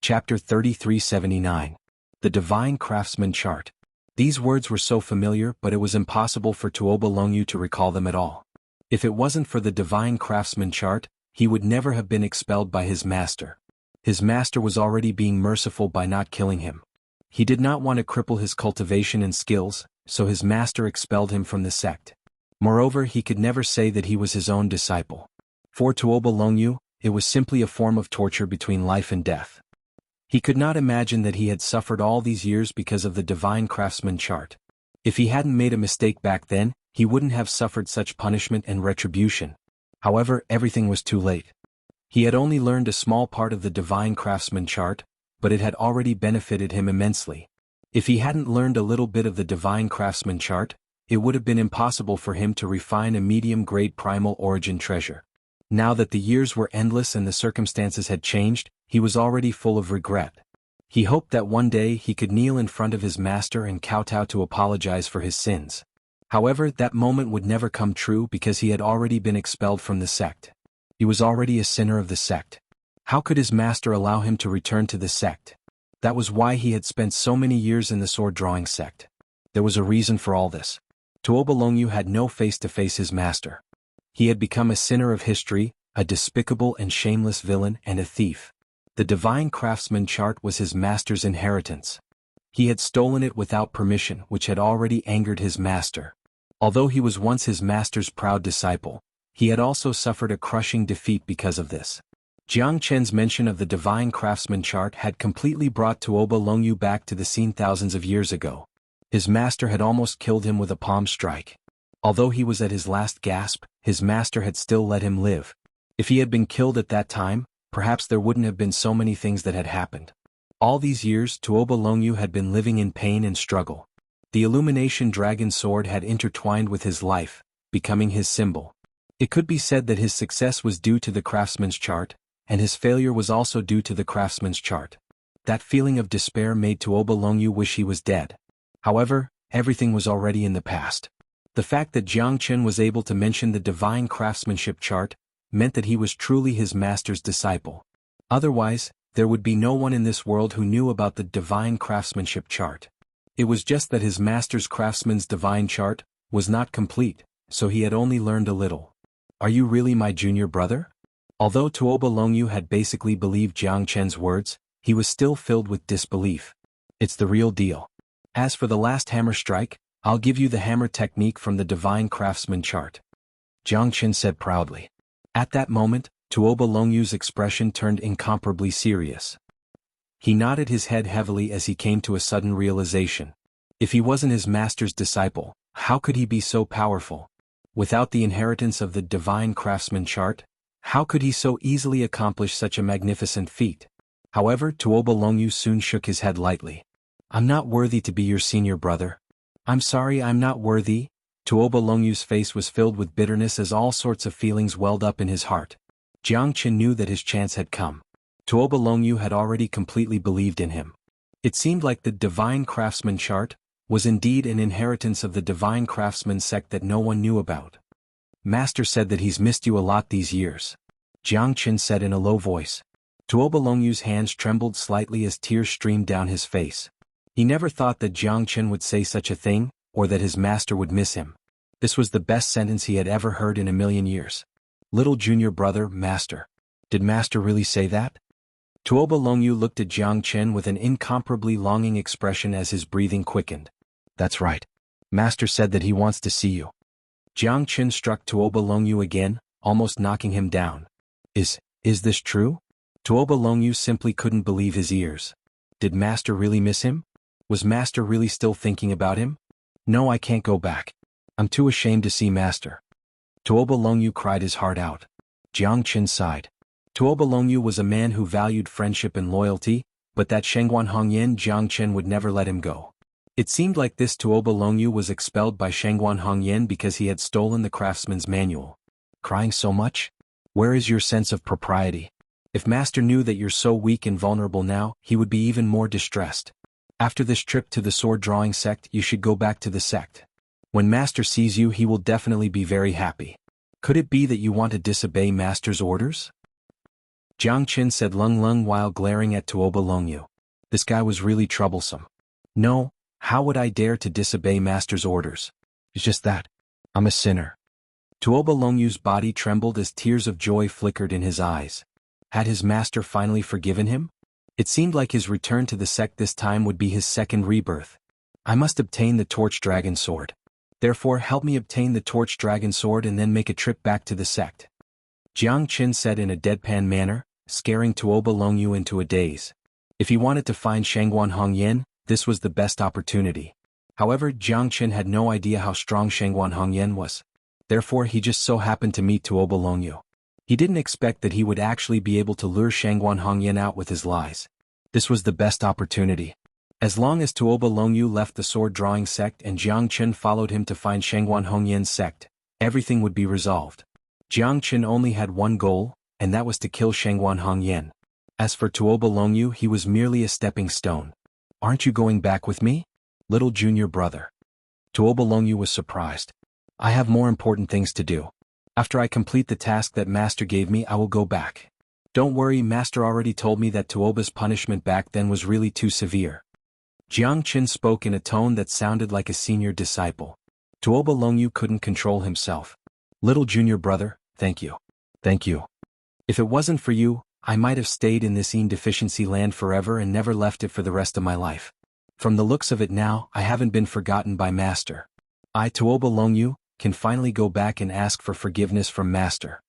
Chapter 3379. The Divine Craftsman Chart. These words were so familiar, but it was impossible for Tuoba Longyu to recall them at all. If it wasn't for the Divine Craftsman Chart, he would never have been expelled by his master. His master was already being merciful by not killing him. He did not want to cripple his cultivation and skills, so his master expelled him from the sect. Moreover, he could never say that he was his own disciple. For Tuoba Longyu, it was simply a form of torture between life and death. He could not imagine that he had suffered all these years because of the Divine Craftsman Chart. If he hadn't made a mistake back then, he wouldn't have suffered such punishment and retribution. However, everything was too late. He had only learned a small part of the Divine Craftsman Chart, but it had already benefited him immensely. If he hadn't learned a little bit of the Divine Craftsman Chart, it would have been impossible for him to refine a medium-grade primal origin treasure. Now that the years were endless and the circumstances had changed, he was already full of regret. He hoped that one day he could kneel in front of his master and kowtow to apologize for his sins. However, that moment would never come true because he had already been expelled from the sect. He was already a sinner of the sect. How could his master allow him to return to the sect? That was why he had spent so many years in the sword-drawing sect. There was a reason for all this. Tuoba Longyu had no face to face his master. He had become a sinner of history, a despicable and shameless villain, and a thief. The Divine Craftsman Chart was his master's inheritance. He had stolen it without permission, which had already angered his master. Although he was once his master's proud disciple, he had also suffered a crushing defeat because of this. Jiang Chen's mention of the Divine Craftsman Chart had completely brought Tuoba Longyu back to the scene thousands of years ago. His master had almost killed him with a palm strike. Although he was at his last gasp, his master had still let him live. If he had been killed at that time, perhaps there wouldn't have been so many things that had happened. All these years, Tuoba Longyu had been living in pain and struggle. The Illumination Dragon Sword had intertwined with his life, becoming his symbol. It could be said that his success was due to the Craftsman's Chart, and his failure was also due to the Craftsman's Chart. That feeling of despair made Tuoba Longyu wish he was dead. However, everything was already in the past. The fact that Jiang Chen was able to mention the Divine Craftsmanship Chart meant that he was truly his master's disciple. Otherwise, there would be no one in this world who knew about the Divine Craftsmanship Chart. It was just that his master's craftsman's divine chart was not complete, so he had only learned a little. Are you really my junior brother? Although Tuoba Longyu had basically believed Jiang Chen's words, he was still filled with disbelief. It's the real deal. As for the last hammer strike, I'll give you the hammer technique from the Divine Craftsman Chart, Jiang Chen said proudly. At that moment, Tuoba Longyu's expression turned incomparably serious. He nodded his head heavily as he came to a sudden realization. If he wasn't his master's disciple, how could he be so powerful? Without the inheritance of the Divine Craftsman Chart, how could he so easily accomplish such a magnificent feat? However, Tuoba Longyu soon shook his head lightly. I'm not worthy to be your senior brother. I'm sorry, I'm not worthy. Tuoba Longyu's face was filled with bitterness as all sorts of feelings welled up in his heart. Jiang Chen knew that his chance had come. Tuoba Longyu had already completely believed in him. It seemed like the Divine Craftsman Chart was indeed an inheritance of the Divine Craftsman sect that no one knew about. Master said that he's missed you a lot these years, Jiang Chen said in a low voice. Tuoba Longyu's hands trembled slightly as tears streamed down his face. He never thought that Jiang Chen would say such a thing, or that his master would miss him. This was the best sentence he had ever heard in a million years. Little junior brother, master. Did master really say that? Tuoba Longyu looked at Jiang Chen with an incomparably longing expression as his breathing quickened. That's right. Master said that he wants to see you. Jiang Chen struck Tuoba Longyu again, almost knocking him down. Is this true? Tuoba Longyu simply couldn't believe his ears. Did master really miss him? Was master really still thinking about him? No, I can't go back. I'm too ashamed to see master. Tuoba Longyu cried his heart out. Jiang Chen sighed. Tuoba Longyu was a man who valued friendship and loyalty, but that xuanhuan Jiang Chen would never let him go. It seemed like this Tuoba Longyu was expelled by xuanhuan because he had stolen the craftsman's manual. Crying so much? Where is your sense of propriety? If master knew that you're so weak and vulnerable now, he would be even more distressed. After this trip to the sword-drawing sect, you should go back to the sect. When master sees you, he will definitely be very happy. Could it be that you want to disobey master's orders? Jiang Qin said Lung Lung while glaring at Tuoba Longyu. This guy was really troublesome. No, how would I dare to disobey master's orders? It's just that. I'm a sinner. Tuoba Longyu's body trembled as tears of joy flickered in his eyes. Had his master finally forgiven him? It seemed like his return to the sect this time would be his second rebirth. I must obtain the Torch Dragon Sword. Therefore help me obtain the Torch Dragon Sword and then make a trip back to the sect. Jiang Qin said in a deadpan manner, scaring Tuoba Longyu into a daze. If he wanted to find xuanhuan, this was the best opportunity. However, Jiang Qin had no idea how strong xuanhuan was. Therefore he just so happened to meet Tuoba Longyu. He didn't expect that he would actually be able to lure xuanhuan out with his lies. This was the best opportunity. As long as Tuoba Longyu left the sword-drawing sect and Jiang Qin followed him to find xuanhuan's sect, everything would be resolved. Jiang Qin only had one goal, and that was to kill xuanhuan. As for Tuoba Longyu, he was merely a stepping stone. Aren't you going back with me? Little junior brother. Tuoba Longyu was surprised. I have more important things to do. After I complete the task that Master gave me, I will go back. Don't worry, Master already told me that Tuoba's punishment back then was really too severe. Jiang Qin spoke in a tone that sounded like a senior disciple. Tuoba Longyu couldn't control himself. Little junior brother, thank you. Thank you. If it wasn't for you, I might have stayed in this deficiency land forever and never left it for the rest of my life. From the looks of it now, I haven't been forgotten by Master. I, Tuoba Longyu, can finally go back and ask for forgiveness from Master.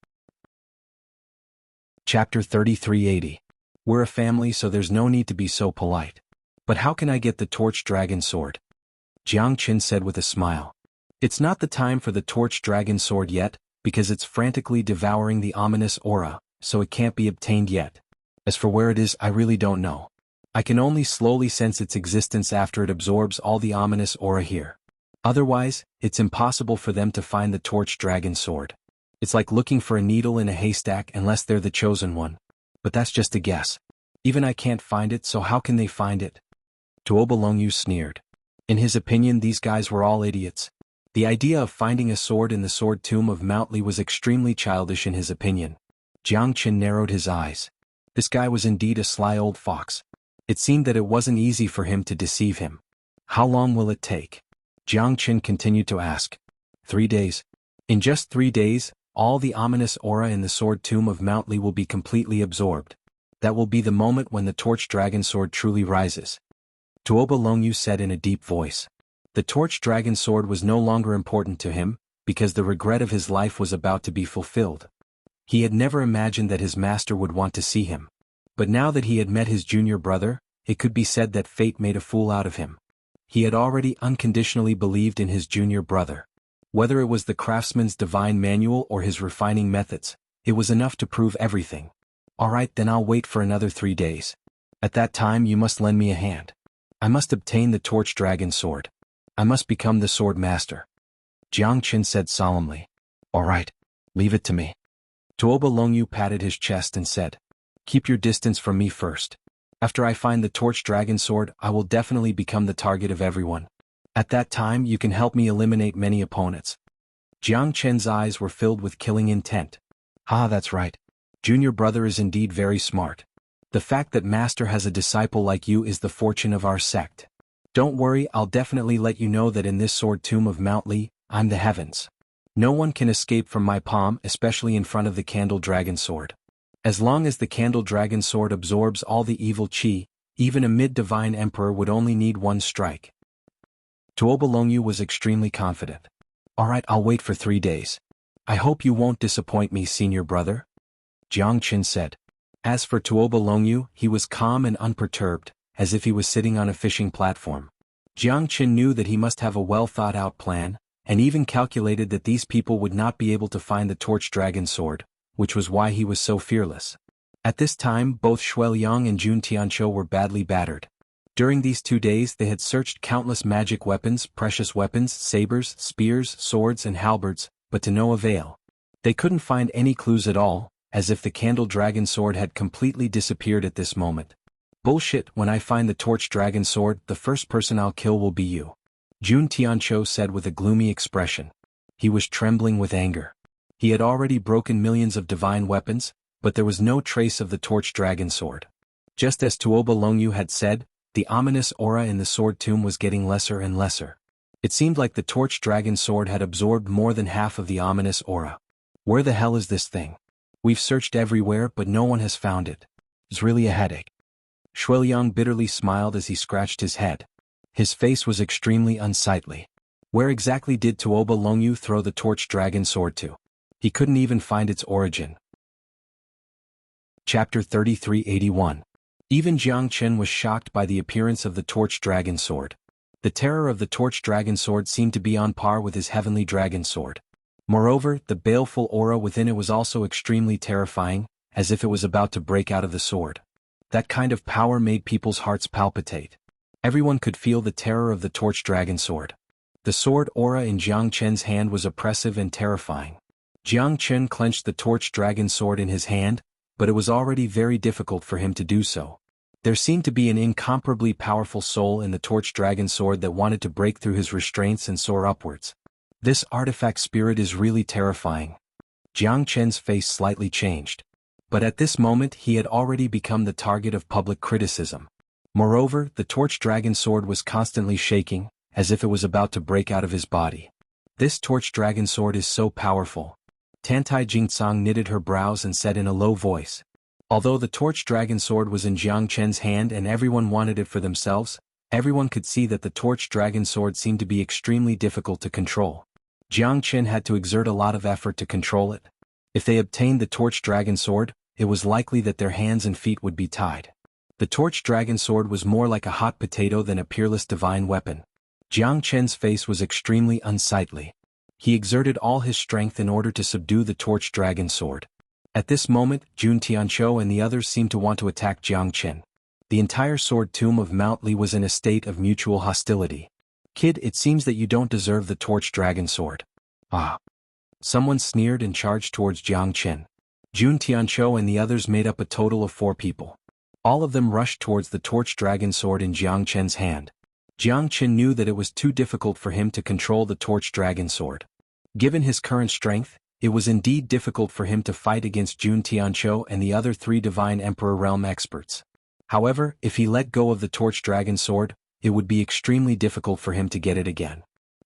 Chapter 3380. We're a family, so there's no need to be so polite. But how can I get the Torch Dragon Sword? Jiang Qin said with a smile. It's not the time for the Torch Dragon Sword yet, because it's frantically devouring the ominous aura, so it can't be obtained yet. As for where it is, I really don't know. I can only slowly sense its existence after it absorbs all the ominous aura here. Otherwise, it's impossible for them to find the Torch Dragon Sword. It's like looking for a needle in a haystack unless they're the chosen one. But that's just a guess. Even I can't find it, so how can they find it? Tuoba Longyu sneered. In his opinion, these guys were all idiots. The idea of finding a sword in the sword tomb of Mount Li was extremely childish in his opinion. Jiang Qin narrowed his eyes. This guy was indeed a sly old fox. It seemed that it wasn't easy for him to deceive him. How long will it take? Jiang Qin continued to ask. 3 days. In just 3 days, all the ominous aura in the sword tomb of Mount Li will be completely absorbed. That will be the moment when the Torch Dragon Sword truly rises. Tuoba Longyu said in a deep voice. The Torch Dragon Sword was no longer important to him, because the regret of his life was about to be fulfilled. He had never imagined that his master would want to see him. But now that he had met his junior brother, it could be said that fate made a fool out of him. He had already unconditionally believed in his junior brother. Whether it was the craftsman's divine manual or his refining methods, it was enough to prove everything. All right, then I'll wait for another 3 days. At that time you must lend me a hand. I must obtain the Torch Dragon Sword. I must become the swordmaster. Jiang Qin said solemnly. All right, leave it to me. Tuoba Longyu patted his chest and said, keep your distance from me first. After I find the Torch Dragon Sword, I will definitely become the target of everyone. At that time you can help me eliminate many opponents. Jiang Qin's eyes were filled with killing intent. Ah, that's right. Junior brother is indeed very smart. The fact that Master has a disciple like you is the fortune of our sect. Don't worry, I'll definitely let you know that in this sword tomb of Mount Li, I'm the heavens. No one can escape from my palm, especially in front of the Candle Dragon Sword. As long as the Candle Dragon Sword absorbs all the evil chi, even a mid-divine emperor would only need one strike. Tuoba Longyu was extremely confident. All right, I'll wait for 3 days. I hope you won't disappoint me, senior brother. Jiang Qin said. As for Tuoba Longyu, he was calm and unperturbed, as if he was sitting on a fishing platform. Jiang Qin knew that he must have a well-thought-out plan, and even calculated that these people would not be able to find the Torch Dragon Sword, which was why he was so fearless. At this time, both Shueliang and Jun Tianqiu were badly battered. During these 2 days they had searched countless magic weapons, precious weapons, sabers, spears, swords and halberds, but to no avail. They couldn't find any clues at all, as if the Candle Dragon Sword had completely disappeared at this moment. Bullshit, when I find the Torch Dragon Sword, the first person I'll kill will be you. Jun Tianqiu said with a gloomy expression. He was trembling with anger. He had already broken millions of divine weapons, but there was no trace of the torch dragon sword. Just as Tuoba Longyu had said, the ominous aura in the sword tomb was getting lesser and lesser. It seemed like the torch dragon sword had absorbed more than half of the ominous aura. Where the hell is this thing? We've searched everywhere but no one has found it. It's really a headache. Shuiliang bitterly smiled as he scratched his head. His face was extremely unsightly. Where exactly did Tuoba Longyu throw the torch dragon sword to? He couldn't even find its origin. Chapter 3381. Even Jiang Chen was shocked by the appearance of the torch dragon sword. The terror of the torch dragon sword seemed to be on par with his heavenly dragon sword. Moreover, the baleful aura within it was also extremely terrifying, as if it was about to break out of the sword. That kind of power made people's hearts palpitate. Everyone could feel the terror of the torch dragon sword. The sword aura in Jiang Chen's hand was oppressive and terrifying. Jiang Chen clenched the torch dragon sword in his hand, but it was already very difficult for him to do so. There seemed to be an incomparably powerful soul in the torch dragon sword that wanted to break through his restraints and soar upwards. This artifact spirit is really terrifying. Jiang Chen's face slightly changed. But at this moment he had already become the target of public criticism. Moreover, the torch dragon sword was constantly shaking, as if it was about to break out of his body. This torch dragon sword is so powerful. Tantai Jingtsang knitted her brows and said in a low voice. Although the torch dragon sword was in Jiang Chen's hand and everyone wanted it for themselves, everyone could see that the torch dragon sword seemed to be extremely difficult to control. Jiang Chen had to exert a lot of effort to control it. If they obtained the torch dragon sword, it was likely that their hands and feet would be tied. The torch dragon sword was more like a hot potato than a peerless divine weapon. Jiang Chen's face was extremely unsightly. He exerted all his strength in order to subdue the torch dragon sword. At this moment, Jun Tianqiu and the others seemed to want to attack Jiang Chen. The entire sword tomb of Mount Li was in a state of mutual hostility. Kid, it seems that you don't deserve the torch dragon sword. Ah. Someone sneered and charged towards Jiang Chen. Jun Tianqiu and the others made up a total of 4 people. All of them rushed towards the torch dragon sword in Jiang Chen's hand. Jiang Chen knew that it was too difficult for him to control the torch dragon sword. Given his current strength, it was indeed difficult for him to fight against Jun Tianqiu and the other 3 Divine Emperor Realm experts. However, if he let go of the torch dragon sword, it would be extremely difficult for him to get it again.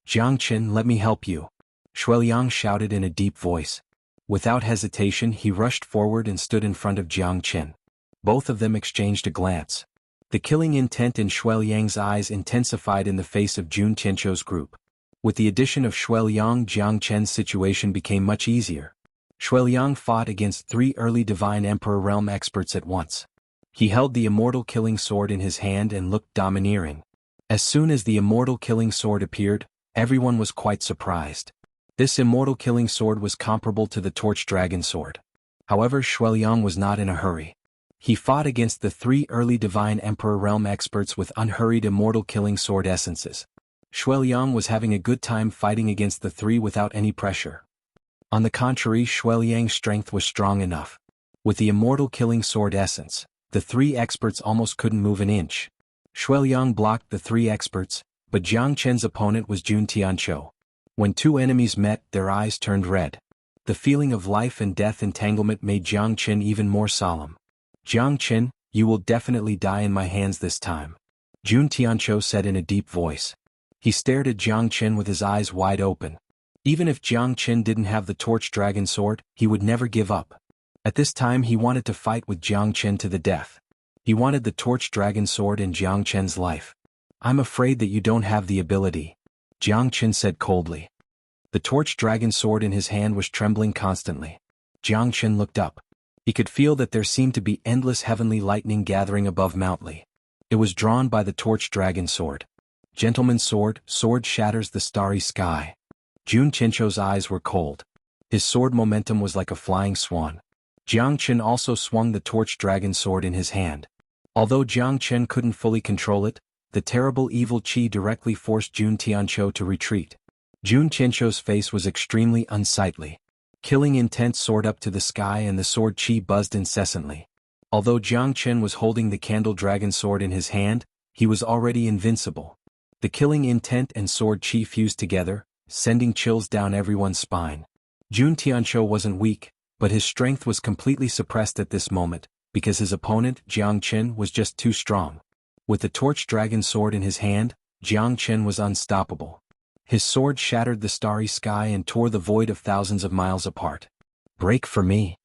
Jiang Chen, let me help you. Shuiliang shouted in a deep voice. Without hesitation he rushed forward and stood in front of Jiang Chen. Both of them exchanged a glance. The killing intent in Shuiliang's eyes intensified in the face of Jun Tianqiu's group. With the addition of Shuiliang, Jiang Chen's situation became much easier. Shuiliang fought against 3 early Divine Emperor Realm experts at once. He held the immortal killing sword in his hand and looked domineering. As soon as the immortal killing sword appeared, everyone was quite surprised. This immortal killing sword was comparable to the torch dragon sword. However, Shuiliang was not in a hurry. He fought against the 3 early Divine Emperor Realm experts with unhurried immortal killing sword essences. Shuiliang was having a good time fighting against the 3 without any pressure. On the contrary, Shuiliang's strength was strong enough. With the immortal killing sword essence, the 3 experts almost couldn't move an inch. Shuiliang blocked the 3 experts, but Jiang Chen's opponent was Jun Tianqiu. When 2 enemies met, their eyes turned red. The feeling of life and death entanglement made Jiang Chen even more solemn. Jiang Chen, you will definitely die in my hands this time. Jun Tianqiu said in a deep voice. He stared at Jiang Chen with his eyes wide open. Even if Jiang Chen didn't have the torch dragon sword, he would never give up. At this time he wanted to fight with Jiang Chen to the death. He wanted the torch dragon sword in Jiang Chen's life. I'm afraid that you don't have the ability, Jiang Chen said coldly. The torch dragon sword in his hand was trembling constantly. Jiang Chen looked up. He could feel that there seemed to be endless heavenly lightning gathering above Mount Li. It was drawn by the torch dragon sword. Gentleman's sword, sword shatters the starry sky. Jun Tianqiu's eyes were cold. His sword momentum was like a flying swan. Jiang Chen also swung the torch dragon sword in his hand. Although Jiang Chen couldn't fully control it, the terrible evil qi directly forced Jun Tianqiu to retreat. Jun Tianqiu's face was extremely unsightly. Killing intent soared up to the sky and the sword qi buzzed incessantly. Although Jiang Chen was holding the candle dragon sword in his hand, he was already invincible. The killing intent and sword qi fused together, sending chills down everyone's spine. Jun Tianqiu wasn't weak, But his strength was completely suppressed at this moment, because his opponent, Jiang Qin, was just too strong. With the torch dragon sword in his hand, Jiang Qin was unstoppable. His sword shattered the starry sky and tore the void of thousands of miles apart. "Break for me!"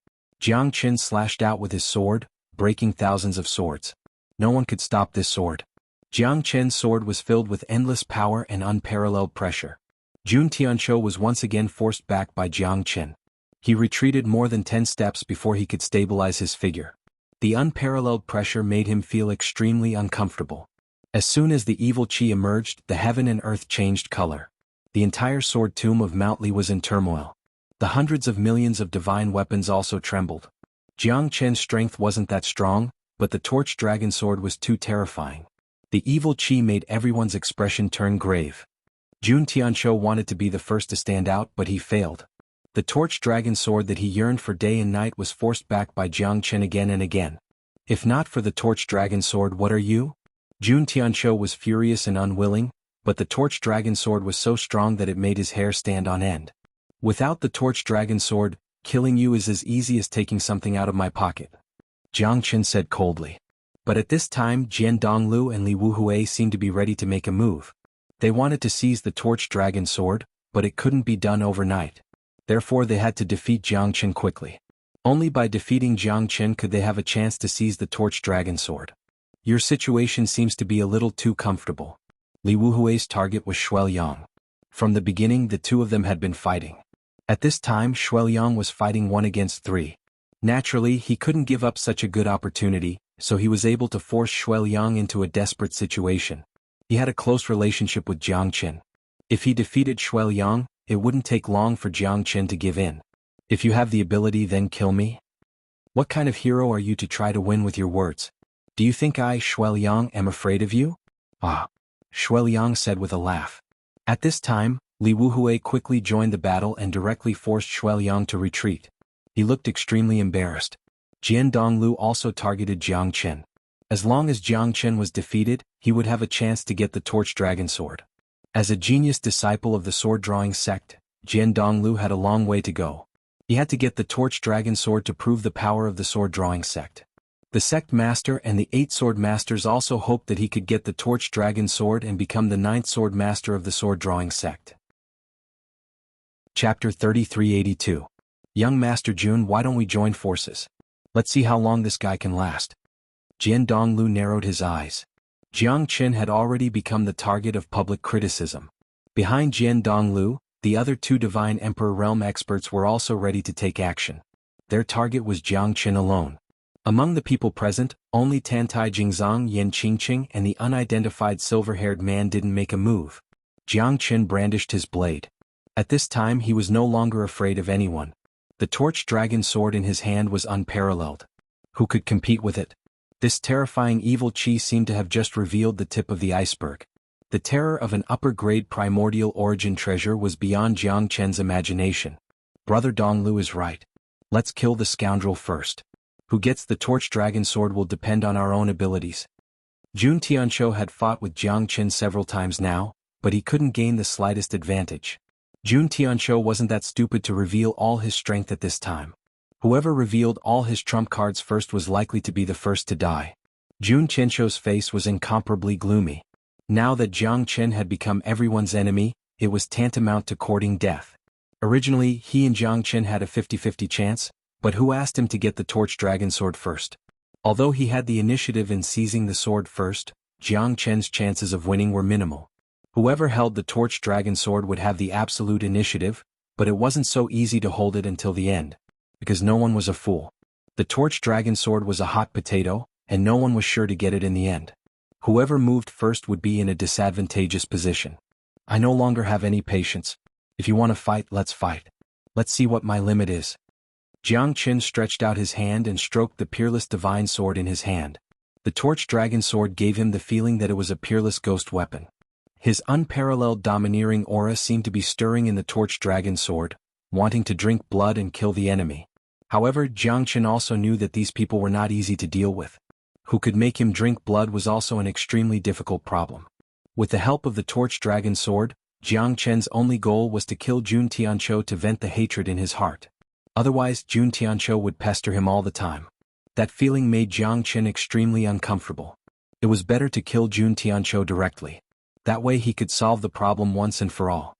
Jiang Qin slashed out with his sword, breaking thousands of swords. No one could stop this sword. Jiang Qin's sword was filled with endless power and unparalleled pressure. Jun Tianqiu was once again forced back by Jiang Qin. He retreated more than 10 steps before he could stabilize his figure. The unparalleled pressure made him feel extremely uncomfortable. As soon as the evil qi emerged, the heaven and earth changed color. The entire sword tomb of Mount Li was in turmoil. The hundreds of millions of divine weapons also trembled. Jiang Qin's strength wasn't that strong, but the torch dragon sword was too terrifying. The evil qi made everyone's expression turn grave. Jun Tianqiu wanted to be the first to stand out, but he failed. The torch dragon sword that he yearned for day and night was forced back by Jiang Qin again and again. "If not for the torch dragon sword, what are you?" Jun Tianqiu was furious and unwilling, but the torch dragon sword was so strong that it made his hair stand on end. "Without the torch dragon sword, killing you is as easy as taking something out of my pocket," Jiang Qin said coldly. But at this time Jian Donglu and Li Wuhui seemed to be ready to make a move. They wanted to seize the torch dragon sword, but it couldn't be done overnight. Therefore they had to defeat Jiang Qin quickly. Only by defeating Jiang Qin could they have a chance to seize the torch dragon sword. "Your situation seems to be a little too comfortable." Li Wuhui's target was Xueliang. From the beginning the two of them had been fighting. At this time Xueliang was fighting 1 against 3. Naturally he couldn't give up such a good opportunity, so he was able to force Xueliang into a desperate situation. He had a close relationship with Jiang Qin. If he defeated Xueliang, it wouldn't take long for Jiang Qin to give in. "If you have the ability, then kill me." What kind of hero are you to try to win with your words? Do you think I, Xueliang, am afraid of you? "Ah," Xueliang said with a laugh. At this time, Li Wuhui quickly joined the battle and directly forced Xueliang to retreat. He looked extremely embarrassed. Jian Donglu also targeted Jiang Qin. As long as Jiang Qin was defeated, he would have a chance to get the torch dragon sword. As a genius disciple of the sword-drawing sect, Jian Donglu had a long way to go. He had to get the torch dragon sword to prove the power of the sword-drawing sect. The sect master and the 8 sword masters also hoped that he could get the torch dragon sword and become the 9th sword master of the sword-drawing sect. Chapter 3382. "Young Master Jun, why don't we join forces? Let's see how long this guy can last." Jian Donglu narrowed his eyes. Jiang Qin had already become the target of public criticism. Behind Jian Donglu, the other 2 Divine Emperor Realm experts were also ready to take action. Their target was Jiang Qin alone. Among the people present, only Tantai Jingzong, Yan Qingqing and the unidentified silver-haired man didn't make a move. Jiang Qin brandished his blade. At this time he was no longer afraid of anyone. The torch dragon sword in his hand was unparalleled. Who could compete with it? This terrifying evil qi seemed to have just revealed the tip of the iceberg. The terror of an upper-grade primordial origin treasure was beyond Jiang Qin's imagination. Brother Donglu is right. Let's kill the scoundrel first. Who gets the torch dragon sword will depend on our own abilities. Jun Tianqiu had fought with Jiang Qin several times now, but he couldn't gain the slightest advantage. Jun Tianqiu wasn't that stupid to reveal all his strength at this time. Whoever revealed all his trump cards first was likely to be the first to die. Jun Tianqiu's face was incomparably gloomy. Now that Jiang Qin had become everyone's enemy, it was tantamount to courting death. Originally, he and Jiang Qin had a 50-50 chance, but who asked him to get the torch dragon sword first? Although he had the initiative in seizing the sword first, Jiang Qin's chances of winning were minimal. Whoever held the torch dragon sword would have the absolute initiative, but it wasn't so easy to hold it until the end. Because no one was a fool. The torch dragon sword was a hot potato, and no one was sure to get it in the end. Whoever moved first would be in a disadvantageous position. I no longer have any patience. If you want to fight, let's fight. Let's see what my limit is. Jiang Qin stretched out his hand and stroked the peerless divine sword in his hand. The torch dragon sword gave him the feeling that it was a peerless ghost weapon. His unparalleled domineering aura seemed to be stirring in the torch dragon sword, wanting to drink blood and kill the enemy. However, Jiang Qin also knew that these people were not easy to deal with. Who could make him drink blood was also an extremely difficult problem. With the help of the torch dragon sword, Jiang Qin's only goal was to kill Jun Tianqiu to vent the hatred in his heart. Otherwise, Jun Tianqiu would pester him all the time. That feeling made Jiang Qin extremely uncomfortable. It was better to kill Jun Tianqiu directly. That way he could solve the problem once and for all.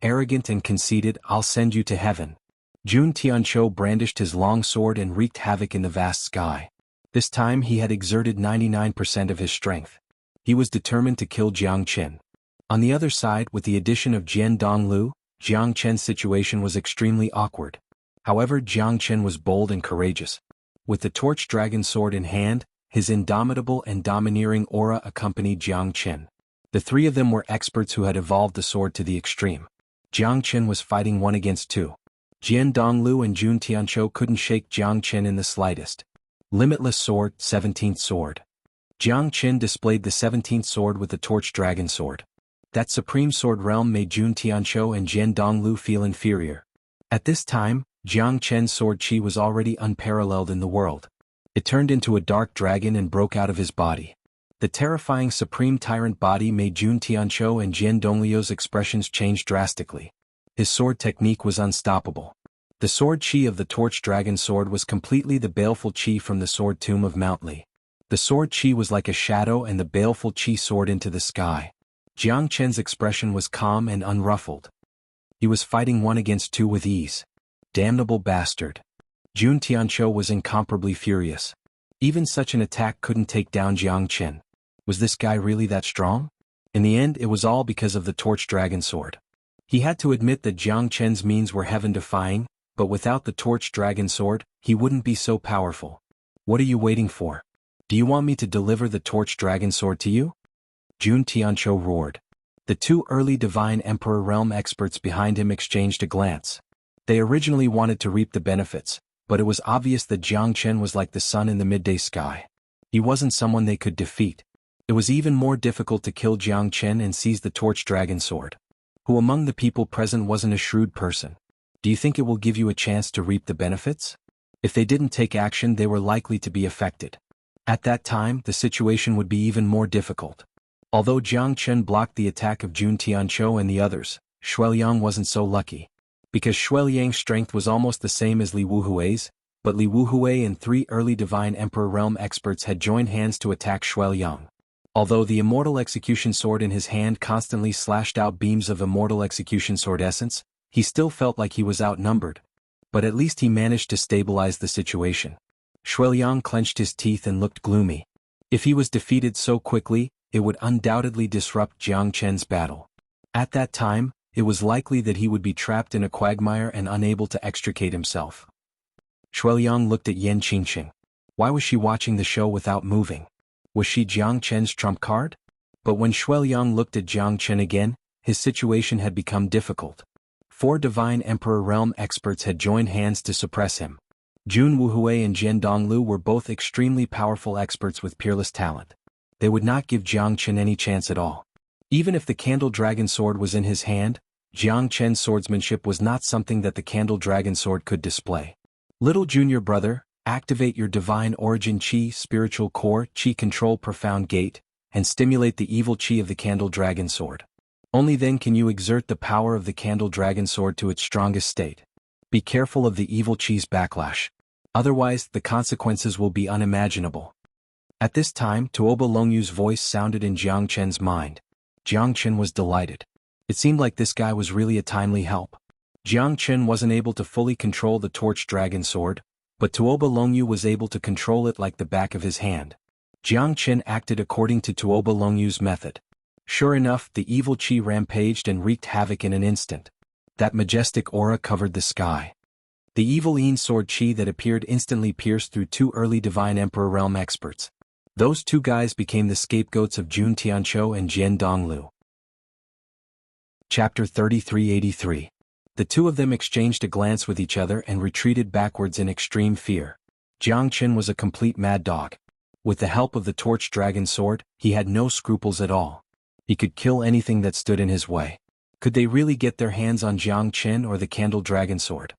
Arrogant and conceited, "I'll send you to heaven." Jun Tianqiu brandished his long sword and wreaked havoc in the vast sky. This time he had exerted 99% of his strength. He was determined to kill Jiang Qin. On the other side, with the addition of Jian Donglu, Jiang Qin's situation was extremely awkward. However, Jiang Qin was bold and courageous. With the torch dragon sword in hand, his indomitable and domineering aura accompanied Jiang Qin. The three of them were experts who had evolved the sword to the extreme. Jiang Qin was fighting 1 against 2. Jian Donglu and Jun Tianqiu couldn't shake Jiang Qin in the slightest. Limitless sword, 17th sword. Jiang Qin displayed the 17th sword with the torch dragon sword. That supreme sword realm made Jun Tianqiu and Jian Donglu feel inferior. At this time, Jiang Qin's sword chi was already unparalleled in the world. It turned into a dark dragon and broke out of his body. The terrifying supreme tyrant body made Jun Tianqiu and Jian Donglu's expressions change drastically. His sword technique was unstoppable. The sword chi of the torch dragon sword was completely the baleful chi from the sword tomb of Mount Li. The sword chi was like a shadow and the baleful chi soared into the sky. Jiang Qin's expression was calm and unruffled. He was fighting 1 against 2 with ease. Damnable bastard. Jun Tianqiu was incomparably furious. Even such an attack couldn't take down Jiang Qin. Was this guy really that strong? In the end, it was all because of the torch dragon sword. He had to admit that Jiang Qin's means were heaven-defying, but without the torch dragon sword, he wouldn't be so powerful. What are you waiting for? Do you want me to deliver the torch dragon sword to you? Jun Tianqiu roared. The 2 early divine emperor realm experts behind him exchanged a glance. They originally wanted to reap the benefits, but it was obvious that Jiang Qin was like the sun in the midday sky. He wasn't someone they could defeat. It was even more difficult to kill Jiang Qin and seize the torch dragon sword. Who among the people present wasn't a shrewd person? Do you think it will give you a chance to reap the benefits? If they didn't take action, they were likely to be affected. At that time, the situation would be even more difficult. Although Jiang Qin blocked the attack of Jun Tianqiu and the others, Shuiliang wasn't so lucky. Because Shuiliang's strength was almost the same as Li Wuhui's, but Li Wuhui and 3 early divine emperor realm experts had joined hands to attack Shuiliang. Although the immortal execution sword in his hand constantly slashed out beams of immortal execution sword essence, he still felt like he was outnumbered. But at least he managed to stabilize the situation. Shuiliang clenched his teeth and looked gloomy. If he was defeated so quickly, it would undoubtedly disrupt Jiang Qin's battle. At that time, it was likely that he would be trapped in a quagmire and unable to extricate himself. Shuiliang looked at Yan Qingqing. Why was she watching the show without moving? Was she Jiang Qin's trump card? But when Shuiliang looked at Jiang Qin again, his situation had become difficult. 4 divine emperor realm experts had joined hands to suppress him. Jun Wuhui and Jian Donglu were both extremely powerful experts with peerless talent. They would not give Jiang Qin any chance at all. Even if the candle dragon sword was in his hand, Jiang Qin's swordsmanship was not something that the candle dragon sword could display. Little junior brother, activate your divine origin chi spiritual core chi control profound gate, and stimulate the evil chi of the candle dragon sword. Only then can you exert the power of the candle dragon sword to its strongest state. Be careful of the evil chi's backlash. Otherwise, the consequences will be unimaginable. At this time, Tuoba Longyu's voice sounded in Jiang Qin's mind. Jiang Qin was delighted. It seemed like this guy was really a timely help. Jiang Qin wasn't able to fully control the torch dragon sword, but Tuoba Longyu was able to control it like the back of his hand. Jiang Qin acted according to Tuoba Longyu's method. Sure enough, the evil chi rampaged and wreaked havoc in an instant. That majestic aura covered the sky. The evil Yin sword chi that appeared instantly pierced through 2 early divine emperor realm experts. Those 2 guys became the scapegoats of Jun Tianqiu and Jian Donglu. Chapter 3383. The 2 of them exchanged a glance with each other and retreated backwards in extreme fear. Jiang Qin was a complete mad dog. With the help of the torch dragon sword, he had no scruples at all. He could kill anything that stood in his way. Could they really get their hands on Jiang Qin or the candle dragon sword?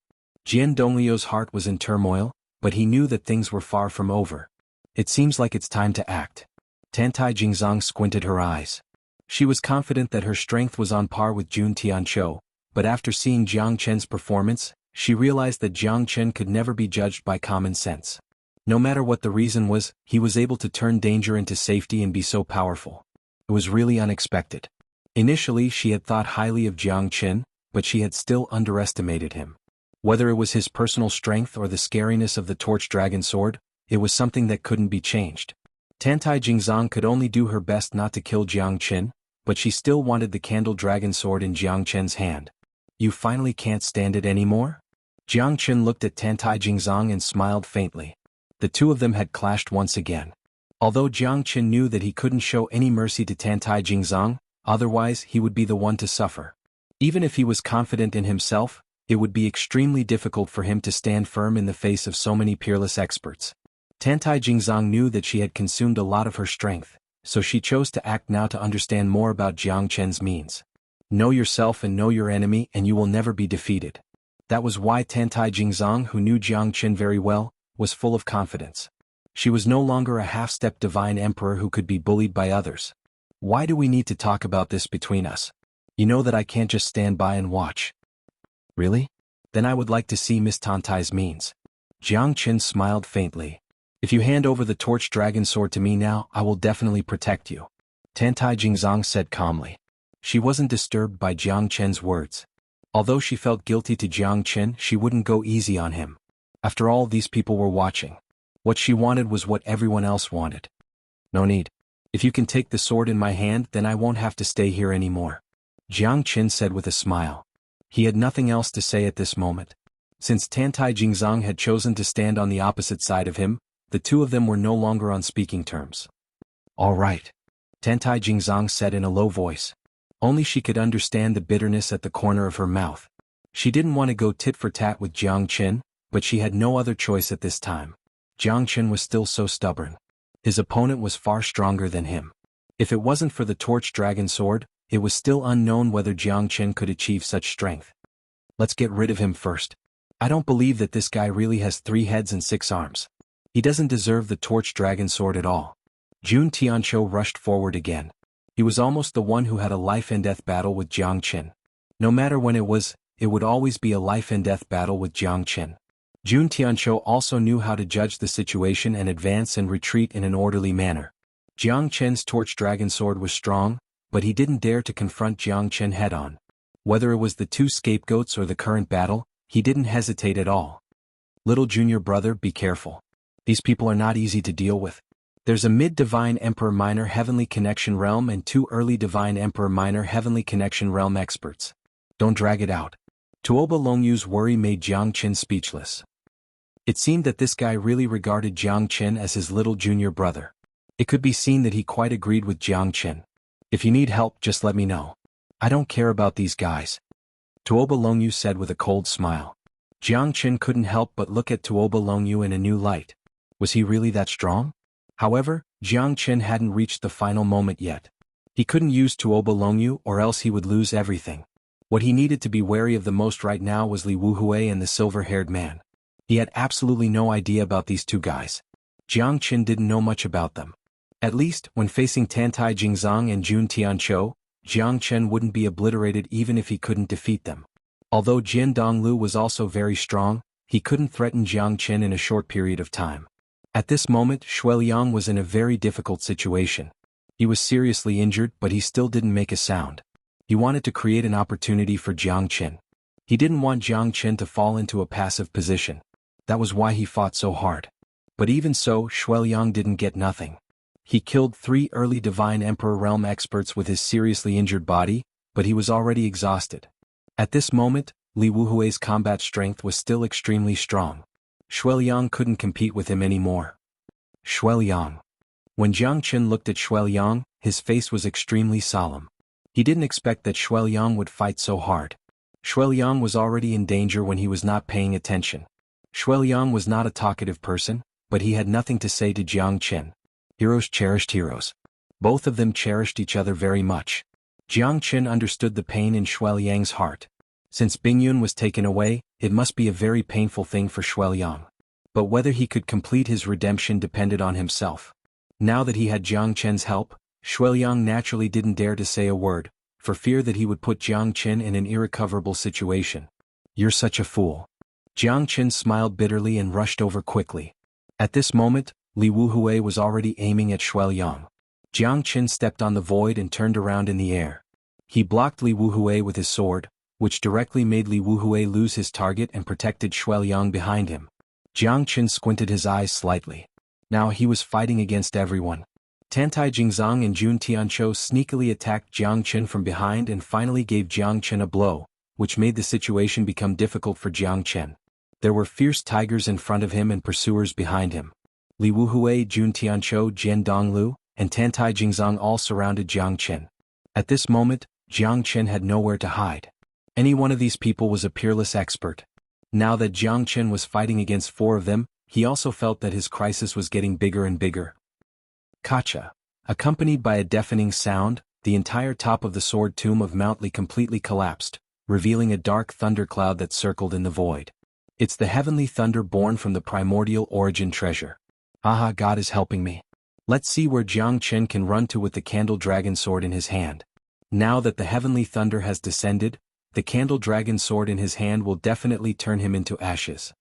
Jian Donglio's heart was in turmoil, but he knew that things were far from over. It seems like it's time to act. Tantai Jingzong squinted her eyes. She was confident that her strength was on par with Jun Tianqiu, but after seeing Jiang Qin's performance, She realized that Jiang Chen could never be judged by common sense. No matter what the reason was, he was able to turn danger into safety and be so powerful. It was really unexpected. Initially she had thought highly of Jiang Chen, but she had still underestimated him. Whether it was his personal strength or the scariness of the torch dragon sword, it was something that couldn't be changed. Tantai Jingzong could only do her best not to kill Jiang Chen, but she still wanted the candle dragon sword in Jiang Chen's hand. You finally can't stand it anymore? Jiang Chen looked at Tantai Jingzong and smiled faintly. The two of them had clashed once again. Although Jiang Chen knew that he couldn't show any mercy to Tantai Jingzong, otherwise he would be the one to suffer. Even if he was confident in himself, it would be extremely difficult for him to stand firm in the face of so many peerless experts. Tantai Jingzong knew that she had consumed a lot of her strength, so she chose to act now to understand more about Jiang Chen's means. Know yourself and know your enemy and you will never be defeated. That was why Tantai Jingzong, who knew Jiang Chen very well, was full of confidence. She was no longer a half-step divine emperor who could be bullied by others. Why do we need to talk about this between us? You know that I can't just stand by and watch. Really? Then I would like to see Miss Tantai's means. Jiang Chen smiled faintly. If you hand over the torch dragon sword to me now, I will definitely protect you. Tantai Jingzong said calmly. She wasn't disturbed by Jiang Chen's words. Although she felt guilty to Jiang Chen, she wouldn't go easy on him. After all, these people were watching. What she wanted was what everyone else wanted. No need. If you can take the sword in my hand, then I won't have to stay here anymore. Jiang Chen said with a smile. He had nothing else to say at this moment. Since Tantai Jingzong had chosen to stand on the opposite side of him, the two of them were no longer on speaking terms. All right. Tantai Jingzong said in a low voice. Only she could understand the bitterness at the corner of her mouth. She didn't want to go tit for tat with Jiang Chen, but she had no other choice at this time. Jiang Chen was still so stubborn. His opponent was far stronger than him. If it wasn't for the torch dragon sword, it was still unknown whether Jiang Chen could achieve such strength. Let's get rid of him first. I don't believe that this guy really has 3 heads and 6 arms. He doesn't deserve the torch dragon sword at all. Jun Tianqiu rushed forward again. He was almost the one who had a life-and-death battle with Jiang Chen. No matter when it would always be a life-and-death battle with Jiang Chen. Jun Tianqiu also knew how to judge the situation and advance and retreat in an orderly manner. Jiang Chen's torch dragon sword was strong, but he didn't dare to confront Jiang Chen head-on. Whether it was the 2 scapegoats or the current battle, he didn't hesitate at all. Little junior brother, be careful. These people are not easy to deal with. There's a mid-divine emperor minor heavenly connection realm and 2 early divine emperor minor heavenly connection realm experts. Don't drag it out. Tuoba Longyu's worry made Jiang Chen speechless. It seemed that this guy really regarded Jiang Chen as his little junior brother. It could be seen that he quite agreed with Jiang Chen. If you need help, just let me know. I don't care about these guys. Tuoba Longyu said with a cold smile. Jiang Chen couldn't help but look at Tuoba Longyu in a new light. Was he really that strong? However, Jiang Chen hadn't reached the final moment yet. He couldn't use Tuoba Longyu or else he would lose everything. What he needed to be wary of the most right now was Li Wuhui and the silver-haired man. He had absolutely no idea about these 2 guys. Jiang Chen didn't know much about them. At least, when facing Tantai Jingzong and Jun Tianqiu, Jiang Chen wouldn't be obliterated even if he couldn't defeat them. Although Jian Donglu was also very strong, he couldn't threaten Jiang Chen in a short period of time. At this moment, Shuiliang was in a very difficult situation. He was seriously injured, but he still didn't make a sound. He wanted to create an opportunity for Jiang Chen. He didn't want Jiang Chen to fall into a passive position. That was why he fought so hard. But even so, Shuiliang didn't get nothing. He killed 3 early Divine Emperor Realm experts with his seriously injured body, but he was already exhausted. At this moment, Li Wuhui's combat strength was still extremely strong. Shuiliang couldn't compete with him anymore. Shuiliang. When Jiang Chen looked at Shuiliang, his face was extremely solemn. He didn't expect that Shuiliang would fight so hard. Shuiliang was already in danger when he was not paying attention. Shuiliang was not a talkative person, but he had nothing to say to Jiang Chen. Heroes cherished heroes. Both of them cherished each other very much. Jiang Chen understood the pain in Shuiliang's heart. Since Bingyun was taken away, it must be a very painful thing for Shuiliang. But whether he could complete his redemption depended on himself. Now that he had Jiang Chen's help, Shuiliang naturally didn't dare to say a word, for fear that he would put Jiang Chen in an irrecoverable situation. You're such a fool. Jiang Chen smiled bitterly and rushed over quickly. At this moment, Li Wuhui was already aiming at Shuai. Jiang Chen stepped on the void and turned around in the air. He blocked Li Wuhui with his sword, which directly made Li Wuhui lose his target and protected Shuai behind him. Jiang Chen squinted his eyes slightly. Now he was fighting against everyone. Tantai Jingzong and Jun Tianqiu sneakily attacked Jiang Chen from behind and finally gave Jiang Chen a blow, which made the situation become difficult for Jiang Chen. There were fierce tigers in front of him and pursuers behind him. Li Wuhui, Jun Tianqiu, Jian Donglu, and Tantai Jingzong all surrounded Jiang Chen. At this moment, Jiang Chen had nowhere to hide. Any one of these people was a peerless expert. Now that Jiang Chen was fighting against 4 of them, he also felt that his crisis was getting bigger and bigger. Kacha. Accompanied by a deafening sound, the entire top of the sword tomb of Mount Li completely collapsed, revealing a dark thundercloud that circled in the void. It's the heavenly thunder born from the primordial origin treasure. Aha, God is helping me. Let's see where Jiang Chen can run to with the candle dragon sword in his hand. Now that the heavenly thunder has descended, the candle dragon sword in his hand will definitely turn him into ashes.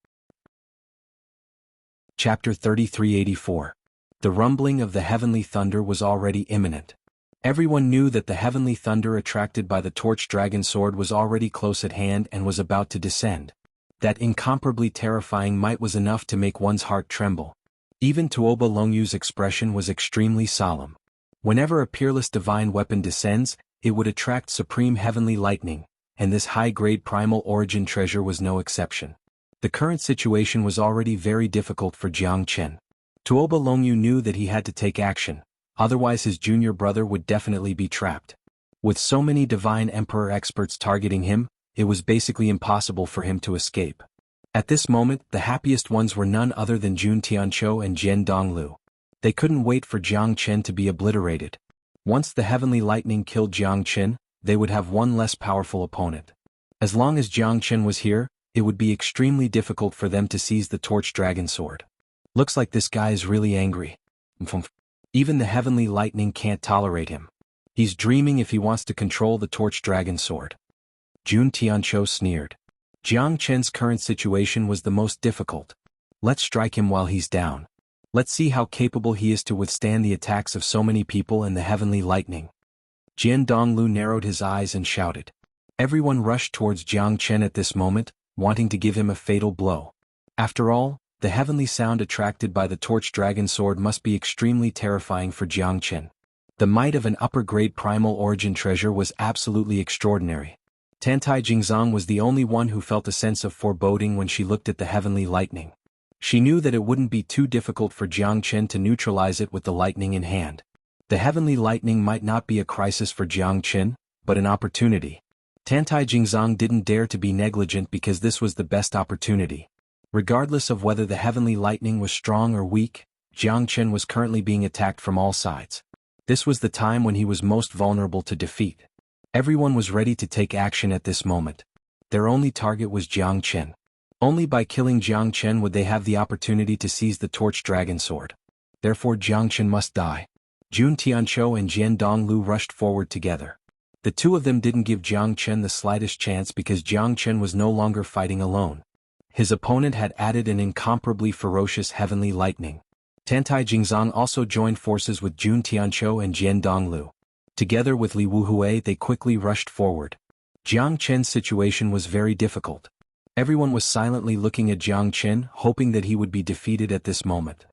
Chapter 3384. The rumbling of the heavenly thunder was already imminent. Everyone knew that the heavenly thunder attracted by the torch dragon sword was already close at hand and was about to descend. That incomparably terrifying might was enough to make one's heart tremble. Even Tuoba Longyu's expression was extremely solemn. Whenever a peerless divine weapon descends, it would attract supreme heavenly lightning, and this high-grade primal origin treasure was no exception. The current situation was already very difficult for Jiang Chen. Tuoba Longyu knew that he had to take action, otherwise his junior brother would definitely be trapped. With so many divine emperor experts targeting him, it was basically impossible for him to escape. At this moment, the happiest ones were none other than Jun Tianqiu and Jian Donglu. They couldn't wait for Jiang Chen to be obliterated. Once the heavenly lightning killed Jiang Chen, they would have one less powerful opponent. As long as Jiang Chen was here, it would be extremely difficult for them to seize the torch dragon sword. Looks like this guy is really angry. Even the heavenly lightning can't tolerate him. He's dreaming if he wants to control the torch dragon sword. Jun Tianqiu sneered. Jiang Chen's current situation was the most difficult. Let's strike him while he's down. Let's see how capable he is to withstand the attacks of so many people and the heavenly lightning. Jian Donglu narrowed his eyes and shouted. Everyone rushed towards Jiang Chen at this moment, wanting to give him a fatal blow. After all, the heavenly sound attracted by the torch dragon sword must be extremely terrifying for Jiang Chen. The might of an upper-grade primal origin treasure was absolutely extraordinary. Tantai Jingzong was the only one who felt a sense of foreboding when she looked at the heavenly lightning. She knew that it wouldn't be too difficult for Jiang Chen to neutralize it with the lightning in hand. The heavenly lightning might not be a crisis for Jiang Chen, but an opportunity. Tantai Jingzong didn't dare to be negligent because this was the best opportunity. Regardless of whether the heavenly lightning was strong or weak, Jiang Chen was currently being attacked from all sides. This was the time when he was most vulnerable to defeat. Everyone was ready to take action at this moment. Their only target was Jiang Chen. Only by killing Jiang Chen would they have the opportunity to seize the torch dragon sword. Therefore Jiang Chen must die. Jun Tianqiu and Jian Donglu rushed forward together. The two of them didn't give Jiang Chen the slightest chance because Jiang Chen was no longer fighting alone. His opponent had added an incomparably ferocious heavenly lightning. Tantai Jingzong also joined forces with Jun Tianqiu and Jian Donglu. Together with Li Wuhui they quickly rushed forward. Jiang Chen's situation was very difficult. Everyone was silently looking at Jiang Chen, hoping that he would be defeated at this moment.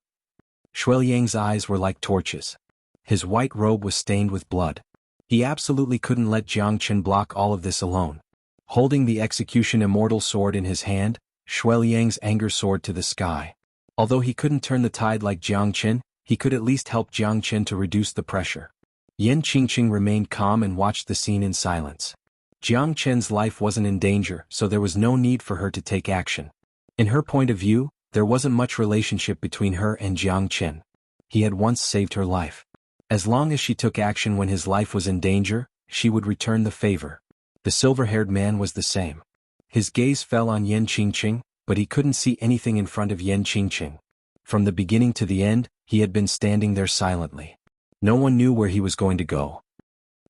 Shuai eyes were like torches. His white robe was stained with blood. He absolutely couldn't let Jiang Chen block all of this alone. Holding the execution immortal sword in his hand, Shuai anger soared to the sky. Although he couldn't turn the tide like Jiang Chen, he could at least help Jiang Chen to reduce the pressure. Yan Qingqing remained calm and watched the scene in silence. Jiang Chen's life wasn't in danger, so there was no need for her to take action. In her point of view, there wasn't much relationship between her and Jiang Chen. He had once saved her life. As long as she took action when his life was in danger, she would return the favor. The silver-haired man was the same. His gaze fell on Yan Qingqing, but he couldn't see anything in front of Yan Qingqing. From the beginning to the end, he had been standing there silently. No one knew where he was going to go.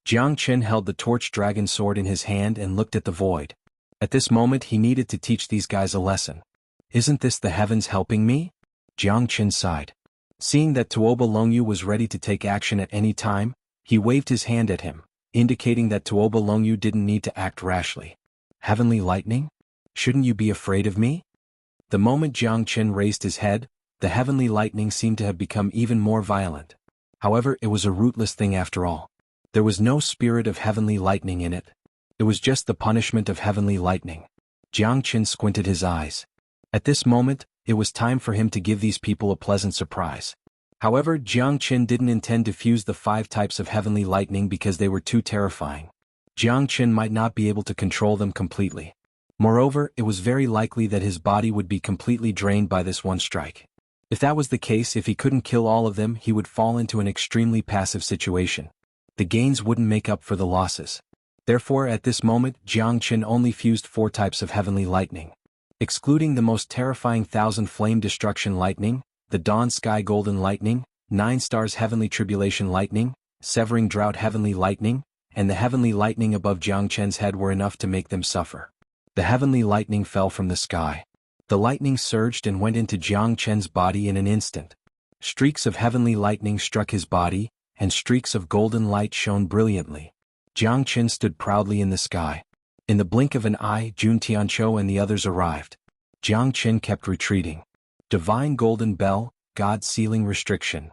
Jiang Chen held the torch dragon sword in his hand and looked at the void. At this moment he needed to teach these guys a lesson. Isn't this the heavens helping me? Jiang Qin sighed. Seeing that Tuoba Longyu was ready to take action at any time, he waved his hand at him, indicating that Tuoba Longyu didn't need to act rashly. Heavenly lightning? Shouldn't you be afraid of me? The moment Jiang Qin raised his head, the heavenly lightning seemed to have become even more violent. However, it was a rootless thing after all. There was no spirit of heavenly lightning in it. It was just the punishment of heavenly lightning. Jiang Qin squinted his eyes. At this moment, it was time for him to give these people a pleasant surprise. However, Jiang Qin didn't intend to fuse the 5 types of heavenly lightning because they were too terrifying. Jiang Qin might not be able to control them completely. Moreover, it was very likely that his body would be completely drained by this one strike. If that was the case, if he couldn't kill all of them, he would fall into an extremely passive situation. The gains wouldn't make up for the losses. Therefore, at this moment, Jiang Qin only fused 4 types of heavenly lightning. Excluding the most terrifying 1000 flame destruction lightning, the dawn sky golden lightning, 9 stars heavenly tribulation lightning, severing drought heavenly lightning, and the heavenly lightning above Jiang Qin's head were enough to make them suffer. The heavenly lightning fell from the sky. The lightning surged and went into Jiang Qin's body in an instant. Streaks of heavenly lightning struck his body, and streaks of golden light shone brilliantly. Jiang Qin stood proudly in the sky. In the blink of an eye, Jun Tianqiu and the others arrived. Jiang Qin kept retreating. Divine Golden Bell, God Sealing Restriction.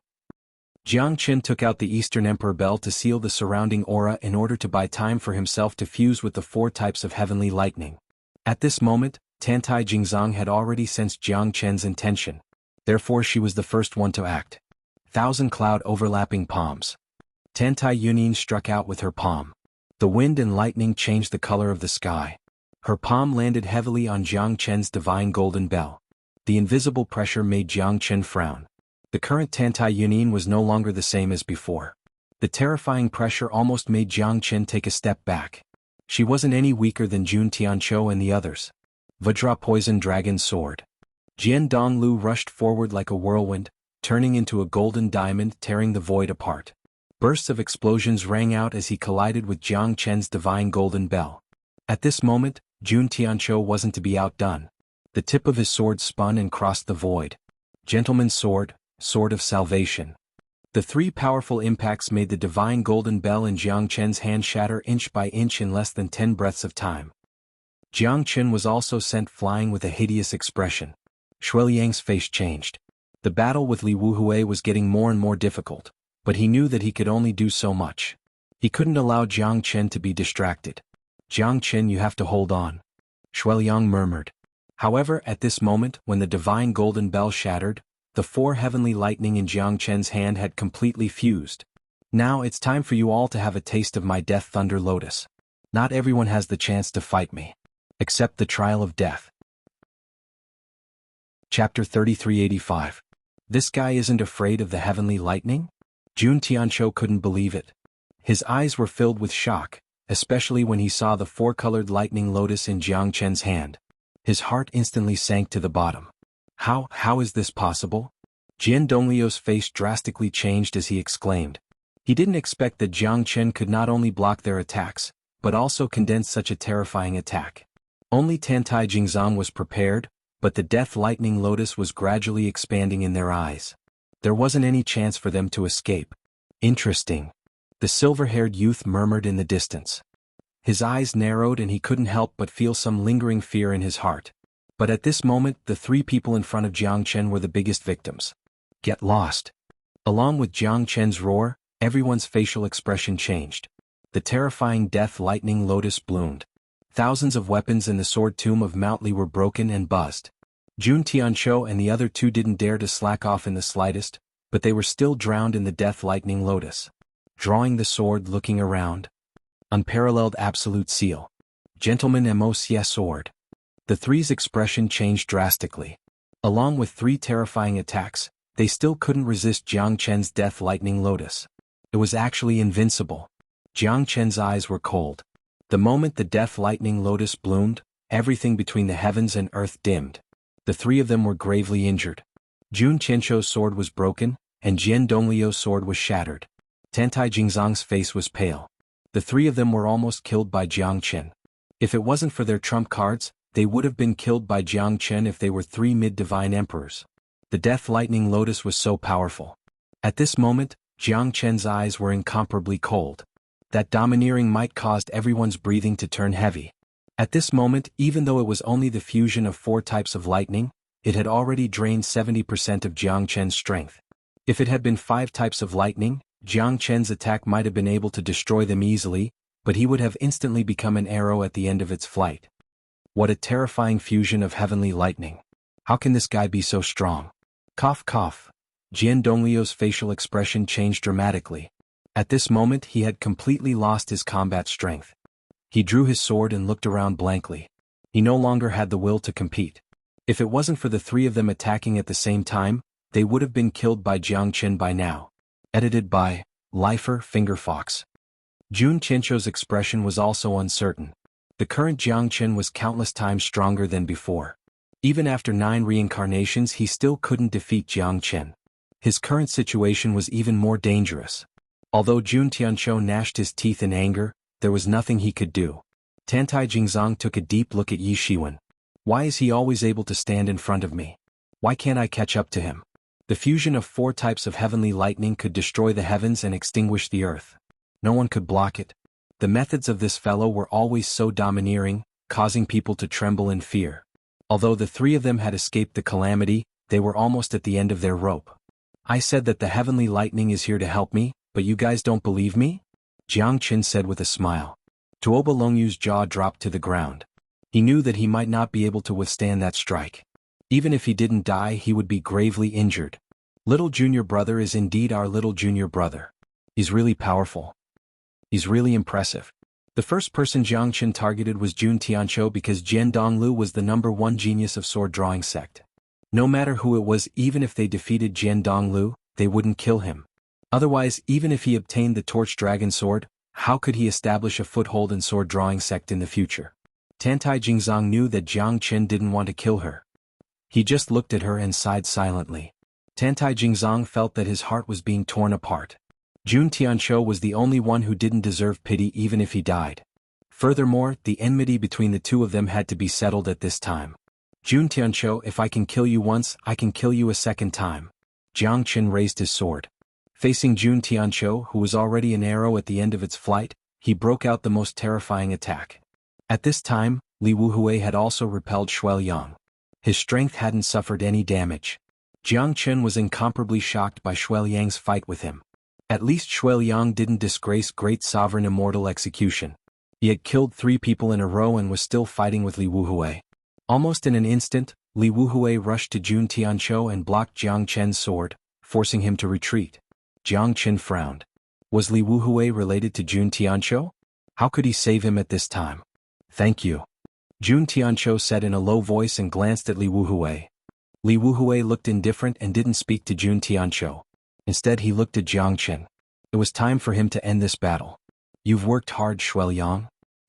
Jiang Qin took out the Eastern Emperor Bell to seal the surrounding aura in order to buy time for himself to fuse with the 4 types of heavenly lightning. At this moment, Tantai Jingzong had already sensed Jiang Qin's intention. Therefore she was the first one to act. 1000 cloud overlapping palms. Tantai Yunin struck out with her palm. The wind and lightning changed the color of the sky. Her palm landed heavily on Jiang Qin's divine golden bell. The invisible pressure made Jiang Qin frown. The current Tantai Yunin was no longer the same as before. The terrifying pressure almost made Jiang Qin take a step back. She wasn't any weaker than Jun Tianqiu and the others. Vajra Poison Dragon Sword. Jian Donglu rushed forward like a whirlwind, turning into a golden diamond, tearing the void apart. Bursts of explosions rang out as he collided with Jiang Qin's divine golden bell. At this moment, Jun Tianqiu wasn't to be outdone. The tip of his sword spun and crossed the void. Gentleman's Sword, Sword of Salvation. The 3 powerful impacts made the divine golden bell in Jiang Qin's hand shatter inch by inch in less than 10 breaths of time. Jiang Qin was also sent flying with a hideous expression. Shuiliang's face changed. The battle with Li Wuhui was getting more and more difficult, but he knew that he could only do so much. He couldn't allow Jiang Qin to be distracted. Jiang Qin, you have to hold on. Shuiliang murmured. However, at this moment, when the divine golden bell shattered, the 4 heavenly lightning in Jiang Qin's hand had completely fused. Now it's time for you all to have a taste of my Death Thunder Lotus. Not everyone has the chance to fight me. Except the trial of death. Chapter 3385. This guy isn't afraid of the heavenly lightning? Jun Tianqiu couldn't believe it. His eyes were filled with shock, especially when he saw the 4-colored lightning lotus in Jiang Qin's hand. His heart instantly sank to the bottom. How is this possible? Jian Dongliu's face drastically changed as he exclaimed. He didn't expect that Jiang Qin could not only block their attacks, but also condense such a terrifying attack. Only Tantai Jingzong was prepared, but the death lightning lotus was gradually expanding in their eyes. There wasn't any chance for them to escape. Interesting. The silver-haired youth murmured in the distance. His eyes narrowed and he couldn't help but feel some lingering fear in his heart. But at this moment, the 3 people in front of Jiang Qin were the biggest victims. Get lost. Along with Jiang Qin's roar, everyone's facial expression changed. The terrifying death lightning lotus bloomed. Thousands of weapons in the sword tomb of Mount Li were broken and buzzed. Jun Tianqiu and the other 2 didn't dare to slack off in the slightest, but they were still drowned in the death lightning lotus. Drawing the sword, looking around. Unparalleled absolute seal. Gentleman Wuxia sword. The 3's expression changed drastically. Along with 3 terrifying attacks, they still couldn't resist Jiang Qin's death lightning lotus. It was actually invincible. Jiang Qin's eyes were cold. The moment the death lightning lotus bloomed, everything between the heavens and earth dimmed. The 3 of them were gravely injured. Jun Tianqiu's sword was broken, and Jian Dongliu's sword was shattered. Tantai Jingzong's face was pale. The 3 of them were almost killed by Jiang Qin. If it wasn't for their trump cards, they would have been killed by Jiang Chen if they were 3 mid-divine emperors. The Death Lightning Lotus was so powerful. At this moment, Jiang Chen's eyes were incomparably cold. That domineering might caused everyone's breathing to turn heavy. At this moment, even though it was only the fusion of 4 types of lightning, it had already drained 70% of Jiang Chen's strength. If it had been 5 types of lightning, Jiang Chen's attack might have been able to destroy them easily, but he would have instantly become an arrow at the end of its flight. What a terrifying fusion of heavenly lightning. How can this guy be so strong? Cough cough. Jian Donglio's facial expression changed dramatically. At this moment he had completely lost his combat strength. He drew his sword and looked around blankly. He no longer had the will to compete. If it wasn't for the 3 of them attacking at the same time, they would have been killed by Jiang Chen by now. Edited by Lifer Fingerfox. Jun Qianzhou's expression was also uncertain. The current Jiang Chen was countless times stronger than before. Even after 9 reincarnations he still couldn't defeat Jiang Chen. His current situation was even more dangerous. Although Jun Tianzhou gnashed his teeth in anger, there was nothing he could do. Tantai Jingzong took a deep look at Yi Shiwen. Why is he always able to stand in front of me? Why can't I catch up to him? The fusion of 4 types of heavenly lightning could destroy the heavens and extinguish the earth. No one could block it. The methods of this fellow were always so domineering, causing people to tremble in fear. Although the 3 of them had escaped the calamity, they were almost at the end of their rope. I said that the heavenly lightning is here to help me, but you guys don't believe me? Jiang Chen said with a smile. Tuoba Longyu's jaw dropped to the ground. He knew that he might not be able to withstand that strike. Even if he didn't die, he would be gravely injured. Little junior brother is indeed our little junior brother. He's really powerful. He's really impressive. The first person Jiang Chen targeted was Jun Tianzhou because Jian Donglu was the #1 genius of sword drawing sect. No matter who it was, even if they defeated Jian Donglu, they wouldn't kill him. Otherwise, even if he obtained the Torch Dragon Sword, how could he establish a foothold in sword drawing sect in the future? Tantai Jingzong knew that Jiang Chen didn't want to kill her. He just looked at her and sighed silently. Tantai Jingzong felt that his heart was being torn apart. Jun Tianzhou was the only one who didn't deserve pity even if he died. Furthermore, the enmity between the 2 of them had to be settled at this time. Jun Tianzhou, if I can kill you once, I can kill you a second time. Jiang Chen raised his sword. Facing Jun Tianzhou, who was already an arrow at the end of its flight, he broke out the most terrifying attack. At this time, Li Wuhui had also repelled Xueliang. His strength hadn't suffered any damage. Jiang Chen was incomparably shocked by Xueliang's fight with him. At least Xueliang didn't disgrace Great Sovereign Immortal Execution. He had killed 3 people in a row and was still fighting with Li Wuhui. Almost in an instant, Li Wuhui rushed to Jun Tianzhou and blocked Jiang Chen's sword, forcing him to retreat. Jiang Chen frowned. Was Li Wuhui related to Jun Tianzhou? How could he save him at this time? Thank you. Jun Tianzhou said in a low voice and glanced at Li Wuhui. Li Wuhui looked indifferent and didn't speak to Jun Tianzhou. Instead he looked at Jiang Chen. It was time for him to end this battle. You've worked hard, Xueliang.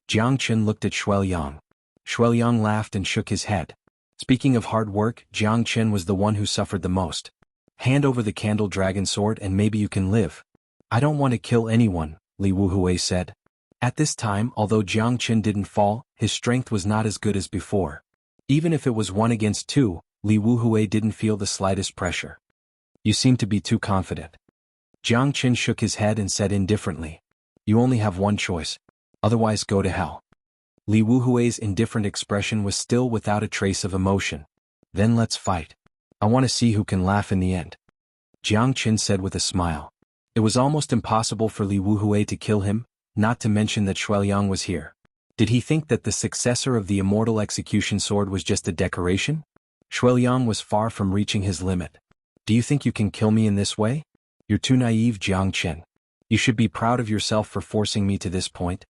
Jiang Chen looked at Xueliang. Xueliang laughed and shook his head. Speaking of hard work, Jiang Chen was the one who suffered the most. Hand over the candle dragon sword and maybe you can live. I don't want to kill anyone, Li Wuhui said. At this time, although Jiang Chen didn't fall, his strength was not as good as before. Even if it was 1 against 2, Li Wuhui didn't feel the slightest pressure. You seem to be too confident. Jiang Chen shook his head and said indifferently. You only have one choice. Otherwise go to hell. Li Wuhui's indifferent expression was still without a trace of emotion. Then let's fight. I want to see who can laugh in the end. Jiang Chen said with a smile. It was almost impossible for Li Wuhui to kill him, not to mention that Xueliang was here. Did he think that the successor of the Immortal Execution Sword was just a decoration? Xueliang was far from reaching his limit. Do you think you can kill me in this way? You're too naive, Jiang Chen. You should be proud of yourself for forcing me to this point.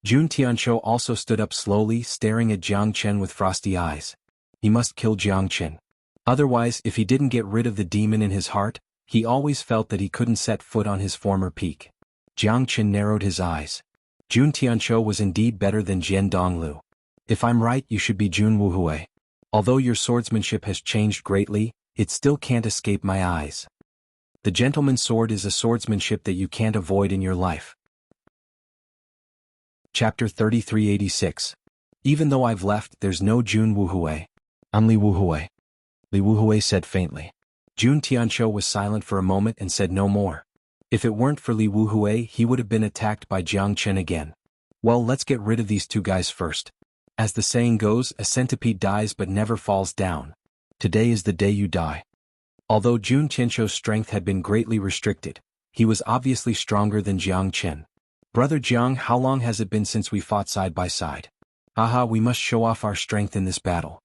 Jun Tianzhou also stood up slowly, staring at Jiang Chen with frosty eyes. He must kill Jiang Chen. Otherwise, if he didn't get rid of the demon in his heart, he always felt that he couldn't set foot on his former peak. Jiang Chen narrowed his eyes. Jun Tianzhou was indeed better than Jian Donglu. If I'm right, you should be Jun Wuhui. Although your swordsmanship has changed greatly, it still can't escape my eyes. The gentleman's sword is a swordsmanship that you can't avoid in your life. Chapter 3386. Even though I've left, there's no Jun Wuhui. I'm Li Wuhui. Li Wuhui said faintly. Jun Tianqiu was silent for a moment and said no more. If it weren't for Li Wuhui, he would have been attacked by Jiang Chen again. Well, let's get rid of these two guys first. As the saying goes, a centipede dies but never falls down. Today is the day you die. Although Jun Tianqiu's strength had been greatly restricted, he was obviously stronger than Jiang Chen. Brother Jiang, how long has it been since we fought side by side? Aha, we must show off our strength in this battle.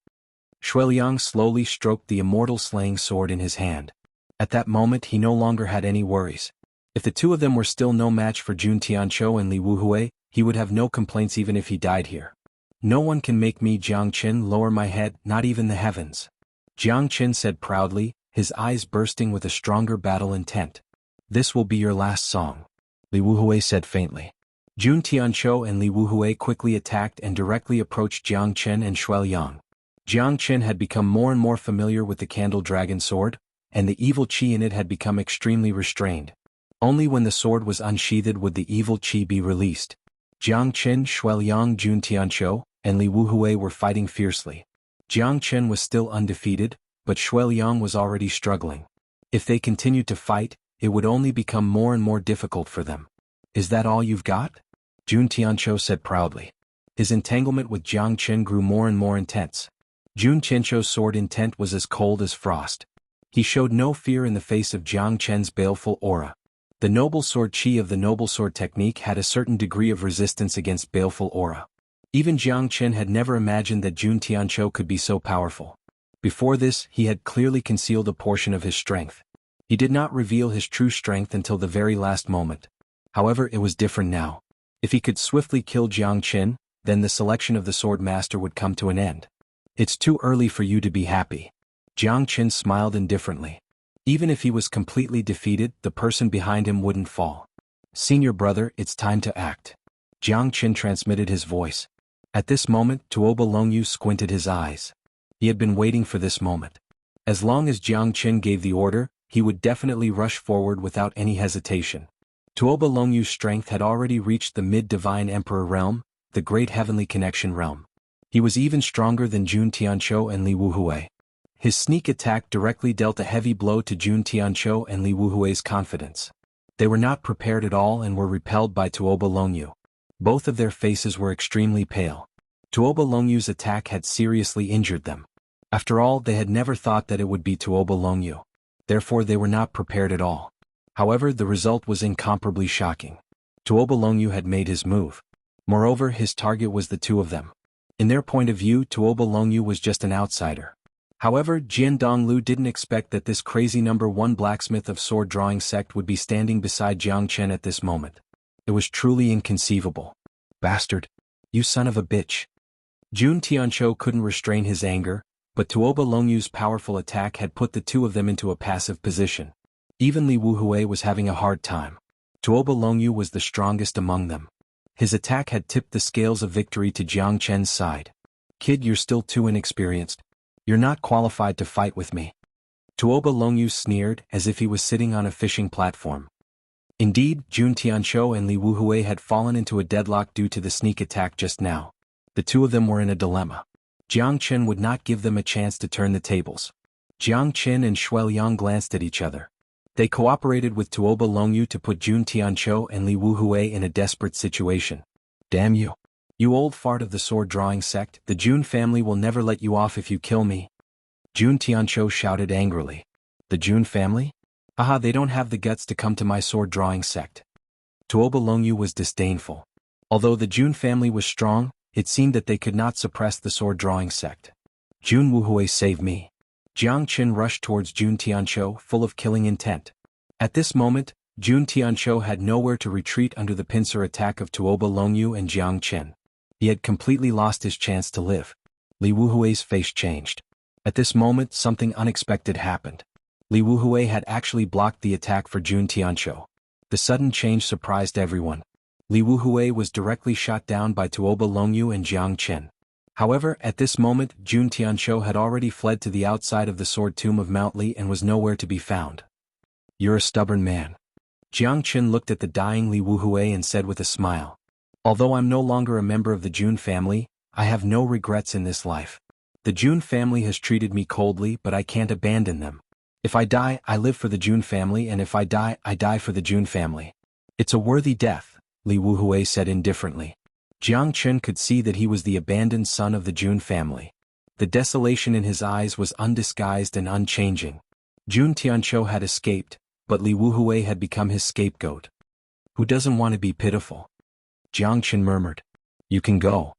Shuiliang slowly stroked the immortal slaying sword in his hand. At that moment he no longer had any worries. If the two of them were still no match for Jun Tianqiu and Li Wuhui, he would have no complaints even if he died here. No one can make me, Jiang Chen, lower my head, not even the heavens. Jiang Chen said proudly, his eyes bursting with a stronger battle intent. This will be your last song. Li Wuhui said faintly. Jun Tianqiu and Li Wuhui quickly attacked and directly approached Jiang Chen and Shuiliang. Jiang Chen had become more and more familiar with the candle dragon sword, and the evil qi in it had become extremely restrained. Only when the sword was unsheathed would the evil qi be released. Jiang Chen, Shuiliang, Jun Tianqiu, and Li Wuhui were fighting fiercely. Jiang Chen was still undefeated, but Shuiliang was already struggling. If they continued to fight, it would only become more and more difficult for them. Is that all you've got? Jun Tianqiu said proudly. His entanglement with Jiang Chen grew more and more intense. Jun Tianqiu's sword intent was as cold as frost. He showed no fear in the face of Jiang Chen's baleful aura. The noble sword qi of the noble sword technique had a certain degree of resistance against baleful aura. Even Jiang Chen had never imagined that Jun Tianqiu could be so powerful. Before this, he had clearly concealed a portion of his strength. He did not reveal his true strength until the very last moment. However, it was different now. If he could swiftly kill Jiang Chen, then the selection of the swordmaster would come to an end. It's too early for you to be happy. Jiang Chen smiled indifferently. Even if he was completely defeated, the person behind him wouldn't fall. Senior brother, it's time to act. Jiang Chen transmitted his voice. At this moment, Tuoba Longyu squinted his eyes. He had been waiting for this moment. As long as Jiang Chen gave the order, he would definitely rush forward without any hesitation. Tuoba Longyu's strength had already reached the mid-divine emperor realm, the great heavenly connection realm. He was even stronger than Jun Tianqiu and Li Wuhui. His sneak attack directly dealt a heavy blow to Jun Tianqiu and Li Wuhui's confidence. They were not prepared at all and were repelled by Tuoba Longyu. Both of their faces were extremely pale. Tuoba Longyu's attack had seriously injured them. After all, they had never thought that it would be Tuoba Longyu. Therefore they were not prepared at all. However, the result was incomparably shocking. Tuoba Longyu had made his move. Moreover, his target was the two of them. In their point of view, Tuoba Longyu was just an outsider. However, Jian Donglu didn't expect that this crazy number 1 blacksmith of sword-drawing sect would be standing beside Jiang Chen at this moment. It was truly inconceivable. Bastard! You son of a bitch! Jun Tianqiu couldn't restrain his anger, but Tuoba Longyu's powerful attack had put the two of them into a passive position. Even Li Wuhui was having a hard time. Tuoba Longyu was the strongest among them. His attack had tipped the scales of victory to Jiang Chen's side. Kid, you're still too inexperienced. You're not qualified to fight with me. Tuoba Longyu sneered as if he was sitting on a fishing platform. Indeed, Jun Tianqiu and Li Wuhui had fallen into a deadlock due to the sneak attack just now. The two of them were in a dilemma. Jiang Chen would not give them a chance to turn the tables. Jiang Chen and Shuiliang glanced at each other. They cooperated with Tuoba Longyu to put Jun Tianqiu and Li Wuhui in a desperate situation. Damn you! You old fart of the sword-drawing sect, the Jun family will never let you off if you kill me. Jun Tianqiu shouted angrily. The Jun family? Aha, they don't have the guts to come to my sword-drawing sect. Tuoba Longyu was disdainful. Although the Jun family was strong, it seemed that they could not suppress the sword-drawing sect. Jun Wuhui, save me. Jiang Chen rushed towards Jun Tianqiu, full of killing intent. At this moment, Jun Tianqiu had nowhere to retreat under the pincer attack of Tuoba Longyu and Jiang Chen. He had completely lost his chance to live. Li Wuhui's face changed. At this moment, something unexpected happened. Li Wuhui had actually blocked the attack for Jun Tianqiu. The sudden change surprised everyone. Li Wuhui was directly shot down by Tuoba Longyu and Jiang Chen. However, at this moment, Jun Tianqiu had already fled to the outside of the sword tomb of Mount Li and was nowhere to be found. You're a stubborn man. Jiang Chen looked at the dying Li Wuhui and said with a smile. Although I'm no longer a member of the Jun family, I have no regrets in this life. The Jun family has treated me coldly, but I can't abandon them. If I die, I live for the Jun family, and if I die for the Jun family. It's a worthy death, Li Wuhui said indifferently. Jiang Chen could see that he was the abandoned son of the Jun family. The desolation in his eyes was undisguised and unchanging. Jun Tianqiu had escaped, but Li Wuhui had become his scapegoat. Who doesn't want to be pitiful? Jiang Chen murmured. You can go.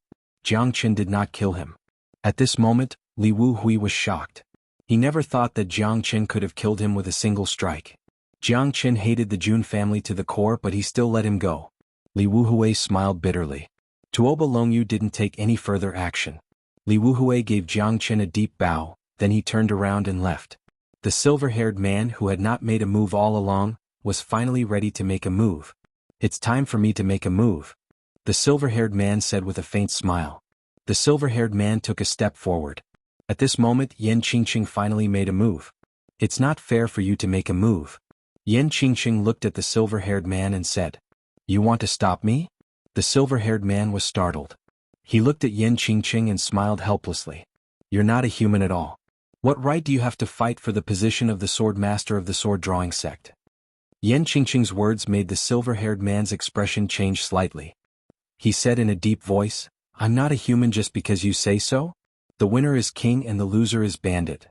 Jiang Chen did not kill him. At this moment, Li Wuhui was shocked. He never thought that Jiang Chen could have killed him with a single strike. Jiang Chen hated the Jun family to the core, but he still let him go. Li Wuhui smiled bitterly. Tuoba Longyu didn't take any further action. Li Wuhui gave Jiang Chen a deep bow, then he turned around and left. The silver-haired man who had not made a move all along, was finally ready to make a move. It's time for me to make a move, the silver-haired man said with a faint smile. The silver-haired man took a step forward. At this moment Yan Qingqing finally made a move. It's not fair for you to make a move. Yan Qingqing looked at the silver-haired man and said, You want to stop me? The silver-haired man was startled. He looked at Yan Qingqing and smiled helplessly. You're not a human at all. What right do you have to fight for the position of the swordmaster of the sword-drawing sect? Yan Qingqing's words made the silver-haired man's expression change slightly. He said in a deep voice, I'm not a human just because you say so? The winner is king and the loser is bandit.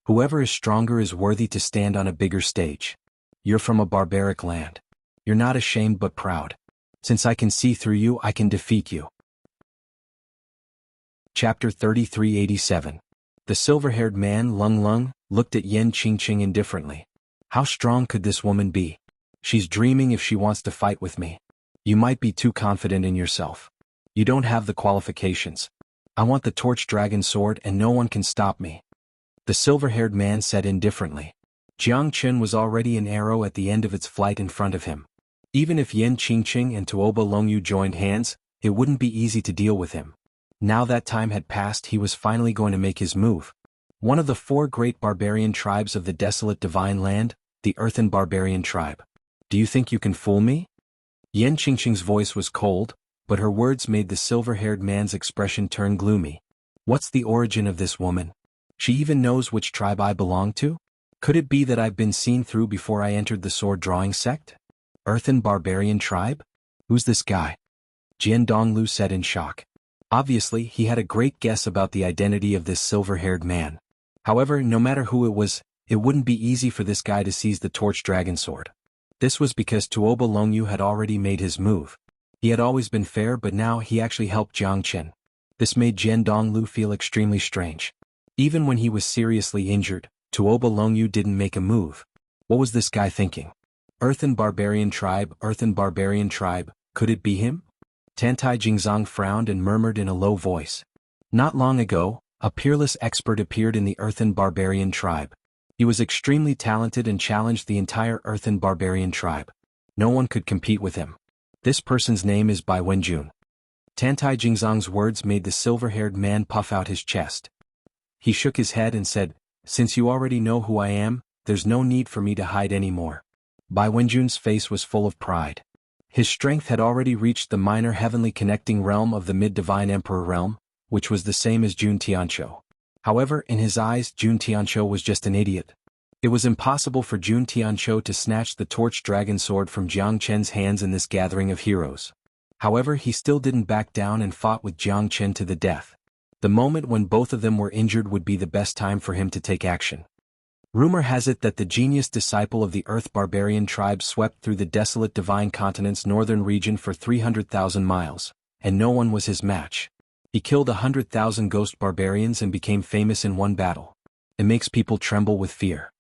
Whoever is stronger is worthy to stand on a bigger stage. You're from a barbaric land. You're not ashamed but proud. Since I can see through you, I can defeat you. Chapter 3387. The silver-haired man Lung Lung looked at Yan Qingqing indifferently. How strong could this woman be? She's dreaming if she wants to fight with me. You might be too confident in yourself. You don't have the qualifications. I want the torch dragon sword and no one can stop me. The silver-haired man said indifferently. Jiang Chen was already an arrow at the end of its flight in front of him. Even if Yan Qingqing and Tuoba Longyu joined hands, it wouldn't be easy to deal with him. Now that time had passed, he was finally going to make his move. One of the 4 great barbarian tribes of the desolate divine land, the earthen barbarian tribe. Do you think you can fool me? Yan Qingqing's voice was cold, but her words made the silver-haired man's expression turn gloomy. What's the origin of this woman? She even knows which tribe I belong to? Could it be that I've been seen through before I entered the sword-drawing sect? Earthen barbarian tribe? Who's this guy? Jian Donglu said in shock. Obviously, he had a great guess about the identity of this silver-haired man. However, no matter who it was, it wouldn't be easy for this guy to seize the torch dragon sword. This was because Tuoba Longyu had already made his move. He had always been fair, but now he actually helped Jiang Chen. This made Jian Donglu feel extremely strange. Even when he was seriously injured, Tuoba Longyu didn't make a move. What was this guy thinking? Earthen barbarian tribe, could it be him? Tantai Jingzong frowned and murmured in a low voice. Not long ago, a peerless expert appeared in the earthen barbarian tribe. He was extremely talented and challenged the entire earthen barbarian tribe. No one could compete with him. This person's name is Bai Wenjun. Tantai Jingzong's words made the silver-haired man puff out his chest. He shook his head and said, Since you already know who I am, there's no need for me to hide anymore. Bai Wenjun's face was full of pride. His strength had already reached the minor heavenly connecting realm of the mid-divine emperor realm, which was the same as Jun Tianqiu. However, in his eyes, Jun Tianqiu was just an idiot. It was impossible for Jun Tianqiu to snatch the torch dragon sword from Jiang Chen's hands in this gathering of heroes. However, he still didn't back down and fought with Jiang Chen to the death. The moment when both of them were injured would be the best time for him to take action. Rumor has it that the genius disciple of the Earth barbarian tribe swept through the desolate divine continent's northern region for 300,000 miles, and no one was his match. He killed 100,000 ghost barbarians and became famous in one battle. It makes people tremble with fear.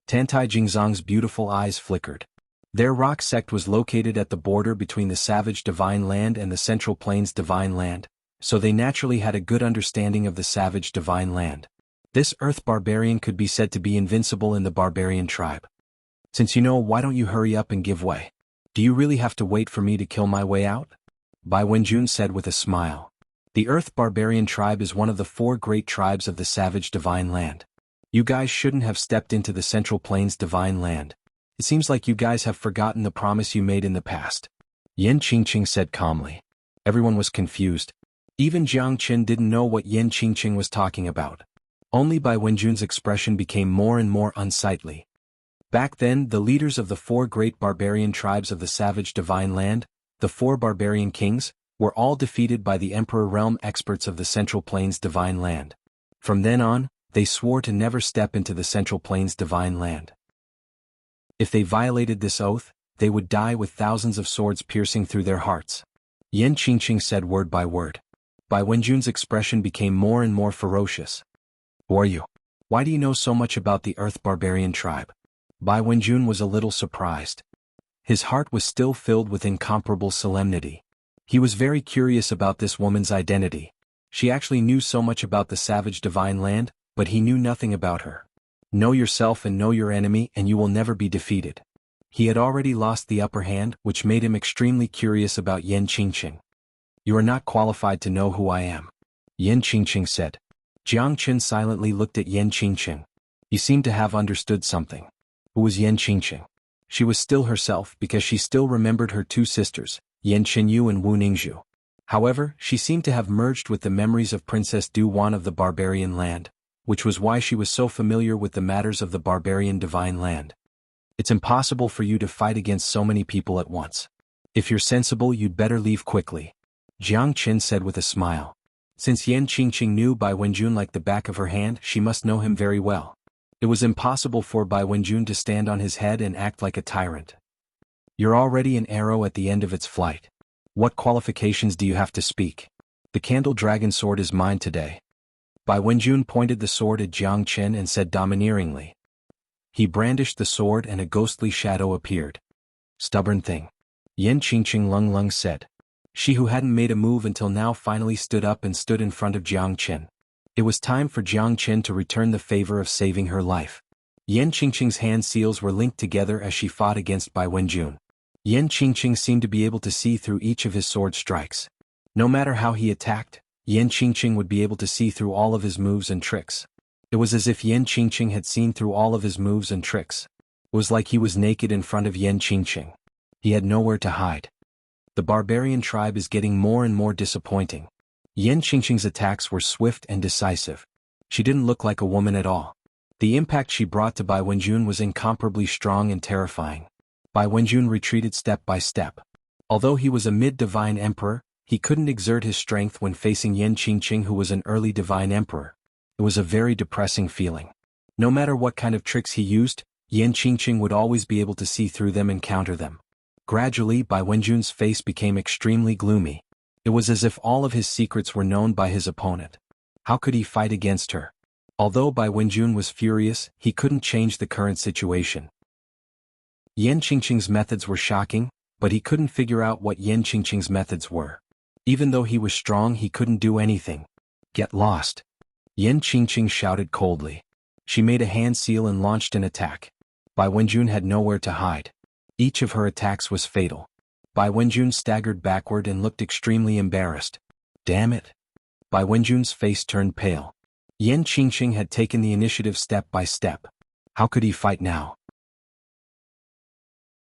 Tantai Jingzong's beautiful eyes flickered. Their rock sect was located at the border between the savage divine land and the Central Plains divine land, so they naturally had a good understanding of the savage divine land. This earth barbarian could be said to be invincible in the barbarian tribe. Since you know, why don't you hurry up and give way? Do you really have to wait for me to kill my way out? Bai Wenjun said with a smile. The earth barbarian tribe is one of the 4 great tribes of the savage divine land. You guys shouldn't have stepped into the Central Plains divine land. It seems like you guys have forgotten the promise you made in the past. Yan Qingqing said calmly. Everyone was confused. Even Jiang Qin didn't know what Yan Qingqing was talking about. Only Bai Wenjun's expression became more and more unsightly. Back then, the leaders of the 4 great barbarian tribes of the savage divine land, the 4 barbarian kings, were all defeated by the emperor realm experts of the Central Plains divine land. From then on, they swore to never step into the Central Plains divine land. If they violated this oath, they would die with thousands of swords piercing through their hearts. Yan Qingqing said word by word. Bai Wenjun's expression became more and more ferocious. Who are you? Why do you know so much about the Earth barbarian tribe? Bai Wenjun was a little surprised. His heart was still filled with incomparable solemnity. He was very curious about this woman's identity. She actually knew so much about the savage divine land, but he knew nothing about her. Know yourself and know your enemy and you will never be defeated. He had already lost the upper hand, which made him extremely curious about Yan Qingqing. You are not qualified to know who I am, Yan Qingqing said. Jiang Qin silently looked at Yan Qingqing. He seemed to have understood something. Who was Yan Qingqing? She was still herself because she still remembered her 2 sisters, Yan Qinyu and Wu Ningzhu. However, she seemed to have merged with the memories of Princess Du Wan of the barbarian land, which was why she was so familiar with the matters of the barbarian divine land. It's impossible for you to fight against so many people at once. If you're sensible, you'd better leave quickly, Jiang Qin said with a smile. Since Yan Qingqing knew Bai Wenjun like the back of her hand, she must know him very well. It was impossible for Bai Wenjun to stand on his head and act like a tyrant. You're already an arrow at the end of its flight. What qualifications do you have to speak? The candle dragon sword is mine today. Bai Wenjun pointed the sword at Jiang Qin and said domineeringly. He brandished the sword and a ghostly shadow appeared. Stubborn thing, Yan Qingqing Lung said. She who hadn't made a move until now finally stood up and stood in front of Jiang Qin. It was time for Jiang Qin to return the favor of saving her life. Yan Qingqing's hand seals were linked together as she fought against Bai Wenjun. Yan Qingqing seemed to be able to see through each of his sword strikes. No matter how he attacked, Yan Qingqing would be able to see through all of his moves and tricks. It was as if Yan Qingqing had seen through all of his moves and tricks. It was like he was naked in front of Yan Qingqing. He had nowhere to hide. The barbarian tribe is getting more and more disappointing. Yan Qingqing's attacks were swift and decisive. She didn't look like a woman at all. The impact she brought to Bai Wenjun was incomparably strong and terrifying. Bai Wenjun retreated step by step. Although he was a mid-divine emperor, he couldn't exert his strength when facing Yan Qingqing, who was an early divine emperor. It was a very depressing feeling. No matter what kind of tricks he used, Yan Qingqing would always be able to see through them and counter them. Gradually, Bai Wenjun's face became extremely gloomy. It was as if all of his secrets were known by his opponent. How could he fight against her? Although Bai Wenjun was furious, he couldn't change the current situation. Yan Qingqing's methods were shocking, but he couldn't figure out what Yan Qingqing's methods were. Even though he was strong, he couldn't do anything. Get lost, Yan Qingqing shouted coldly. She made a hand seal and launched an attack. Bai Wenjun had nowhere to hide. Each of her attacks was fatal. Bai Wenjun staggered backward and looked extremely embarrassed. Damn it! Bai Wenjun's face turned pale. Yan Qingqing had taken the initiative step by step. How could he fight now?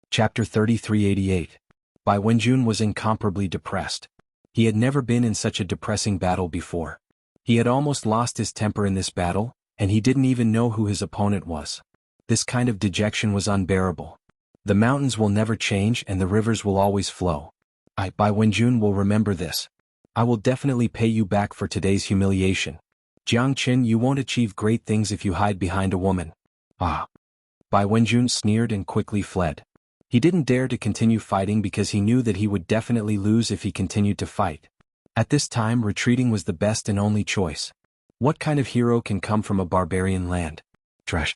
Chapter 3388. Bai Wenjun was incomparably depressed. He had never been in such a depressing battle before. He had almost lost his temper in this battle, and he didn't even know who his opponent was. This kind of dejection was unbearable. The mountains will never change and the rivers will always flow. Bai Wenjun will remember this. I will definitely pay you back for today's humiliation. Jiang Qin, you won't achieve great things if you hide behind a woman. Bai Wenjun sneered and quickly fled. He didn't dare to continue fighting because he knew that he would definitely lose if he continued to fight. At this time, retreating was the best and only choice. What kind of hero can come from a barbarian land? Trash.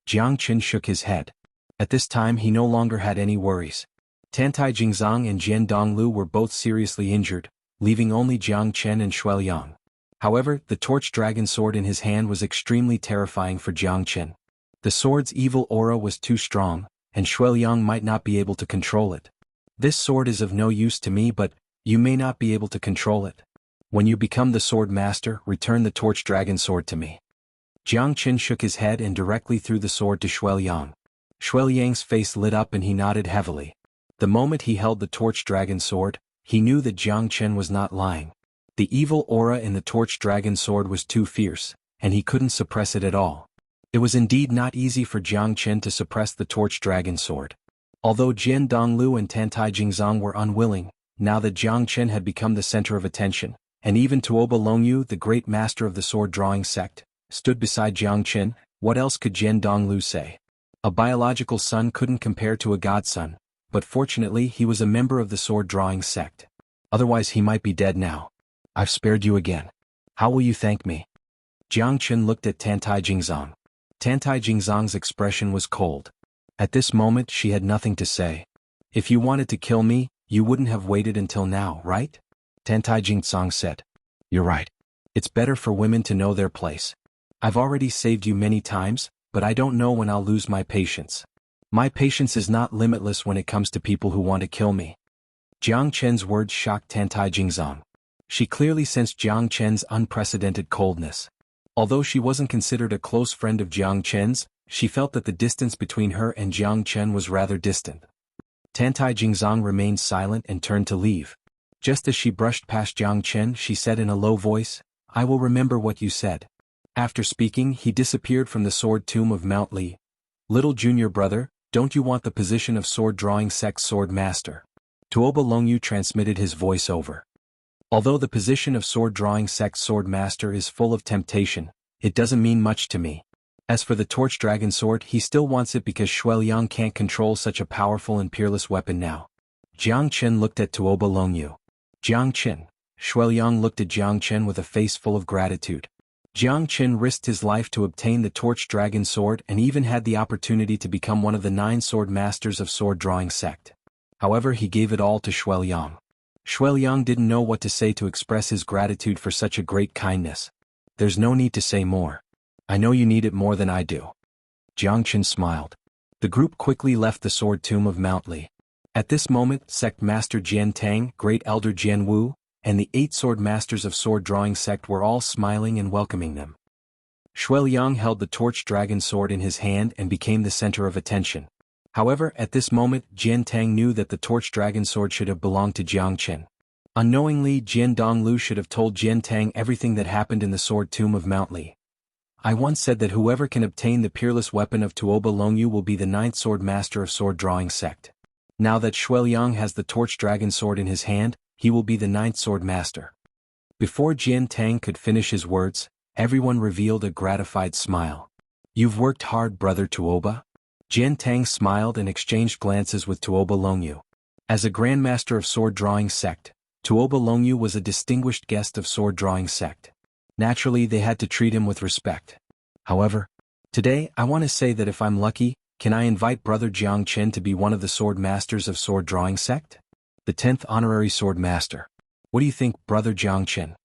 Jiang Qin shook his head. At this time he no longer had any worries. Tantai Jingzang and Jian Donglu were both seriously injured, leaving only Jiang Chen and Shuiliang. However, the torch dragon sword in his hand was extremely terrifying for Jiang Chen. The sword's evil aura was too strong, and Shuiliang might not be able to control it. This sword is of no use to me, but you may not be able to control it. When you become the swordmaster, return the torch dragon sword to me. Jiang Chen shook his head and directly threw the sword to Shuiliang. Shuiliang's face lit up and he nodded heavily. The moment he held the torch dragon sword, he knew that Jiang Chen was not lying. The evil aura in the torch dragon sword was too fierce, and he couldn't suppress it at all. It was indeed not easy for Jiang Chen to suppress the torch dragon sword. Although Jian Donglu and Tantai Jingzong were unwilling, now that Jiang Chen had become the center of attention, and even Tuoba Longyu, the great master of the sword-drawing sect, stood beside Jiang Chen, what else could Jian Donglu say? A biological son couldn't compare to a godson, but fortunately he was a member of the sword-drawing sect. Otherwise he might be dead now. I've spared you again. How will you thank me? Jiang Chen looked at Tantai Jingzong. Tantai Jingzong's expression was cold. At this moment she had nothing to say. If you wanted to kill me, you wouldn't have waited until now, right? Tantai Jingzong said. You're right. It's better for women to know their place. I've already saved you many times, but I don't know when I'll lose my patience. My patience is not limitless when it comes to people who want to kill me. Jiang Chen's words shocked Tantai Jingzong. She clearly sensed Jiang Chen's unprecedented coldness. Although she wasn't considered a close friend of Jiang Chen's, she felt that the distance between her and Jiang Chen was rather distant. Tantai Jingzong remained silent and turned to leave. Just as she brushed past Jiang Chen, she said in a low voice, I will remember what you said. After speaking, he disappeared from the sword tomb of Mount Li. Little junior brother, don't you want the position of sword-drawing sect swordmaster? Tuoba Longyu transmitted his voice over. Although the position of sword-drawing sect swordmaster is full of temptation, it doesn't mean much to me. As for the torch dragon sword, he still wants it because Shuiliang can't control such a powerful and peerless weapon now. Jiang Chen looked at Tuoba Longyu. Jiang Chen. Shuiliang looked at Jiang Chen with a face full of gratitude. Jiang Chen risked his life to obtain the torch dragon sword and even had the opportunity to become one of the 9 sword masters of sword-drawing sect. However, he gave it all to Shuiliang. Shuiliang didn't know what to say to express his gratitude for such a great kindness. There's no need to say more. I know you need it more than I do. Jiang Chen smiled. The group quickly left the sword tomb of Mount Li. At this moment, Sect Master Jian Tang, Great Elder Jianwu, and the 8 sword masters of sword-drawing sect were all smiling and welcoming them. Shuiliang held the torch dragon sword in his hand and became the center of attention. However, at this moment, Jian Tang knew that the torch dragon sword should have belonged to Jiang Chen. Unknowingly, Jian Donglu should have told Jian Tang everything that happened in the sword tomb of Mount Li. I once said that whoever can obtain the peerless weapon of Tuoba Longyu will be the 9th sword master of sword-drawing sect. Now that Shuiliang has the torch dragon sword in his hand, he will be the 9th sword master. Before Jian Tang could finish his words, everyone revealed a gratified smile. You've worked hard, brother Tuoba. Jian Tang smiled and exchanged glances with Tuoba Longyu. As a grandmaster of sword-drawing sect, Tuoba Longyu was a distinguished guest of sword-drawing sect. Naturally, they had to treat him with respect. However, today I want to say that if I'm lucky, can I invite brother Jiang Chen to be one of the sword masters of sword-drawing sect? The 10th honorary sword master. What do you think, brother Jiang Chen?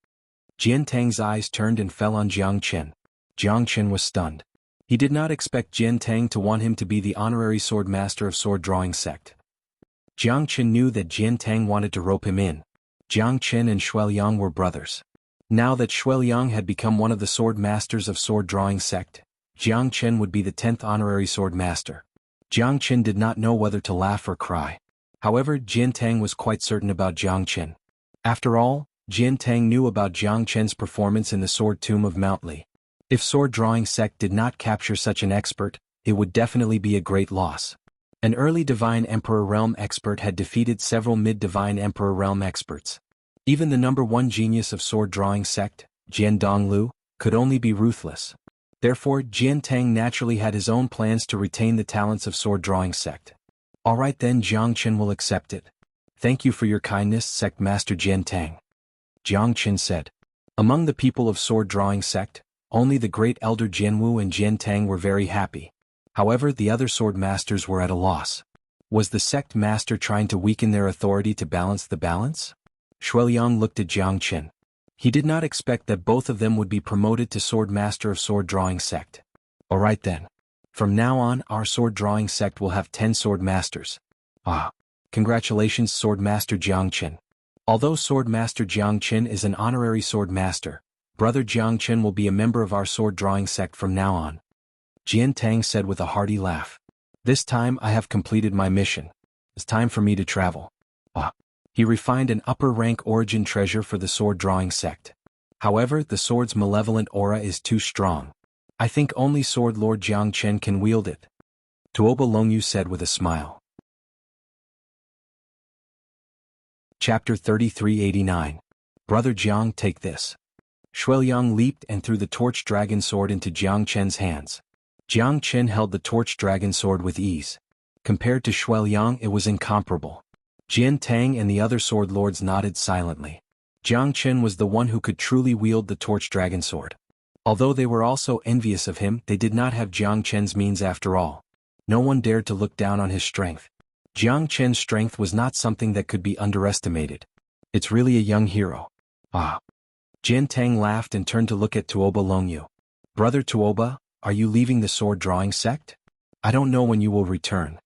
Jian Tang's eyes turned and fell on Jiang Chen. Jiang Chen was stunned. He did not expect Jian Tang to want him to be the honorary sword master of sword-drawing sect. Jiang Chen knew that Jian Tang wanted to rope him in. Jiang Chen and Shuiliang were brothers. Now that Shuiliang had become one of the sword masters of sword-drawing sect, Jiang Chen would be the 10th honorary sword master. Jiang Chen did not know whether to laugh or cry. However, Jian Tang was quite certain about Jiang Chen. After all, Jian Tang knew about Jiang Chen's performance in the sword tomb of Mount Li. If sword-drawing sect did not capture such an expert, it would definitely be a great loss. An early Divine Emperor Realm expert had defeated several mid-Divine Emperor Realm experts. Even the number 1 genius of sword-drawing sect, Jian Donglu, could only be ruthless. Therefore, Jian Tang naturally had his own plans to retain the talents of sword-drawing sect. Alright then, Jiang Chen will accept it. Thank you for your kindness, Sect Master Jian Tang. Jiang Chen said. Among the people of sword-drawing sect, only the Great Elder Jianwu and Jian Tang were very happy. However, the other sword masters were at a loss. Was the sect master trying to weaken their authority to balance the balance? Shuiliang looked at Jiang Chen. He did not expect that both of them would be promoted to sword master of sword-drawing sect. Alright then. From now on, our sword-drawing sect will have 10 sword masters. Ah. Congratulations, sword master Jiang Chen. Although sword master Jiang Chen is an honorary sword master, brother Jiang Chen will be a member of our sword-drawing sect from now on. Jian Tang said with a hearty laugh. This time I have completed my mission. It's time for me to travel. Ah. He refined an upper-rank origin treasure for the sword-drawing sect. However, the sword's malevolent aura is too strong. I think only Sword Lord Jiang Chen can wield it. Tuoba Longyu said with a smile. Chapter 3389. Brother Jiang, take this. Shuiliang leaped and threw the torch dragon sword into Jiang Chen's hands. Jiang Chen held the torch dragon sword with ease. Compared to Shuiliang, it was incomparable. Jian Tang and the other sword lords nodded silently. Jiang Chen was the one who could truly wield the torch dragon sword. Although they were also envious of him, they did not have Jiang Chen's means after all. No one dared to look down on his strength. Jiang Chen's strength was not something that could be underestimated. It's really a young hero. Ah. Jian Tang laughed and turned to look at Tuoba Longyu. Brother Tuoba, are you leaving the sword-drawing sect? I don't know when you will return.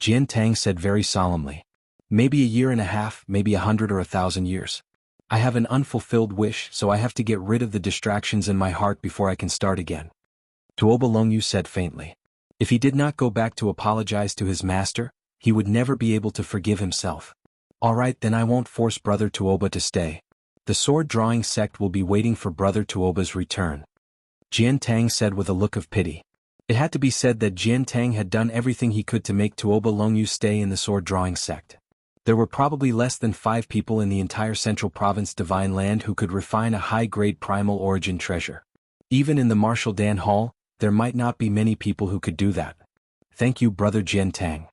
Jian Tang said very solemnly. Maybe a year and a half, maybe 100 or 1,000 years. I have an unfulfilled wish, so I have to get rid of the distractions in my heart before I can start again. Tuoba Longyu said faintly. If he did not go back to apologize to his master, he would never be able to forgive himself. All right, then I won't force Brother Tuoba to stay. The sword-drawing sect will be waiting for Brother Tuoba's return. Jian Tang said with a look of pity. It had to be said that Jian Tang had done everything he could to make Tuoba Longyu stay in the sword-drawing sect. There were probably less than 5 people in the entire Central Province Divine Land who could refine a high-grade primal origin treasure. Even in the Martial Dan Hall, there might not be many people who could do that. Thank you, Brother Jian Tang.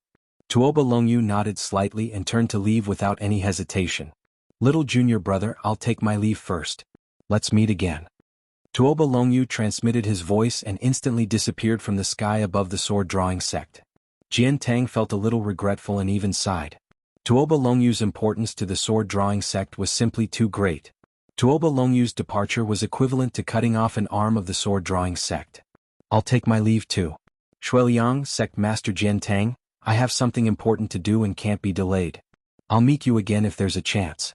Tuoba Longyu nodded slightly and turned to leave without any hesitation. Little junior brother, I'll take my leave first. Let's meet again. Tuoba Longyu transmitted his voice and instantly disappeared from the sky above the sword-drawing sect. Jian Tang felt a little regretful and even sighed. Tuoba Longyu's importance to the sword-drawing sect was simply too great. Tuoba Longyu's departure was equivalent to cutting off an arm of the sword-drawing sect. I'll take my leave too. Shuiliang, Sect Master Jian Tang, I have something important to do and can't be delayed. I'll meet you again if there's a chance.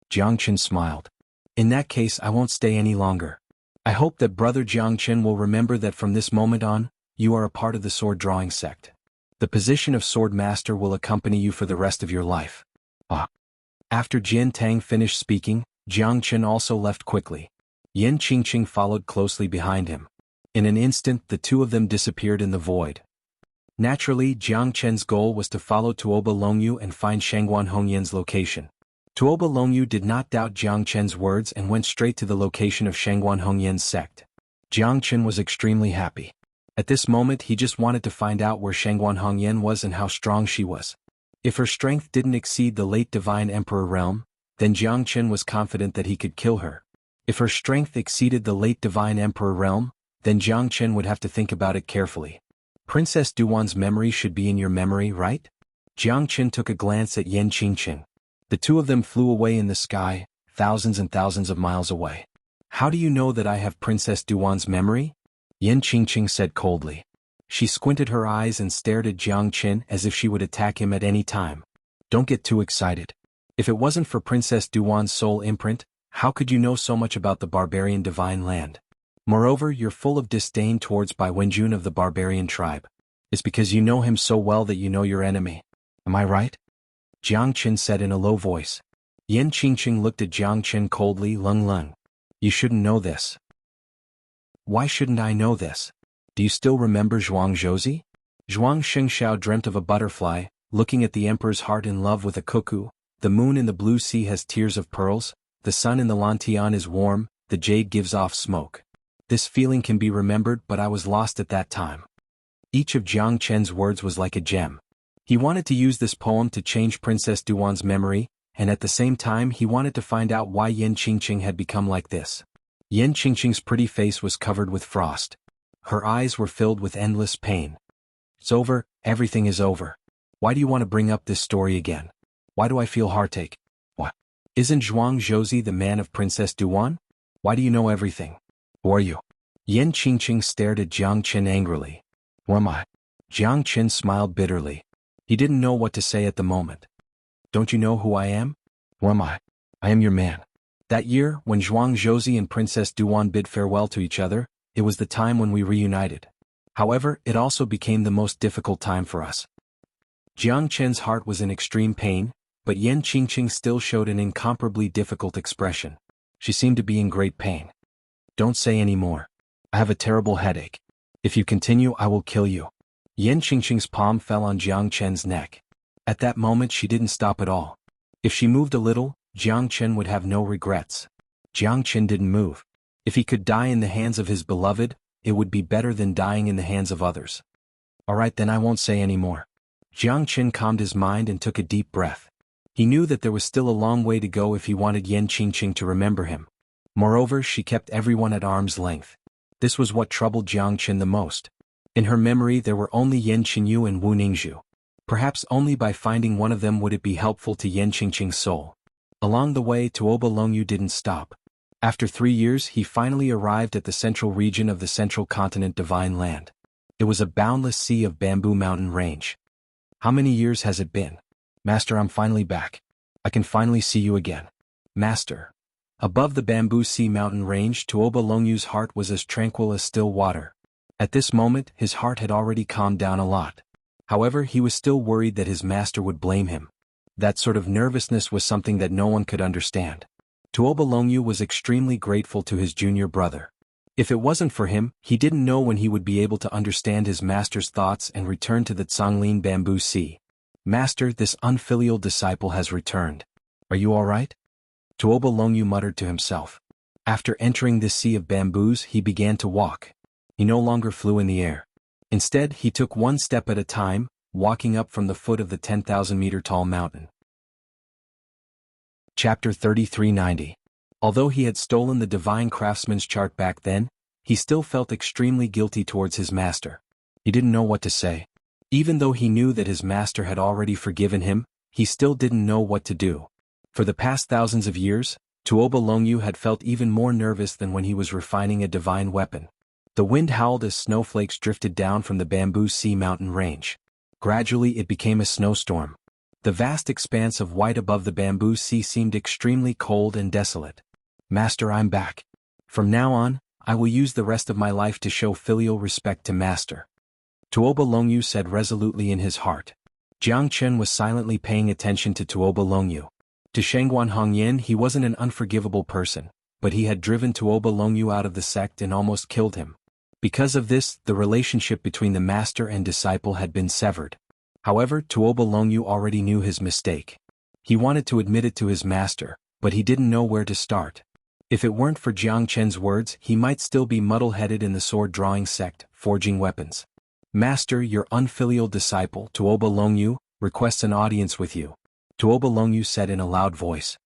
Jiang Chen smiled. In that case, I won't stay any longer. I hope that Brother Jiang Chen will remember that from this moment on, you are a part of the sword-drawing sect. The position of swordmaster will accompany you for the rest of your life. Ah. After Jian Tang finished speaking, Jiang Chen also left quickly. Yan Qingqing followed closely behind him. In an instant, the two of them disappeared in the void. Naturally, Jiang Chen's goal was to follow Tuoba Longyu and find Xuanhuan Hongyan's location. Tuoba Longyu did not doubt Jiang Chen's words and went straight to the location of Xuanhuan Hongyan's sect. Jiang Chen was extremely happy. At this moment he just wanted to find out where Xuanhuan Hongyan was and how strong she was. If her strength didn't exceed the late Divine Emperor realm, then Jiang Chen was confident that he could kill her. If her strength exceeded the late Divine Emperor realm, then Jiang Chen would have to think about it carefully. Princess Duan's memory should be in your memory, right? Jiang Chen took a glance at Yan Qingqing. The two of them flew away in the sky, thousands and thousands of miles away. How do you know that I have Princess Duan's memory? Yan Qingqing said coldly. She squinted her eyes and stared at Jiang Chen as if she would attack him at any time. Don't get too excited. If it wasn't for Princess Duan's soul imprint, how could you know so much about the barbarian Divine Land? Moreover, you're full of disdain towards Bai Wenjun of the barbarian tribe. It's because you know him so well that you know your enemy. Am I right? Jiang Chen said in a low voice. Yan Qingqing looked at Jiang Chen coldly. Lung. You shouldn't know this. Why shouldn't I know this? Do you still remember Zhuang Zhouzi? Zhuang Shengxiao dreamt of a butterfly, looking at the emperor's heart in love with a cuckoo. The moon in the blue sea has tears of pearls, the sun in the Lantian is warm, the jade gives off smoke. This feeling can be remembered, but I was lost at that time. Each of Jiang Chen's words was like a gem. He wanted to use this poem to change Princess Duan's memory, and at the same time he wanted to find out why Yan Qingqing had become like this. Yan Qingqing's pretty face was covered with frost. Her eyes were filled with endless pain. It's over, everything is over. Why do you want to bring up this story again? Why do I feel heartache? What? Isn't Zhuang Zhouzi the man of Princess Duan? Why do you know everything? Who are you? Yan Qingqing stared at Jiang Chen angrily. Who am I? Jiang Chen smiled bitterly. He didn't know what to say at the moment. Don't you know who I am? Who am I? I am your man. That year, when Zhuang Zhouzi and Princess Duan bid farewell to each other, it was the time when we reunited. However, it also became the most difficult time for us. Jiang Chen's heart was in extreme pain. But Yan Qingqing still showed an incomparably difficult expression. She seemed to be in great pain. Don't say any more. I have a terrible headache. If you continue, I will kill you. Yan Qingqing's palm fell on Jiang Chen's neck. At that moment she didn't stop at all. If she moved a little, Jiang Chen would have no regrets. Jiang Chen didn't move. If he could die in the hands of his beloved, it would be better than dying in the hands of others. All right, then I won't say any more. Jiang Chen calmed his mind and took a deep breath. He knew that there was still a long way to go if he wanted Yan Qingqing to remember him. Moreover, she kept everyone at arm's length. This was what troubled Jiang Chen the most. In her memory there were only Yan Qingyu and Wu Ningzhu. Perhaps only by finding one of them would it be helpful to Yan Qingqing's soul. Along the way, Tuoba Longyu didn't stop. After 3 years he finally arrived at the central region of the central continent Divine Land. It was a boundless sea of bamboo mountain range. How many years has it been? Master, I'm finally back. I can finally see you again. Master. Above the bamboo sea mountain range, Tuoba Longyu's heart was as tranquil as still water. At this moment, his heart had already calmed down a lot. However, he was still worried that his master would blame him. That sort of nervousness was something that no one could understand. Tuoba Longyu was extremely grateful to his junior brother. If it wasn't for him, he didn't know when he would be able to understand his master's thoughts and return to the Zhonglin Bamboo Sea. Master, this unfilial disciple has returned. Are you all right? Tuoba Longyu muttered to himself. After entering this sea of bamboos, he began to walk. He no longer flew in the air. Instead, he took one step at a time, walking up from the foot of the 10,000-meter-tall mountain. Chapter 3390. Although he had stolen the divine craftsman's chart back then, he still felt extremely guilty towards his master. He didn't know what to say. Even though he knew that his master had already forgiven him, he still didn't know what to do. For the past thousands of years, Tuoba Longyu had felt even more nervous than when he was refining a divine weapon. The wind howled as snowflakes drifted down from the bamboo sea mountain range. Gradually it became a snowstorm. The vast expanse of white above the bamboo sea seemed extremely cold and desolate. Master, I'm back. From now on, I will use the rest of my life to show filial respect to Master. Tuoba Longyu said resolutely in his heart. Jiang Chen was silently paying attention to Tuoba Longyu. To Xuanhuan he wasn't an unforgivable person, but he had driven Tuoba Longyu out of the sect and almost killed him. Because of this, the relationship between the master and disciple had been severed. However, Tuoba Longyu already knew his mistake. He wanted to admit it to his master, but he didn't know where to start. If it weren't for Jiang Chen's words, he might still be muddle-headed in the sword-drawing sect, forging weapons. Master, your unfilial disciple, Tuoba Longyu, requests an audience with you. Tuoba Longyu said in a loud voice.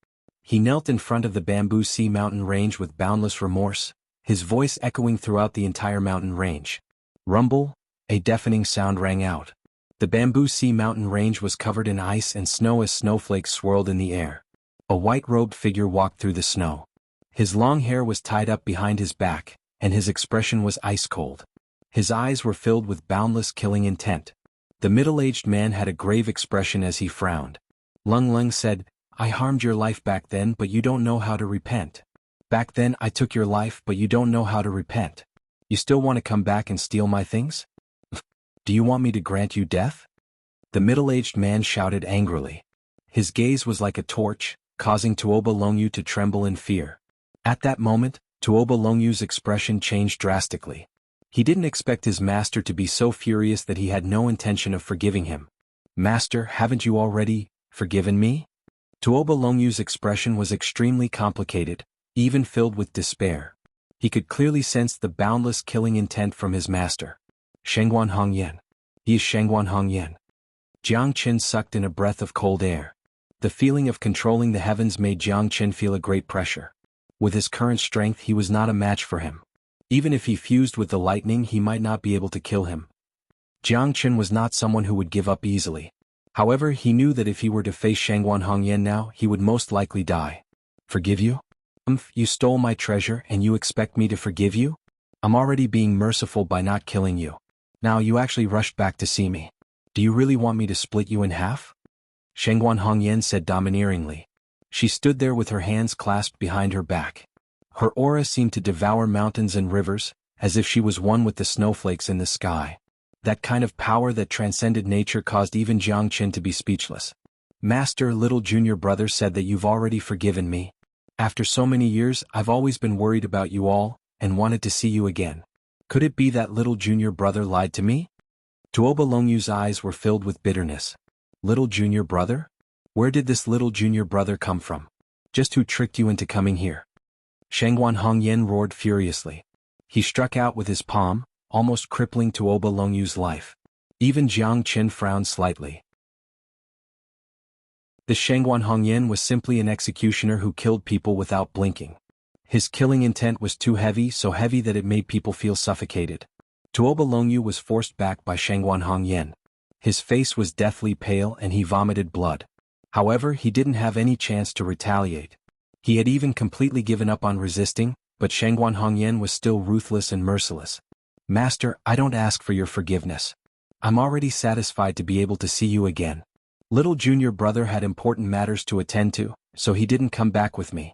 He knelt in front of the bamboo sea mountain range with boundless remorse, his voice echoing throughout the entire mountain range. Rumble, a deafening sound rang out. The bamboo sea mountain range was covered in ice and snow as snowflakes swirled in the air. A white-robed figure walked through the snow. His long hair was tied up behind his back, and his expression was ice-cold. His eyes were filled with boundless killing intent. The middle-aged man had a grave expression as he frowned. Lung Lung said, I harmed your life back then, but you don't know how to repent. Back then I took your life, but you don't know how to repent. You still want to come back and steal my things? Do you want me to grant you death? The middle-aged man shouted angrily. His gaze was like a torch, causing Tuoba Longyu to tremble in fear. At that moment, Tuoba Longyu's expression changed drastically. He didn't expect his master to be so furious that he had no intention of forgiving him. Master, haven't you already forgiven me? Tuoba Longyu's expression was extremely complicated, even filled with despair. He could clearly sense the boundless killing intent from his master. Xuanhuan. He is Xuanhuan. Jiang Chen sucked in a breath of cold air. The feeling of controlling the heavens made Jiang Chen feel a great pressure. With his current strength he was not a match for him. Even if he fused with the lightning he might not be able to kill him. Jiang Chen was not someone who would give up easily. However, he knew that if he were to face Xuanhuan now, he would most likely die. Forgive you? You stole my treasure and you expect me to forgive you? I'm already being merciful by not killing you. Now you actually rushed back to see me. Do you really want me to split you in half? Xuanhuan said domineeringly. She stood there with her hands clasped behind her back. Her aura seemed to devour mountains and rivers, as if she was one with the snowflakes in the sky. That kind of power that transcended nature caused even Jiang Chen to be speechless. Master, little junior brother said that you've already forgiven me. After so many years, I've always been worried about you all, and wanted to see you again. Could it be that little junior brother lied to me? Tuoba Longyu's eyes were filled with bitterness. Little junior brother? Where did this little junior brother come from? Just who tricked you into coming here? Xuanhuan roared furiously. He struck out with his palm, almost crippling Tuoba Longyu's life. Even Jiang Chen frowned slightly. The Xuanhuan was simply an executioner who killed people without blinking. His killing intent was too heavy, so heavy that it made people feel suffocated. Tuoba Longyu was forced back by Xuanhuan. His face was deathly pale and he vomited blood. However, he didn't have any chance to retaliate. He had even completely given up on resisting, but Xuanhuan was still ruthless and merciless. Master, I don't ask for your forgiveness. I'm already satisfied to be able to see you again. Little junior brother had important matters to attend to, so he didn't come back with me.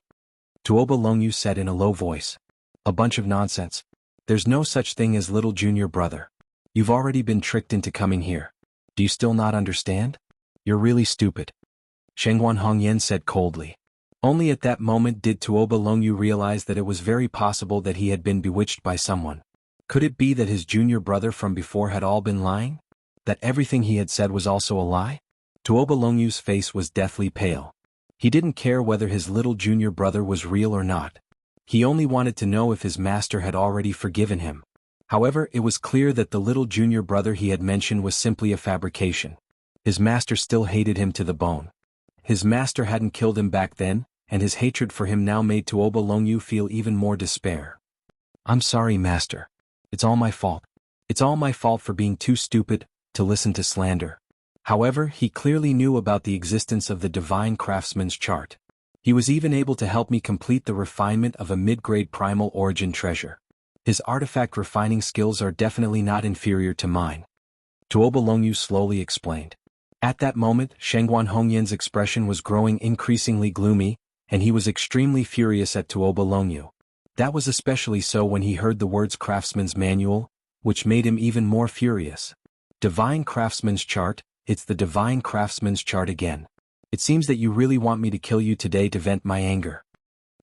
Tuoba Longyu said in a low voice. A bunch of nonsense. There's no such thing as little junior brother. You've already been tricked into coming here. Do you still not understand? You're really stupid. Xuanhuan said coldly. Only at that moment did Tuoba Longyu realize that it was very possible that he had been bewitched by someone. Could it be that his junior brother from before had all been lying? That everything he had said was also a lie? Tuoba Longyu's face was deathly pale. He didn't care whether his little junior brother was real or not. He only wanted to know if his master had already forgiven him. However, it was clear that the little junior brother he had mentioned was simply a fabrication. His master still hated him to the bone. His master hadn't killed him back then, and his hatred for him now made Tuoba Longyu feel even more despair. I'm sorry, master. It's all my fault. It's all my fault for being too stupid to listen to slander. However, he clearly knew about the existence of the divine craftsman's chart. He was even able to help me complete the refinement of a mid-grade primal origin treasure. His artifact refining skills are definitely not inferior to mine. Tuoba Longyu slowly explained. At that moment, Xuanhuan's expression was growing increasingly gloomy, and he was extremely furious at Tuoba Longyu. That was especially so when he heard the words craftsman's manual, which made him even more furious. Divine craftsman's chart. It's the divine craftsman's chart again. It seems that you really want me to kill you today to vent my anger.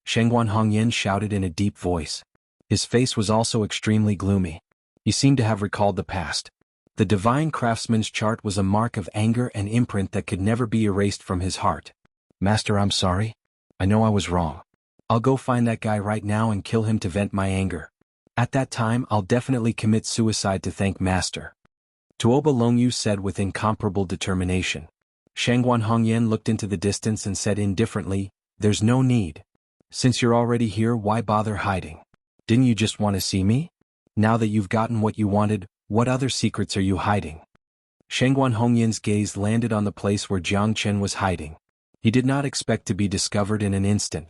Xuanhuan shouted in a deep voice. His face was also extremely gloomy. He seemed to have recalled the past. The divine craftsman's chart was a mark of anger and imprint that could never be erased from his heart. Master, I'm sorry. I know I was wrong. I'll go find that guy right now and kill him to vent my anger. At that time, I'll definitely commit suicide to thank Master. Tuoba Longyu said with incomparable determination. Xuanhuan looked into the distance and said indifferently, There's no need. Since you're already here, why bother hiding? Didn't you just want to see me? Now that you've gotten what you wanted, what other secrets are you hiding? Xuanhuan's gaze landed on the place where Jiang Chen was hiding. He did not expect to be discovered in an instant.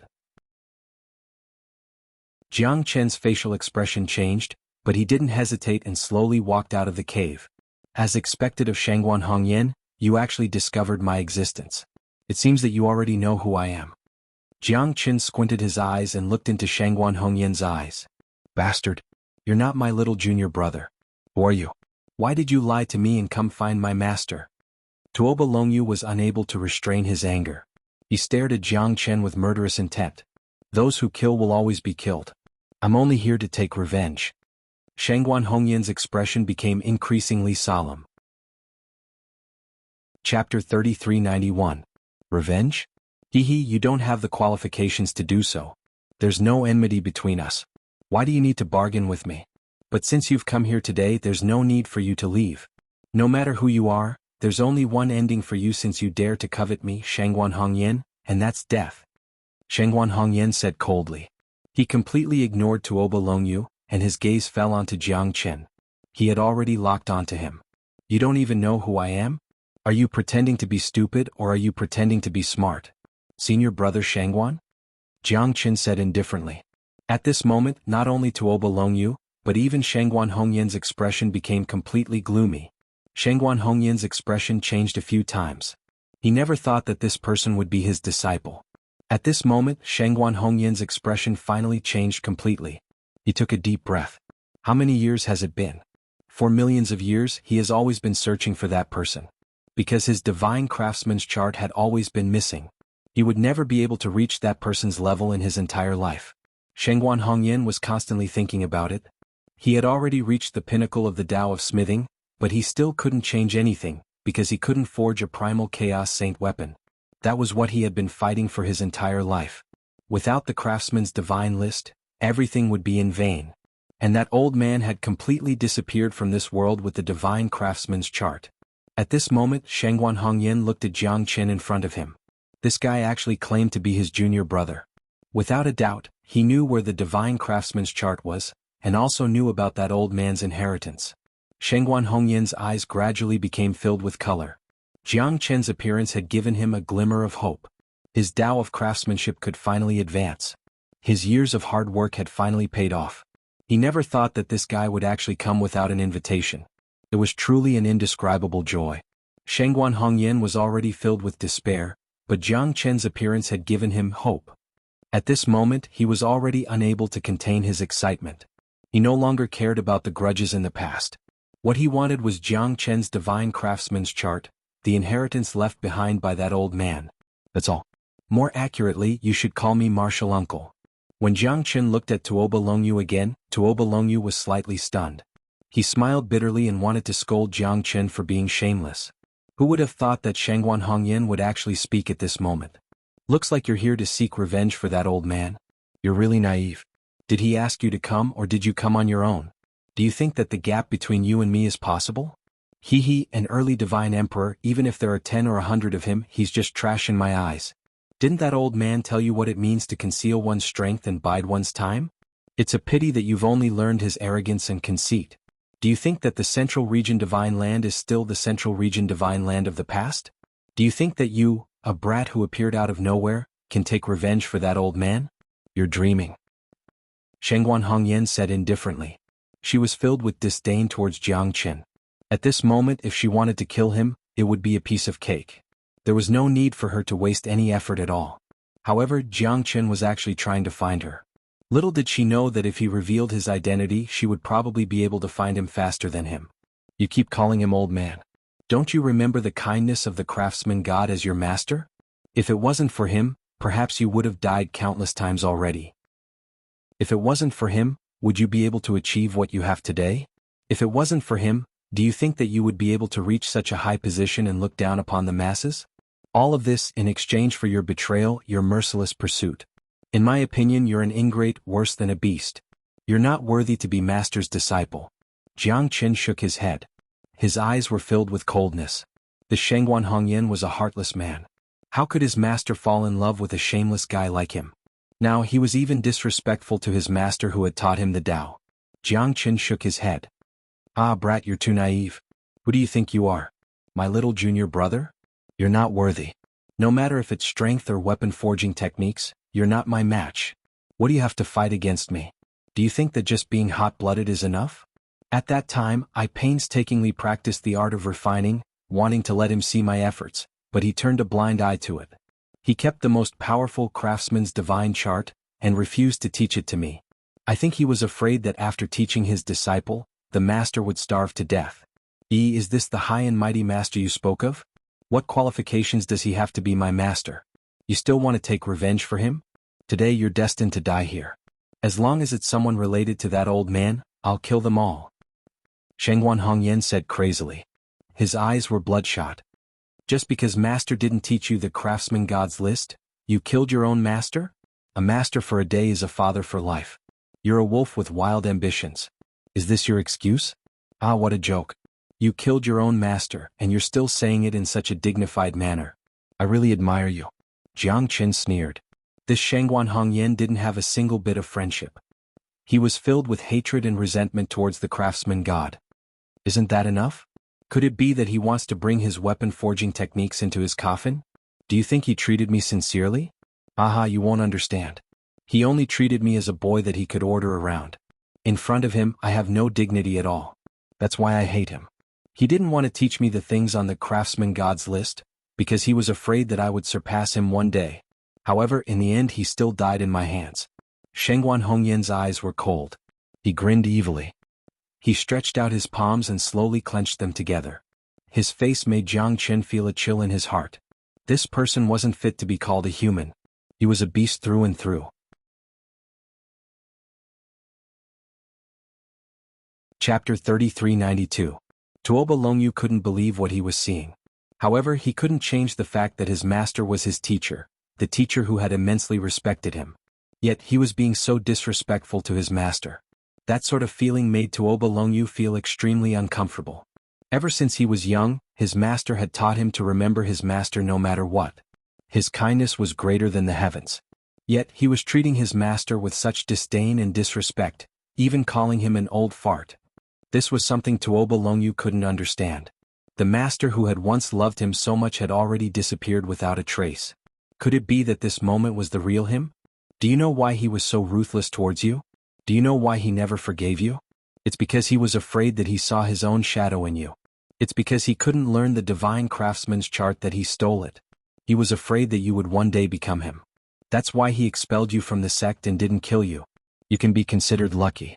Jiang Chen's facial expression changed, but he didn't hesitate and slowly walked out of the cave. As expected of Xuanhuan, you actually discovered my existence. It seems that you already know who I am. Jiang Chen squinted his eyes and looked into Xuanhuan's eyes. Bastard! You're not my little junior brother. Who are you? Why did you lie to me and come find my master? Tuoba Longyu was unable to restrain his anger. He stared at Jiang Chen with murderous intent. Those who kill will always be killed. I'm only here to take revenge. Xuanhuan's expression became increasingly solemn. Chapter 3391. Revenge? You don't have the qualifications to do so. There's no enmity between us. Why do you need to bargain with me? But since you've come here today, there's no need for you to leave. No matter who you are, there's only one ending for you since you dare to covet me, Xuanhuan, and that's death. Xuanhuan said coldly. He completely ignored Tuoba Longyu, and his gaze fell onto Jiang Chen. He had already locked onto him. You don't even know who I am? Are you pretending to be stupid or are you pretending to be smart? Senior brother Xuanhuan? Jiang Chen said indifferently. At this moment, not only Tuoba Longyu, but even Xuanhuan's expression became completely gloomy. Xuanhuan's expression changed a few times. He never thought that this person would be his disciple. At this moment, Xuanhuan's expression finally changed completely. He took a deep breath. How many years has it been? For millions of years, he has always been searching for that person. because his divine craftsman's chart had always been missing. He would never be able to reach that person's level in his entire life. Xuanhuan was constantly thinking about it. He had already reached the pinnacle of the Tao of smithing, but he still couldn't change anything, because he couldn't forge a primal chaos saint weapon. That was what he had been fighting for his entire life. Without the craftsman's divine list, everything would be in vain. And that old man had completely disappeared from this world with the divine craftsman's chart. At this moment, Xuanhuan looked at Jiang Chen in front of him. This guy actually claimed to be his junior brother. Without a doubt, he knew where the divine craftsman's chart was, and also knew about that old man's inheritance. Xuanhuan's eyes gradually became filled with color. Jiang Chen's appearance had given him a glimmer of hope. His Tao of craftsmanship could finally advance. His years of hard work had finally paid off. He never thought that this guy would actually come without an invitation. It was truly an indescribable joy. Xuanhuan was already filled with despair, but Jiang Chen's appearance had given him hope. At this moment, he was already unable to contain his excitement. He no longer cared about the grudges in the past. What he wanted was Jiang Chen's divine craftsman's chart, the inheritance left behind by that old man. That's all. More accurately, you should call me martial uncle. When Jiang Chen looked at Tuoba Longyu again, Tuoba Longyu was slightly stunned. He smiled bitterly and wanted to scold Jiang Chen for being shameless. Who would have thought that Xuanhuan would actually speak at this moment? Looks like you're here to seek revenge for that old man. You're really naive. Did he ask you to come or did you come on your own? Do you think that the gap between you and me is possible? An early divine emperor, even if there are 10 or 100 of him, he's just trash in my eyes. Didn't that old man tell you what it means to conceal one's strength and bide one's time? It's a pity that you've only learned his arrogance and conceit. Do you think that the Central Region Divine Land is still the Central Region Divine Land of the past? Do you think that you, a brat who appeared out of nowhere, can take revenge for that old man? You're dreaming. Xuanhuan said indifferently. She was filled with disdain towards Jiang Chen. At this moment, if she wanted to kill him, it would be a piece of cake. There was no need for her to waste any effort at all. However, Jiang Chen was actually trying to find her. Little did she know that if he revealed his identity, she would probably be able to find him faster than him. You keep calling him old man. Don't you remember the kindness of the craftsman god as your master? If it wasn't for him, perhaps you would have died countless times already. If it wasn't for him, would you be able to achieve what you have today? If it wasn't for him, do you think that you would be able to reach such a high position and look down upon the masses? All of this in exchange for your betrayal, your merciless pursuit. In my opinion, you're an ingrate worse than a beast. You're not worthy to be master's disciple. Jiang Chen shook his head. His eyes were filled with coldness. The Xuanhuan was a heartless man. How could his master fall in love with a shameless guy like him? Now he was even disrespectful to his master who had taught him the Tao. Jiang Chen shook his head. Ah, brat, you're too naive. Who do you think you are? My little junior brother? You're not worthy. No matter if it's strength or weapon forging techniques, you're not my match. What do you have to fight against me? Do you think that just being hot-blooded is enough? At that time, I painstakingly practiced the art of refining, wanting to let him see my efforts, but he turned a blind eye to it. He kept the most powerful craftsman's divine chart, and refused to teach it to me. I think he was afraid that after teaching his disciple, the master would starve to death. Is this the high and mighty master you spoke of? What qualifications does he have to be my master? You still want to take revenge for him? Today you're destined to die here. As long as it's someone related to that old man, I'll kill them all. Xuanhuan said crazily. His eyes were bloodshot. Just because master didn't teach you the craftsman god's list, you killed your own master? A master for a day is a father for life. You're a wolf with wild ambitions. Is this your excuse? Ah, what a joke. You killed your own master, and you're still saying it in such a dignified manner. I really admire you. Jiang Chen sneered. This Xuanhuan didn't have a single bit of friendship. He was filled with hatred and resentment towards the craftsman god. Isn't that enough? Could it be that he wants to bring his weapon forging techniques into his coffin? Do you think he treated me sincerely? Aha, you won't understand. He only treated me as a boy that he could order around. In front of him, I have no dignity at all. That's why I hate him. He didn't want to teach me the things on the craftsman god's list, because he was afraid that I would surpass him one day. However, in the end he still died in my hands. Xuanhuan's eyes were cold. He grinned evilly. He stretched out his palms and slowly clenched them together. His face made Jiang Chen feel a chill in his heart. This person wasn't fit to be called a human. He was a beast through and through. Chapter 3392. Tuoba Longyu couldn't believe what he was seeing. However, he couldn't change the fact that his master was his teacher, the teacher who had immensely respected him. Yet he was being so disrespectful to his master. That sort of feeling made Tuoba Longyu feel extremely uncomfortable. Ever since he was young, his master had taught him to remember his master no matter what. His kindness was greater than the heavens. Yet he was treating his master with such disdain and disrespect, even calling him an old fart. This was something Tuoba Longyu couldn't understand. The master who had once loved him so much had already disappeared without a trace. Could it be that this moment was the real him? Do you know why he was so ruthless towards you? Do you know why he never forgave you? It's because he was afraid that he saw his own shadow in you. It's because he couldn't learn the divine craftsman's chart that he stole it. He was afraid that you would one day become him. That's why he expelled you from the sect and didn't kill you. You can be considered lucky.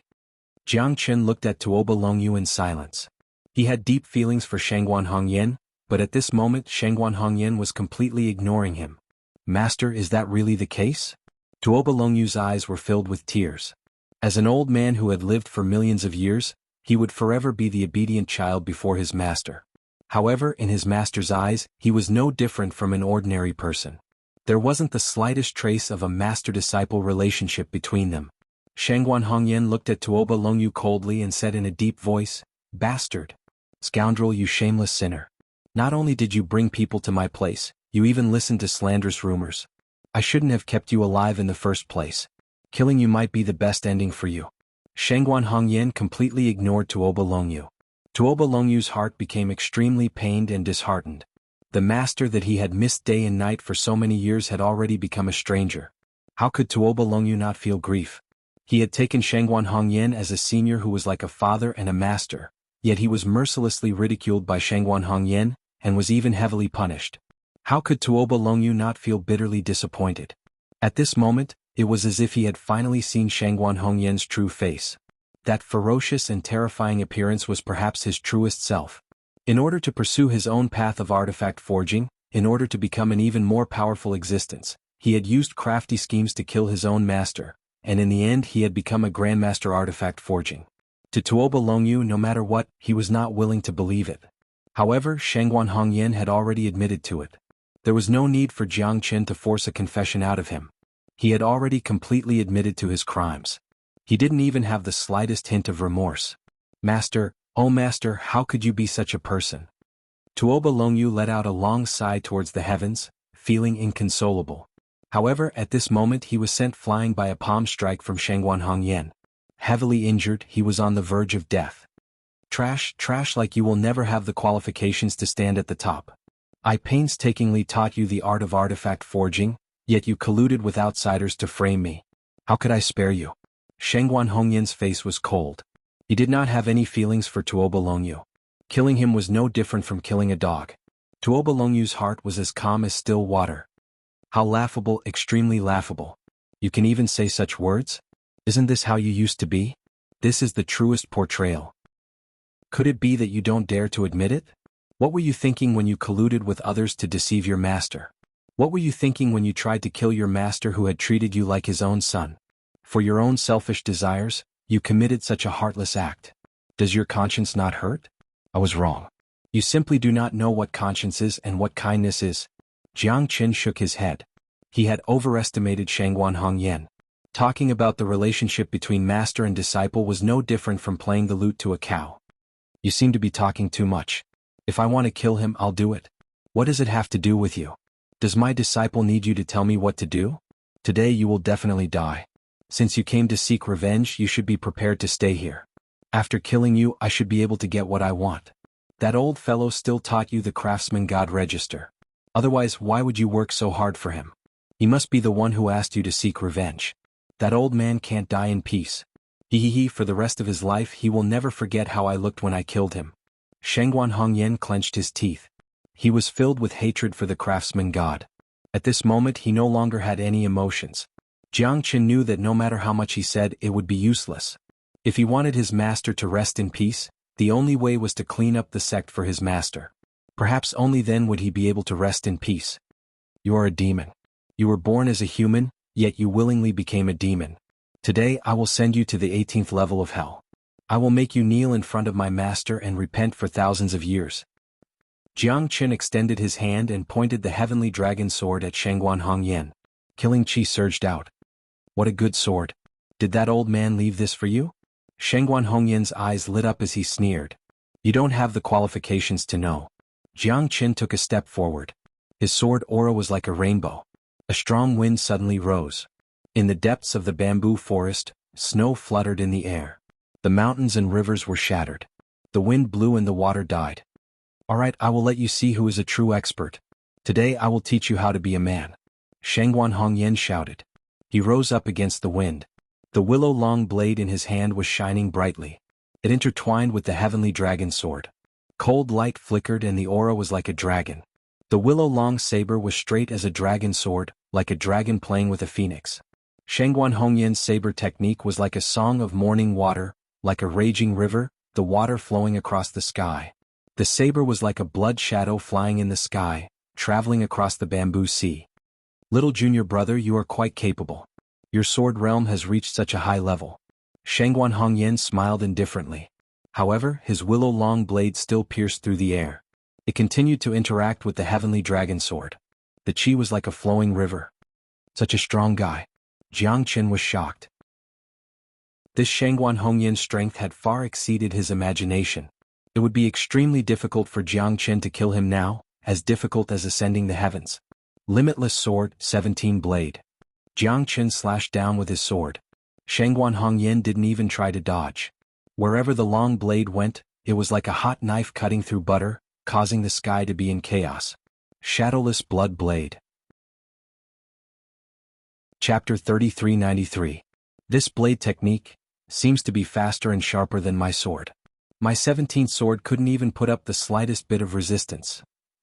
Jiang Chen looked at Tuoba Longyu in silence. He had deep feelings for xuanhuan, but at this moment xuanhuan was completely ignoring him. Master, is that really the case? Tuoba Longyu's eyes were filled with tears. As an old man who had lived for millions of years, he would forever be the obedient child before his master. However, in his master's eyes, he was no different from an ordinary person. There wasn't the slightest trace of a master-disciple relationship between them. Xuanhuan looked at Tuoba Longyu coldly and said in a deep voice, "Bastard! Scoundrel, you shameless sinner! Not only did you bring people to my place, you even listened to slanderous rumors. I shouldn't have kept you alive in the first place. Killing you might be the best ending for you." Xuanhuan completely ignored Tuoba Longyu. Tuoba Longyu's heart became extremely pained and disheartened. The master that he had missed day and night for so many years had already become a stranger. How could Tuoba Longyu not feel grief? He had taken Xuanhuan as a senior who was like a father and a master, yet he was mercilessly ridiculed by Xuanhuan, and was even heavily punished. How could Tuoba Longyu not feel bitterly disappointed? At this moment, it was as if he had finally seen Xuanhuan's true face. That ferocious and terrifying appearance was perhaps his truest self. In order to pursue his own path of artifact forging, in order to become an even more powerful existence, he had used crafty schemes to kill his own master, and in the end he had become a grandmaster artifact forging. To Tuoba Longyu, no matter what, he was not willing to believe it. However, Xuanhuan had already admitted to it. There was no need for Jiang Chen to force a confession out of him. He had already completely admitted to his crimes. He didn't even have the slightest hint of remorse. "Master, oh master, how could you be such a person?" Tuoba Longyu let out a long sigh towards the heavens, feeling inconsolable. However, at this moment he was sent flying by a palm strike from Xuanhuan. Heavily injured, he was on the verge of death. Trash like you will never have the qualifications to stand at the top. I painstakingly taught you the art of artifact forging, yet you colluded with outsiders to frame me. How could I spare you? Xuanhuan's face was cold. He did not have any feelings for Tuoba Longyu. Killing him was no different from killing a dog. Tuoba Longyu's heart was as calm as still water. How laughable, extremely laughable. You can even say such words? Isn't this how you used to be? This is the truest portrayal. Could it be that you don't dare to admit it? What were you thinking when you colluded with others to deceive your master? What were you thinking when you tried to kill your master who had treated you like his own son? For your own selfish desires, you committed such a heartless act. Does your conscience not hurt? I was wrong. You simply do not know what conscience is and what kindness is. Jiang Chen shook his head. He had overestimated Xuanhuan. Talking about the relationship between master and disciple was no different from playing the lute to a cow. You seem to be talking too much. If I want to kill him, I'll do it. What does it have to do with you? Does my disciple need you to tell me what to do? Today you will definitely die. Since you came to seek revenge, you should be prepared to stay here. After killing you, I should be able to get what I want. That old fellow still taught you the craftsman god register. Otherwise, why would you work so hard for him? He must be the one who asked you to seek revenge. That old man can't die in peace. For the rest of his life he will never forget how I looked when I killed him. Xuanhuan clenched his teeth. He was filled with hatred for the craftsman god. At this moment he no longer had any emotions. Jiang Chen knew that no matter how much he said, it would be useless. If he wanted his master to rest in peace, the only way was to clean up the sect for his master. Perhaps only then would he be able to rest in peace. You are a demon. You were born as a human, yet you willingly became a demon. Today I will send you to the 18th level of hell. I will make you kneel in front of my master and repent for thousands of years. Jiang Qin extended his hand and pointed the heavenly dragon sword at xuanhuan. Killing Qi surged out. What a good sword. Did that old man leave this for you? Xuanhuan's eyes lit up as he sneered. You don't have the qualifications to know. Jiang Qin took a step forward. His sword aura was like a rainbow. A strong wind suddenly rose. In the depths of the bamboo forest, snow fluttered in the air. The mountains and rivers were shattered. The wind blew and the water died. All right, I will let you see who is a true expert. Today I will teach you how to be a man. Xuanhuan shouted. He rose up against the wind. The willow-long blade in his hand was shining brightly. It intertwined with the heavenly dragon sword. Cold light flickered and the aura was like a dragon. The willow-long saber was straight as a dragon sword, like a dragon playing with a phoenix. Xuanhuan's saber technique was like a song of morning water, like a raging river, the water flowing across the sky. The saber was like a blood shadow flying in the sky, traveling across the bamboo sea. Little junior brother, you are quite capable. Your sword realm has reached such a high level. Xuanhuan smiled indifferently. However, his willow-long blade still pierced through the air. It continued to interact with the heavenly dragon sword. The qi was like a flowing river. Such a strong guy. Jiang Qin was shocked. This Xuanhuan's strength had far exceeded his imagination. It would be extremely difficult for Jiang Qin to kill him now, as difficult as ascending the heavens. Limitless sword, 17 blade. Jiang Qin slashed down with his sword. Xuanhuan didn't even try to dodge. Wherever the long blade went, it was like a hot knife cutting through butter, causing the sky to be in chaos. Shadowless blood blade. Chapter 3393. This blade technique seems to be faster and sharper than my sword. My 17th sword couldn't even put up the slightest bit of resistance.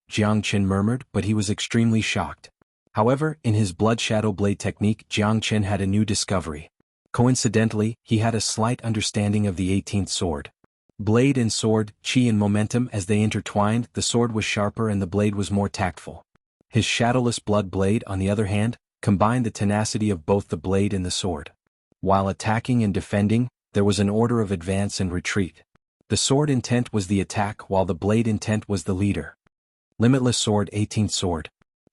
Jiang Qin murmured, but he was extremely shocked. However, in his blood shadow blade technique, Jiang Qin had a new discovery. Coincidentally, he had a slight understanding of the 18th sword. Blade and sword, qi and momentum as they intertwined, the sword was sharper and the blade was more tactful. His shadowless blood blade, on the other hand, combined the tenacity of both the blade and the sword. While attacking and defending, there was an order of advance and retreat. The sword intent was the attack while the blade intent was the leader. Limitless sword, 18th sword.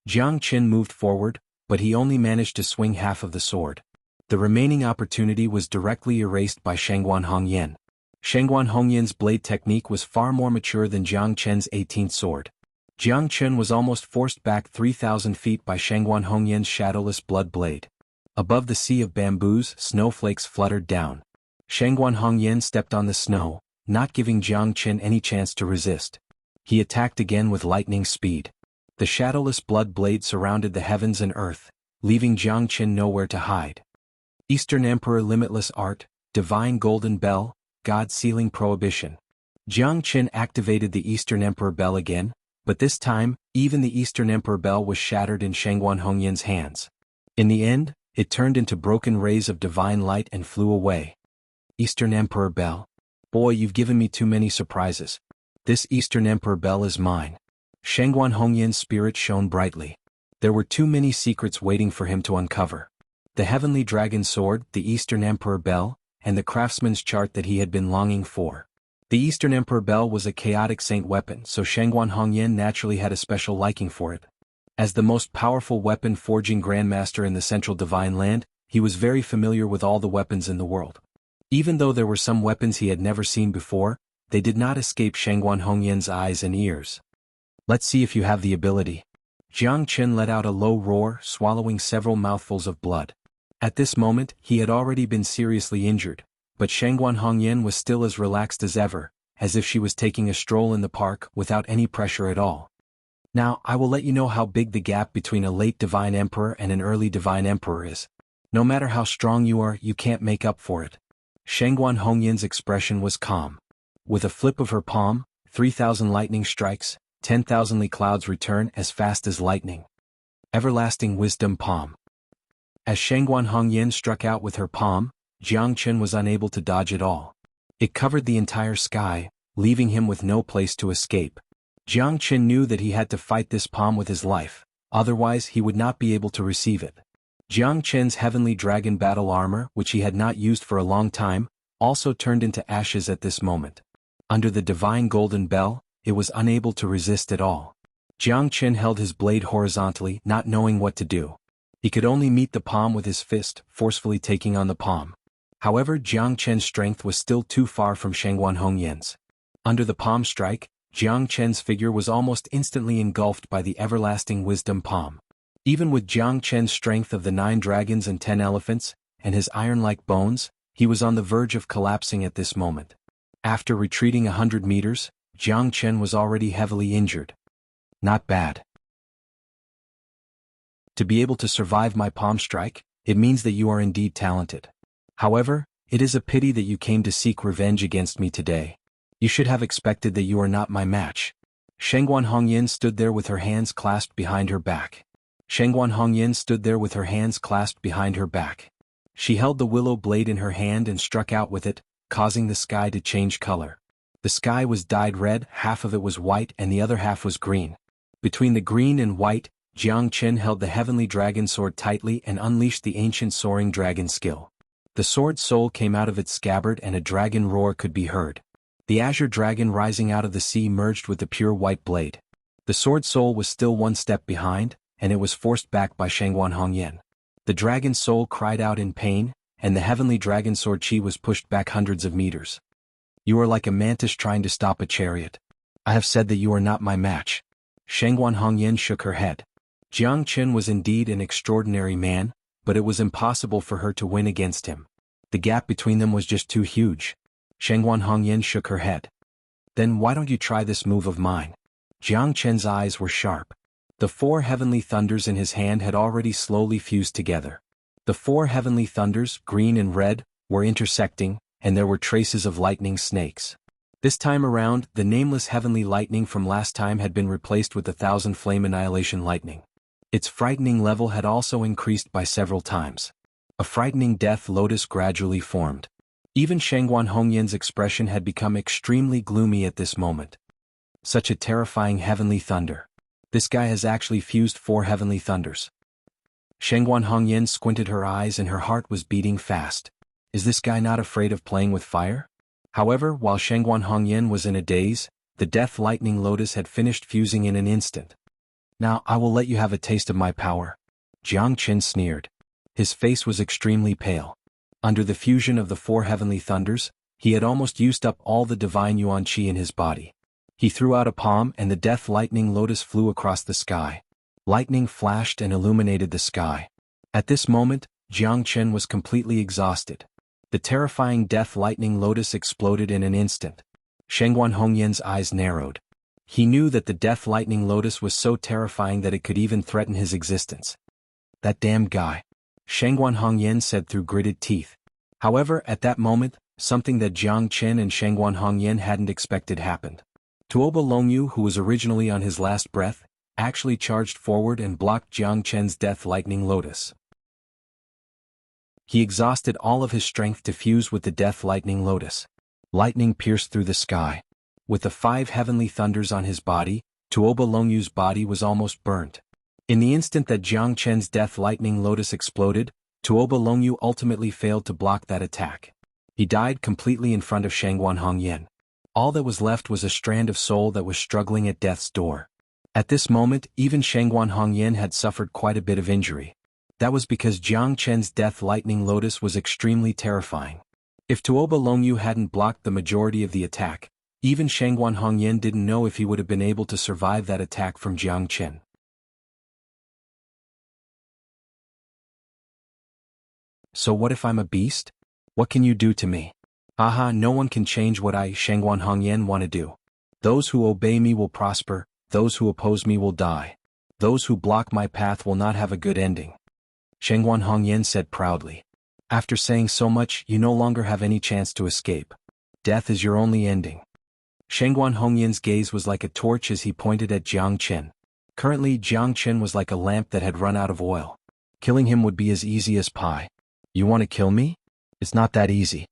Jiang Qin moved forward, but he only managed to swing half of the sword. The remaining opportunity was directly erased by Xuanhuan. Xuanhuan's blade technique was far more mature than Jiang Qin's 18th sword. Jiang Qin was almost forced back 3,000 feet by Xuanhuan's shadowless blood blade. Above the sea of bamboos, snowflakes fluttered down. Xuanhuan stepped on the snow, not giving Jiang Qin any chance to resist. He attacked again with lightning speed. The shadowless blood blade surrounded the heavens and earth, leaving Jiang Qin nowhere to hide. Eastern Emperor Limitless Art, Divine Golden Bell, God Sealing Prohibition. Jiang Qin activated the Eastern Emperor Bell again, but this time, even the Eastern Emperor Bell was shattered in Xuanhuan's hands. In the end, it turned into broken rays of divine light and flew away. Eastern Emperor Bell. Boy, you've given me too many surprises. This Eastern Emperor Bell is mine. Xuanhuan's spirit shone brightly. There were too many secrets waiting for him to uncover. The heavenly dragon sword, the Eastern Emperor Bell, and the craftsman's chart that he had been longing for. The Eastern Emperor Bell was a chaotic saint weapon, so Xuanhuan naturally had a special liking for it. As the most powerful weapon forging grandmaster in the Central Divine Land, he was very familiar with all the weapons in the world. Even though there were some weapons he had never seen before, they did not escape Xuanhuan's eyes and ears. Let's see if you have the ability. Jiang Qin let out a low roar, swallowing several mouthfuls of blood. At this moment, he had already been seriously injured, but Xuanhuan was still as relaxed as ever, as if she was taking a stroll in the park without any pressure at all. Now, I will let you know how big the gap between a late divine emperor and an early divine emperor is. No matter how strong you are, you can't make up for it. Xuanhuan's expression was calm. With a flip of her palm, 3,000 lightning strikes, 10,000 clouds return as fast as lightning. Everlasting Wisdom Palm. As Xuanhuan struck out with her palm, Jiang Qin was unable to dodge at all. It covered the entire sky, leaving him with no place to escape. Jiang Qin knew that he had to fight this palm with his life, otherwise he would not be able to receive it. Jiang Qin's heavenly dragon battle armor, which he had not used for a long time, also turned into ashes at this moment. Under the divine golden bell, it was unable to resist at all. Jiang Qin held his blade horizontally, not knowing what to do. He could only meet the palm with his fist, forcefully taking on the palm. However, Jiang Qin's strength was still too far from xuanhuan's. Under the palm strike, Jiang Qin's figure was almost instantly engulfed by the everlasting wisdom palm. Even with Jiang Qin's strength of the 9 dragons and 10 elephants, and his iron-like bones, he was on the verge of collapsing at this moment. After retreating 100 meters, Jiang Qin was already heavily injured. Not bad. To be able to survive my palm strike, it means that you are indeed talented. However, it is a pity that you came to seek revenge against me today. You should have expected that you are not my match. Xuanhuan stood there with her hands clasped behind her back. Xuanhuan stood there with her hands clasped behind her back. She held the willow blade in her hand and struck out with it, causing the sky to change color. The sky was dyed red, half of it was white and the other half was green. Between the green and white, Jiang Qin held the heavenly dragon sword tightly and unleashed the ancient soaring dragon skill. The sword soul came out of its scabbard and a dragon roar could be heard. The azure dragon rising out of the sea merged with the pure white blade. The sword soul was still one step behind, and it was forced back by Xuanhuan. The dragon soul cried out in pain, and the heavenly dragon sword chi was pushed back hundreds of meters. You are like a mantis trying to stop a chariot. I have said that you are not my match. Xuanhuan shook her head. Jiang Qin was indeed an extraordinary man, but it was impossible for her to win against him. The gap between them was just too huge. Xuanhuan shook her head. Then why don't you try this move of mine? Jiang Qin's eyes were sharp. The 4 heavenly thunders in his hand had already slowly fused together. The 4 heavenly thunders, green and red, were intersecting, and there were traces of lightning snakes. This time around, the nameless heavenly lightning from last time had been replaced with 1,000 flame annihilation lightning. Its frightening level had also increased by several times. A frightening death lotus gradually formed. Even Xuanhuan's expression had become extremely gloomy at this moment. Such a terrifying heavenly thunder. This guy has actually fused 4 heavenly thunders. Xuanhuan squinted her eyes and her heart was beating fast. Is this guy not afraid of playing with fire? However, while Xuanhuan was in a daze, the death lightning lotus had finished fusing in an instant. Now I will let you have a taste of my power. Jiang Qin sneered. His face was extremely pale. Under the fusion of the 4 heavenly thunders, he had almost used up all the divine yuan qi in his body. He threw out a palm and the death lightning lotus flew across the sky. Lightning flashed and illuminated the sky. At this moment, Jiang Qin was completely exhausted. The terrifying death lightning lotus exploded in an instant. Xuanhuan's eyes narrowed. He knew that the death lightning lotus was so terrifying that it could even threaten his existence. That damn guy. Xuanhuan said through gritted teeth. However, at that moment, something that Jiang Qin and Xuanhuan hadn't expected happened. Tuoba Longyu, who was originally on his last breath, actually charged forward and blocked Jiang Qin's death lightning lotus. He exhausted all of his strength to fuse with the death lightning lotus. Lightning pierced through the sky. With the 5 heavenly thunders on his body, Tuoba Longyu's body was almost burnt. In the instant that Jiang Qin's death lightning lotus exploded, Tuoba Longyu ultimately failed to block that attack. He died completely in front of Xuanhuan. All that was left was a strand of soul that was struggling at death's door. At this moment, even Xuanhuan had suffered quite a bit of injury. That was because Jiang Qin's death lightning lotus was extremely terrifying. If Tuoba Longyu hadn't blocked the majority of the attack, even Xuanhuan didn't know if he would have been able to survive that attack from Jiang Qin. So what if I'm a beast? What can you do to me? Haha, no one can change what I, Xuanhuan, want to do. Those who obey me will prosper, those who oppose me will die. Those who block my path will not have a good ending. Xuanhuan said proudly. After saying so much, you no longer have any chance to escape. Death is your only ending. Xuanhuan's gaze was like a torch as he pointed at Jiang Qin. Currently, Jiang Qin was like a lamp that had run out of oil. Killing him would be as easy as pie. You want to kill me? It's not that easy.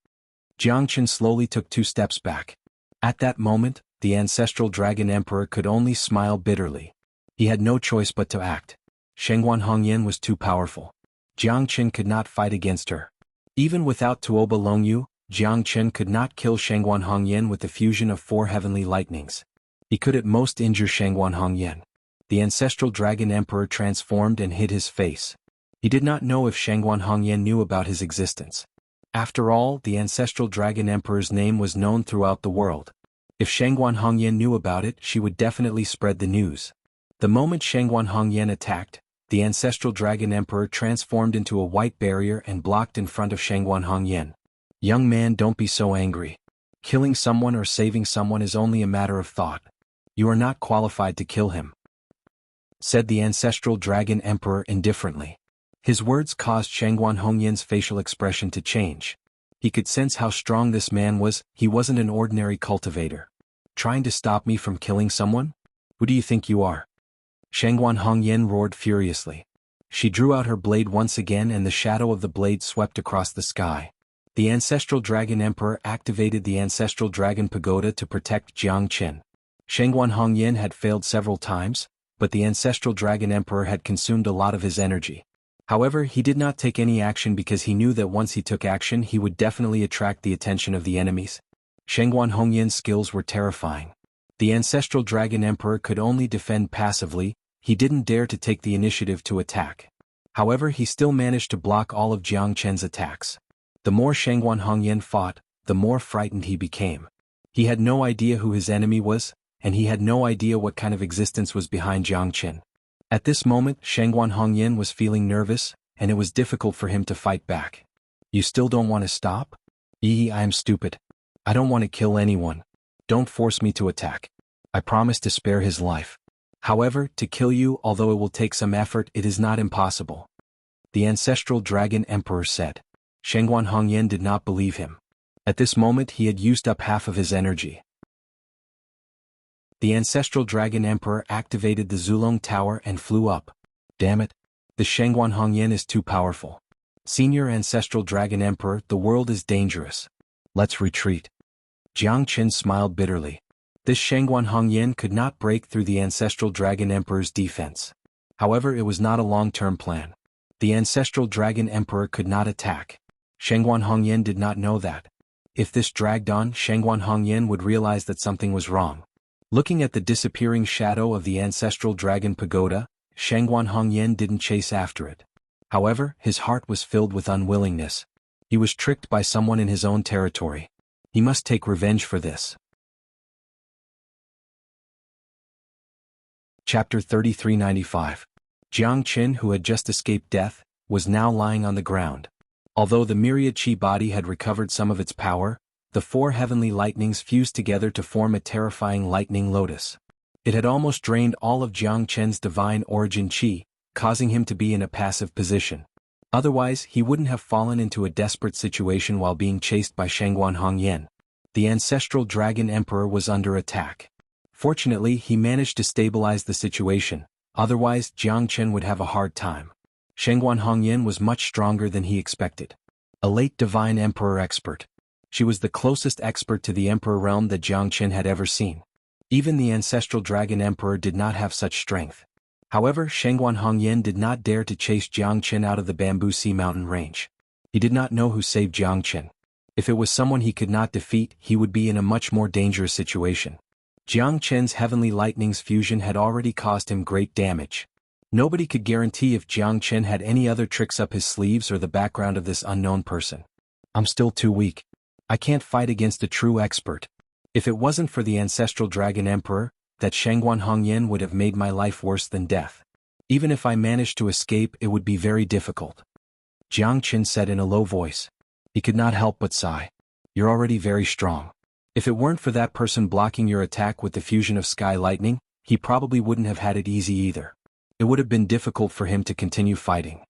Jiang Qin slowly took 2 steps back. At that moment, the ancestral dragon emperor could only smile bitterly. He had no choice but to act. Xuanhuan was too powerful. Jiang Qin could not fight against her. Even without Tuoba Longyu, Jiang Qin could not kill Xuanhuan with the fusion of 4 heavenly lightnings. He could at most injure Xuanhuan. The ancestral dragon emperor transformed and hid his face. He did not know if Xuanhuan knew about his existence. After all, the ancestral dragon emperor's name was known throughout the world. If Xuanhuan knew about it, she would definitely spread the news. The moment Xuanhuan attacked, the ancestral dragon emperor transformed into a white barrier and blocked in front of Xuanhuan. Young man, don't be so angry. Killing someone or saving someone is only a matter of thought. You are not qualified to kill him, said the ancestral dragon emperor indifferently. His words caused Xuanhuan's facial expression to change. He could sense how strong this man was. He wasn't an ordinary cultivator. Trying to stop me from killing someone? Who do you think you are? Xuanhuan roared furiously. She drew out her blade once again and the shadow of the blade swept across the sky. The ancestral dragon emperor activated the ancestral dragon pagoda to protect Jiang Qin. Xuanhuan had failed several times, but the ancestral dragon emperor had consumed a lot of his energy. However, he did not take any action because he knew that once he took action he would definitely attract the attention of the enemies. Xuanhuan's skills were terrifying. The ancestral dragon emperor could only defend passively. He didn't dare to take the initiative to attack. However, he still managed to block all of Jiang Qin's attacks. The more Xuanhuan fought, the more frightened he became. He had no idea who his enemy was, and he had no idea what kind of existence was behind Jiang Qin. At this moment, Xuanhuan was feeling nervous, and it was difficult for him to fight back. You still don't want to stop? I am stupid. I don't want to kill anyone. Don't force me to attack. I promise to spare his life. However, to kill you, although it will take some effort, it is not impossible, the ancestral dragon emperor said. Xuanhuan did not believe him. At this moment he had used up half of his energy. The ancestral dragon emperor activated the Zulong Tower and flew up. Damn it. The Xuanhuan is too powerful. Senior ancestral dragon emperor, the world is dangerous. Let's retreat. Jiang Qin smiled bitterly. This Xuanhuan could not break through the ancestral dragon emperor's defense. However, it was not a long-term plan. The ancestral dragon emperor could not attack. Xuanhuan did not know that. If this dragged on, Xuanhuan would realize that something was wrong. Looking at the disappearing shadow of the ancestral dragon pagoda, Xuanhuan didn't chase after it. However, his heart was filled with unwillingness. He was tricked by someone in his own territory. He must take revenge for this. Chapter 3395. Jiang Qin, who had just escaped death, was now lying on the ground. Although the myriad chi body had recovered some of its power, the 4 heavenly lightnings fused together to form a terrifying lightning lotus. It had almost drained all of Jiang Qin's divine origin chi, causing him to be in a passive position. Otherwise, he wouldn't have fallen into a desperate situation while being chased by Xuanhuan. The ancestral dragon emperor was under attack. Fortunately, he managed to stabilize the situation, otherwise Jiang Qin would have a hard time. Xuanhuan was much stronger than he expected. A late divine emperor expert. She was the closest expert to the emperor realm that Jiang Qin had ever seen. Even the ancestral dragon emperor did not have such strength. However, Xuanhuan did not dare to chase Jiang Qin out of the Bamboo Sea mountain range. He did not know who saved Jiang Qin. If it was someone he could not defeat, he would be in a much more dangerous situation. Jiang Qin's heavenly lightning's fusion had already caused him great damage. Nobody could guarantee if Jiang Qin had any other tricks up his sleeves or the background of this unknown person. I'm still too weak. I can't fight against a true expert. If it wasn't for the ancestral dragon emperor, that Xuanhuan would have made my life worse than death. Even if I managed to escape, it would be very difficult. Jiang Qin said in a low voice. He could not help but sigh. You're already very strong. If it weren't for that person blocking your attack with the fusion of sky lightning, he probably wouldn't have had it easy either. It would have been difficult for him to continue fighting.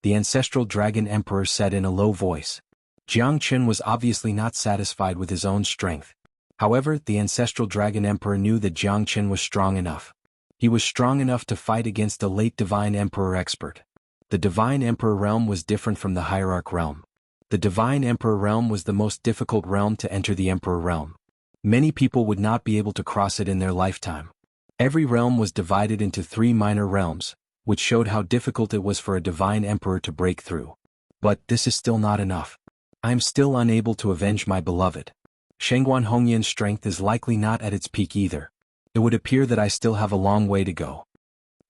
The ancestral dragon emperor said in a low voice. Jiang Qin was obviously not satisfied with his own strength. However, the ancestral dragon emperor knew that Jiang Qin was strong enough. He was strong enough to fight against a late divine emperor expert. The divine emperor realm was different from the hierarch realm. The divine emperor realm was the most difficult realm to enter the emperor realm. Many people would not be able to cross it in their lifetime. Every realm was divided into 3 minor realms, which showed how difficult it was for a divine emperor to break through. But this is still not enough. I am still unable to avenge my beloved. Xuanhuan's strength is likely not at its peak either. It would appear that I still have a long way to go.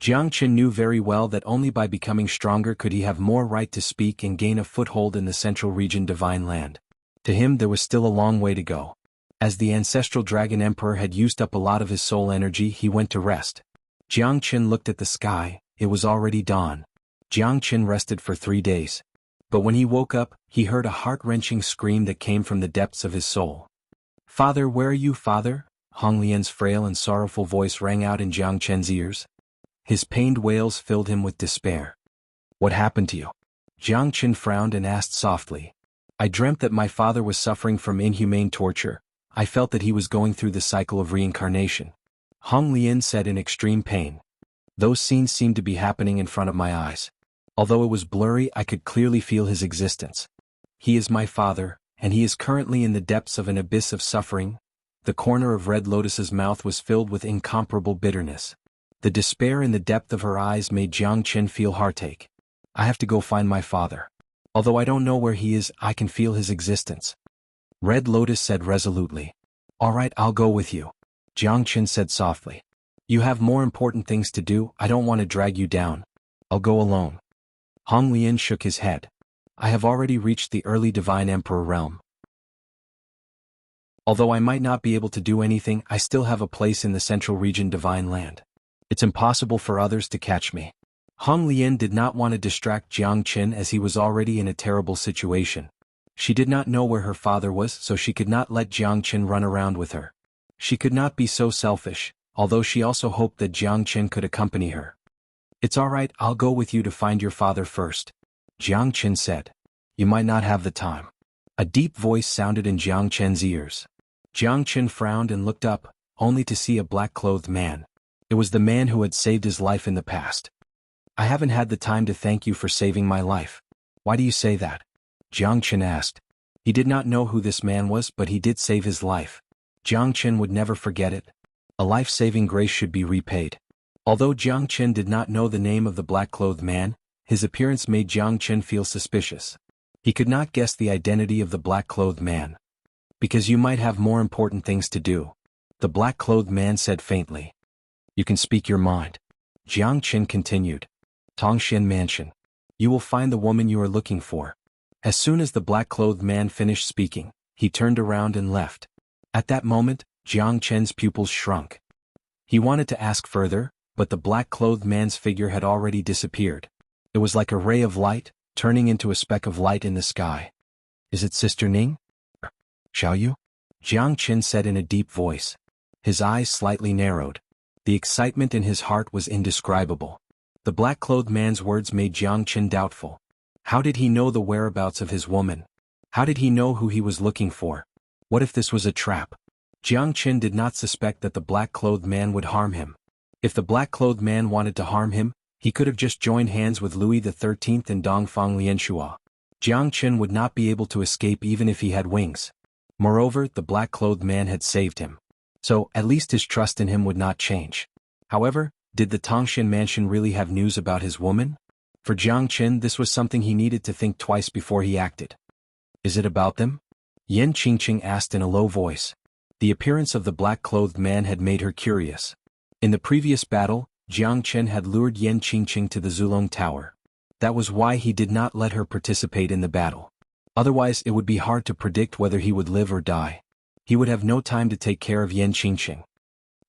Jianghu knew very well that only by becoming stronger could he have more right to speak and gain a foothold in the central region divine land. To him there was still a long way to go. As the ancestral dragon emperor had used up a lot of his soul energy, he went to rest. Jianghu looked at the sky. It was already dawn. Jianghu rested for 3 days. But when he woke up, he heard a heart-wrenching scream that came from the depths of his soul. "Father, where are you, father?" Hong Lian's frail and sorrowful voice rang out in Jianghu's ears. His pained wails filled him with despair. "What happened to you?" Jianghu frowned and asked softly. "I dreamt that my father was suffering from inhumane torture. I felt that he was going through the cycle of reincarnation," Hong Lian said in extreme pain. "Those scenes seemed to be happening in front of my eyes. Although it was blurry, I could clearly feel his existence. He is my father, and he is currently in the depths of an abyss of suffering." The corner of Red Lotus's mouth was filled with incomparable bitterness. The despair in the depth of her eyes made Jianghu feel heartache. "I have to go find my father. Although I don't know where he is, I can feel his existence," Red Lotus said resolutely. "All right, I'll go with you," Jianghu said softly. "You have more important things to do. I don't want to drag you down. I'll go alone." Hong Lian shook his head. "I have already reached the early divine emperor realm. Although I might not be able to do anything, I still have a place in the central region divine land. It's impossible for others to catch me." Hong Lian did not want to distract Jianghu as he was already in a terrible situation. She did not know where her father was, so she could not let Jianghu run around with her. She could not be so selfish, although she also hoped that Jianghu could accompany her. "It's all right, I'll go with you to find your father first," Jianghu said. "You might not have the time." A deep voice sounded in Jianghu's ears. Jianghu frowned and looked up, only to see a black-clothed man. It was the man who had saved his life in the past. "I haven't had the time to thank you for saving my life." "Why do you say that?" Jianghu asked. He did not know who this man was, but he did save his life. Jianghu would never forget it. A life-saving grace should be repaid. Although Jianghu did not know the name of the black-clothed man, his appearance made Jianghu feel suspicious. He could not guess the identity of the black-clothed man. "Because you might have more important things to do," the black-clothed man said faintly. "You can speak your mind," Jianghu continued. "Tongshan Mansion. You will find the woman you are looking for." As soon as the black-clothed man finished speaking, he turned around and left. At that moment, Jianghu's pupils shrunk. He wanted to ask further, but the black-clothed man's figure had already disappeared. It was like a ray of light, turning into a speck of light in the sky. "Is it Sister Ning? Shall you?" Jianghu said in a deep voice. His eyes slightly narrowed. The excitement in his heart was indescribable. The black-clothed man's words made Jianghu doubtful. How did he know the whereabouts of his woman? How did he know who he was looking for? What if this was a trap? Jianghu did not suspect that the black-clothed man would harm him. If the black-clothed man wanted to harm him, he could have just joined hands with Louis XIII and Dongfang Lianshua. Jianghu would not be able to escape even if he had wings. Moreover, the black-clothed man had saved him. So, at least his trust in him would not change. However, did the Tongshan mansion really have news about his woman? For Jianghu, this was something he needed to think twice before he acted. "Is it about them?" Yan Qingqing asked in a low voice. The appearance of the black-clothed man had made her curious. In the previous battle, Jianghu had lured Yan Qingqing to the Zulong Tower. That was why he did not let her participate in the battle. Otherwise it would be hard to predict whether he would live or die. He would have no time to take care of Yan Qingqing.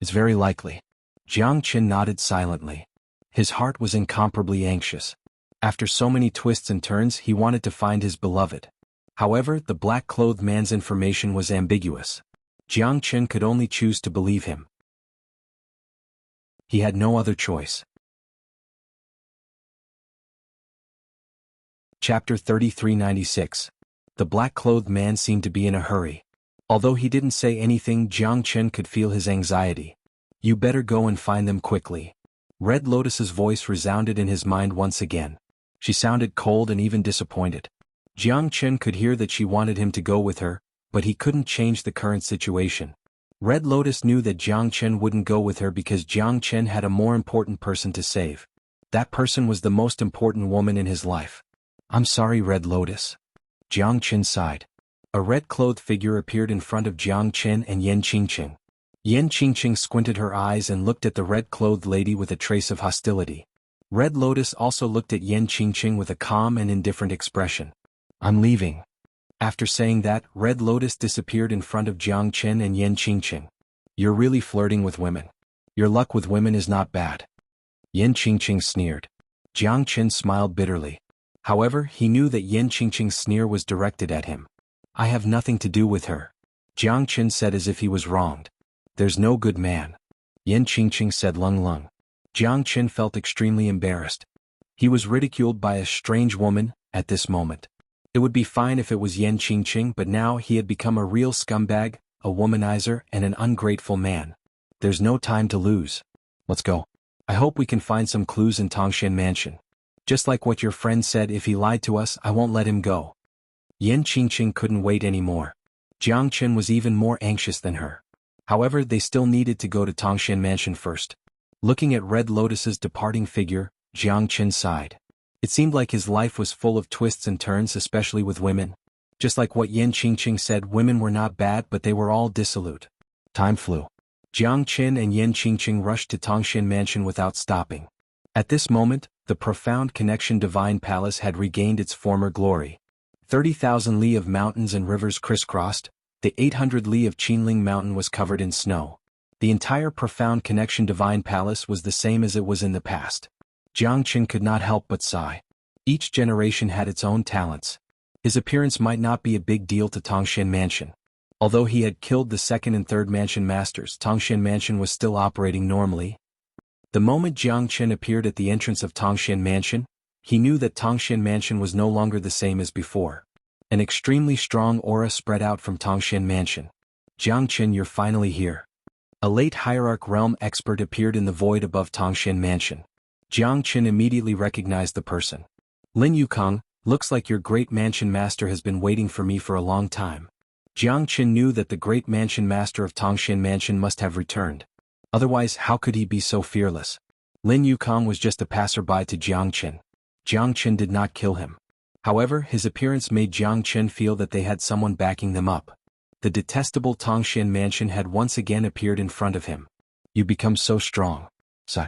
"It's very likely." Jianghu nodded silently. His heart was incomparably anxious. After so many twists and turns, he wanted to find his beloved. However, the black-clothed man's information was ambiguous. Jianghu could only choose to believe him. He had no other choice. Chapter 3396. The black-clothed man seemed to be in a hurry. Although he didn't say anything, Jianghu could feel his anxiety. "You better go and find them quickly." Red Lotus's voice resounded in his mind once again. She sounded cold and even disappointed. Jianghu could hear that she wanted him to go with her, but he couldn't change the current situation. Red Lotus knew that Jiang Chen wouldn't go with her because Jiang Chen had a more important person to save. That person was the most important woman in his life. I'm sorry, Red Lotus. Jiang Chen sighed. A red-clothed figure appeared in front of Jiang Chen and Yan Qingqing. Yan Qingqing squinted her eyes and looked at the red-clothed lady with a trace of hostility. Red Lotus also looked at Yan Qingqing with a calm and indifferent expression. I'm leaving. After saying that, Red Lotus disappeared in front of Jiang Chen and Yan Qingqing. You're really flirting with women. Your luck with women is not bad. Yan Qingqing sneered. Jiang Chen smiled bitterly. However, he knew that Yan Qingqing's sneer was directed at him. I have nothing to do with her. Jiang Chen said as if he was wronged. There's no good man. Yan Qingqing said lung lung. Jiang Chen felt extremely embarrassed. He was ridiculed by a strange woman at this moment. It would be fine if it was Yan Qingqing, but now he had become a real scumbag, a womanizer, and an ungrateful man. There's no time to lose. Let's go. I hope we can find some clues in Tongshan Mansion. Just like what your friend said, if he lied to us, I won't let him go. Yan Qingqing couldn't wait anymore. Jiang Chen was even more anxious than her. However, they still needed to go to Tongshan Mansion first. Looking at Red Lotus's departing figure, Jiang Chen sighed. It seemed like his life was full of twists and turns, especially with women. Just like what Yan Qingqing said, women were not bad, but they were all dissolute. Time flew. Jiang Chen and Yan Qingqing rushed to Tongshan Mansion without stopping. At this moment, the profound connection Divine Palace had regained its former glory. 30,000 li of mountains and rivers crisscrossed, the 800 li of Qinling Mountain was covered in snow. The entire profound connection Divine Palace was the same as it was in the past. Jiang Chen could not help but sigh. Each generation had its own talents. His appearance might not be a big deal to Tongshan Mansion. Although he had killed the second and third mansion masters, Tongshan Mansion was still operating normally. The moment Jiang Chen appeared at the entrance of Tongshan Mansion, he knew that Tongshan Mansion was no longer the same as before. An extremely strong aura spread out from Tongshan Mansion. Jiang Chen, you're finally here. A late hierarch realm expert appeared in the void above Tongshan Mansion. Jiang Chen immediately recognized the person. Lin Yukong, looks like your great mansion master has been waiting for me for a long time. Jiang Chen knew that the great mansion master of Tongshan Mansion must have returned. Otherwise, how could he be so fearless? Lin Yukong was just a passerby to Jiang Chen. Jiang Chen did not kill him. However, his appearance made Jiang Chen feel that they had someone backing them up. The detestable Tongshan Mansion had once again appeared in front of him. You become so strong. Sigh.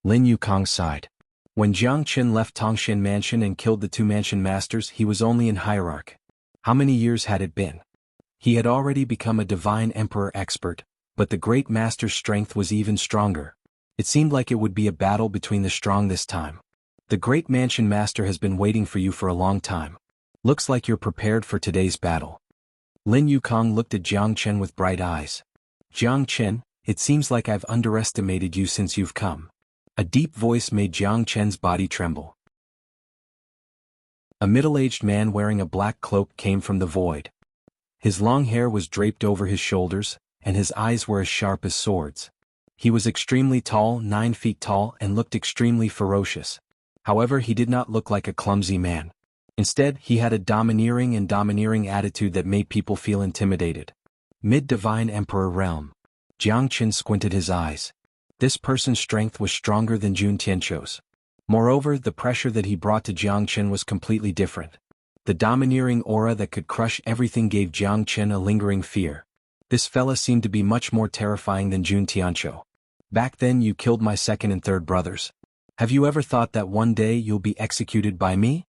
Lin Yukong sighed. When Jiang Chen left Tongshan Mansion and killed the two mansion masters, he was only in hierarch. How many years had it been? He had already become a divine emperor expert, but the great master's strength was even stronger. It seemed like it would be a battle between the strong this time. The great mansion master has been waiting for you for a long time. Looks like you're prepared for today's battle. Lin Yukong looked at Jiang Chen with bright eyes. Jiang Chen, it seems like I've underestimated you since you've come. A deep voice made Jiang Chen's body tremble. A middle-aged man wearing a black cloak came from the void. His long hair was draped over his shoulders, and his eyes were as sharp as swords. He was extremely tall, 9 feet tall, and looked extremely ferocious. However, he did not look like a clumsy man. Instead, he had a domineering attitude that made people feel intimidated. Mid-Divine Emperor Realm. Jiang Chen squinted his eyes. This person's strength was stronger than Jun Tianqiu's. Moreover, the pressure that he brought to Jiang Chen was completely different. The domineering aura that could crush everything gave Jiang Chen a lingering fear. This fella seemed to be much more terrifying than Jun Tianqiu. Back then you killed my second and third brothers. Have you ever thought that one day you'll be executed by me?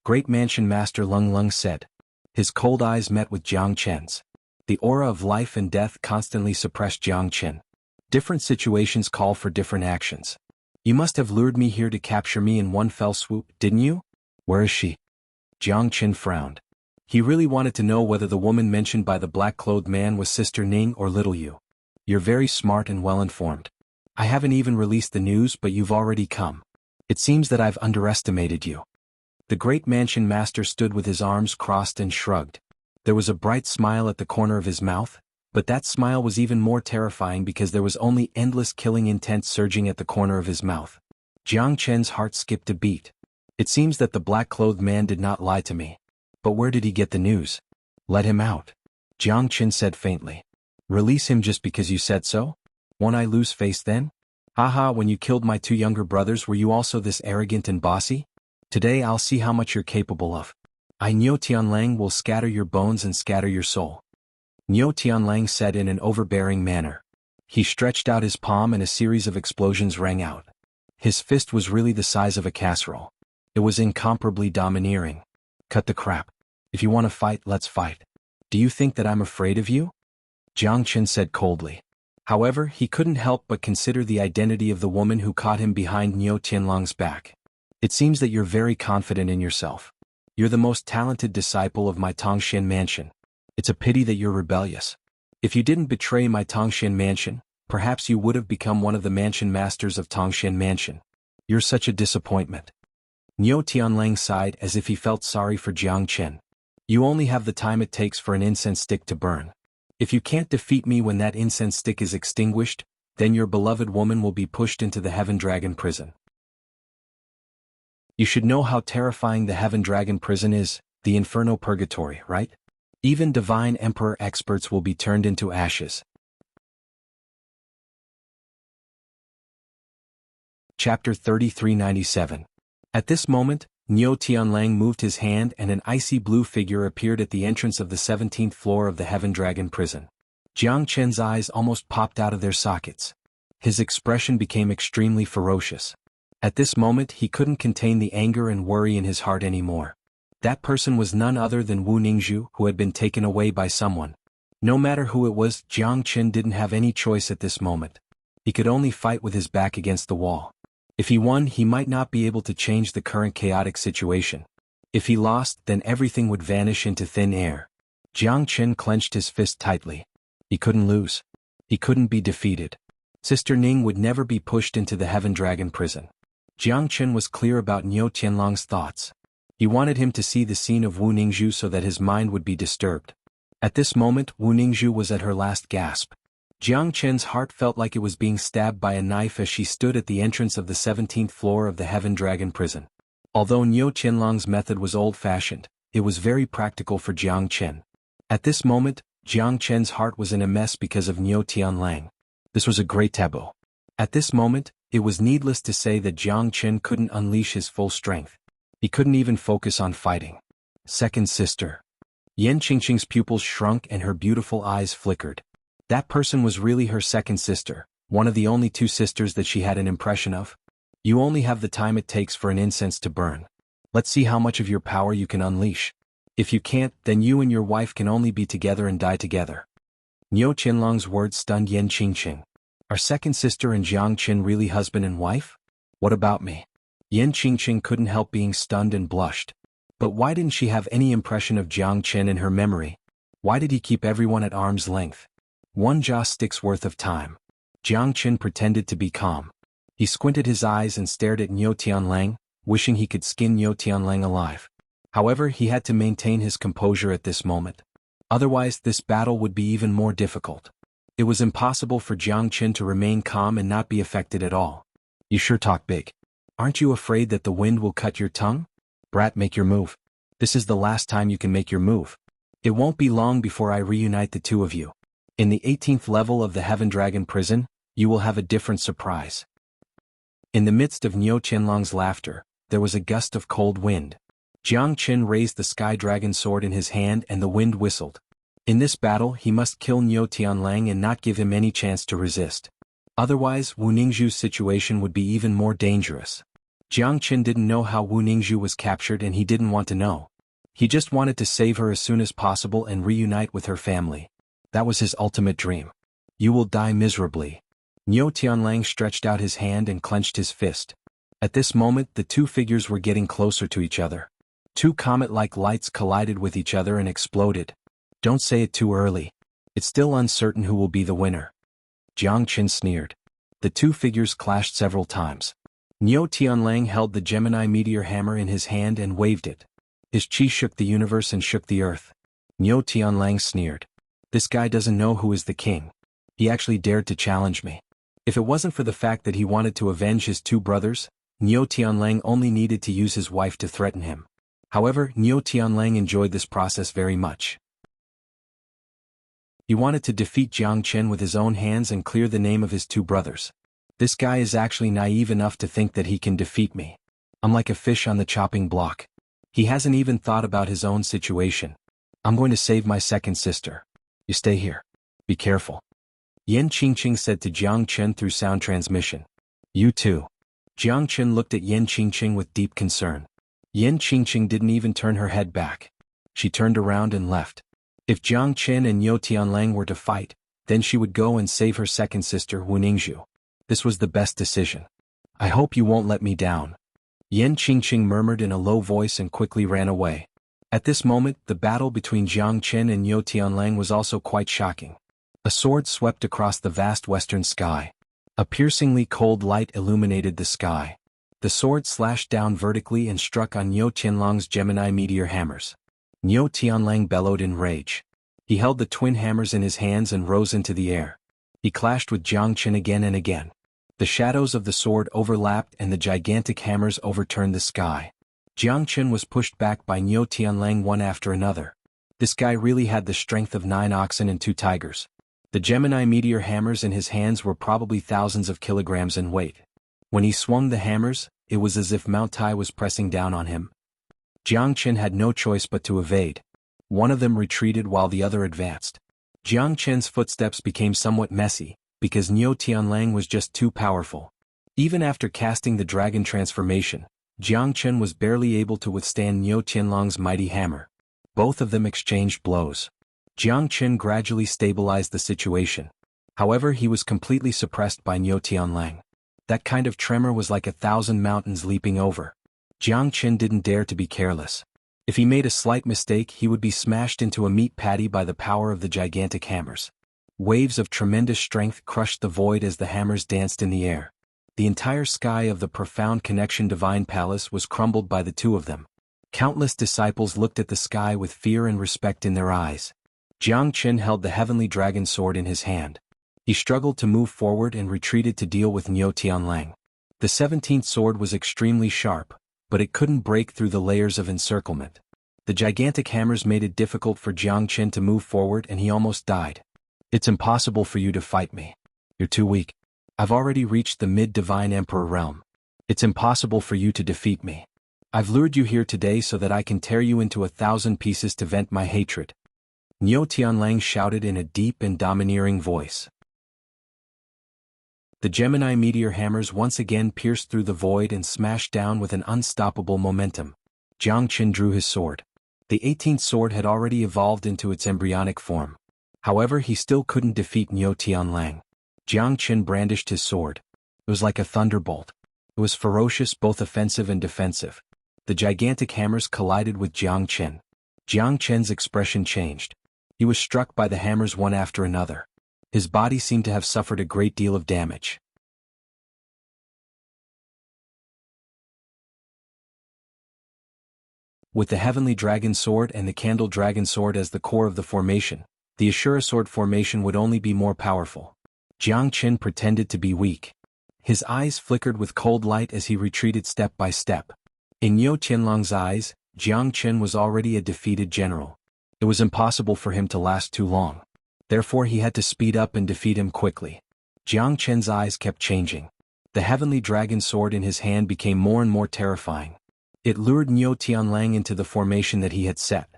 Great Mansion Master Lung Lung said. His cold eyes met with Jiang Chen's. The aura of life and death constantly suppressed Jiang Chen. Different situations call for different actions. You must have lured me here to capture me in one fell swoop, didn't you? Where is she? Jiang Chen frowned. He really wanted to know whether the woman mentioned by the black-clothed man was Sister Ning or Little Yu. You're very smart and well-informed. I haven't even released the news, but you've already come. It seems that I've underestimated you. The great mansion master stood with his arms crossed and shrugged. There was a bright smile at the corner of his mouth, but that smile was even more terrifying because there was only endless killing intent surging at the corner of his mouth. Jiang Chen's heart skipped a beat. It seems that the black-clothed man did not lie to me. But where did he get the news? Let him out. Jiang Chen said faintly. Release him just because you said so? Won't I lose face then? Haha, when you killed my 2 younger brothers were you also this arrogant and bossy? Today I'll see how much you're capable of. I Niu Tianlang will scatter your bones and scatter your soul. Niu Tianlang said in an overbearing manner. He stretched out his palm and a series of explosions rang out. His fist was really the size of a casserole. It was incomparably domineering. Cut the crap. If you want to fight, let's fight. Do you think that I'm afraid of you? Jiang Chen said coldly. However, he couldn't help but consider the identity of the woman who caught him behind Niu Tianlang's back. It seems that you're very confident in yourself. You're the most talented disciple of my Tongxian mansion. It's a pity that you're rebellious. If you didn't betray my Tongxian mansion, perhaps you would have become one of the mansion masters of Tongxian mansion. You're such a disappointment. Niu Tianlang sighed as if he felt sorry for Jiang Chen. You only have the time it takes for an incense stick to burn. If you can't defeat me when that incense stick is extinguished, then your beloved woman will be pushed into the Heaven Dragon prison. You should know how terrifying the Heaven Dragon prison is, the Inferno Purgatory, right? Even divine emperor experts will be turned into ashes. Chapter 3397. At this moment, Niu Tianlang moved his hand and an icy blue figure appeared at the entrance of the 17th floor of the Heaven Dragon prison. Jiang Chen's eyes almost popped out of their sockets. His expression became extremely ferocious. At this moment he couldn't contain the anger and worry in his heart anymore. That person was none other than Wu Ningzhu, who had been taken away by someone. No matter who it was, Jiang Chen didn't have any choice at this moment. He could only fight with his back against the wall. If he won, he might not be able to change the current chaotic situation. If he lost, then everything would vanish into thin air. Jiang Chen clenched his fist tightly. He couldn't lose. He couldn't be defeated. Sister Ning would never be pushed into the Heaven Dragon prison. Jiang Chen was clear about Niu Tianlang's thoughts. He wanted him to see the scene of Wu Ningzhu so that his mind would be disturbed. At this moment, Wu Ningzhu was at her last gasp. Jiang Chen's heart felt like it was being stabbed by a knife as she stood at the entrance of the 17th floor of the Heaven Dragon prison. Although Niu Tianlang's method was old-fashioned, it was very practical for Jiang Chen. At this moment, Jiang Chen's heart was in a mess because of Niu Tianlang. This was a great taboo. At this moment, it was needless to say that Jiang Chen couldn't unleash his full strength. He couldn't even focus on fighting. Second sister. Yan Qingqing's pupils shrunk and her beautiful eyes flickered. That person was really her second sister, one of the only 2 sisters that she had an impression of. You only have the time it takes for an incense to burn. Let's see how much of your power you can unleash. If you can't, then you and your wife can only be together and die together. Niu Tianlang's words stunned Yan Qingqing. Are second sister and Jiang Chen really husband and wife? What about me? Yan Qingqing couldn't help being stunned and blushed. But why didn't she have any impression of Jiang Chen in her memory? Why did he keep everyone at arm's length? 1 jaw stick's worth of time. Jiang Chen pretended to be calm. He squinted his eyes and stared at Niu Tianlang, wishing he could skin Niu Tianlang alive. However, he had to maintain his composure at this moment. Otherwise, this battle would be even more difficult. It was impossible for Jiang Chen to remain calm and not be affected at all. You sure talk big. Aren't you afraid that the wind will cut your tongue? Brat, make your move. This is the last time you can make your move. It won't be long before I reunite the 2 of you. In the 18th level of the Heaven Dragon prison, you will have a different surprise. In the midst of Niu Tianlang's laughter, there was a gust of cold wind. Jiang Chen raised the Sky Dragon sword in his hand and the wind whistled. In this battle he must kill Niu Tianlang and not give him any chance to resist. Otherwise, Wu Ningzhu's situation would be even more dangerous. Jiang Chen didn't know how Wu Ningzhu was captured and he didn't want to know. He just wanted to save her as soon as possible and reunite with her family. That was his ultimate dream. You will die miserably. Niu Tianlang stretched out his hand and clenched his fist. At this moment the 2 figures were getting closer to each other. 2 comet-like lights collided with each other and exploded. Don't say it too early. It's still uncertain who will be the winner. Jiang Chen sneered. The 2 figures clashed several times. Niu Tianlang held the Gemini meteor hammer in his hand and waved it. His chi shook the universe and shook the earth. Niu Tianlang sneered. This guy doesn't know who is the king. He actually dared to challenge me. If it wasn't for the fact that he wanted to avenge his 2 brothers, Niu Tianlang only needed to use his wife to threaten him. However, Niu Tianlang enjoyed this process very much. He wanted to defeat Jiang Chen with his own hands and clear the name of his two brothers. This guy is actually naive enough to think that he can defeat me. I'm like a fish on the chopping block. He hasn't even thought about his own situation. I'm going to save my second sister. You stay here. Be careful. Yan Qingqing said to Jiang Chen through sound transmission. You too. Jiang Chen looked at Yan Qingqing with deep concern. Yan Qingqing didn't even turn her head back. She turned around and left. If Jiang Chen and Yo Tianlang were to fight, then she would go and save her second sister Wu Ningzhu. This was the best decision. I hope you won't let me down. Yan Qingqing murmured in a low voice and quickly ran away. At this moment, the battle between Jiang Chen and Yo Tianlang was also quite shocking. A sword swept across the vast western sky. A piercingly cold light illuminated the sky. The sword slashed down vertically and struck on Yo Tianlang's Gemini meteor hammers. Yo Tianlang bellowed in rage. He held the twin hammers in his hands and rose into the air. He clashed with Jiang Chen again and again. The shadows of the sword overlapped and the gigantic hammers overturned the sky. Jiang Chen was pushed back by Yo Tianlang one after another. This guy really had the strength of 9 oxen and 2 tigers. The Gemini meteor hammers in his hands were probably thousands of kilograms in weight. When he swung the hammers, it was as if Mount Tai was pressing down on him. Jiang Chen had no choice but to evade. One of them retreated while the other advanced. Jiang Chen's footsteps became somewhat messy, because Yo Tianlang was just too powerful. Even after casting the dragon transformation, Jiang Chen was barely able to withstand Yo Tianlang's mighty hammer. Both of them exchanged blows. Jiang Chen gradually stabilized the situation. However, he was completely suppressed by Yo Tianlang. That kind of tremor was like 1,000 mountains leaping over. Jiang Chen didn't dare to be careless. If he made a slight mistake, he would be smashed into a meat patty by the power of the gigantic hammers. Waves of tremendous strength crushed the void as the hammers danced in the air. The entire sky of the profound connection divine palace was crumbled by the two of them. Countless disciples looked at the sky with fear and respect in their eyes. Jiang Chen held the heavenly dragon sword in his hand. He struggled to move forward and retreated to deal with Yo Tianlang. The 17th sword was extremely sharp, but it couldn't break through the layers of encirclement. The gigantic hammers made it difficult for Jiang Chen to move forward and he almost died. It's impossible for you to fight me. You're too weak. I've already reached the mid-divine emperor realm. It's impossible for you to defeat me. I've lured you here today so that I can tear you into 1,000 pieces to vent my hatred. Yo Tianlang shouted in a deep and domineering voice. The Gemini meteor hammers once again pierced through the void and smashed down with an unstoppable momentum. Jiang Chen drew his sword. The 18th sword had already evolved into its embryonic form. However, he still couldn't defeat Yo Tianlang. Jiang Chen brandished his sword. It was like a thunderbolt. It was ferocious, both offensive and defensive. The gigantic hammers collided with Jiang Chen. Jiang Chen's expression changed. He was struck by the hammers one after another. His body seemed to have suffered a great deal of damage. With the heavenly dragon sword and the candle dragon sword as the core of the formation, the Ashura sword formation would only be more powerful. Jiang Chen pretended to be weak. His eyes flickered with cold light as he retreated step by step. In Yo Tianlang's eyes, Jiang Chen was already a defeated general. It was impossible for him to last too long. Therefore he had to speed up and defeat him quickly. Jiang Chen's eyes kept changing. The heavenly dragon sword in his hand became more and more terrifying. It lured Yo Tianlang into the formation that he had set.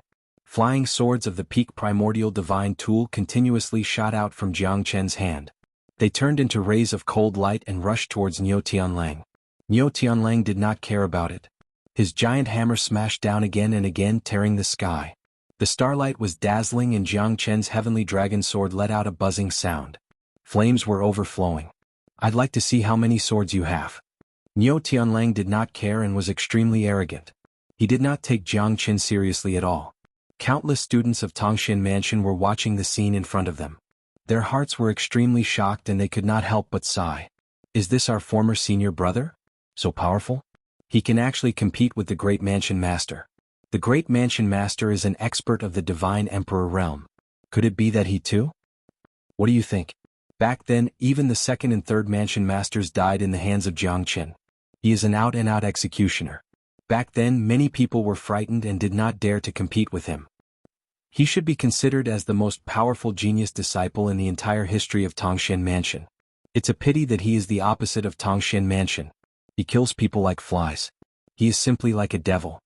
Flying swords of the peak primordial divine tool continuously shot out from Jiang Chen's hand. They turned into rays of cold light and rushed towards Yo Tianlang. Yo Tianlang did not care about it. His giant hammer smashed down again and again, tearing the sky. The starlight was dazzling and Jiang Chen's heavenly dragon sword let out a buzzing sound. Flames were overflowing. I'd like to see how many swords you have. Yo Tianlang did not care and was extremely arrogant. He did not take Jiang Chen seriously at all. Countless students of Tongxin Mansion were watching the scene in front of them. Their hearts were extremely shocked and they could not help but sigh. Is this our former senior brother? So powerful? He can actually compete with the Great Mansion Master. The Great Mansion Master is an expert of the Divine Emperor realm. Could it be that he too? What do you think? Back then, even the second and third Mansion Masters died in the hands of Jiang Chen. He is an out-and-out executioner. Back then, many people were frightened and did not dare to compete with him. He should be considered as the most powerful genius disciple in the entire history of Tongxian Mansion. It's a pity that he is the opposite of Tongxian Mansion. He kills people like flies. He is simply like a devil.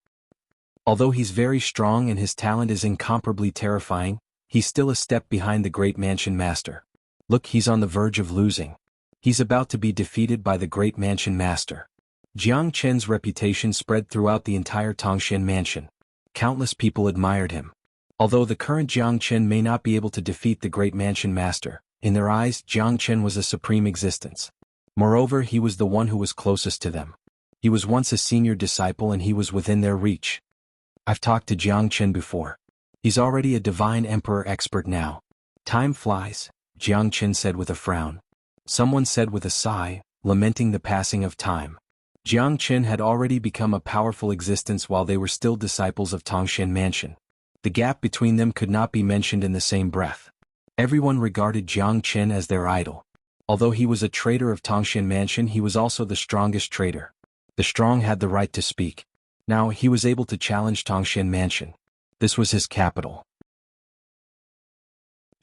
Although he's very strong and his talent is incomparably terrifying, he's still a step behind the great mansion master. Look, he's on the verge of losing. He's about to be defeated by the great mansion master. Jiang Chen's reputation spread throughout the entire Tongxian Mansion. Countless people admired him. Although the current Jiang Chen may not be able to defeat the great mansion master, in their eyes Jiang Chen was a supreme existence. Moreover, he was the one who was closest to them. He was once a senior disciple and he was within their reach. I've talked to Jiang Chen before. He's already a divine emperor expert now. Time flies, Jiang Chen said with a frown. Someone said with a sigh, lamenting the passing of time. Jiang Chen had already become a powerful existence while they were still disciples of Tongxian Mansion. The gap between them could not be mentioned in the same breath. Everyone regarded Jiang Chen as their idol. Although he was a traitor of Tongxian Mansion, he was also the strongest traitor. The strong had the right to speak. Now he was able to challenge Tongxian Mansion. This was his capital.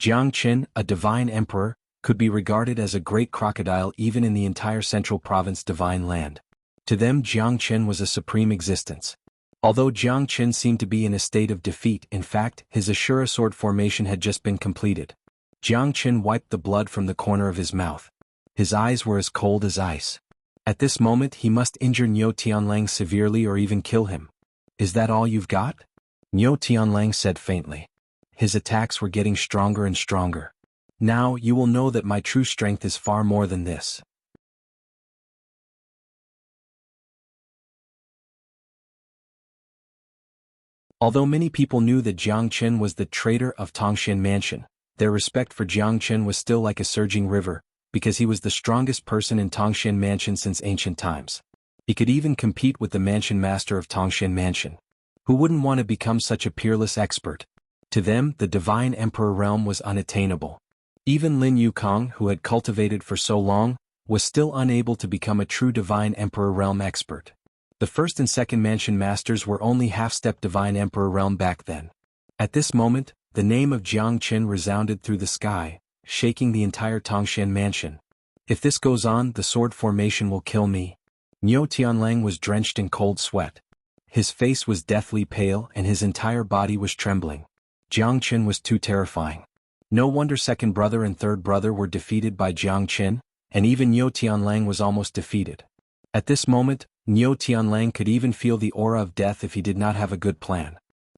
Jiang Chen, a divine emperor, could be regarded as a great crocodile even in the entire central province divine land. To them Jiang Chen was a supreme existence. Although Jiang Chen seemed to be in a state of defeat, in fact, his Ashura sword formation had just been completed. Jiang Chen wiped the blood from the corner of his mouth. His eyes were as cold as ice. At this moment he must injure Niu Tianlang severely or even kill him. Is that all you've got? Niu Tianlang said faintly. His attacks were getting stronger and stronger. Now you will know that my true strength is far more than this. Although many people knew that Jiang Chen was the traitor of Tongxian Mansion, their respect for Jiang Chen was still like a surging river, because he was the strongest person in Tongxian Mansion since ancient times. He could even compete with the mansion master of Tongxian Mansion. Who wouldn't want to become such a peerless expert? To them, the divine emperor realm was unattainable. Even Lin Yukong, who had cultivated for so long, was still unable to become a true divine emperor realm expert. The first and second mansion masters were only half-step divine emperor realm back then. At this moment, the name of Jiang Chen resounded through the sky, shaking the entire Tongxian Mansion. If this goes on, the sword formation will kill me. Niu Tianlang was drenched in cold sweat. His face was deathly pale and his entire body was trembling. Jiang Chen was too terrifying. No wonder second brother and third brother were defeated by Jiang Chen, and even Niu Tianlang was almost defeated. At this moment, Niu Tianlang could even feel the aura of death if he did not have a good plan.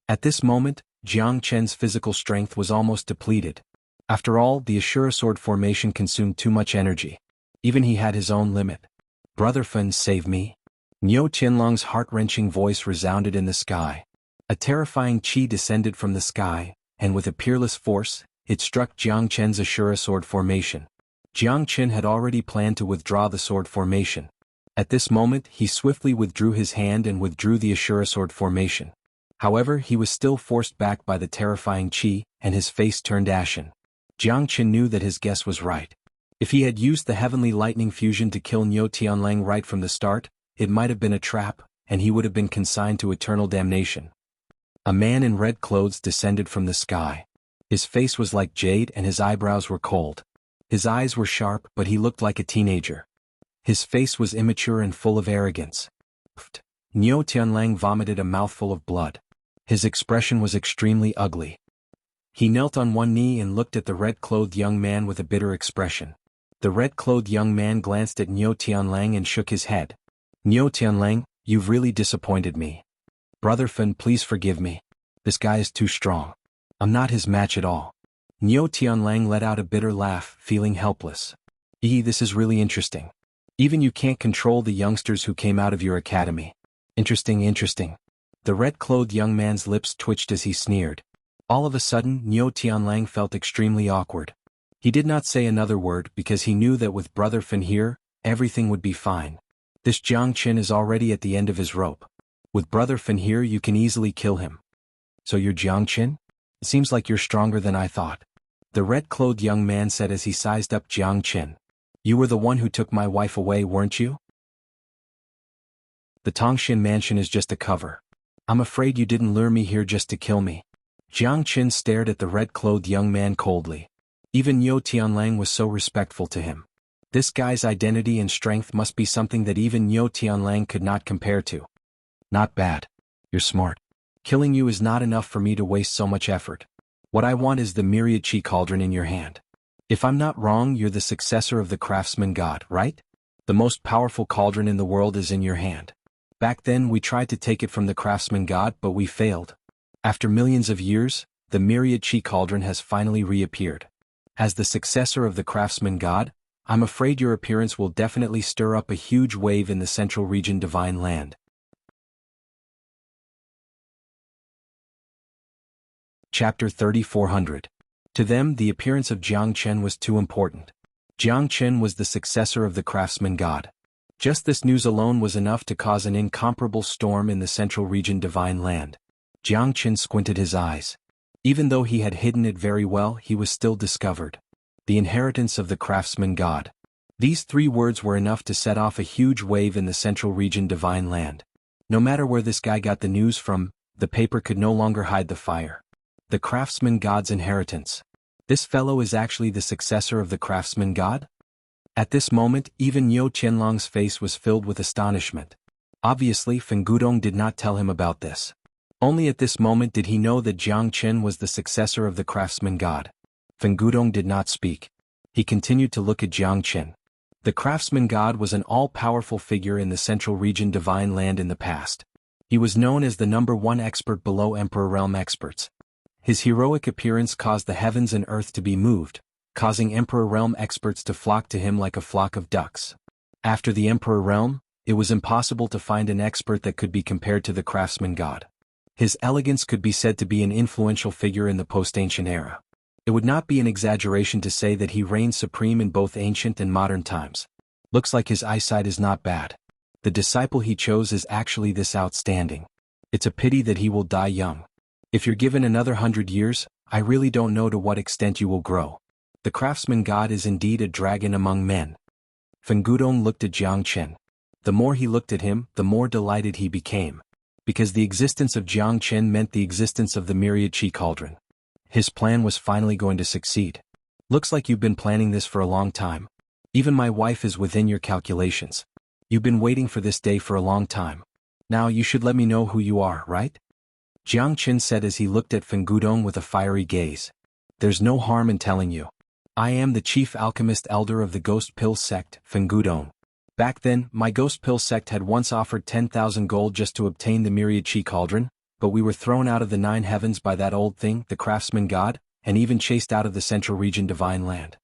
At this moment, Jiang Chen's physical strength was almost depleted. After all, the Ashura sword formation consumed too much energy. Even he had his own limit. Brother Fan, save me. Niu Tianlang's heart-wrenching voice resounded in the sky. A terrifying qi descended from the sky, and with a peerless force, it struck Jiang Chen's Ashura sword formation. Jiang Chen had already planned to withdraw the sword formation. At this moment he swiftly withdrew his hand and withdrew the Ashura sword formation. However, he was still forced back by the terrifying qi, and his face turned ashen. Jiang Chen knew that his guess was right. If he had used the heavenly lightning fusion to kill Niu Tianlang right from the start, it might have been a trap, and he would have been consigned to eternal damnation. A man in red clothes descended from the sky. His face was like jade and his eyebrows were cold. His eyes were sharp, but he looked like a teenager. His face was immature and full of arrogance. Niu Tianlang vomited a mouthful of blood. His expression was extremely ugly. He knelt on one knee and looked at the red-clothed young man with a bitter expression. The red-clothed young man glanced at Niu Tianlang and shook his head. Niu Tianlang, you've really disappointed me. Brother Fan, please forgive me. This guy is too strong. I'm not his match at all. Niu Tianlang let out a bitter laugh, feeling helpless. This is really interesting. Even you can't control the youngsters who came out of your academy. Interesting. The red-clothed young man's lips twitched as he sneered. All of a sudden, Niu Tianlang felt extremely awkward. He did not say another word because he knew that with Brother Fan here, everything would be fine. This Jiang Chen is already at the end of his rope. With Brother Fan here, you can easily kill him. So you're Jiang Chen? It seems like you're stronger than I thought. The red-clothed young man said as he sized up Jiang Chen. You were the one who took my wife away, weren't you? The Tongxian Mansion is just a cover. I'm afraid you didn't lure me here just to kill me. Jiang Qin stared at the red-clothed young man coldly. Even Yo Tianlang was so respectful to him. This guy's identity and strength must be something that even Yo Tianlang could not compare to. Not bad. You're smart. Killing you is not enough for me to waste so much effort. What I want is the myriad chi cauldron in your hand. If I'm not wrong, you're the successor of the craftsman god, right? The most powerful cauldron in the world is in your hand. Back then we tried to take it from the craftsman god, but we failed. After millions of years, the myriad chi cauldron has finally reappeared. As the successor of the craftsman god, I'm afraid your appearance will definitely stir up a huge wave in the central region divine land. Chapter 3400. To them, the appearance of Jiang Chen was too important. Jiang Chen was the successor of the craftsman god. Just this news alone was enough to cause an incomparable storm in the central region divine land. Jiang Chen squinted his eyes. Even though he had hidden it very well, he was still discovered. The inheritance of the craftsman god. These 3 words were enough to set off a huge wave in the central region divine land. No matter where this guy got the news from, the paper could no longer hide the fire. The craftsman god's inheritance. This fellow is actually the successor of the craftsman god? At this moment, even Yo Qianlong's face was filled with astonishment. Obviously, Feng Gudong did not tell him about this. Only at this moment did he know that Jiang Chen was the successor of the craftsman god. Feng Gudong did not speak. He continued to look at Jiang Chen. The craftsman god was an all-powerful figure in the central region divine land in the past. He was known as the #1 expert below Emperor Realm experts. His heroic appearance caused the heavens and earth to be moved, causing Emperor Realm experts to flock to him like a flock of ducks. After the Emperor Realm, it was impossible to find an expert that could be compared to the craftsman god. His elegance could be said to be an influential figure in the post-ancient era. It would not be an exaggeration to say that he reigned supreme in both ancient and modern times. Looks like his eyesight is not bad. The disciple he chose is actually this outstanding. It's a pity that he will die young. If you're given another 100 years, I really don't know to what extent you will grow. The craftsman god is indeed a dragon among men. Feng Gudong looked at Jiang Chen. The more he looked at him, the more delighted he became. Because the existence of Jiang Chen meant the existence of the myriad chi cauldron. His plan was finally going to succeed. Looks like you've been planning this for a long time. Even my wife is within your calculations. You've been waiting for this day for a long time. Now you should let me know who you are, right? Jiang Chen said as he looked at Feng Gudong with a fiery gaze. There's no harm in telling you. I am the chief alchemist elder of the Ghost Pill sect, Feng Gudong. Back then, my Ghost Pill sect had once offered 10,000 gold just to obtain the myriad chi cauldron, but we were thrown out of the 9 heavens by that old thing, the craftsman god, and even chased out of the central region divine land.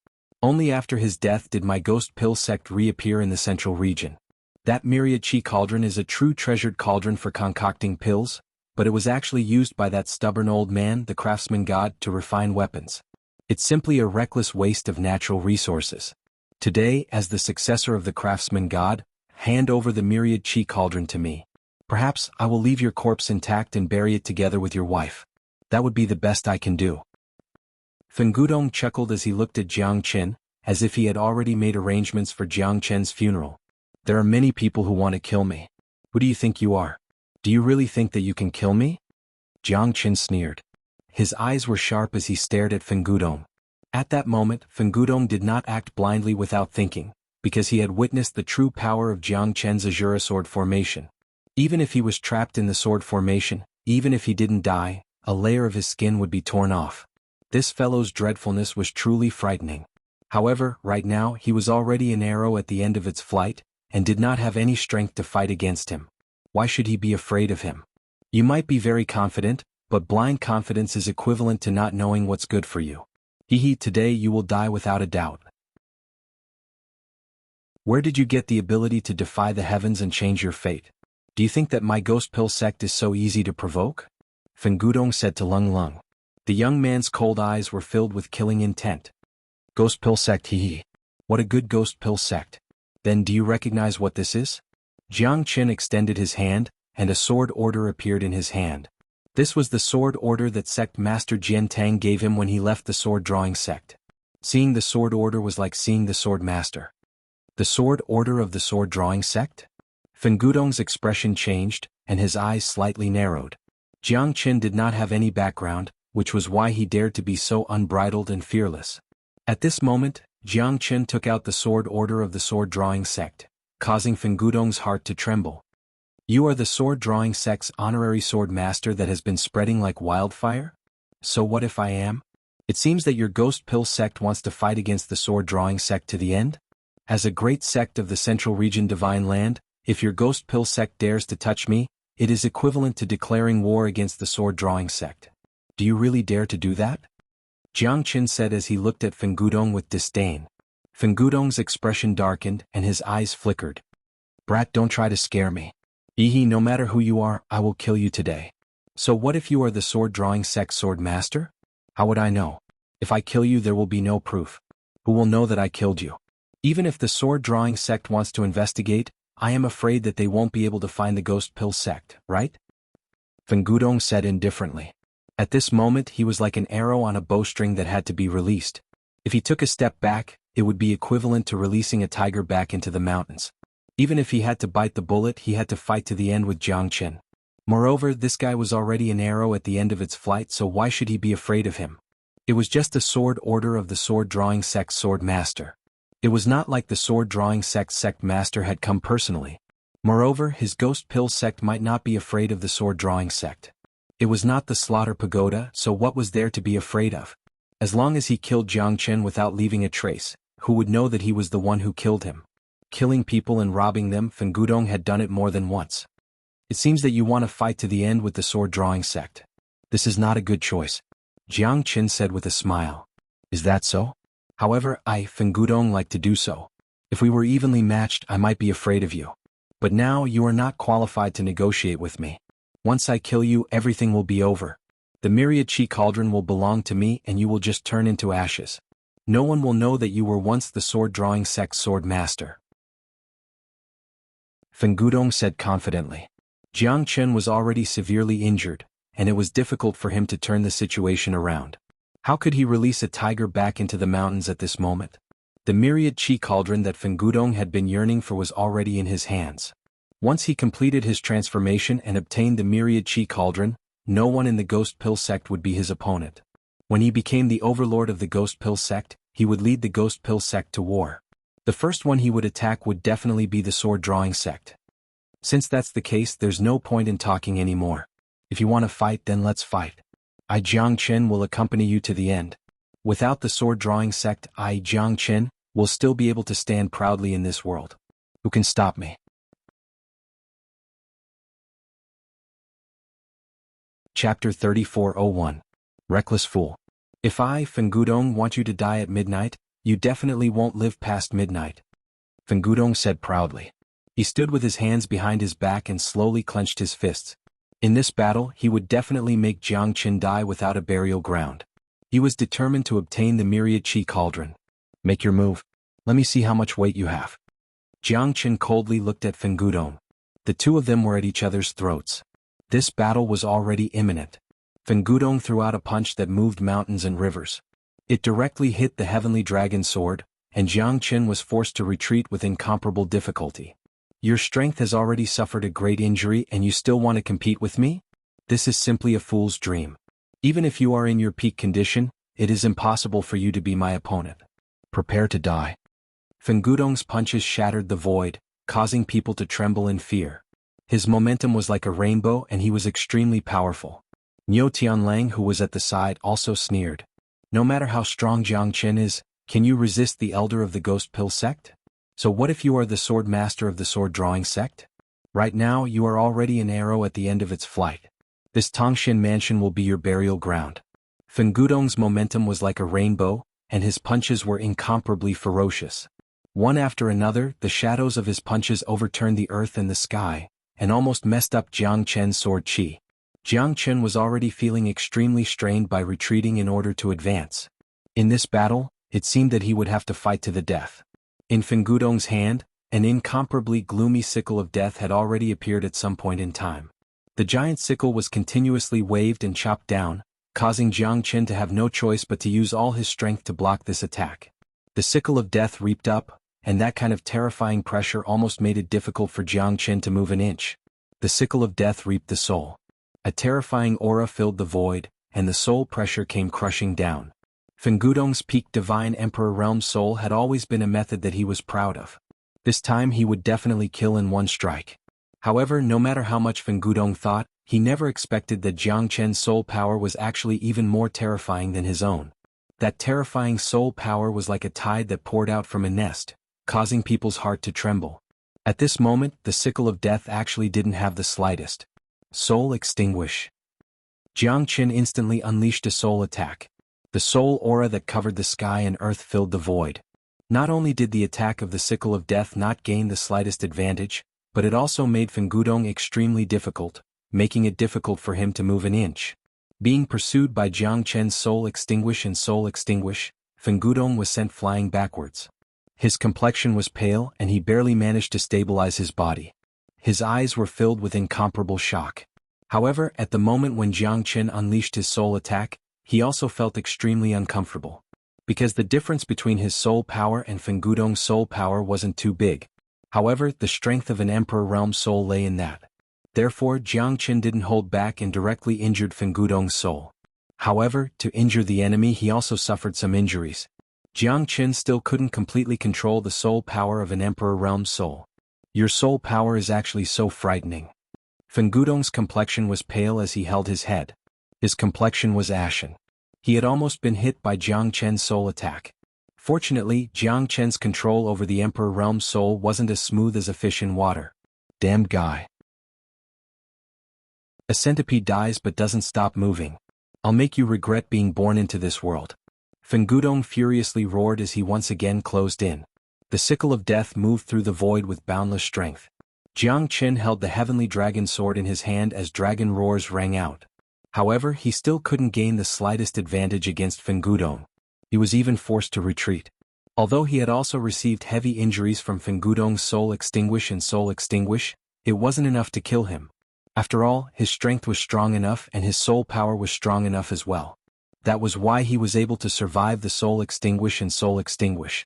Only after his death did my Ghost Pill sect reappear in the central region. That myriad chi cauldron is a true treasured cauldron for concocting pills, but it was actually used by that stubborn old man, the craftsman god, to refine weapons. It's simply a reckless waste of natural resources. Today, as the successor of the craftsman god, hand over the myriad chi cauldron to me. Perhaps I will leave your corpse intact and bury it together with your wife. That would be the best I can do. Feng Gudong chuckled as he looked at Jiang Chen, as if he had already made arrangements for Jiang Chen's funeral. There are many people who want to kill me. Who do you think you are? Do you really think that you can kill me? Jiang Chen sneered. His eyes were sharp as he stared at Feng Gudong. At that moment, Feng Gudong did not act blindly without thinking, because he had witnessed the true power of Jiang Chen's Azura sword formation. Even if he was trapped in the sword formation, even if he didn't die, a layer of his skin would be torn off. This fellow's dreadfulness was truly frightening. However, right now he was already an arrow at the end of its flight, and did not have any strength to fight against him. Why should he be afraid of him? You might be very confident, but blind confidence is equivalent to not knowing what's good for you. Today you will die without a doubt. Where did you get the ability to defy the heavens and change your fate? Do you think that my Ghost Pill sect is so easy to provoke? Feng Gudong said to Lung Lung. The young man's cold eyes were filled with killing intent. Ghost Pill sect, What a good Ghost Pill sect. Then do you recognize what this is? Jiang Chen extended his hand, and a sword order appeared in his hand. This was the sword order that sect master Jian Tang gave him when he left the sword drawing sect. Seeing the sword order was like seeing the sword master. The sword order of the sword drawing sect? Feng Gudong's expression changed, and his eyes slightly narrowed. Jiang Chen did not have any background, which was why he dared to be so unbridled and fearless. At this moment, Jiang Chen took out the sword order of the sword-drawing sect, causing Fengudong's heart to tremble. You are the sword-drawing sect's honorary sword master that has been spreading like wildfire? So what if I am? It seems that your ghost pill sect wants to fight against the sword-drawing sect to the end? As a great sect of the Central Region Divine Land, if your ghost pill sect dares to touch me, it is equivalent to declaring war against the sword-drawing sect. Do you really dare to do that? Jiang Chen said as he looked at Fengudong with disdain. Fengudong's expression darkened and his eyes flickered. Brat, don't try to scare me. No matter who you are, I will kill you today. So what if you are the sword-drawing sect sword master? How would I know? If I kill you there will be no proof. Who will know that I killed you? Even if the sword-drawing sect wants to investigate, I am afraid that they won't be able to find the ghost pill sect, right? Fengudong said indifferently. At this moment he was like an arrow on a bowstring that had to be released. If he took a step back, it would be equivalent to releasing a tiger back into the mountains. Even if he had to bite the bullet, he had to fight to the end with Jiang Chen. Moreover, this guy was already an arrow at the end of its flight, so why should he be afraid of him? It was just the sword order of the sword-drawing sect sword master. It was not like the sword-drawing sect master had come personally. Moreover, his ghost pill sect might not be afraid of the sword-drawing sect. It was not the slaughter pagoda, so what was there to be afraid of? As long as he killed Jiang Chen without leaving a trace, who would know that he was the one who killed him? Killing people and robbing them, Fengudong had done it more than once. It seems that you want to fight to the end with the sword-drawing sect. This is not a good choice, Jiang Chen said with a smile. Is that so? However, Fengudong, like to do so. If we were evenly matched, I might be afraid of you. But now you are not qualified to negotiate with me. Once I kill you, everything will be over. The myriad chi cauldron will belong to me and you will just turn into ashes. No one will know that you were once the sword-drawing sect sword master. Fengudong said confidently. Jiang Chen was already severely injured, and it was difficult for him to turn the situation around. How could he release a tiger back into the mountains at this moment? The myriad chi cauldron that Fengudong had been yearning for was already in his hands. Once he completed his transformation and obtained the myriad chi cauldron, no one in the ghost pill sect would be his opponent. When he became the overlord of the ghost pill sect, he would lead the ghost pill sect to war. The first one he would attack would definitely be the sword-drawing sect. Since that's the case, there's no point in talking anymore. If you want to fight, then let's fight. Jiang Chen will accompany you to the end. Without the sword-drawing sect, Jiang Chen will still be able to stand proudly in this world. Who can stop me? Chapter 3401. Reckless Fool. If Fengudong, want you to die at midnight, you definitely won't live past midnight. Fengudong said proudly. He stood with his hands behind his back and slowly clenched his fists. In this battle, he would definitely make Jiang Chen die without a burial ground. He was determined to obtain the myriad chi cauldron. Make your move. Let me see how much weight you have. Jiang Chen coldly looked at Fengudong. The two of them were at each other's throats. This battle was already imminent. Fengudong threw out a punch that moved mountains and rivers. It directly hit the heavenly dragon sword, and Jiang Chen was forced to retreat with incomparable difficulty. Your strength has already suffered a great injury and you still want to compete with me? This is simply a fool's dream. Even if you are in your peak condition, it is impossible for you to be my opponent. Prepare to die. Fengudong's punches shattered the void, causing people to tremble in fear. His momentum was like a rainbow and he was extremely powerful. Niu Tianlang, who was at the side, also sneered. No matter how strong Jiang Chen is, can you resist the elder of the ghost pill sect? So what if you are the sword master of the sword-drawing sect? Right now you are already an arrow at the end of its flight. This Tongshan mansion will be your burial ground. Fengudong's momentum was like a rainbow, and his punches were incomparably ferocious. One after another, the shadows of his punches overturned the earth and the sky, and almost messed up Jiang Chen's sword chi. Jiang Chen was already feeling extremely strained by retreating in order to advance. In this battle, it seemed that he would have to fight to the death. In Fengudong's hand, an incomparably gloomy sickle of death had already appeared at some point in time. The giant sickle was continuously waved and chopped down, causing Jiang Chen to have no choice but to use all his strength to block this attack. The sickle of death reaped up, and that kind of terrifying pressure almost made it difficult for Jiang Chen to move an inch. The sickle of death reaped the soul. A terrifying aura filled the void, and the soul pressure came crushing down. Fengudong's peak divine emperor realm soul had always been a method that he was proud of. This time he would definitely kill in one strike. However, no matter how much Fengudong thought, he never expected that Jiang Chen's soul power was actually even more terrifying than his own. That terrifying soul power was like a tide that poured out from a nest, causing people's heart to tremble. At this moment, the sickle of death actually didn't have the slightest. Soul extinguish. Jiang Chen instantly unleashed a soul attack. The soul aura that covered the sky and earth filled the void. Not only did the attack of the sickle of death not gain the slightest advantage, but it also made Fengudong extremely difficult, making it difficult for him to move an inch. Being pursued by Jiang Chen's soul extinguish and soul extinguish, Fengudong was sent flying backwards. His complexion was pale and he barely managed to stabilize his body. His eyes were filled with incomparable shock. However, at the moment when Jiang Chen unleashed his soul attack, he also felt extremely uncomfortable. Because the difference between his soul power and Fengudong's soul power wasn't too big. However, the strength of an emperor realm soul lay in that. Therefore, Jiang Chen didn't hold back and directly injured Fengudong's soul. However, to injure the enemy he also suffered some injuries. Jiang Chen still couldn't completely control the soul power of an emperor realm soul. Your soul power is actually so frightening. Fengudong's complexion was pale as he held his head. His complexion was ashen. He had almost been hit by Jiang Chen's soul attack. Fortunately, Jiang Chen's control over the emperor realm soul wasn't as smooth as a fish in water. Damned guy. A centipede dies but doesn't stop moving. I'll make you regret being born into this world. Fengudong furiously roared as he once again closed in. The sickle of death moved through the void with boundless strength. Jiang Chen held the heavenly dragon sword in his hand as dragon roars rang out. However, he still couldn't gain the slightest advantage against Fengudong. He was even forced to retreat. Although he had also received heavy injuries from Fengudong's soul extinguish and soul extinguish, it wasn't enough to kill him. After all, his strength was strong enough and his soul power was strong enough as well. That was why he was able to survive the soul extinguish and soul extinguish.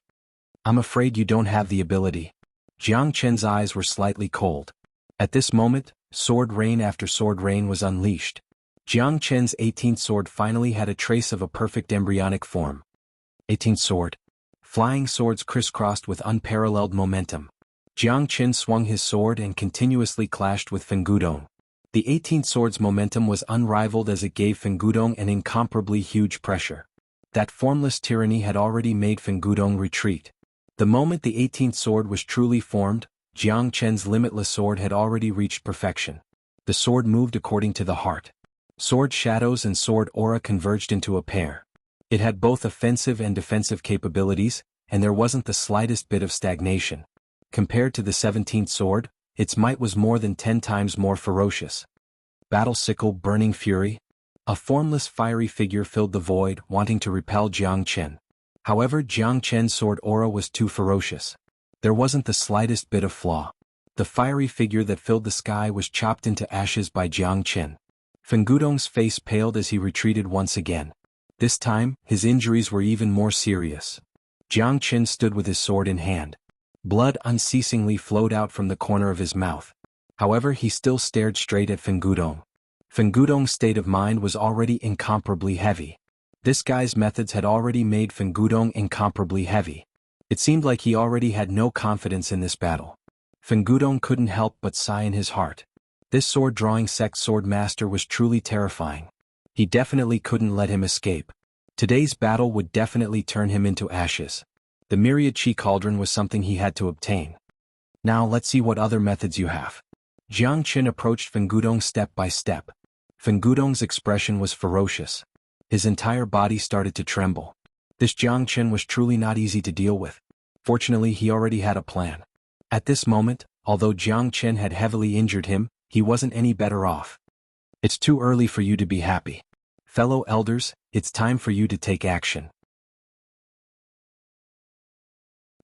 I'm afraid you don't have the ability. Jiang Chen's eyes were slightly cold. At this moment, sword rain after sword rain was unleashed. Jiang Chen's 18th sword finally had a trace of a perfect embryonic form. 18th sword. Flying swords crisscrossed with unparalleled momentum. Jiang Chen swung his sword and continuously clashed with Fengudong. The 18th sword's momentum was unrivaled as it gave Fengudong an incomparably huge pressure. That formless tyranny had already made Fengudong retreat. The moment the 18th sword was truly formed, Jiang Chen's limitless sword had already reached perfection. The sword moved according to the heart. Sword shadows and sword aura converged into a pair. It had both offensive and defensive capabilities, and there wasn't the slightest bit of stagnation. Compared to the 17th sword, its might was more than 10 times more ferocious. Battle sickle burning fury. A formless fiery figure filled the void, wanting to repel Jiang Chen. However, Jiang Chen's sword aura was too ferocious. There wasn't the slightest bit of flaw. The fiery figure that filled the sky was chopped into ashes by Jiang Chen. Fengudong's face paled as he retreated once again. This time, his injuries were even more serious. Jiang Chen stood with his sword in hand. Blood unceasingly flowed out from the corner of his mouth. However, he still stared straight at Fengudong. Fengudong's state of mind was already incomparably heavy. This guy's methods had already made Fengudong incomparably heavy. It seemed like he already had no confidence in this battle. Fengudong couldn't help but sigh in his heart. This sword-drawing sect swordmaster was truly terrifying. He definitely couldn't let him escape. Today's battle would definitely turn him into ashes. The myriad chi cauldron was something he had to obtain. Now let's see what other methods you have. Jiang Chen approached Fengudong step by step. Fengudong's expression was ferocious. His entire body started to tremble. This Jiang Chen was truly not easy to deal with. Fortunately, he already had a plan. At this moment, although Jiang Chen had heavily injured him, he wasn't any better off. It's too early for you to be happy. Fellow elders, it's time for you to take action.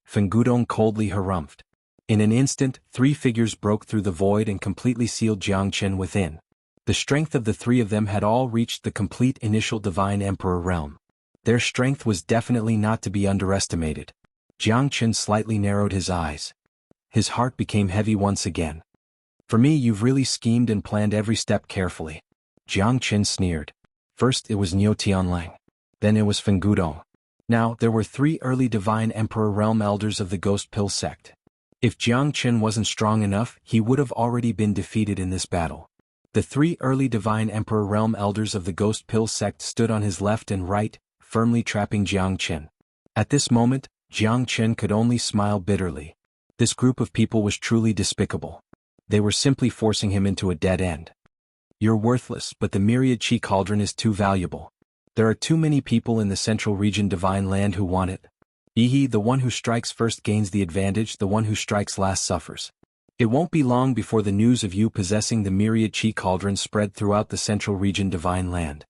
Fengudong coldly harumphed. In an instant, 3 figures broke through the void and completely sealed Jiang Chen within. The strength of the 3 of them had all reached the complete initial divine emperor realm. Their strength was definitely not to be underestimated. Jiang Chen slightly narrowed his eyes. His heart became heavy once again. For me, you've really schemed and planned every step carefully. Jiang Chen sneered. First it was Niu Tianlang. Then it was Fen Gudong. Now, there were 3 early divine emperor realm elders of the Ghost Pill sect. If Jiang Qin wasn't strong enough, he would have already been defeated in this battle. The 3 early divine emperor realm elders of the Ghost Pill sect stood on his left and right, firmly trapping Jiang Qin. At this moment, Jiang Qin could only smile bitterly. This group of people was truly despicable. They were simply forcing him into a dead end. You're worthless, but the myriad chi cauldron is too valuable. There are too many people in the central region divine land who want it. The one who strikes first gains the advantage, the one who strikes last suffers. It won't be long before the news of you possessing the myriad chi cauldron spread throughout the central region divine land.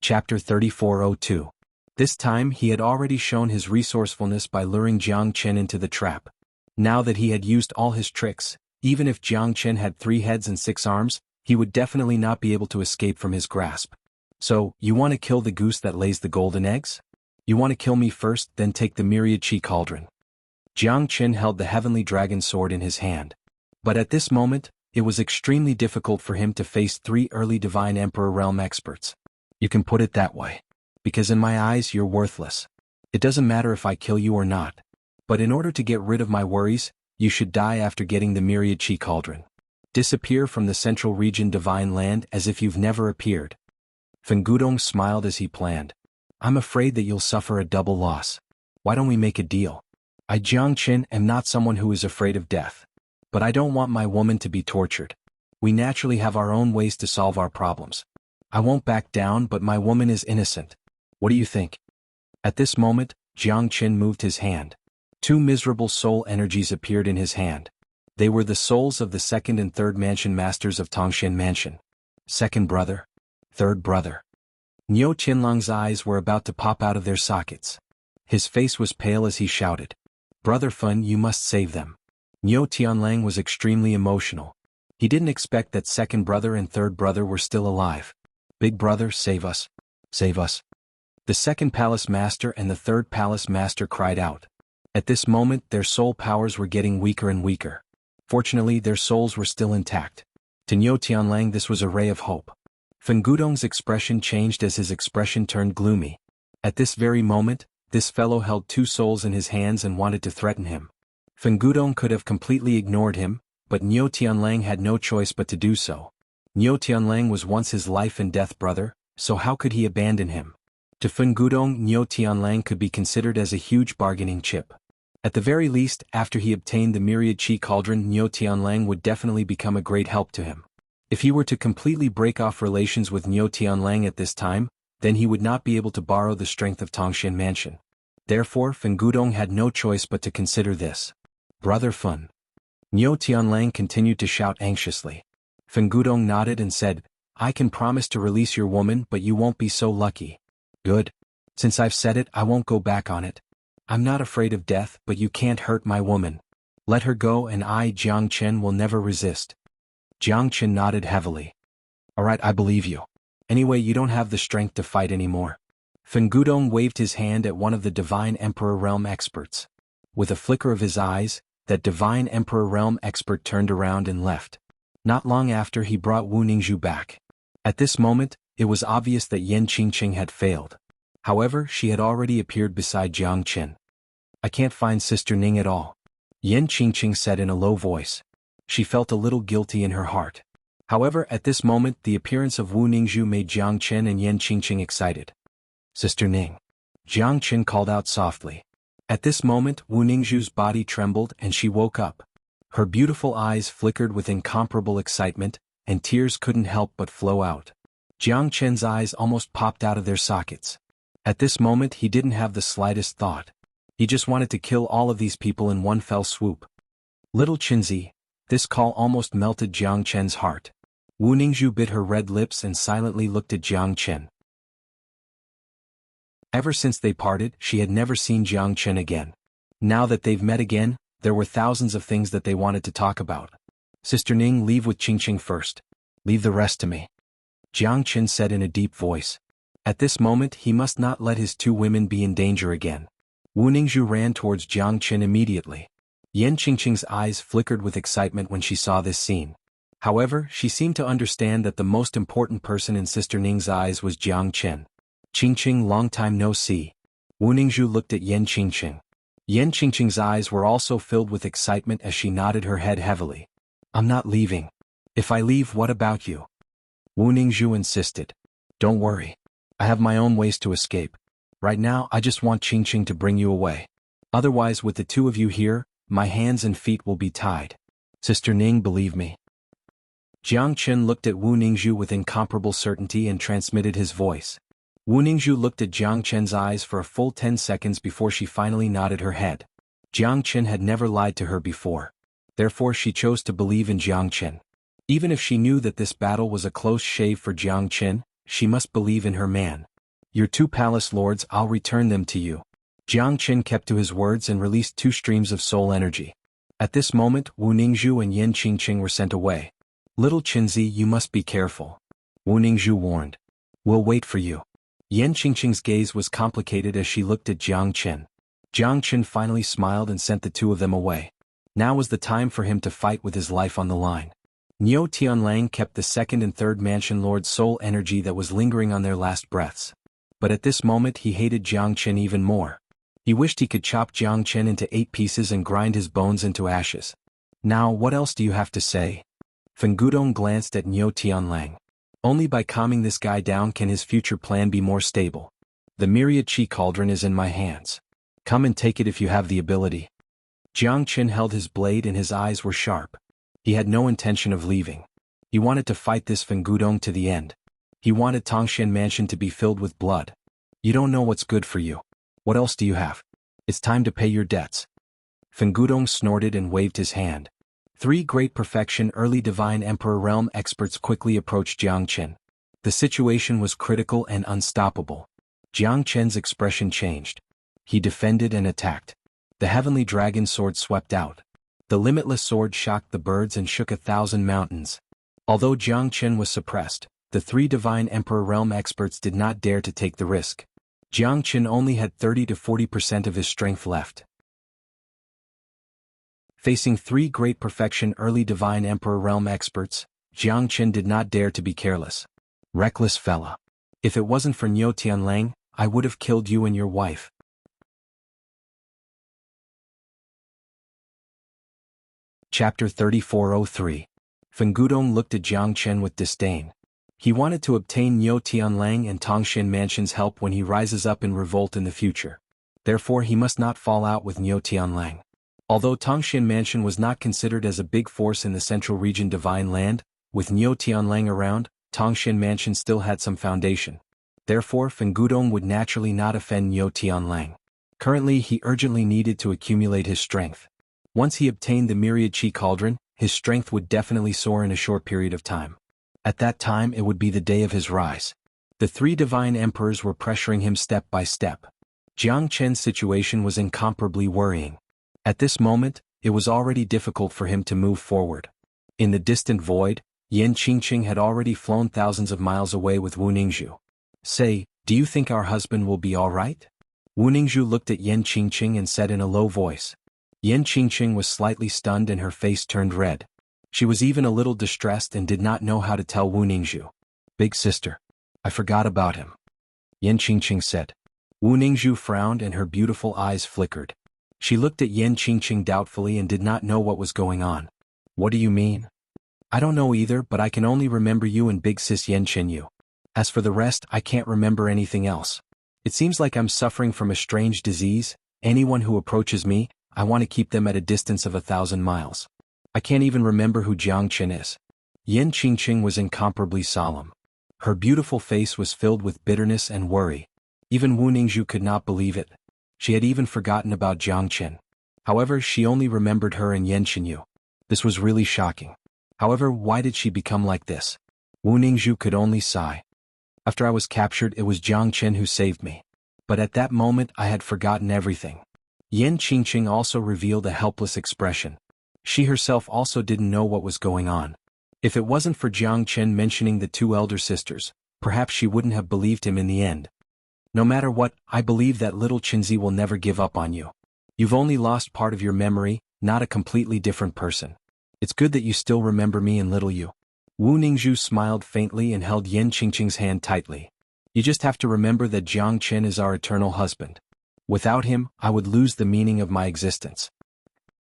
Chapter 3402. This time he had already shown his resourcefulness by luring Jiang Qin into the trap. Now that he had used all his tricks, even if Jiang Qin had 3 heads and 6 arms, he would definitely not be able to escape from his grasp. So, you want to kill the goose that lays the golden eggs? You want to kill me first, then take the myriad chi cauldron. Jiang Qin held the heavenly dragon sword in his hand. But at this moment, it was extremely difficult for him to face 3 early divine emperor realm experts. You can put it that way. Because in my eyes you're worthless. It doesn't matter if I kill you or not. But in order to get rid of my worries, you should die after getting the myriad chi cauldron. Disappear from the central region divine land as if you've never appeared. Fen Gudong smiled as he planned. I'm afraid that you'll suffer a double loss. Why don't we make a deal? I Jiang Qin am not someone who is afraid of death. But I don't want my woman to be tortured. We naturally have our own ways to solve our problems. I won't back down, but my woman is innocent. What do you think? At this moment, Jiang Qin moved his hand. 2 miserable soul energies appeared in his hand. They were the souls of the 2nd and 3rd mansion masters of Tongshan Mansion. 2nd brother. 3rd brother. Niu Tianlang's eyes were about to pop out of their sockets. His face was pale as he shouted. Brother Fun, you must save them. Niu Tianlang was extremely emotional. He didn't expect that 2nd brother and 3rd brother were still alive. Big brother, save us. Save us. The 2nd palace master and the 3rd palace master cried out. At this moment, their soul powers were getting weaker and weaker. Fortunately, their souls were still intact. To Niu Tianlang this was a ray of hope. Fen Gudong's expression changed as his expression turned gloomy. At this very moment, this fellow held 2 souls in his hands and wanted to threaten him. Fen Gudong could have completely ignored him, but Niu Tianlang had no choice but to do so. Niu Tianlang was once his life and death brother, so how could he abandon him? To Fen Gudong, Niu Tianlang could be considered as a huge bargaining chip. At the very least, after he obtained the myriad chi cauldron, Niu Tianlang would definitely become a great help to him. If he were to completely break off relations with Niu Tianlang at this time, then he would not be able to borrow the strength of Tongshan Mansion. Therefore, Fen Gudong had no choice but to consider this. Brother Fun. Niu Tianlang continued to shout anxiously. Fen Gudong nodded and said, I can promise to release your woman, but you won't be so lucky. Good. Since I've said it, I won't go back on it. I'm not afraid of death, but you can't hurt my woman. Let her go and I, Jiang Qin, will never resist. Jiang Qin nodded heavily. Alright, I believe you. Anyway, you don't have the strength to fight anymore. Fen Gudong waved his hand at one of the Divine Emperor Realm experts. With a flicker of his eyes, that Divine Emperor Realm expert turned around and left. Not long after he brought Wu Ningzhu back. At this moment, it was obvious that Yan Qingqing had failed. However, she had already appeared beside Jiang Qin. I can't find Sister Ning at all. Yan Qingqing said in a low voice. She felt a little guilty in her heart. However, at this moment the appearance of Wu Ningzhu made Jiang Qin and Yan Qingqing excited. Sister Ning. Jiang Qin called out softly. At this moment Wu Ningzhu's body trembled and she woke up. Her beautiful eyes flickered with incomparable excitement, and tears couldn't help but flow out. Jiang Qin's eyes almost popped out of their sockets. At this moment he didn't have the slightest thought. He just wanted to kill all of these people in one fell swoop. Little Qinzi. This call almost melted Jiang Qin's heart. Wu Ningzhu bit her red lips and silently looked at Jiang Qin. Ever since they parted, she had never seen Jiang Qin again. Now that they've met again, there were thousands of things that they wanted to talk about. Sister Ning, leave with Qingqing first. Leave the rest to me. Jiang Qin said in a deep voice. At this moment he must not let his 2 women be in danger again. Wu Ningzhu ran towards Jiang Qin immediately. Yan Qingqing's eyes flickered with excitement when she saw this scene. However, she seemed to understand that the most important person in Sister Ning's eyes was Jiang Chen. Qingqing, long time no see. Wu Ningzhu looked at Yan Qingqing. Yan Qingqing's eyes were also filled with excitement as she nodded her head heavily. I'm not leaving. If I leave, what about you? Wu Ningzhu insisted. Don't worry. I have my own ways to escape. Right now, I just want Qingqing to bring you away. Otherwise, with the two of you here, my hands and feet will be tied. Sister Ning, believe me. Jiang Chen looked at Wu Ningzhu with incomparable certainty and transmitted his voice. Wu Ningzhu looked at Jiang Chen's eyes for a full 10 seconds before she finally nodded her head. Jiang Chen had never lied to her before. Therefore she chose to believe in Jiang Chen. Even if she knew that this battle was a close shave for Jiang Chen, she must believe in her man. Your 2 palace lords, I'll return them to you. Jiang Chen kept to his words and released 2 streams of soul energy. At this moment, Wu Ningzhu and Yan Qingqing were sent away. Little Qinzi, you must be careful. Wu Ningzhu warned. We'll wait for you. Yan Qingqing's gaze was complicated as she looked at Jiang Chen. Jiang Chen finally smiled and sent the 2 of them away. Now was the time for him to fight with his life on the line. Niu Tianlang kept the 2nd and 3rd mansion lord's soul energy that was lingering on their last breaths. But at this moment he hated Jiang Chen even more. He wished he could chop Jiang Chen into 8 pieces and grind his bones into ashes. Now what else do you have to say? Fen Gudong glanced at Niu Tianlang. Only by calming this guy down can his future plan be more stable. The myriad chi cauldron is in my hands. Come and take it if you have the ability. Jiang Chen held his blade and his eyes were sharp. He had no intention of leaving. He wanted to fight this Fen Gudong to the end. He wanted Tangshan Mansion to be filled with blood. You don't know what's good for you. What else do you have? It's time to pay your debts. Fen Gudong snorted and waved his hand. 3 great perfection early divine emperor realm experts quickly approached Jiang Chen. The situation was critical and unstoppable. Jiang Chen's expression changed. He defended and attacked. The heavenly dragon sword swept out. The limitless sword shocked the birds and shook 1,000 mountains. Although Jiang Chen was suppressed, the 3 divine emperor realm experts did not dare to take the risk. Jiang Chen only had 30 to 40% of his strength left. Facing 3 great perfection early divine emperor realm experts, Jiang Chen did not dare to be careless. Reckless fella. If it wasn't for Niu Tianlang, I would have killed you and your wife. Chapter 3403. Fen Gudong looked at Jiang Chen with disdain. He wanted to obtain Niu Tianlang and Tangshan Mansion's help when he rises up in revolt in the future. Therefore he must not fall out with Niu Tianlang. Although Tangshan Mansion was not considered as a big force in the central region Divine Land, with Niu Tianlang around, Tangshan Mansion still had some foundation. Therefore Fen Gudong would naturally not offend Niu Tianlang. Currently he urgently needed to accumulate his strength. Once he obtained the myriad chi cauldron, his strength would definitely soar in a short period of time. At that time it would be the day of his rise. The 3 divine emperors were pressuring him step by step. Jiang Chen's situation was incomparably worrying. At this moment, it was already difficult for him to move forward. In the distant void, Yan Qingqing had already flown thousands of miles away with Wu Ningzhu. Say, do you think our husband will be all right? Wu Ningzhu looked at Yan Qingqing and said in a low voice. Yan Qingqing was slightly stunned and her face turned red. She was even a little distressed and did not know how to tell Wu Ningzhu. Big sister. I forgot about him. Yan Qingqing said. Wu Ningzhu frowned and her beautiful eyes flickered. She looked at Yan Qingqing doubtfully and did not know what was going on. What do you mean? I don't know either, but I can only remember you and big sis Yan Qinyu. As for the rest, I can't remember anything else. It seems like I'm suffering from a strange disease. Anyone who approaches me, I want to keep them at a distance of 1,000 miles. I can't even remember who Jiang Chen is. Yan Qingqing was incomparably solemn. Her beautiful face was filled with bitterness and worry. Even Wu Ningzhu could not believe it. She had even forgotten about Jiang Chen. However, she only remembered her and Yan Qinyu. This was really shocking. However, why did she become like this? Wu Ningzhu could only sigh. After I was captured, it was Jiang Chen who saved me. But at that moment, I had forgotten everything. Yan Qingqing also revealed a helpless expression. She herself also didn't know what was going on. If it wasn't for Jiang Chen mentioning the 2 elder sisters, perhaps she wouldn't have believed him in the end. No matter what, I believe that little Qinzi will never give up on you. You've only lost part of your memory, not a completely different person. It's good that you still remember me and little you. Wu Ningzhu smiled faintly and held Yan Qingqing's hand tightly. You just have to remember that Jiang Chen is our eternal husband. Without him, I would lose the meaning of my existence.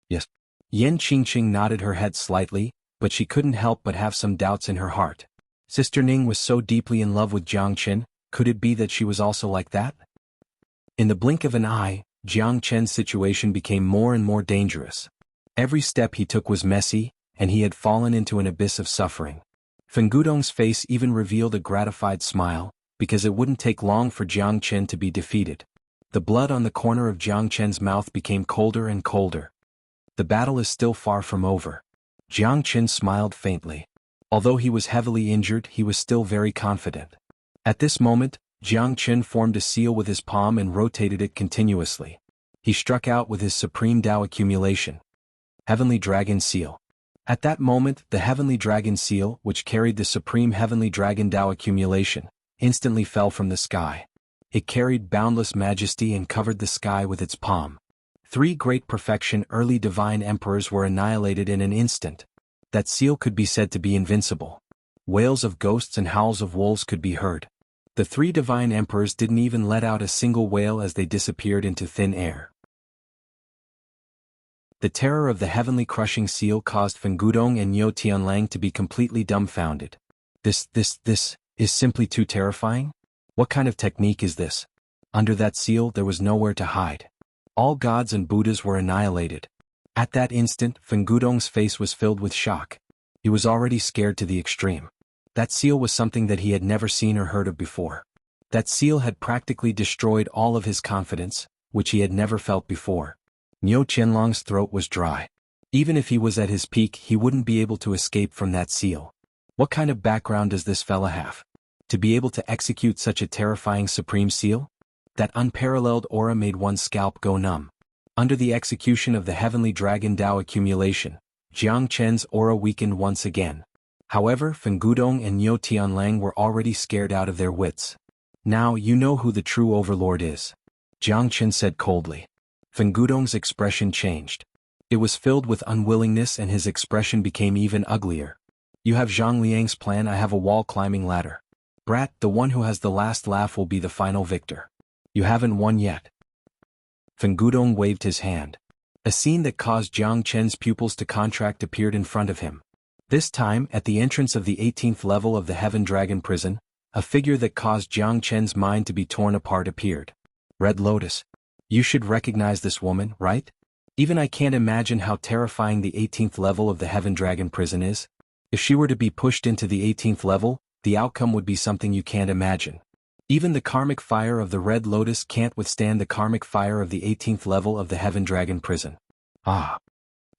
Yes. Yan Qingqing nodded her head slightly, but she couldn't help but have some doubts in her heart. Sister Ning was so deeply in love with Jiang Chen, could it be that she was also like that? In the blink of an eye, Jiang Chen's situation became more and more dangerous. Every step he took was messy, and he had fallen into an abyss of suffering. Feng Gudong's face even revealed a gratified smile, because it wouldn't take long for Jiang Chen to be defeated. The blood on the corner of Jiang Chen's mouth became colder and colder. The battle is still far from over. Jiang Chen smiled faintly. Although he was heavily injured, he was still very confident. At this moment, Jiang Chen formed a seal with his palm and rotated it continuously. He struck out with his supreme Dao accumulation. Heavenly Dragon Seal. At that moment, the Heavenly Dragon Seal, which carried the supreme Heavenly Dragon Dao accumulation, instantly fell from the sky. It carried boundless majesty and covered the sky with its palm. 3 great perfection early divine emperors were annihilated in an instant. That seal could be said to be invincible. Wails of ghosts and howls of wolves could be heard. The 3 divine emperors didn't even let out a single wail as they disappeared into thin air. The terror of the heavenly crushing seal caused Feng Gudong and Niu Tianlang to be completely dumbfounded. This is simply too terrifying? What kind of technique is this? Under that seal there was nowhere to hide. All gods and Buddhas were annihilated. At that instant, Feng Gudong's face was filled with shock. He was already scared to the extreme. That seal was something that he had never seen or heard of before. That seal had practically destroyed all of his confidence, which he had never felt before. Niu Qianlong's throat was dry. Even if he was at his peak, he wouldn't be able to escape from that seal. What kind of background does this fella have? To be able to execute such a terrifying supreme seal? That unparalleled aura made one's scalp go numb. Under the execution of the Heavenly Dragon Dao accumulation, Jiang Chen's aura weakened once again. However, Feng Gudong and Niu Tianlang were already scared out of their wits. Now you know who the true overlord is, Jiang Chen said coldly. Feng Gudong's expression changed. It was filled with unwillingness and his expression became even uglier. You have Zhang Liang's plan, I have a wall-climbing ladder. Brat, the one who has the last laugh will be the final victor. You haven't won yet. Feng Gudong waved his hand. A scene that caused Jiang Chen's pupils to contract appeared in front of him. This time, at the entrance of the 18th level of the Heaven Dragon Prison, a figure that caused Jiang Chen's mind to be torn apart appeared. Red Lotus. You should recognize this woman, right? Even I can't imagine how terrifying the 18th level of the Heaven Dragon Prison is. If she were to be pushed into the 18th level, the outcome would be something you can't imagine. Even the karmic fire of the Red Lotus can't withstand the karmic fire of the 18th level of the Heaven Dragon Prison. Ah!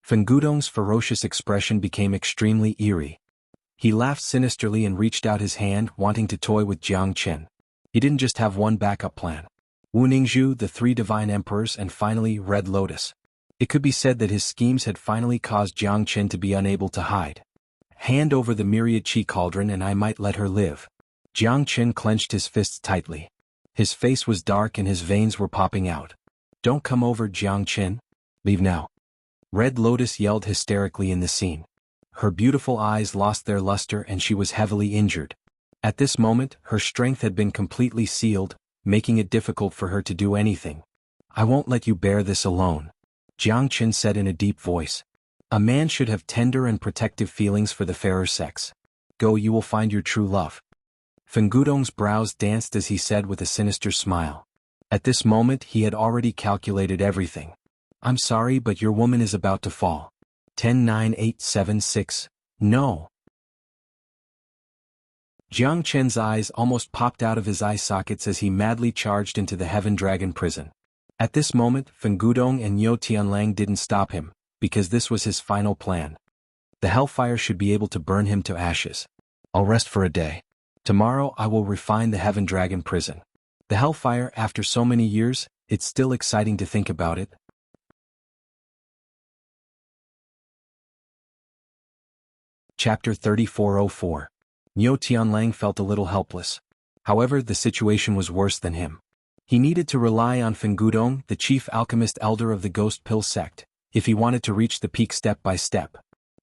Feng Gudong's ferocious expression became extremely eerie. He laughed sinisterly and reached out his hand, wanting to toy with Jiang Chen. He didn't just have one backup plan. Wu Ningzhu, the 3 divine emperors, and finally Red Lotus. It could be said that his schemes had finally caused Jiang Chen to be unable to hide. Hand over the myriad chi cauldron and I might let her live. Jiang Chen clenched his fists tightly. His face was dark and his veins were popping out. Don't come over, Jiang Chen. Leave now. Red Lotus yelled hysterically in the scene. Her beautiful eyes lost their luster and she was heavily injured. At this moment, her strength had been completely sealed, making it difficult for her to do anything. I won't let you bear this alone, Jiang Chen said in a deep voice. A man should have tender and protective feelings for the fairer sex. Go, you will find your true love. Feng Gudong's brows danced as he said with a sinister smile. At this moment he had already calculated everything. I'm sorry, but your woman is about to fall. 10-9-8-7-6. No. Jiang Chen's eyes almost popped out of his eye sockets as he madly charged into the Heaven Dragon Prison. At this moment, Feng Gudong and Niu Tianlang didn't stop him, because this was his final plan. The hellfire should be able to burn him to ashes. I'll rest for a day. Tomorrow I will refine the Heaven Dragon Prison. The hellfire, after so many years, it's still exciting to think about it. Chapter 3404. Niu Tianlang felt a little helpless. However, the situation was worse than him. He needed to rely on Feng Gudong, the chief alchemist elder of the Ghost Pill sect, if he wanted to reach the peak step by step.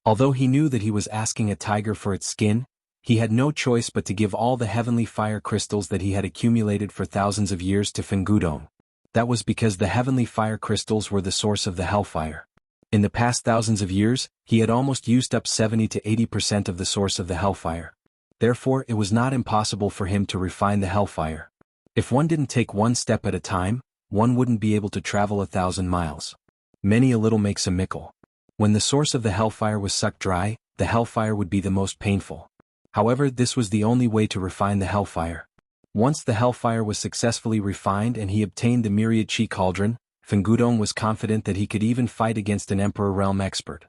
Although he knew that he was asking a tiger for its skin, he had no choice but to give all the heavenly fire crystals that he had accumulated for thousands of years to Fengudong. That was because the heavenly fire crystals were the source of the hellfire. In the past thousands of years, he had almost used up 70 to 80% of the source of the hellfire. Therefore, it was not impossible for him to refine the hellfire. If one didn't take one step at a time, one wouldn't be able to travel 1,000 miles. Many a little makes a mickle. When the source of the hellfire was sucked dry, the hellfire would be the most painful. However, this was the only way to refine the hellfire. Once the hellfire was successfully refined and he obtained the myriad chi cauldron, Fengudong was confident that he could even fight against an emperor realm expert.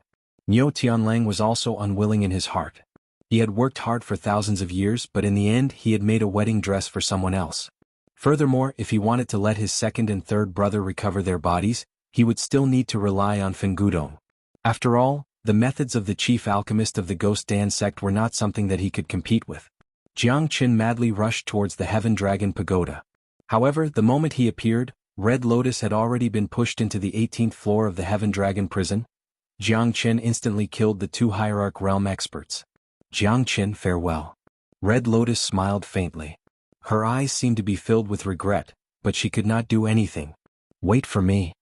Niu Tianlang was also unwilling in his heart. He had worked hard for thousands of years, but in the end he had made a wedding dress for someone else. Furthermore, if he wanted to let his second and third brother recover their bodies, he would still need to rely on Fengudong. After all, the methods of the chief alchemist of the Ghost Dan sect were not something that he could compete with. Jiang Qin madly rushed towards the Heaven Dragon Pagoda. However, the moment he appeared, Red Lotus had already been pushed into the 18th floor of the Heaven Dragon prison. Jiang Qin instantly killed the two Hierarch realm experts. Jiang Qin, farewell. Red Lotus smiled faintly. Her eyes seemed to be filled with regret, but she could not do anything. Wait for me.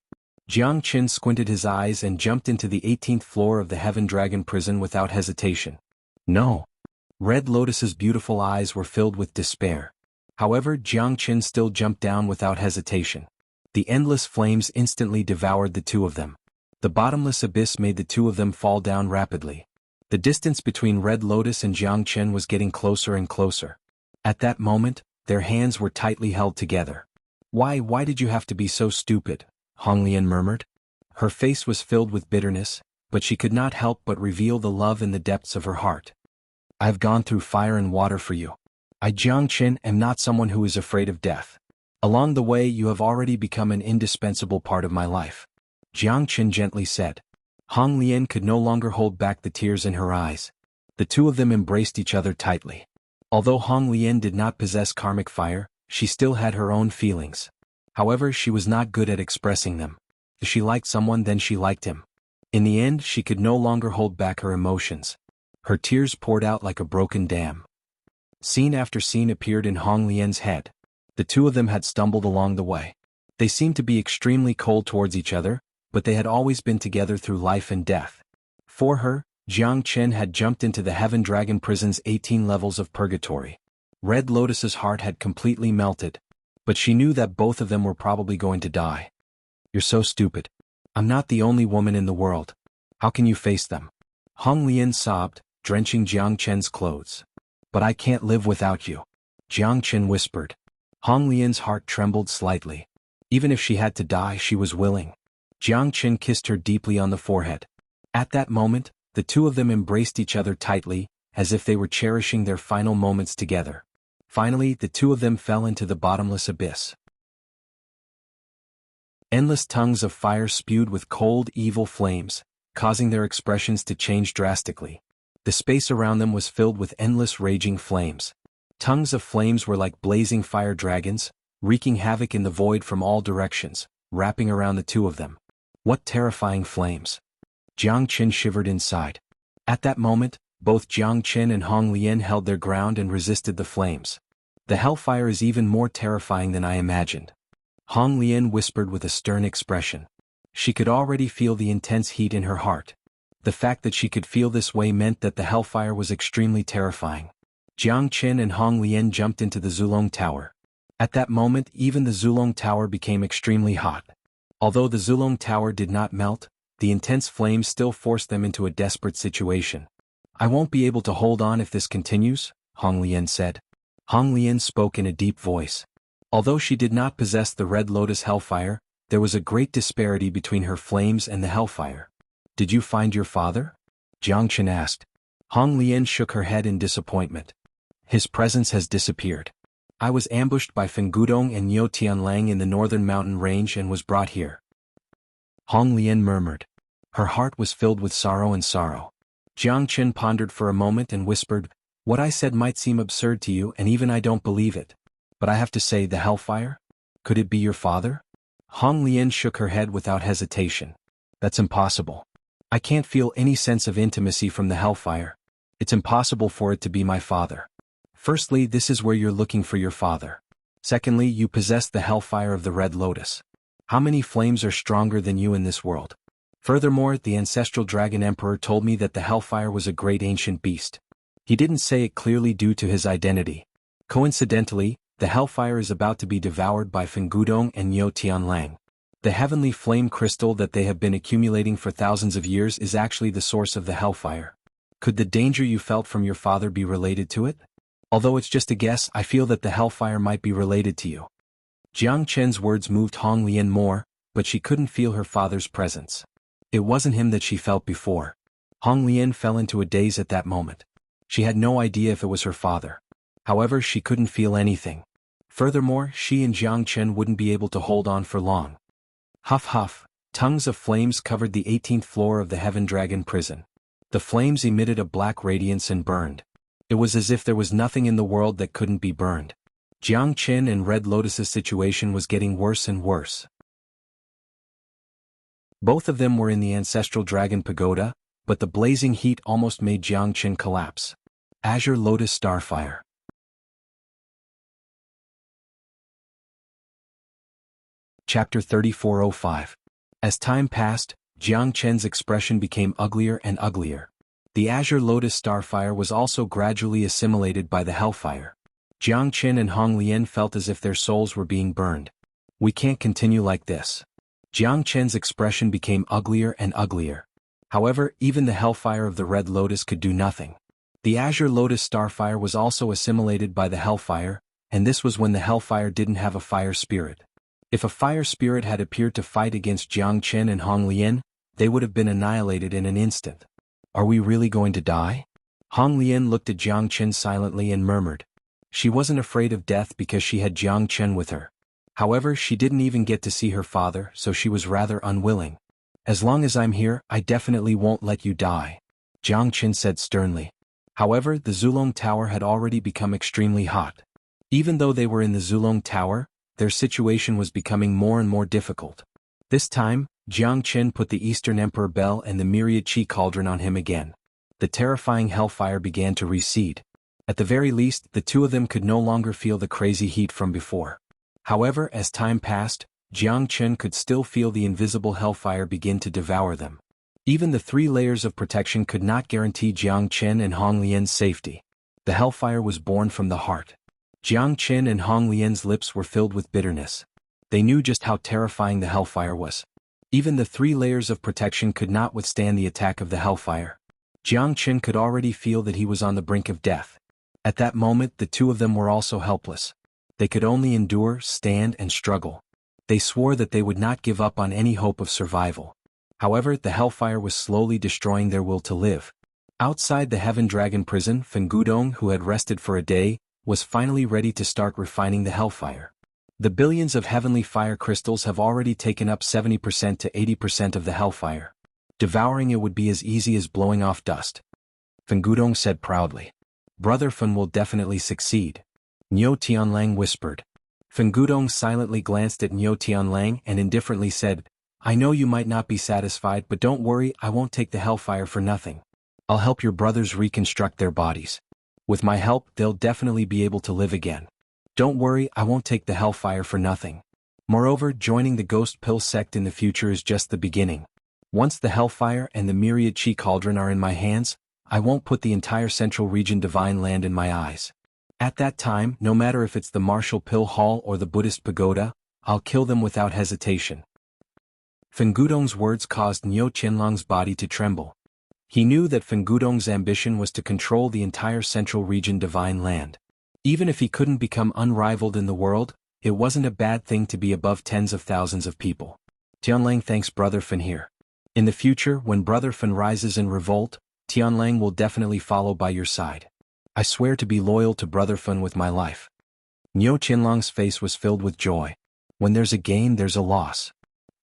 Jiang Qin squinted his eyes and jumped into the 18th floor of the Heaven Dragon prison without hesitation. No. Red Lotus's beautiful eyes were filled with despair. However, Jiang Qin still jumped down without hesitation. The endless flames instantly devoured the two of them. The bottomless abyss made the two of them fall down rapidly. The distance between Red Lotus and Jiang Qin was getting closer and closer. At that moment, their hands were tightly held together. Why did you have to be so stupid? Hong Lian murmured. Her face was filled with bitterness, but she could not help but reveal the love in the depths of her heart. I have gone through fire and water for you. I, Jiang Qin, am not someone who is afraid of death. Along the way you have already become an indispensable part of my life. Jiang Qin gently said. Hong Lian could no longer hold back the tears in her eyes. The two of them embraced each other tightly. Although Hong Lian did not possess karmic fire, she still had her own feelings. However, she was not good at expressing them. If she liked someone, then she liked him. In the end, she could no longer hold back her emotions. Her tears poured out like a broken dam. Scene after scene appeared in Hong Lian's head. The two of them had stumbled along the way. They seemed to be extremely cold towards each other, but they had always been together through life and death. For her, Jiang Qin had jumped into the Heaven Dragon prison's 18 levels of purgatory. Red Lotus's heart had completely melted, but she knew that both of them were probably going to die. You're so stupid. I'm not the only woman in the world. How can you face them? Hong Lian sobbed, drenching Jiang Qin's clothes. But I can't live without you. Jiang Qin whispered. Hong Lian's heart trembled slightly. Even if she had to die, she was willing. Jiang Qin kissed her deeply on the forehead. At that moment, the two of them embraced each other tightly, as if they were cherishing their final moments together. Finally, the two of them fell into the bottomless abyss. Endless tongues of fire spewed with cold, evil flames, causing their expressions to change drastically. The space around them was filled with endless raging flames. Tongues of flames were like blazing fire dragons, wreaking havoc in the void from all directions, wrapping around the two of them. What terrifying flames! Jiang Qin shivered inside. At that moment, both Jiang Qin and Hong Lian held their ground and resisted the flames. The hellfire is even more terrifying than I imagined. Hong Lian whispered with a stern expression. She could already feel the intense heat in her heart. The fact that she could feel this way meant that the hellfire was extremely terrifying. Jiang Qin and Hong Lian jumped into the Zulong Tower. At that moment, even the Zulong Tower became extremely hot. Although the Zulong Tower did not melt, the intense flames still forced them into a desperate situation. I won't be able to hold on if this continues, Hong Lian said. Hong Lian spoke in a deep voice. Although she did not possess the Red Lotus hellfire, there was a great disparity between her flames and the hellfire. Did you find your father? Jiang Qin asked. Hong Lian shook her head in disappointment. His presence has disappeared. I was ambushed by Fengudong and Niu Tianlang in the northern mountain range and was brought here. Hong Lian murmured. Her heart was filled with sorrow and sorrow. Jiang Qin pondered for a moment and whispered, what I said might seem absurd to you and even I don't believe it. But I have to say, the hellfire? Could it be your father? Hong Lian shook her head without hesitation. That's impossible. I can't feel any sense of intimacy from the hellfire. It's impossible for it to be my father. Firstly, this is where you're looking for your father. Secondly, you possess the hellfire of the Red Lotus. How many flames are stronger than you in this world? Furthermore, the ancestral dragon emperor told me that the hellfire was a great ancient beast. He didn't say it clearly due to his identity. Coincidentally, the hellfire is about to be devoured by Fengudong and Niu Tianlang. The heavenly flame crystal that they have been accumulating for thousands of years is actually the source of the hellfire. Could the danger you felt from your father be related to it? Although it's just a guess, I feel that the hellfire might be related to you. Jiang Chen's words moved Hong Lian more, but she couldn't feel her father's presence. It wasn't him that she felt before. Hong Lian fell into a daze at that moment. She had no idea if it was her father. However, she couldn't feel anything. Furthermore, she and Jiang Chen wouldn't be able to hold on for long. Huff huff, tongues of flames covered the 18th floor of the Heaven Dragon prison. The flames emitted a black radiance and burned. It was as if there was nothing in the world that couldn't be burned. Jiang Chen and Red Lotus's situation was getting worse and worse. Both of them were in the ancestral dragon pagoda, but the blazing heat almost made Jiang Chen collapse. Azure Lotus Starfire. Chapter 3405. As time passed, Jiang Chen's expression became uglier and uglier. The Azure Lotus Starfire was also gradually assimilated by the hellfire. Jiang Chen and Hong Lian felt as if their souls were being burned. We can't continue like this. Jiang Chen's expression became uglier and uglier. However, even the hellfire of the Red Lotus could do nothing. The Azure Lotus Starfire was also assimilated by the hellfire, and this was when the hellfire didn't have a fire spirit. If a fire spirit had appeared to fight against Jiang Chen and Hong Lian, they would have been annihilated in an instant. Are we really going to die? Hong Lian looked at Jiang Chen silently and murmured. She wasn't afraid of death because she had Jiang Chen with her. However, she didn't even get to see her father, so she was rather unwilling. As long as I'm here, I definitely won't let you die, Jiang Chen said sternly. However, the Zulong Tower had already become extremely hot. Even though they were in the Zulong Tower, their situation was becoming more and more difficult. This time, Jiang Chen put the Eastern Emperor Bell and the Myriad Chi Cauldron on him again. The terrifying hellfire began to recede. At the very least, the two of them could no longer feel the crazy heat from before. However, as time passed, Jiang Chen could still feel the invisible hellfire begin to devour them. Even the 3 layers of protection could not guarantee Jiang Chen and Hong Lian's safety. The hellfire was born from the heart. Jiang Chen and Hong Lian's lips were filled with bitterness. They knew just how terrifying the hellfire was. Even the 3 layers of protection could not withstand the attack of the hellfire. Jiang Chen could already feel that he was on the brink of death. At that moment, the two of them were also helpless. They could only endure, stand, and struggle. They swore that they would not give up on any hope of survival. However, the hellfire was slowly destroying their will to live. Outside the Heaven Dragon prison, Fengudong, who had rested for a day, was finally ready to start refining the hellfire. The billions of heavenly fire crystals have already taken up 70% to 80% of the hellfire. Devouring it would be as easy as blowing off dust. Fengudong said proudly. Brother Fen will definitely succeed. Niu Tianlang whispered. Fengudong silently glanced at Niu Tianlang and indifferently said, I know you might not be satisfied, but don't worry, I won't take the hellfire for nothing. I'll help your brothers reconstruct their bodies. With my help, they'll definitely be able to live again. Don't worry, I won't take the hellfire for nothing. Moreover, joining the Ghost Pill sect in the future is just the beginning. Once the hellfire and the Myriad Chi Cauldron are in my hands, I won't put the entire Central Region Divine Land in my eyes. At that time, no matter if it's the Martial Pill Hall or the Buddhist Pagoda, I'll kill them without hesitation. Fengudong's words caused Niu Qianlong's body to tremble. He knew that Fengudong's ambition was to control the entire Central Region Divine Land. Even if he couldn't become unrivaled in the world, it wasn't a bad thing to be above tens of thousands of people. Tianlang thanks Brother Fen here. In the future, when Brother Fen rises in revolt, Tianlang will definitely follow by your side. I swear to be loyal to Brother Fen with my life. Niu Qianlong's face was filled with joy. When there's a gain, there's a loss.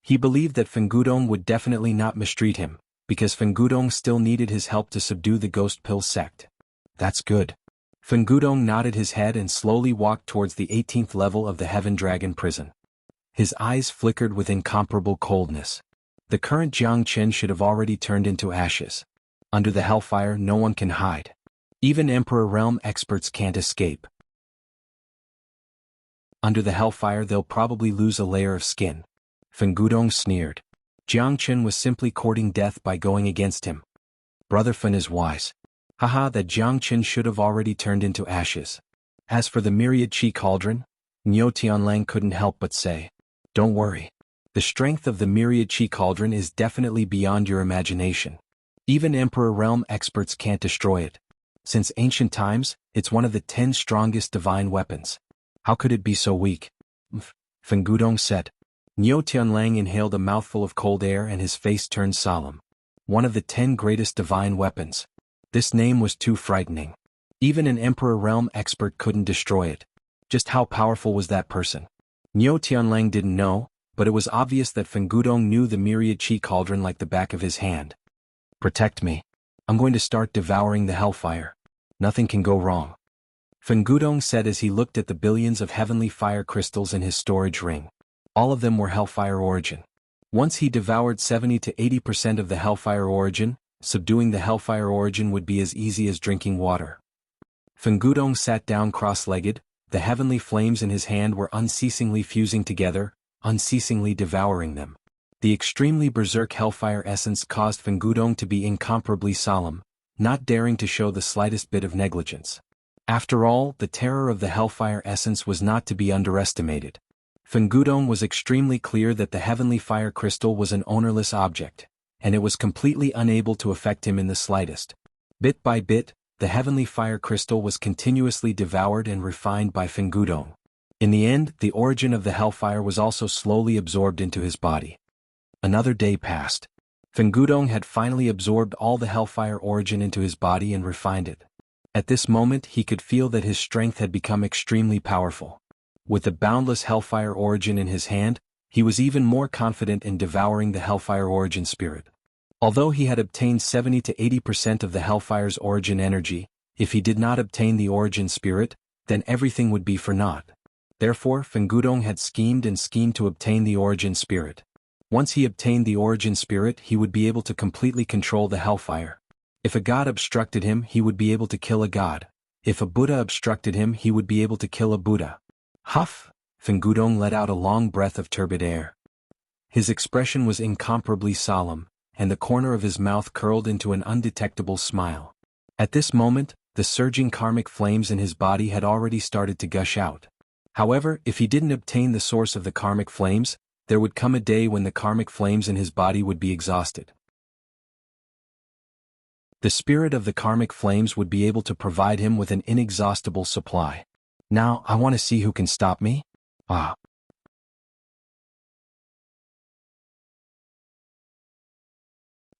He believed that Fengudong would definitely not mistreat him, because Fengudong still needed his help to subdue the Ghost Pill sect. That's good. Fengudong nodded his head and slowly walked towards the 18th level of the Heaven Dragon prison. His eyes flickered with incomparable coldness. The current Jiang should have already turned into ashes. Under the hellfire no one can hide. Even Emperor Realm experts can't escape. Under the hellfire they'll probably lose a layer of skin. Fen Gudong sneered. Jiang was simply courting death by going against him. Brother Fen is wise. Haha, that Jiang should have already turned into ashes. As for the myriad chi cauldron, Niu Tianlang couldn't help but say, don't worry. The strength of the myriad chi cauldron is definitely beyond your imagination. Even Emperor Realm experts can't destroy it. Since ancient times, it's one of the 10 strongest divine weapons. How could it be so weak? Fen Gudong said. Niu Tianlang inhaled a mouthful of cold air and his face turned solemn. One of the 10 greatest divine weapons. This name was too frightening. Even an Emperor Realm expert couldn't destroy it. Just how powerful was that person? Niu Tianlang didn't know, but it was obvious that Fen Gudong knew the myriad chi cauldron like the back of his hand. Protect me. I'm going to start devouring the hellfire. Nothing can go wrong. Fen Gudong said as he looked at the billions of heavenly fire crystals in his storage ring. All of them were hellfire origin. Once he devoured 70 to 80% of the hellfire origin, subduing the hellfire origin would be as easy as drinking water. Fen Gudong sat down cross-legged, the heavenly flames in his hand were unceasingly fusing together, unceasingly devouring them. The extremely berserk hellfire essence caused Fen Gudong to be incomparably solemn, not daring to show the slightest bit of negligence. After all, the terror of the hellfire essence was not to be underestimated. Fen Gudong was extremely clear that the heavenly fire crystal was an ownerless object, and it was completely unable to affect him in the slightest. Bit by bit, the heavenly fire crystal was continuously devoured and refined by Fen Gudong. In the end, the origin of the hellfire was also slowly absorbed into his body. Another day passed. Fen Gudong had finally absorbed all the hellfire origin into his body and refined it. At this moment he could feel that his strength had become extremely powerful. With the boundless hellfire origin in his hand, he was even more confident in devouring the hellfire origin spirit. Although he had obtained 70 to 80% of the hellfire's origin energy, if he did not obtain the origin spirit, then everything would be for naught. Therefore Fen Gudong had schemed and schemed to obtain the origin spirit. Once he obtained the origin spirit he would be able to completely control the hellfire. If a god obstructed him he would be able to kill a god. If a Buddha obstructed him he would be able to kill a Buddha. Huff! Fen Gudong let out a long breath of turbid air. His expression was incomparably solemn, and the corner of his mouth curled into an undetectable smile. At this moment, the surging karmic flames in his body had already started to gush out. However, if he didn't obtain the source of the karmic flames, there would come a day when the karmic flames in his body would be exhausted. The spirit of the karmic flames would be able to provide him with an inexhaustible supply. Now, I want to see who can stop me.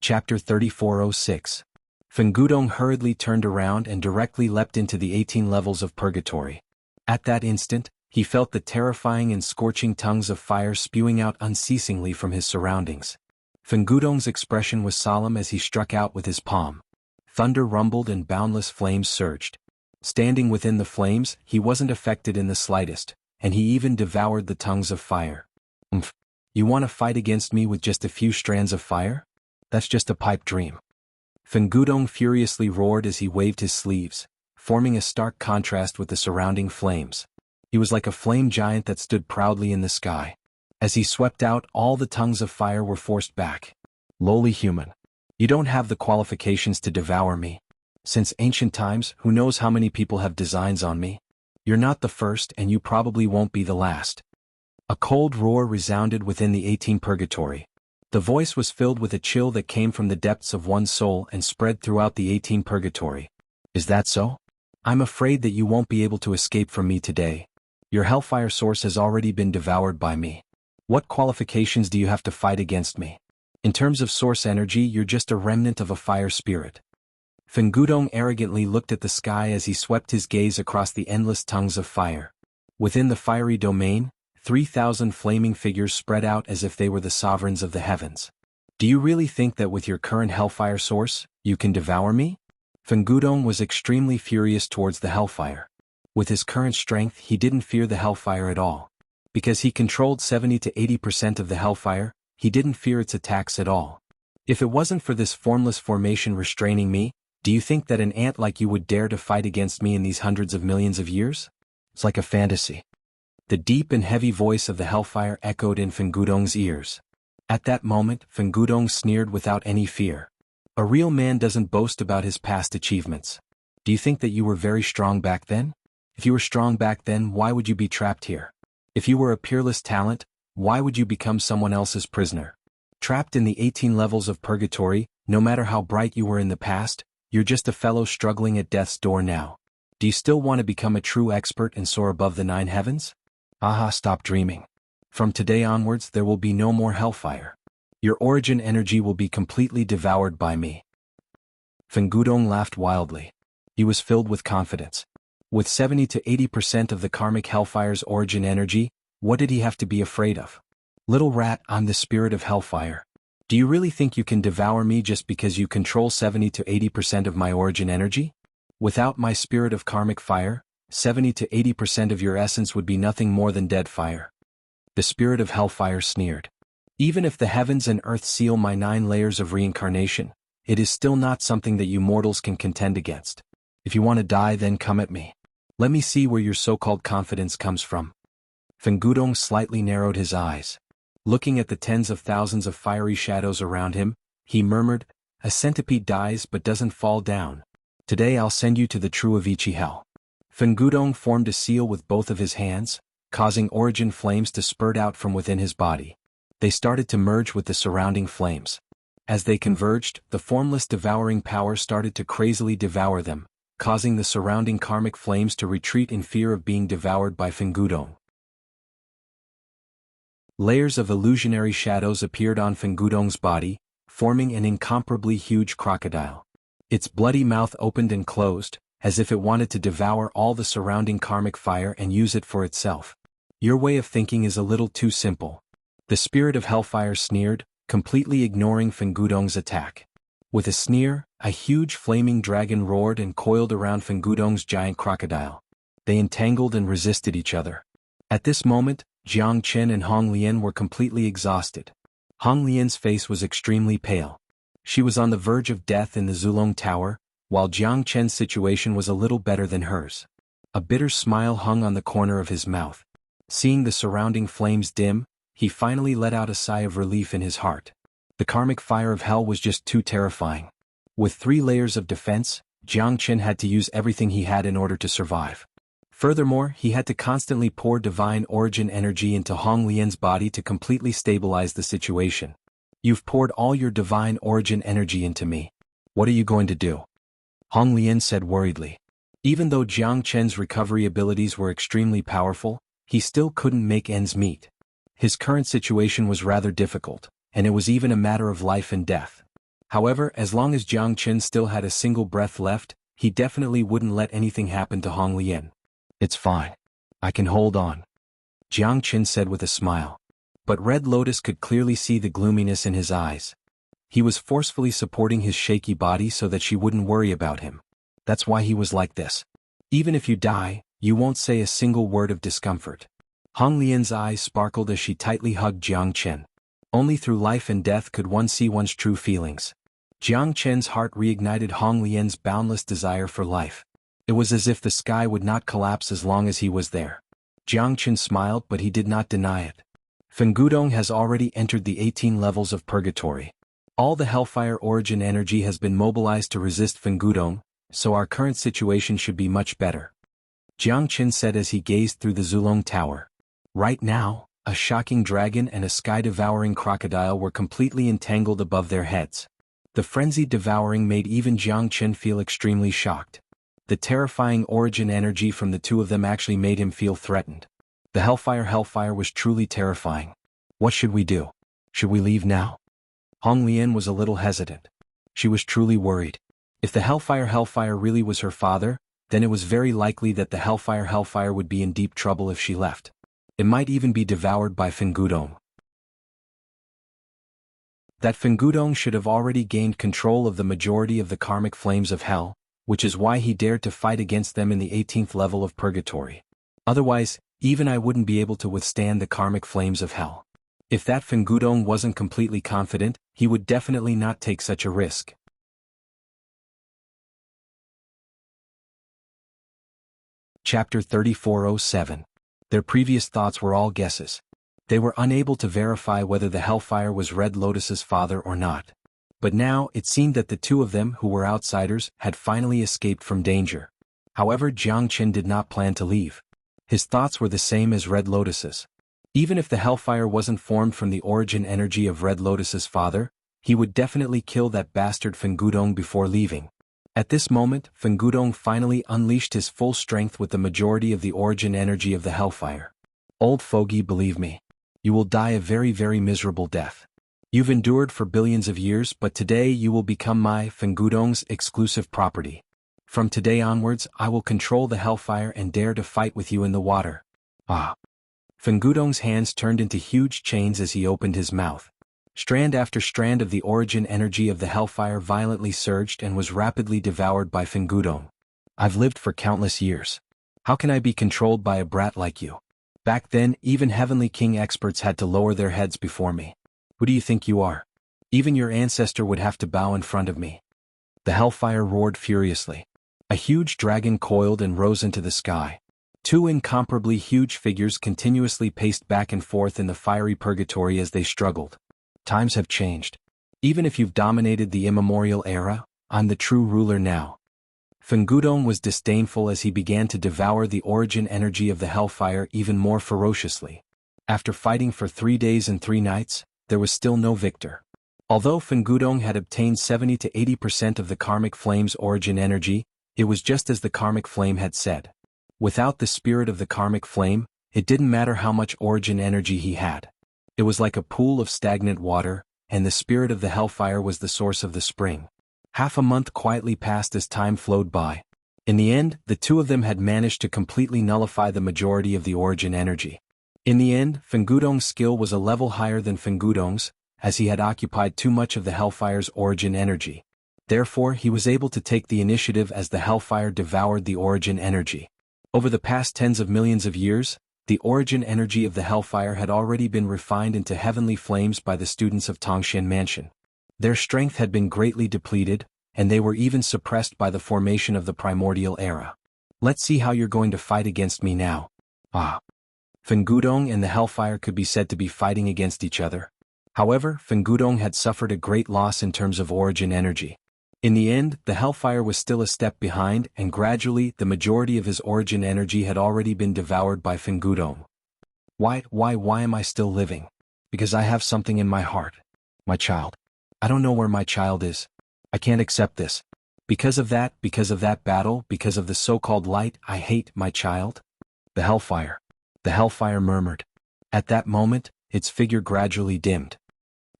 Chapter 3406. Fen Gudong hurriedly turned around and directly leapt into the 18 levels of purgatory. At that instant, he felt the terrifying and scorching tongues of fire spewing out unceasingly from his surroundings. Fen Gudong's expression was solemn as he struck out with his palm. Thunder rumbled and boundless flames surged. Standing within the flames, he wasn't affected in the slightest, and he even devoured the tongues of fire. You want to fight against me with just a few strands of fire? That's just a pipe dream. Fen Gudong furiously roared as he waved his sleeves, forming a stark contrast with the surrounding flames. He was like a flame giant that stood proudly in the sky. As he swept out, all the tongues of fire were forced back. Lowly human. You don't have the qualifications to devour me. Since ancient times, who knows how many people have designs on me? You're not the first and you probably won't be the last. A cold roar resounded within the 18 purgatory. The voice was filled with a chill that came from the depths of one's soul and spread throughout the 18 purgatory. Is that so? I'm afraid that you won't be able to escape from me today. Your hellfire source has already been devoured by me. What qualifications do you have to fight against me? In terms of source energy, you're just a remnant of a fire spirit. Fen Gudong arrogantly looked at the sky as he swept his gaze across the endless tongues of fire. Within the fiery domain, 3,000 flaming figures spread out as if they were the sovereigns of the heavens. Do you really think that with your current hellfire source, you can devour me? Fen Gudong was extremely furious towards the hellfire. With his current strength he didn't fear the hellfire at all. Because he controlled 70 to 80% of the hellfire, he didn't fear its attacks at all. If it wasn't for this formless formation restraining me, do you think that an ant like you would dare to fight against me in these hundreds of millions of years? It's like a fantasy. The deep and heavy voice of the hellfire echoed in Fengudong's ears. At that moment, Fengudong sneered without any fear. A real man doesn't boast about his past achievements. Do you think that you were very strong back then? If you were strong back then, why would you be trapped here? If you were a peerless talent, why would you become someone else's prisoner? Trapped in the 18 levels of purgatory, no matter how bright you were in the past, you're just a fellow struggling at death's door now. Do you still want to become a true expert and soar above the 9 heavens? Aha, stop dreaming. From today onwards there will be no more hellfire. Your origin energy will be completely devoured by me. Fengudong laughed wildly. He was filled with confidence. With 70 to 80% of the karmic hellfire's origin energy, what did he have to be afraid of? Little rat, I'm the spirit of hellfire. Do you really think you can devour me just because you control 70 to 80% of my origin energy? Without my spirit of karmic fire, 70 to 80% of your essence would be nothing more than dead fire. The spirit of hellfire sneered. Even if the heavens and earth seal my 9 layers of reincarnation, it is still not something that you mortals can contend against. If you want to die, then come at me. Let me see where your so-called confidence comes from. Fengudong slightly narrowed his eyes. Looking at the tens of thousands of fiery shadows around him, he murmured, a centipede dies but doesn't fall down. Today I'll send you to the true Avicii hell. Fengudong formed a seal with both of his hands, causing origin flames to spurt out from within his body. They started to merge with the surrounding flames. As they converged, the formless devouring power started to crazily devour them, causing the surrounding karmic flames to retreat in fear of being devoured by Fengudong. Layers of illusionary shadows appeared on Fengudong's body, forming an incomparably huge crocodile. Its bloody mouth opened and closed, as if it wanted to devour all the surrounding karmic fire and use it for itself. Your way of thinking is a little too simple. The spirit of hellfire sneered, completely ignoring Fengudong's attack. With a sneer, a huge flaming dragon roared and coiled around Fengudong's giant crocodile. They entangled and resisted each other. At this moment, Jiang Chen and Hong Lian were completely exhausted. Hong Lian's face was extremely pale. She was on the verge of death in the Zulong Tower, while Jiang Chen's situation was a little better than hers. A bitter smile hung on the corner of his mouth. Seeing the surrounding flames dim, he finally let out a sigh of relief in his heart. The karmic fire of hell was just too terrifying. With 3 layers of defense, Jiang Chen had to use everything he had in order to survive. Furthermore, he had to constantly pour divine origin energy into Hong Lian's body to completely stabilize the situation. You've poured all your divine origin energy into me. What are you going to do? Hong Lian said worriedly. Even though Jiang Chen's recovery abilities were extremely powerful, he still couldn't make ends meet. His current situation was rather difficult, and it was even a matter of life and death. However, as long as Jiang Chen still had a single breath left, he definitely wouldn't let anything happen to Hong Lian. It's fine. I can hold on, Jiang Chen said with a smile. But Red Lotus could clearly see the gloominess in his eyes. He was forcefully supporting his shaky body so that she wouldn't worry about him. That's why he was like this. Even if you die, you won't say a single word of discomfort. Hong Lian's eyes sparkled as she tightly hugged Jiang Chen. Only through life and death could one see one's true feelings. Jiang Chen's heart reignited Hong Lian's boundless desire for life. It was as if the sky would not collapse as long as he was there. Jiang Chen smiled, but he did not deny it. Fengudong has already entered the 18 levels of purgatory. All the hellfire origin energy has been mobilized to resist Fengudong, so our current situation should be much better, Jiang Chen said as he gazed through the Zulong Tower. Right now, a shocking dragon and a sky-devouring crocodile were completely entangled above their heads. The frenzied devouring made even Jiang Chen feel extremely shocked. The terrifying origin energy from the two of them actually made him feel threatened. The hellfire was truly terrifying. What should we do? Should we leave now? Hong Lian was a little hesitant. She was truly worried. If the hellfire really was her father, then it was very likely that the hellfire would be in deep trouble if she left. It might even be devoured by Fengudong. That Fengudong should have already gained control of the majority of the karmic flames of hell, which is why he dared to fight against them in the 18th level of purgatory. Otherwise, even I wouldn't be able to withstand the karmic flames of hell. If that Fengudong wasn't completely confident, he would definitely not take such a risk. Chapter 3407. Their previous thoughts were all guesses. They were unable to verify whether the Hellfire was Red Lotus's father or not. But now it seemed that the two of them who were outsiders had finally escaped from danger. However, Jiang Qin did not plan to leave. His thoughts were the same as Red Lotus's. Even if the Hellfire wasn't formed from the origin energy of Red Lotus's father, he would definitely kill that bastard Fengudong before leaving. At this moment, Fengudong finally unleashed his full strength with the majority of the origin energy of the Hellfire. Old fogey, believe me. You will die a very, very miserable death. You've endured for billions of years, but today you will become my, Fengudong's, exclusive property. From today onwards, I will control the Hellfire and dare to fight with you in the water. Ah! Fengudong's hands turned into huge chains as he opened his mouth. Strand after strand of the origin energy of the Hellfire violently surged and was rapidly devoured by Fengudong. I've lived for countless years. How can I be controlled by a brat like you? Back then, even Heavenly King experts had to lower their heads before me. Who do you think you are? Even your ancestor would have to bow in front of me. The Hellfire roared furiously. A huge dragon coiled and rose into the sky. Two incomparably huge figures continuously paced back and forth in the fiery purgatory as they struggled. Times have changed. Even if you've dominated the immemorial era, I'm the true ruler now. Fengudong was disdainful as he began to devour the origin energy of the Hellfire even more ferociously. After fighting for 3 days and 3 nights, there was still no victor. Although Fengudong had obtained 70 to 80% of the karmic flame's origin energy, it was just as the karmic flame had said. Without the spirit of the karmic flame, it didn't matter how much origin energy he had. It was like a pool of stagnant water, and the spirit of the Hellfire was the source of the spring. Half a month quietly passed as time flowed by. In the end, the two of them had managed to completely nullify the majority of the origin energy. In the end, Fengudong's skill was a level higher than Fengudong's, as he had occupied too much of the Hellfire's origin energy. Therefore, he was able to take the initiative as the Hellfire devoured the origin energy. Over the past tens of millions of years, the origin energy of the Hellfire had already been refined into heavenly flames by the students of Tongxian Mansion. Their strength had been greatly depleted, and they were even suppressed by the formation of the primordial era. Let's see how you're going to fight against me now. Ah! Fengudong and the Hellfire could be said to be fighting against each other. However, Fengudong had suffered a great loss in terms of origin energy. In the end, the Hellfire was still a step behind, and gradually, the majority of his origin energy had already been devoured by Fengudong. Why am I still living? Because I have something in my heart. My child. I don't know where my child is. I can't accept this. Because of that battle, because of the so-called light, I hate my child. The Hellfire murmured. At that moment, its figure gradually dimmed.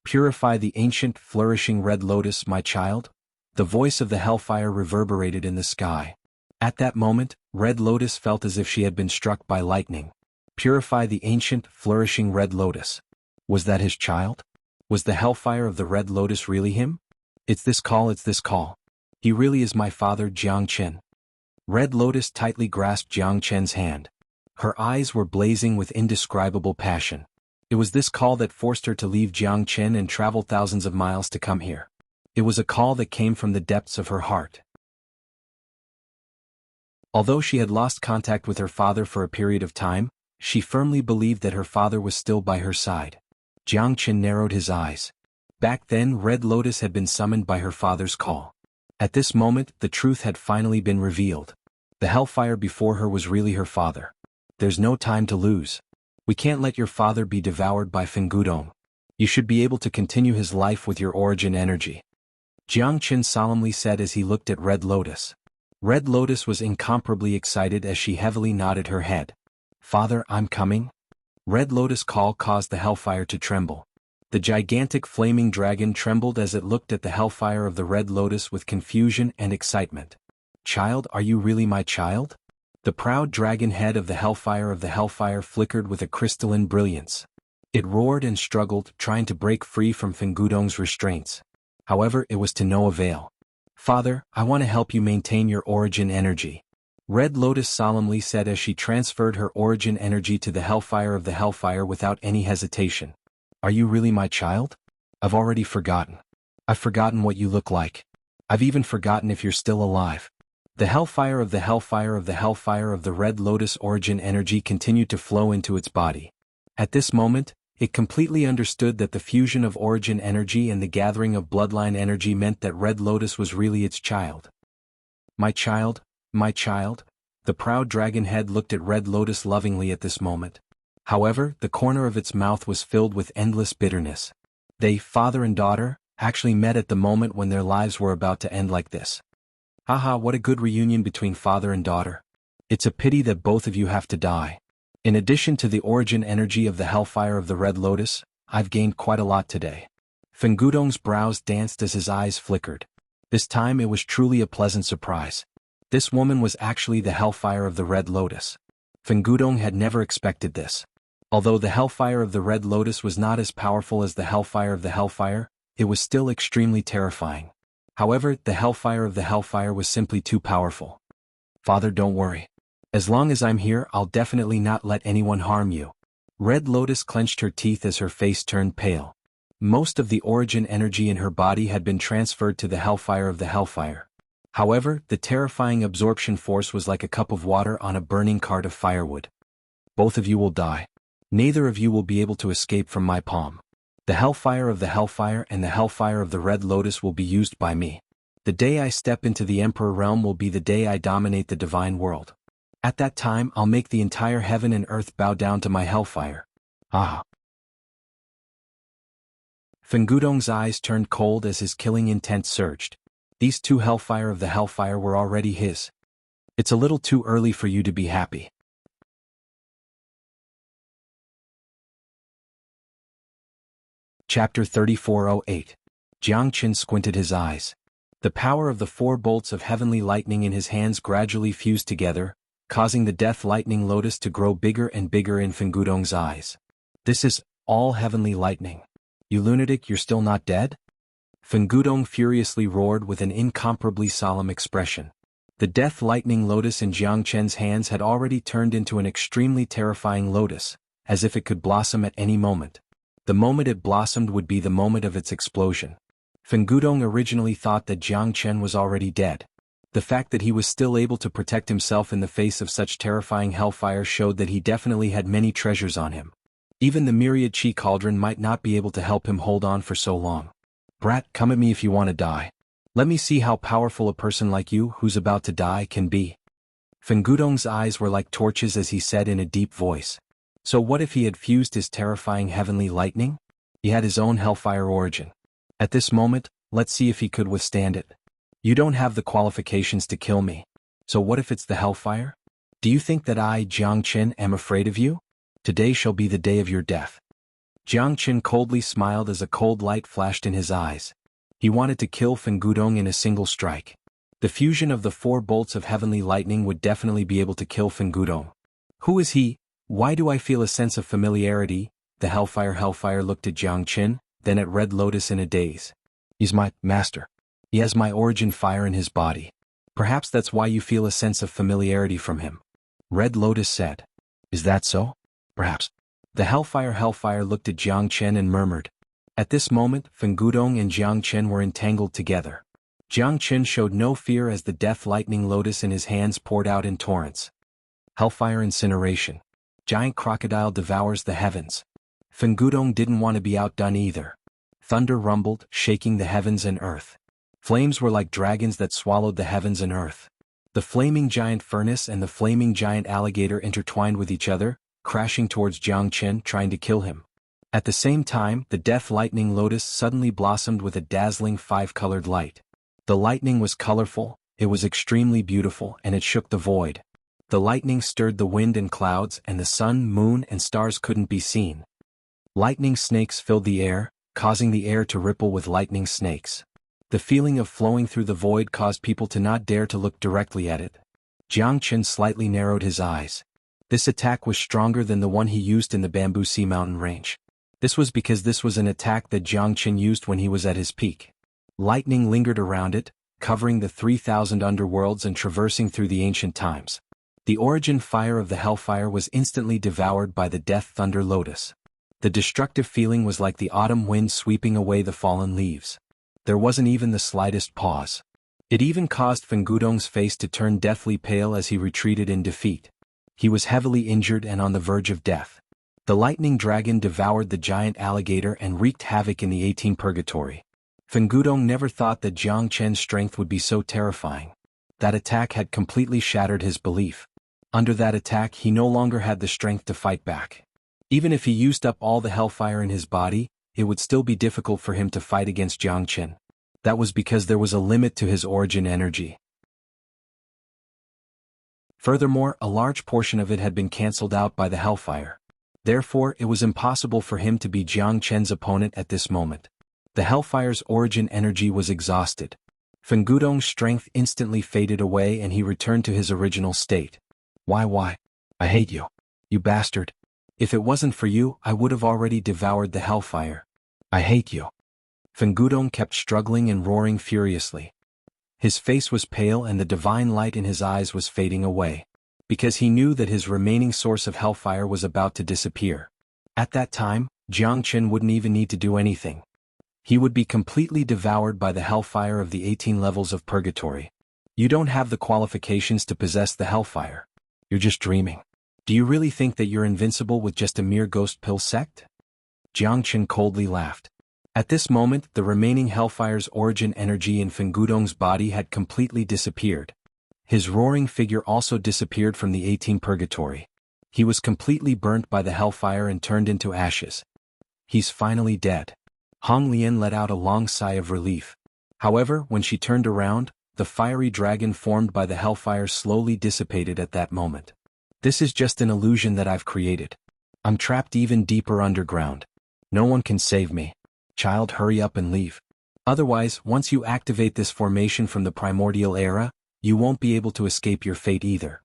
Purify the ancient, flourishing red lotus, my child. The voice of the Hellfire reverberated in the sky. At that moment, Red Lotus felt as if she had been struck by lightning. Purify the ancient, flourishing Red Lotus. Was that his child? Was the Hellfire of the Red Lotus really him? It's this call. He really is my father, Jiang Qin. Red Lotus tightly grasped Jiang Qin's hand. Her eyes were blazing with indescribable passion. It was this call that forced her to leave Jiang Qin and travel thousands of miles to come here. It was a call that came from the depths of her heart. Although she had lost contact with her father for a period of time, she firmly believed that her father was still by her side. Jiang Qin narrowed his eyes. Back then, Red Lotus had been summoned by her father's call. At this moment, the truth had finally been revealed. The Hellfire before her was really her father. There's no time to lose. We can't let your father be devoured by Fengudong. You should be able to continue his life with your origin energy. Jiang Qin solemnly said as he looked at Red Lotus. Red Lotus was incomparably excited as she heavily nodded her head. Father, I'm coming. Red Lotus' call caused the Hellfire to tremble. The gigantic flaming dragon trembled as it looked at the Hellfire of the Red Lotus with confusion and excitement. Child, are you really my child? The proud dragon head of the Hellfire flickered with a crystalline brilliance. It roared and struggled, trying to break free from Fengudong's restraints. However, it was to no avail. Father, I want to help you maintain your origin energy. Red Lotus solemnly said as she transferred her origin energy to the Hellfire of the Hellfire without any hesitation. Are you really my child? I've already forgotten. I've forgotten what you look like. I've even forgotten if you're still alive. The hellfire of the hellfire of the hellfire of the Red Lotus origin energy continued to flow into its body. At this moment, it completely understood that the fusion of origin energy and the gathering of bloodline energy meant that Red Lotus was really its child. My child, my child? The proud dragon head looked at Red Lotus lovingly at this moment. However, the corner of its mouth was filled with endless bitterness. They, father and daughter, actually met at the moment when their lives were about to end like this. Haha, what a good reunion between father and daughter. It's a pity that both of you have to die. In addition to the origin energy of the hellfire of the Red Lotus, I've gained quite a lot today. Fengudong's brows danced as his eyes flickered. This time it was truly a pleasant surprise. This woman was actually the hellfire of the Red Lotus. Fengudong had never expected this. Although the hellfire of the Red Lotus was not as powerful as the hellfire of the hellfire, it was still extremely terrifying. However, the hellfire of the hellfire was simply too powerful. Father, don't worry. As long as I'm here, I'll definitely not let anyone harm you. Red Lotus clenched her teeth as her face turned pale. Most of the origin energy in her body had been transferred to the hellfire of the hellfire. However, the terrifying absorption force was like a cup of water on a burning cart of firewood. Both of you will die. Neither of you will be able to escape from my palm. The hellfire of the hellfire and the hellfire of the Red Lotus will be used by me. The day I step into the Emperor realm will be the day I dominate the divine world. At that time I'll make the entire heaven and earth bow down to my hellfire. Ah! Fengudong's eyes turned cold as his killing intent surged. These two hellfire of the hellfire were already his. It's a little too early for you to be happy. Chapter 3408. Jianghu squinted his eyes. The power of the 4 bolts of heavenly lightning in his hands gradually fused together, causing the death lightning lotus to grow bigger and bigger in Fengudong's eyes. This is all heavenly lightning. You lunatic, you're still not dead? Fengudong furiously roared with an incomparably solemn expression. The death lightning lotus in Jianghu's hands had already turned into an extremely terrifying lotus, as if it could blossom at any moment. The moment it blossomed would be the moment of its explosion. Fengudong originally thought that Jianghu was already dead. The fact that he was still able to protect himself in the face of such terrifying hellfire showed that he definitely had many treasures on him. Even the myriad chi cauldron might not be able to help him hold on for so long. Brat, come at me if you want to die. Let me see how powerful a person like you, who's about to die, can be. Fengudong's eyes were like torches as he said in a deep voice. So what if he had fused his terrifying heavenly lightning? He had his own hellfire origin. At this moment, let's see if he could withstand it. You don't have the qualifications to kill me. So what if it's the hellfire? Do you think that I, Jianghu, am afraid of you? Today shall be the day of your death. Jianghu coldly smiled as a cold light flashed in his eyes. He wanted to kill Fengudong in a single strike. The fusion of the 4 bolts of heavenly lightning would definitely be able to kill Fengudong. Who is he? Why do I feel a sense of familiarity? The hellfire looked at Jianghu, then at Red Lotus in a daze. He's my master. He has my origin fire in his body. Perhaps that's why you feel a sense of familiarity from him. Red Lotus said. Is that so? Perhaps. The hellfire looked at Jianghu and murmured. At this moment, Fengudong and Jianghu were entangled together. Jianghu showed no fear as the death lightning lotus in his hands poured out in torrents. Hellfire incineration. Giant crocodile devours the heavens. Fengudong didn't want to be outdone either. Thunder rumbled, shaking the heavens and earth. Flames were like dragons that swallowed the heavens and earth. The flaming giant furnace and the flaming giant alligator intertwined with each other, crashing towards Jianghu, trying to kill him. At the same time, the death lightning lotus suddenly blossomed with a dazzling 5-colored light. The lightning was colorful, it was extremely beautiful, and it shook the void. The lightning stirred the wind and clouds, and the sun, moon, and stars couldn't be seen. Lightning snakes filled the air, causing the air to ripple with lightning snakes. The feeling of flowing through the void caused people to not dare to look directly at it. Jianghu slightly narrowed his eyes. This attack was stronger than the one he used in the Bamboo Sea mountain range. This was because this was an attack that Jianghu used when he was at his peak. Lightning lingered around it, covering the 3,000 underworlds and traversing through the ancient times. The origin fire of the hellfire was instantly devoured by the death thunder lotus. The destructive feeling was like the autumn wind sweeping away the fallen leaves. There wasn't even the slightest pause. It even caused Fengudong's face to turn deathly pale as he retreated in defeat. He was heavily injured and on the verge of death. The lightning dragon devoured the giant alligator and wreaked havoc in the 18 purgatory. Fengudong never thought that Jiang Chen's strength would be so terrifying. That attack had completely shattered his belief. Under that attack he no longer had the strength to fight back. Even if he used up all the hellfire in his body, it would still be difficult for him to fight against Jiang Chen. That was because there was a limit to his origin energy. Furthermore, a large portion of it had been cancelled out by the hellfire. Therefore, it was impossible for him to be Jiang Chen's opponent at this moment. The hellfire's origin energy was exhausted. Fengudong's strength instantly faded away and he returned to his original state. Why? I hate you. You bastard. If it wasn't for you, I would have already devoured the hellfire. I hate you. Fengudong kept struggling and roaring furiously. His face was pale and the divine light in his eyes was fading away, because he knew that his remaining source of hellfire was about to disappear. At that time, Jiang Chen wouldn't even need to do anything. He would be completely devoured by the hellfire of the 18 levels of purgatory. You don't have the qualifications to possess the hellfire. You're just dreaming. Do you really think that you're invincible with just a mere ghost pill sect? Jiang Chen coldly laughed. At this moment, the remaining hellfire's origin energy in Fengudong's body had completely disappeared. His roaring figure also disappeared from the 18 purgatory. He was completely burnt by the hellfire and turned into ashes. He's finally dead. Hong Lian let out a long sigh of relief. However, when she turned around, the fiery dragon formed by the hellfire slowly dissipated at that moment. This is just an illusion that I've created. I'm trapped even deeper underground. No one can save me. Child, hurry up and leave. Otherwise, once you activate this formation from the primordial era, you won't be able to escape your fate either.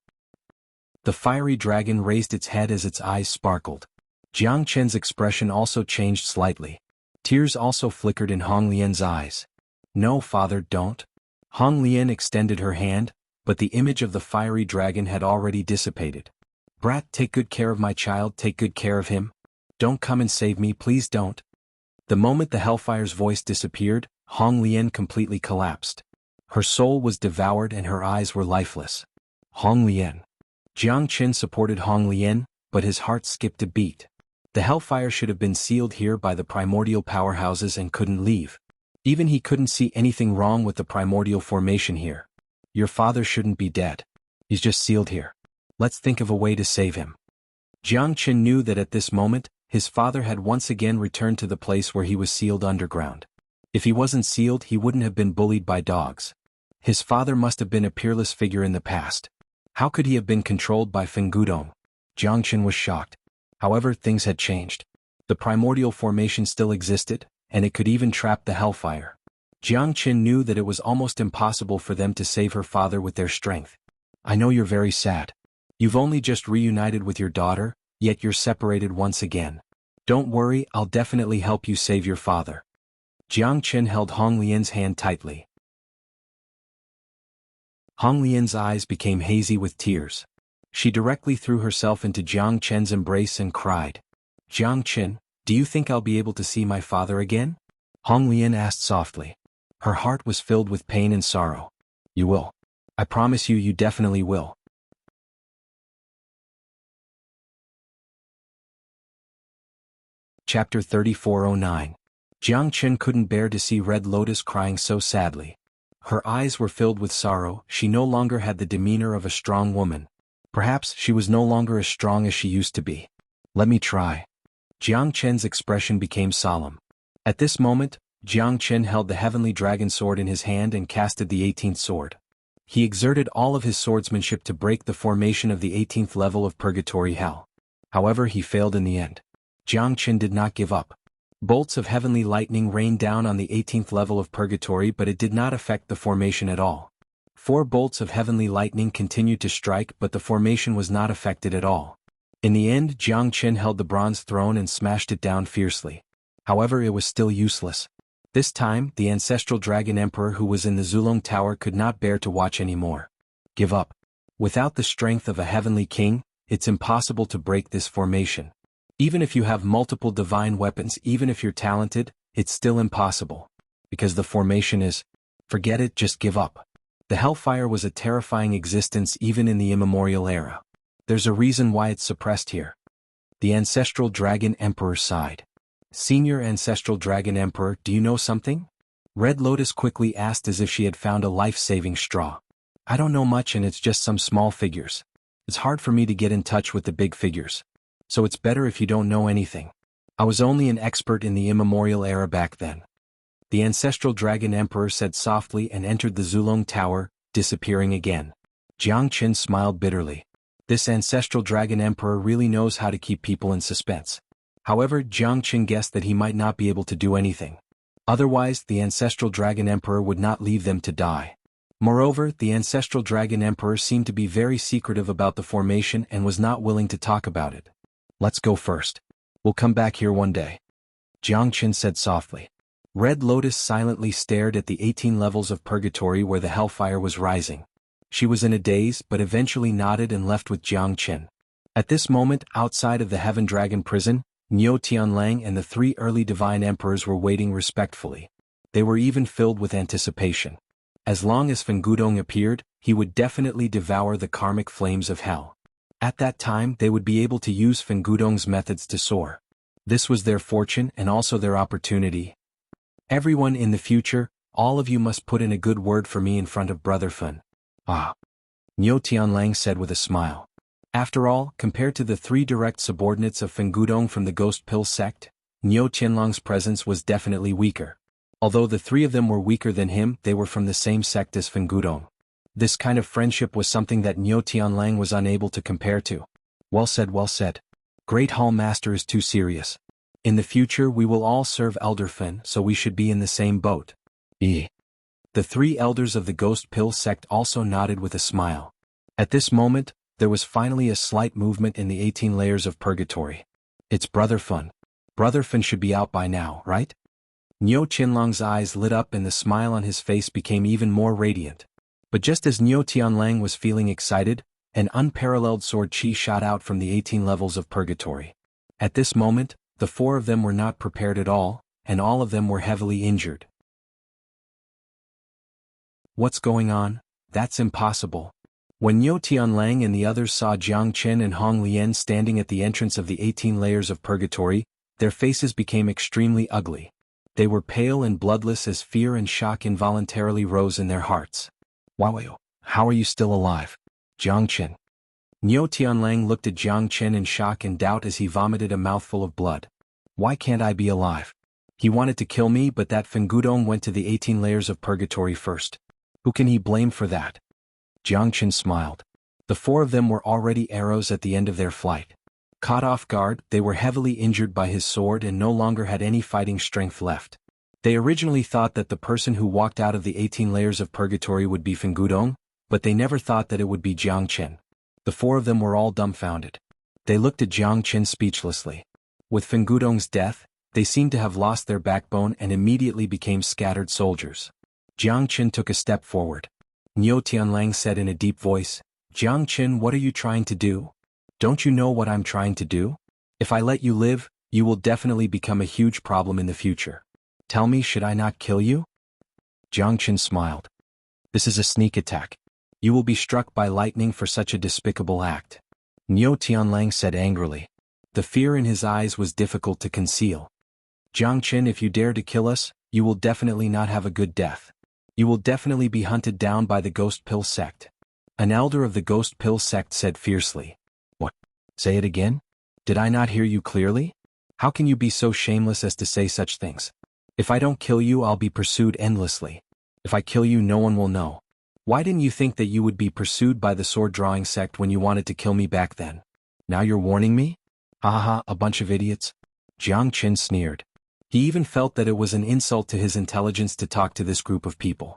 The fiery dragon raised its head as its eyes sparkled. Jiang Chen's expression also changed slightly. Tears also flickered in Hong Lian's eyes. No, father, don't. Hong Lian extended her hand, but the image of the fiery dragon had already dissipated. Brat, take good care of my child, take good care of him. Don't come and save me, please don't. The moment the hellfire's voice disappeared, Hong Lian completely collapsed. Her soul was devoured and her eyes were lifeless. Hong Lian. Jiang Chen supported Hong Lian, but his heart skipped a beat. The hellfire should have been sealed here by the primordial powerhouses and couldn't leave. Even he couldn't see anything wrong with the primordial formation here. Your father shouldn't be dead. He's just sealed here. Let's think of a way to save him. Jiang Chen knew that at this moment, his father had once again returned to the place where he was sealed underground. If he wasn't sealed, he wouldn't have been bullied by dogs. His father must have been a peerless figure in the past. How could he have been controlled by Fengudong? Jiang Chen was shocked. However, things had changed. The primordial formation still existed, and it could even trap the hellfire. Jiang Chen knew that it was almost impossible for them to save her father with their strength. I know you're very sad. You've only just reunited with your daughter, yet you're separated once again. Don't worry, I'll definitely help you save your father. Jiang Chen held Hong Lian's hand tightly. Hong Lian's eyes became hazy with tears. She directly threw herself into Jiang Chen's embrace and cried. Jiang Chen, do you think I'll be able to see my father again? Hong Lian asked softly. Her heart was filled with pain and sorrow. You will. I promise you, you definitely will. Chapter 3409. Jiang Chen couldn't bear to see Red Lotus crying so sadly. Her eyes were filled with sorrow. She no longer had the demeanor of a strong woman. Perhaps she was no longer as strong as she used to be. Let me try. Jiang Chen's expression became solemn. At this moment, Jiang Chen held the heavenly dragon sword in his hand and casted the 18th sword. He exerted all of his swordsmanship to break the formation of the 18th level of purgatory hell. However, he failed in the end. Jiang Chen did not give up. Bolts of heavenly lightning rained down on the 18th level of purgatory, but it did not affect the formation at all. 4 bolts of heavenly lightning continued to strike, but the formation was not affected at all. In the end, Jiang Chen held the bronze throne and smashed it down fiercely. However, it was still useless. This time, the ancestral dragon emperor who was in the Zulong Tower could not bear to watch anymore. Give up. Without the strength of a heavenly king, it's impossible to break this formation. Even if you have multiple divine weapons, even if you're talented, it's still impossible. Because the formation is, forget it, just give up. The hellfire was a terrifying existence even in the immemorial era. There's a reason why it's suppressed here. The ancestral dragon emperor sighed. Senior ancestral dragon emperor, do you know something? Red Lotus quickly asked as if she had found a life-saving straw. I don't know much and it's just some small figures. It's hard for me to get in touch with the big figures. So it's better if you don't know anything. I was only an expert in the immemorial era back then. The ancestral dragon emperor said softly and entered the Zulong Tower, disappearing again. Jiang Qin smiled bitterly. This ancestral dragon emperor really knows how to keep people in suspense. However, Jiang Qin guessed that he might not be able to do anything. Otherwise, the ancestral dragon emperor would not leave them to die. Moreover, the ancestral dragon emperor seemed to be very secretive about the formation and was not willing to talk about it. Let's go first. We'll come back here one day. Jiang Qin said softly. Red Lotus silently stared at the 18 levels of purgatory where the hellfire was rising. She was in a daze but eventually nodded and left with Jiang Qin. At this moment, outside of the Heaven Dragon prison, Niu Tianlang and the 3 early divine emperors were waiting respectfully. They were even filled with anticipation. As long as Fengudong appeared, he would definitely devour the karmic flames of hell. At that time they would be able to use Fengudong's methods to soar. This was their fortune and also their opportunity. Everyone in the future, all of you must put in a good word for me in front of Brother Fen. Ah. Niu Tianlang said with a smile. After all, compared to the 3 direct subordinates of Fengudong from the Ghost Pill sect, Niu Tianlang's presence was definitely weaker. Although the 3 of them were weaker than him, they were from the same sect as Fengudong. This kind of friendship was something that Niu Tianlang was unable to compare to. Well said, well said. Great Hall Master is too serious. In the future we will all serve Elder Fen, so we should be in the same boat. The 3 elders of the Ghost Pill sect also nodded with a smile. At this moment, there was finally a slight movement in the 18 layers of purgatory. It's Brother Fen. Brother Fen should be out by now, right? Niu Tianlang's eyes lit up and the smile on his face became even more radiant. But just as Niu Tianlang was feeling excited, an unparalleled sword chi shot out from the 18 levels of purgatory. At this moment, the 4 of them were not prepared at all, and all of them were heavily injured. What's going on? That's impossible. When Niu Tianlang and the others saw Jiang Qin and Hong Lian standing at the entrance of the 18 layers of purgatory, their faces became extremely ugly. They were pale and bloodless as fear and shock involuntarily rose in their hearts. Wow, how are you still alive? Jiang Qin. Niu Tianlang looked at Jiang Qin in shock and doubt as he vomited a mouthful of blood. Why can't I be alive? He wanted to kill me, but that Fengudong went to the 18 layers of purgatory first. Who can he blame for that? Jiang Qin smiled. The 4 of them were already arrows at the end of their flight. Caught off guard, they were heavily injured by his sword and no longer had any fighting strength left. They originally thought that the person who walked out of the 18 layers of purgatory would be Fengudong, but they never thought that it would be Jiang Qin. The 4 of them were all dumbfounded. They looked at Jiang Qin speechlessly. With Fengudong's death, they seemed to have lost their backbone and immediately became scattered soldiers. Jiang Qin took a step forward. Niu Tianlang said in a deep voice, Jiang Qin, what are you trying to do? Don't you know what I'm trying to do? If I let you live, you will definitely become a huge problem in the future. Tell me, should I not kill you? Jiang Qin smiled. This is a sneak attack. You will be struck by lightning for such a despicable act. Niu Tianlang said angrily. The fear in his eyes was difficult to conceal. Jiang Qin, if you dare to kill us, you will definitely not have a good death. You will definitely be hunted down by the Ghost Pill sect. An elder of the Ghost Pill sect said fiercely. What? Say it again? Did I not hear you clearly? How can you be so shameless as to say such things? If I don't kill you, I'll be pursued endlessly. If I kill you, no one will know. Why didn't you think that you would be pursued by the sword-drawing sect when you wanted to kill me back then? Now you're warning me? Ha ha ha, a bunch of idiots. Jiang Qin sneered. He even felt that it was an insult to his intelligence to talk to this group of people.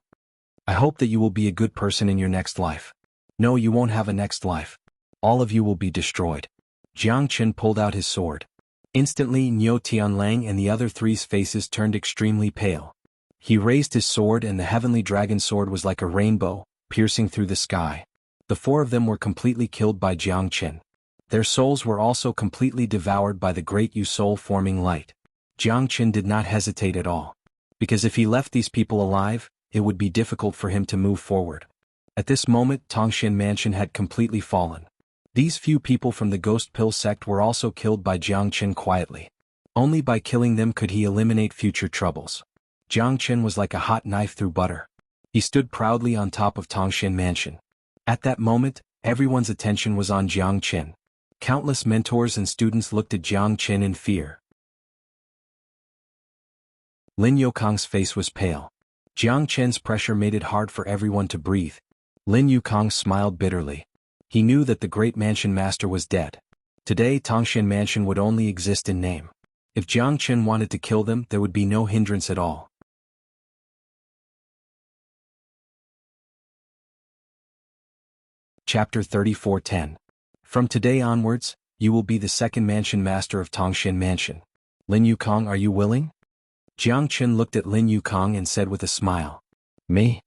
I hope that you will be a good person in your next life. No, you won't have a next life. All of you will be destroyed. Jiang Qin pulled out his sword. Instantly, Niu Tianlang and the other 3's faces turned extremely pale. He raised his sword and the heavenly dragon sword was like a rainbow, piercing through the sky. The 4 of them were completely killed by Jiang Qin. Their souls were also completely devoured by the great soul-forming light. Jiang Qin did not hesitate at all. Because if he left these people alive, it would be difficult for him to move forward. At this moment, Tangshan Mansion had completely fallen. These few people from the Ghost Pill sect were also killed by Jiang Qin quietly. Only by killing them could he eliminate future troubles. Jiang Qin was like a hot knife through butter. He stood proudly on top of Tangshan Mansion. At that moment, everyone's attention was on Jiang Qin. Countless mentors and students looked at Jiang Qin in fear. Lin Yukong's face was pale. Jiang Qin's pressure made it hard for everyone to breathe. Lin Yukong smiled bitterly. He knew that the great mansion master was dead. Today Tangshan Mansion would only exist in name. If Jiang Qin wanted to kill them, there would be no hindrance at all. Chapter 34:10. From today onwards, you will be the second mansion master of Tangshan Mansion. Lin Yukong, are you willing? Jiang Qin looked at Lin Yukong and said with a smile. Me?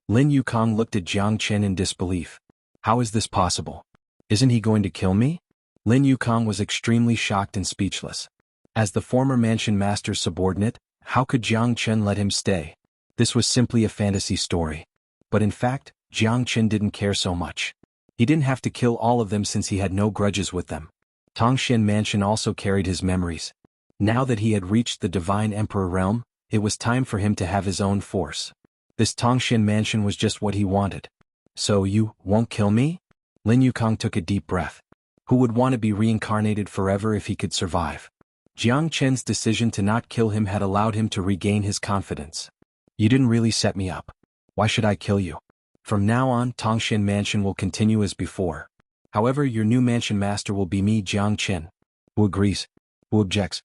Lin Yukong looked at Jiang Qin in disbelief. How is this possible? Isn't he going to kill me? Lin Yukong was extremely shocked and speechless. As the former mansion master's subordinate, how could Jiang Qin let him stay? This was simply a fantasy story. But in fact, Jiang Qin didn't care so much. He didn't have to kill all of them since he had no grudges with them. Tangshan Mansion also carried his memories. Now that he had reached the Divine Emperor realm, it was time for him to have his own force. This Tangshan Mansion was just what he wanted. So you won't kill me? Lin Yukong took a deep breath. Who would want to be reincarnated forever if he could survive? Jiang Qin's decision to not kill him had allowed him to regain his confidence. You didn't really set me up. Why should I kill you? From now on, Tangshan Mansion will continue as before. However, your new mansion master will be me, Jiang Qin. Who agrees? Who objects?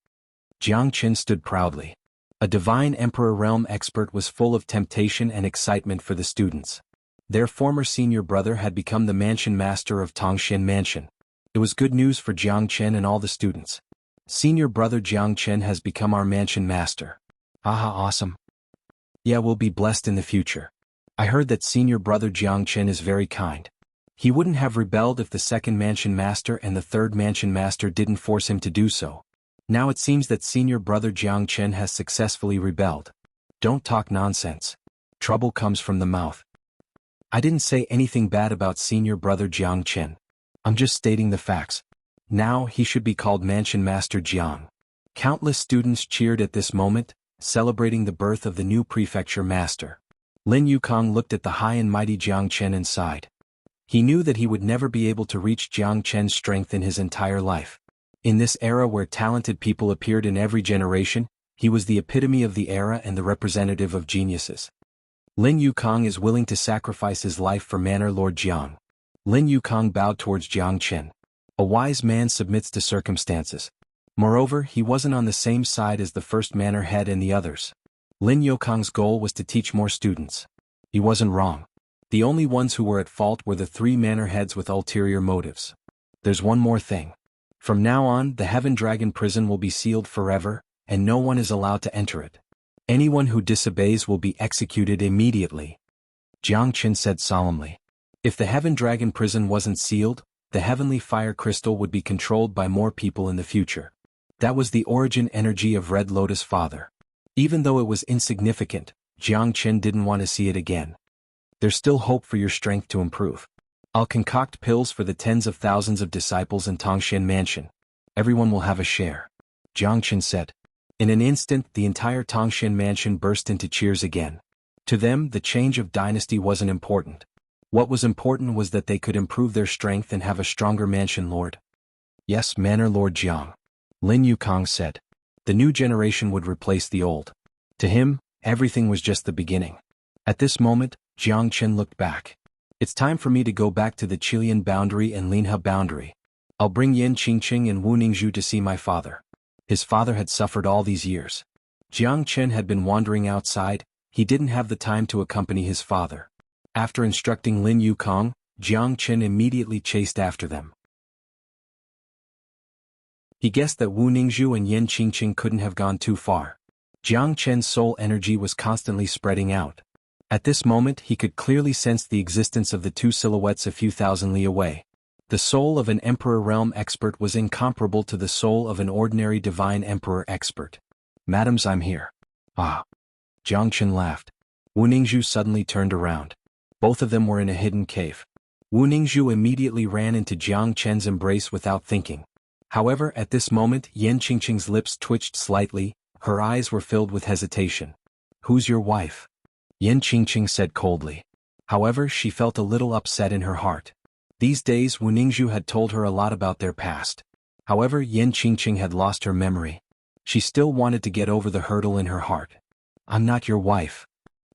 Jiang Qin stood proudly. A Divine Emperor realm expert was full of temptation and excitement for the students. Their former senior brother had become the mansion master of Tangshan Mansion. It was good news for Jiang Qin and all the students. Senior brother Jiang Qin has become our mansion master. Haha, awesome. Yeah, we'll be blessed in the future. I heard that senior brother Jiang Qin is very kind. He wouldn't have rebelled if the second mansion master and the third mansion master didn't force him to do so. Now it seems that senior brother Jiang Qin has successfully rebelled. Don't talk nonsense. Trouble comes from the mouth. I didn't say anything bad about senior brother Jiang Qin. I'm just stating the facts. Now he should be called Mansion Master Jiang. Countless students cheered at this moment, celebrating the birth of the new prefecture master. Lin Yukong looked at the high and mighty Jiang Qin and sighed. He knew that he would never be able to reach Jiang Qin's strength in his entire life. In this era where talented people appeared in every generation, he was the epitome of the era and the representative of geniuses. Lin Yukong is willing to sacrifice his life for Manor Lord Jiang. Lin Yukong bowed towards Jiang Qin. A wise man submits to circumstances. Moreover, he wasn't on the same side as the first manor head and the others. Lin Yukong's goal was to teach more students. He wasn't wrong. The only ones who were at fault were the three manor heads with ulterior motives. There's one more thing. From now on, the Heaven Dragon prison will be sealed forever, and no one is allowed to enter it. Anyone who disobeys will be executed immediately. Jiang Qin said solemnly. If the Heaven Dragon prison wasn't sealed, the heavenly fire crystal would be controlled by more people in the future. That was the origin energy of Red Lotus Father. Even though it was insignificant, Jiang Qin didn't want to see it again. There's still hope for your strength to improve. I'll concoct pills for the tens of thousands of disciples in Tangshan Mansion. Everyone will have a share. Jiang Qin said. In an instant, the entire Tangshan Mansion burst into cheers again. To them, the change of dynasty wasn't important. What was important was that they could improve their strength and have a stronger mansion lord. Yes, Manor Lord Jiang. Lin Yukong said. The new generation would replace the old. To him, everything was just the beginning. At this moment, Jiang Qin looked back. It's time for me to go back to the Qilian boundary and Linhe boundary. I'll bring Yan Qingqing and Wu Ningzhu to see my father. His father had suffered all these years. Jiang Qin had been wandering outside, he didn't have the time to accompany his father. After instructing Lin Yukong, Jiang Qin immediately chased after them. He guessed that Wu Ningzhu and Yan Qingqing couldn't have gone too far. Jiang Qin's soul energy was constantly spreading out. At this moment he could clearly sense the existence of the two silhouettes a few thousand li away. The soul of an Emperor realm expert was incomparable to the soul of an ordinary divine Emperor expert. Madams, I'm here. Ah. Jiang Chen laughed. Wu Ningzhu suddenly turned around. Both of them were in a hidden cave. Wu Ningzhu immediately ran into Jiang Chen's embrace without thinking. However, at this moment Yan Qingqing's lips twitched slightly, her eyes were filled with hesitation. Who's your wife? Yan Qingqing said coldly. However, she felt a little upset in her heart. These days Wu Ningzhu had told her a lot about their past. However, Yan Qingqing had lost her memory. She still wanted to get over the hurdle in her heart. I'm not your wife.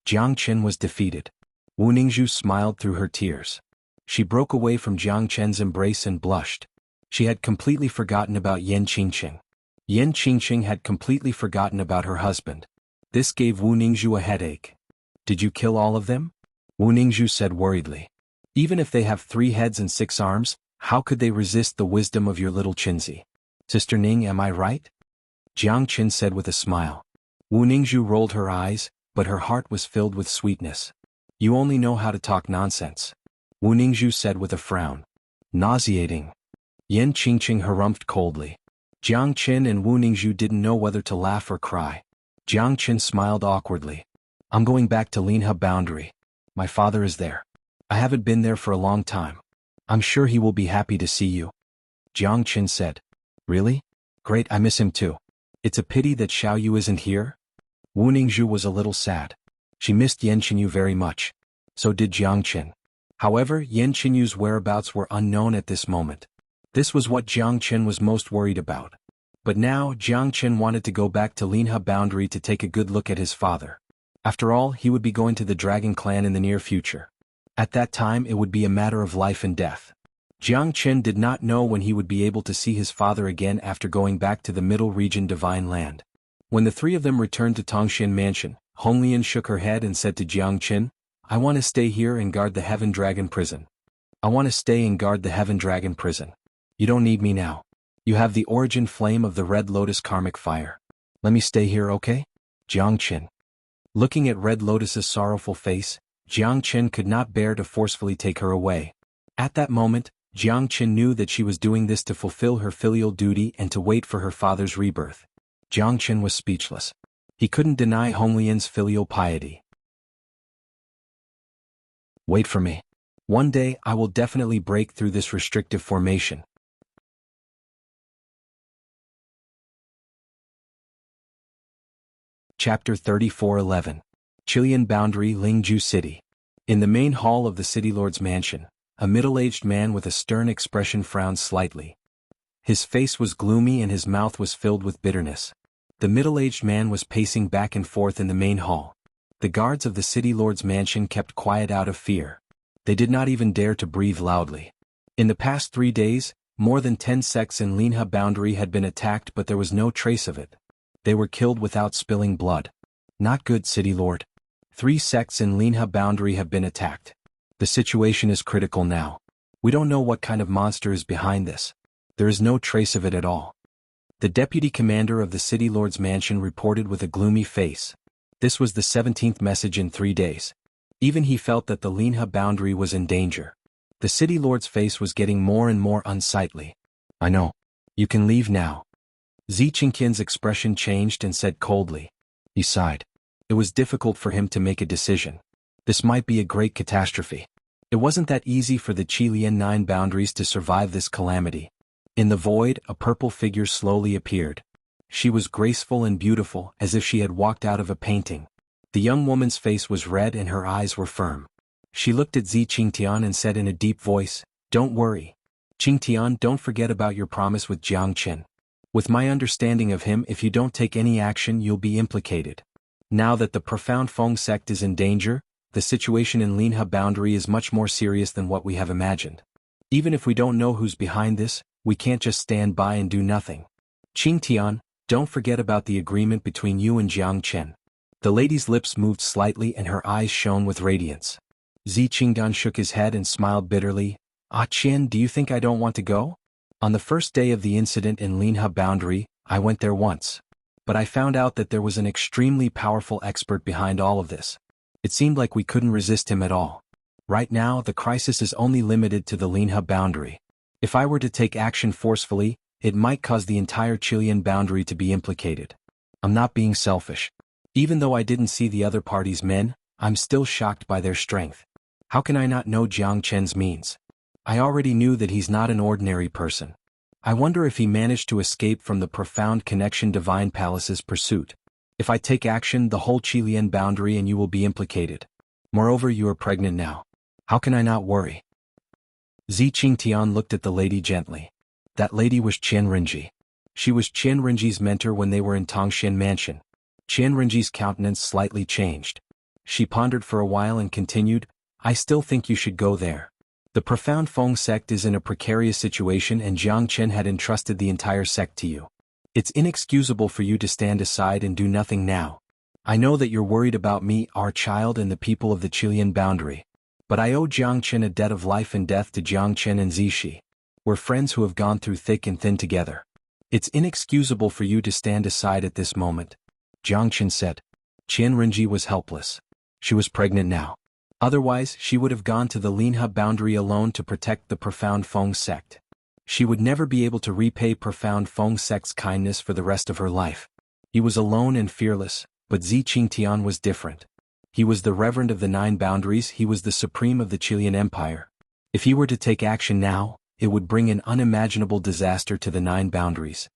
Jiang Chen was defeated. Wu Ningzhu smiled through her tears. She broke away from Jiang Chen's embrace and blushed. She had completely forgotten about Yan Qingqing. Yan Qingqing had completely forgotten about her husband. This gave Wu Ningzhu a headache. Did you kill all of them? Wu Ningzhu said worriedly. Even if they have 3 heads and 6 arms, how could they resist the wisdom of your little Qinzi? Sister Ning, am I right? Jiang Chen said with a smile. Wu Ningzhu rolled her eyes, but her heart was filled with sweetness. You only know how to talk nonsense. Wu Ningzhu said with a frown. Nauseating. Yan Qingqing harumphed coldly. Jiang Chen and Wu Ningzhu didn't know whether to laugh or cry. Jiang Chen smiled awkwardly. I'm going back to Linha Boundary. My father is there. I haven't been there for a long time. I'm sure he will be happy to see you. Jiang Chen said. Really? Great, I miss him too. It's a pity that Xiao Yu isn't here. Wu Ningzhu was a little sad. She missed Yan Qinyu very much. So did Jiang Chen. However, Yan Qinyu's whereabouts were unknown at this moment. This was what Jiang Chen was most worried about. But now, Jiang Chen wanted to go back to Linha Boundary to take a good look at his father. After all, he would be going to the Dragon Clan in the near future. At that time it would be a matter of life and death. Jiang Chen did not know when he would be able to see his father again after going back to the Middle Region Divine Land. When the 3 of them returned to Tongxian Mansion, Honglian shook her head and said to Jiang Chen, I want to stay here and guard the Heaven Dragon Prison. I want to stay and guard the Heaven Dragon Prison. You don't need me now. You have the origin flame of the Red Lotus karmic fire. Let me stay here, okay? Jiang Chen. Looking at Red Lotus's sorrowful face, Jiang Chen could not bear to forcefully take her away. At that moment, Jiang Chen knew that she was doing this to fulfill her filial duty and to wait for her father's rebirth. Jiang Chen was speechless. He couldn't deny Honglian's filial piety. Wait for me. One day I will definitely break through this restrictive formation. Chapter 34:11. Chilean Boundary, Lingzhu City. In the main hall of the city lord's mansion, a middle-aged man with a stern expression frowned slightly. His face was gloomy and his mouth was filled with bitterness. The middle-aged man was pacing back and forth in the main hall. The guards of the city lord's mansion kept quiet out of fear. They did not even dare to breathe loudly. In the past 3 days, more than 10 sects in Linha Boundary had been attacked, but there was no trace of it. They were killed without spilling blood. Not good, city lord. 3 sects in Linha Boundary have been attacked. The situation is critical now. We don't know what kind of monster is behind this. There is no trace of it at all. The deputy commander of the city lord's mansion reported with a gloomy face. This was the 17th message in 3 days. Even he felt that the Linha Boundary was in danger. The city lord's face was getting more and more unsightly. I know. You can leave now. Zi Qingqian's expression changed and said coldly. He sighed. It was difficult for him to make a decision. This might be a great catastrophe. It wasn't that easy for the Qilian 9 boundaries to survive this calamity. In the void, a purple figure slowly appeared. She was graceful and beautiful, as if she had walked out of a painting. The young woman's face was red and her eyes were firm. She looked at Zi Qingtian and said in a deep voice, Don't worry. Qingtian, don't forget about your promise with Jiang Chen. With my understanding of him, if you don't take any action, you'll be implicated. Now that the profound Feng sect is in danger, the situation in Linha Boundary is much more serious than what we have imagined. Even if we don't know who's behind this, we can't just stand by and do nothing. Qingtian, don't forget about the agreement between you and Jiang Chen. The lady's lips moved slightly and her eyes shone with radiance. Zi Qingdan shook his head and smiled bitterly. Ah Qian, do you think I don't want to go? On the first day of the incident in Linha Boundary, I went there once. But I found out that there was an extremely powerful expert behind all of this. It seemed like we couldn't resist him at all. Right now, the crisis is only limited to the Linha Boundary. If I were to take action forcefully, it might cause the entire Qilian boundary to be implicated. I'm not being selfish. Even though I didn't see the other party's men, I'm still shocked by their strength. How can I not know Jiang Chen's means? I already knew that he's not an ordinary person. I wonder if he managed to escape from the profound connection Divine Palace's pursuit. If I take action, the whole Qilian boundary and you will be implicated. Moreover, you are pregnant now. How can I not worry? Xianxia looked at the lady gently. That lady was Qianrenji. She was Qianrenji's mentor when they were in Tongxian Mansion. Qianrenji's countenance slightly changed. She pondered for a while and continued, I still think you should go there. The profound Feng sect is in a precarious situation and Jiang Chen had entrusted the entire sect to you. It's inexcusable for you to stand aside and do nothing now. I know that you're worried about me, our child, and the people of the Qilian boundary. But I owe Jiang Chen a debt of life and death to Jiang Chen and Zishi. We're friends who have gone through thick and thin together. It's inexcusable for you to stand aside at this moment. Jiang Chen said. Qianrenji was helpless. She was pregnant now. Otherwise, she would have gone to the Linha boundary alone to protect the profound Feng sect. She would never be able to repay profound Feng sect's kindness for the rest of her life. He was alone and fearless, but Xianxia was different. He was the reverend of the 9 boundaries, he was the supreme of the Qilian Empire. If he were to take action now, it would bring an unimaginable disaster to the 9 boundaries.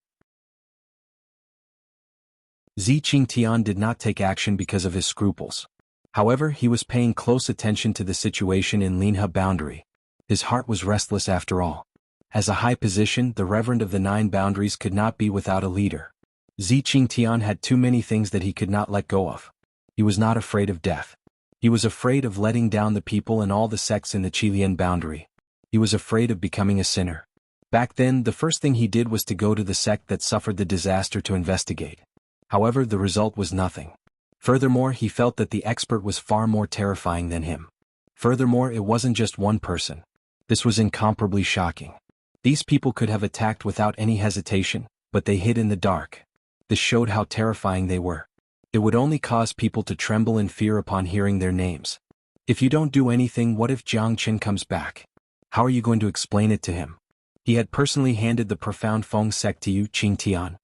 Xianxia did not take action because of his scruples. However, he was paying close attention to the situation in Linha boundary. His heart was restless after all. As a high position, the reverend of the 9 boundaries could not be without a leader. Xianxia had too many things that he could not let go of. He was not afraid of death. He was afraid of letting down the people and all the sects in the Qilian boundary. He was afraid of becoming a sinner. Back then, the first thing he did was to go to the sect that suffered the disaster to investigate. However, the result was nothing. Furthermore, he felt that the expert was far more terrifying than him. Furthermore, it wasn't just one person. This was incomparably shocking. These people could have attacked without any hesitation, but they hid in the dark. This showed how terrifying they were. It would only cause people to tremble in fear upon hearing their names. If you don't do anything, what if Jiang Chen comes back? How are you going to explain it to him? He had personally handed the profound Feng sect to you, Qingtian.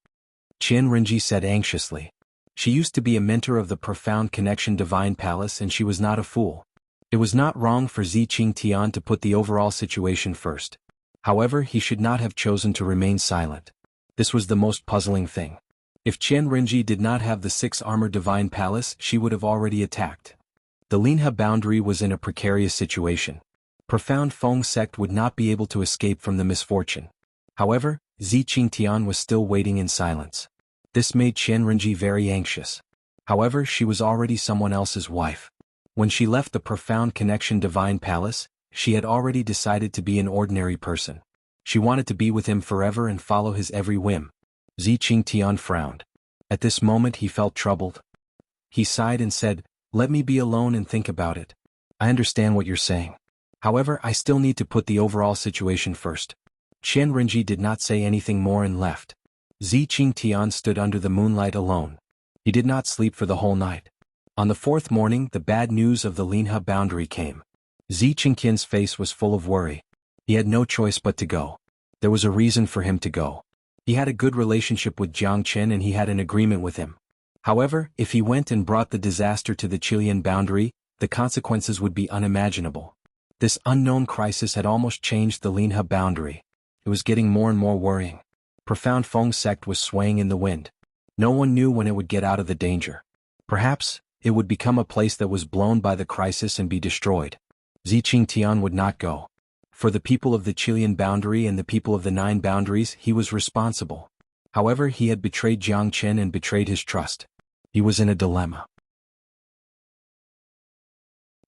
Qianrenji said anxiously. She used to be a mentor of the profound connection Divine Palace and she was not a fool. It was not wrong for Xianxia to put the overall situation first. However, he should not have chosen to remain silent. This was the most puzzling thing. If Qianrenji did not have the 6-armor Divine Palace, she would have already attacked. The Linha boundary was in a precarious situation. Profound Feng sect would not be able to escape from the misfortune. However, Xianxia was still waiting in silence. This made Qianrenji very anxious. However, she was already someone else's wife. When she left the profound connection Divine Palace, she had already decided to be an ordinary person. She wanted to be with him forever and follow his every whim. Xianxia frowned. At this moment he felt troubled. He sighed and said, "Let me be alone and think about it. I understand what you're saying. However, I still need to put the overall situation first." Qianrenji did not say anything more and left. Xianxia stood under the moonlight alone. He did not sleep for the whole night. On the 4th morning, the bad news of the Linha boundary came. Xianxia's face was full of worry. He had no choice but to go. There was a reason for him to go. He had a good relationship with Jiang Chen and he had an agreement with him. However, if he went and brought the disaster to the Qilian boundary, the consequences would be unimaginable. This unknown crisis had almost changed the Linha boundary. It was getting more and more worrying. Profound Feng sect was swaying in the wind. No one knew when it would get out of the danger. Perhaps, it would become a place that was blown by the crisis and be destroyed. Xianxia would not go. For the people of the Qilian boundary and the people of the 9 boundaries, he was responsible. However, he had betrayed Jiang Chen and betrayed his trust. He was in a dilemma.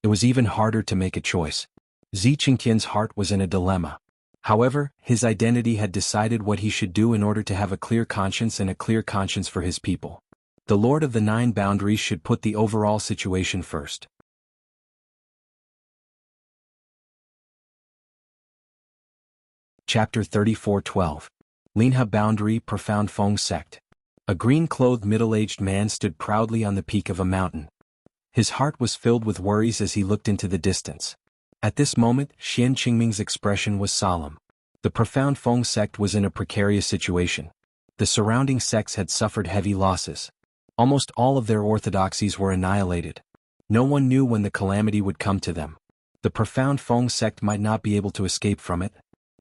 It was even harder to make a choice. Xianxia's heart was in a dilemma. However, his identity had decided what he should do in order to have a clear conscience and a clear conscience for his people. The Lord of the 9 boundaries should put the overall situation first. Chapter 34:12. Linha Boundary Profound Feng Sect. A green-clothed middle-aged man stood proudly on the peak of a mountain. His heart was filled with worries as he looked into the distance. At this moment, Xian Qingming's expression was solemn. The The profound Feng sect was in a precarious situation. The surrounding sects had suffered heavy losses. Almost all of their orthodoxies were annihilated. No one knew when the calamity would come to them. The profound Feng sect might not be able to escape from it.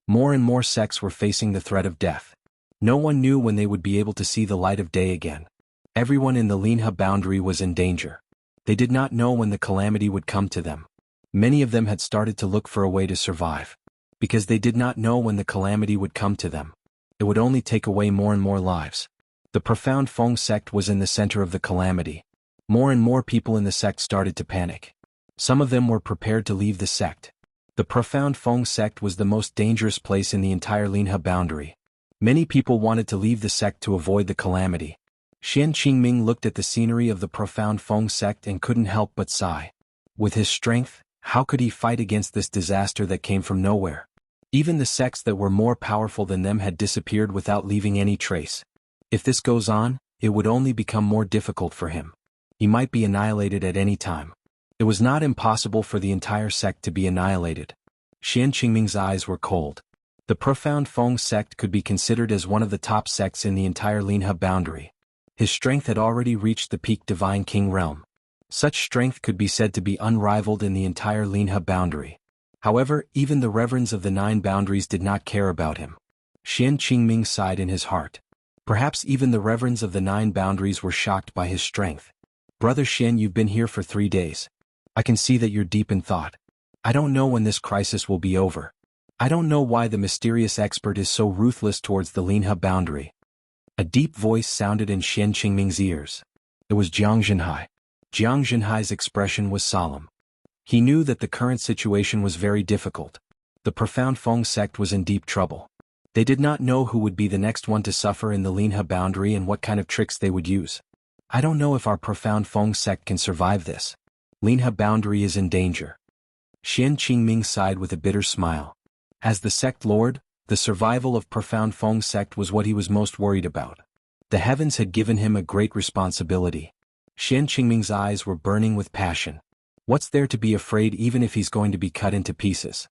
More and more sects were facing the threat of death. No one knew when they would be able to see the light of day again. Everyone in the Linha boundary was in danger. They did not know when the calamity would come to them. Many of them had started to look for a way to survive. Because they did not know when the calamity would come to them. It would only take away more and more lives. The profound Feng sect was in the center of the calamity. More and more people in the sect started to panic. Some of them were prepared to leave the sect. The profound Feng sect was the most dangerous place in the entire Linha boundary. Many people wanted to leave the sect to avoid the calamity. Xian Qingming looked at the scenery of the profound Feng sect and couldn't help but sigh. With his strength, how could he fight against this disaster that came from nowhere? Even the sects that were more powerful than them had disappeared without leaving any trace. If this goes on, it would only become more difficult for him. He might be annihilated at any time. It was not impossible for the entire sect to be annihilated. Xian Qingming's eyes were cold. The profound Feng sect could be considered as one of the top sects in the entire Linha boundary. His strength had already reached the peak Divine King realm. Such strength could be said to be unrivaled in the entire Linha boundary. However, even the reverends of the 9 boundaries did not care about him. Xian Qingming sighed in his heart. Perhaps even the reverends of the 9 boundaries were shocked by his strength. Brother Xian, you've been here for 3 days. I can see that you're deep in thought. I don't know when this crisis will be over. I don't know why the mysterious expert is so ruthless towards the Linha boundary. A deep voice sounded in Xian Qingming's ears. It was Jiang Zhenhai. Jiang Zhenhai's expression was solemn. He knew that the current situation was very difficult. The profound Feng sect was in deep trouble. They did not know who would be the next one to suffer in the Linha boundary and what kind of tricks they would use. I don't know if our profound Feng sect can survive this. Linha boundary is in danger. Xian Qingming sighed with a bitter smile. As the sect lord, the survival of profound Feng sect was what he was most worried about. The heavens had given him a great responsibility. Xian Qingming's eyes were burning with passion. What's there to be afraid even if he's going to be cut into pieces?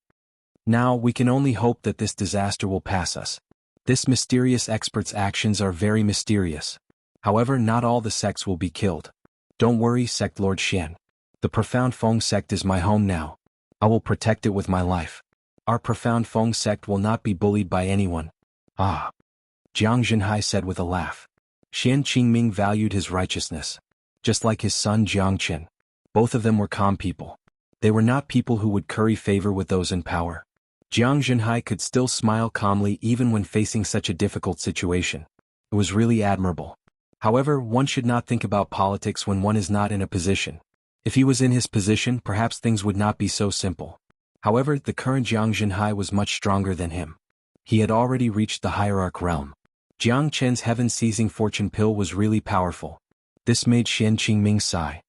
Now we can only hope that this disaster will pass us. This mysterious expert's actions are very mysterious. However, not all the sects will be killed. Don't worry, Sect Lord Xian. The profound Feng sect is my home now. I will protect it with my life. Our profound Feng sect will not be bullied by anyone. Ah. Jiang Zhenhai said with a laugh. Xian Qingming valued his righteousness. Just like his son Jiang Qin. Both of them were calm people. They were not people who would curry favor with those in power. Jiang Zhenhai could still smile calmly even when facing such a difficult situation. It was really admirable. However, one should not think about politics when one is not in a position. If he was in his position, perhaps things would not be so simple. However, the current Jiang Zhenhai was much stronger than him. He had already reached the hierarch realm. Jiang Chen's heaven-seizing fortune pill was really powerful. This made Xian Qingming sigh.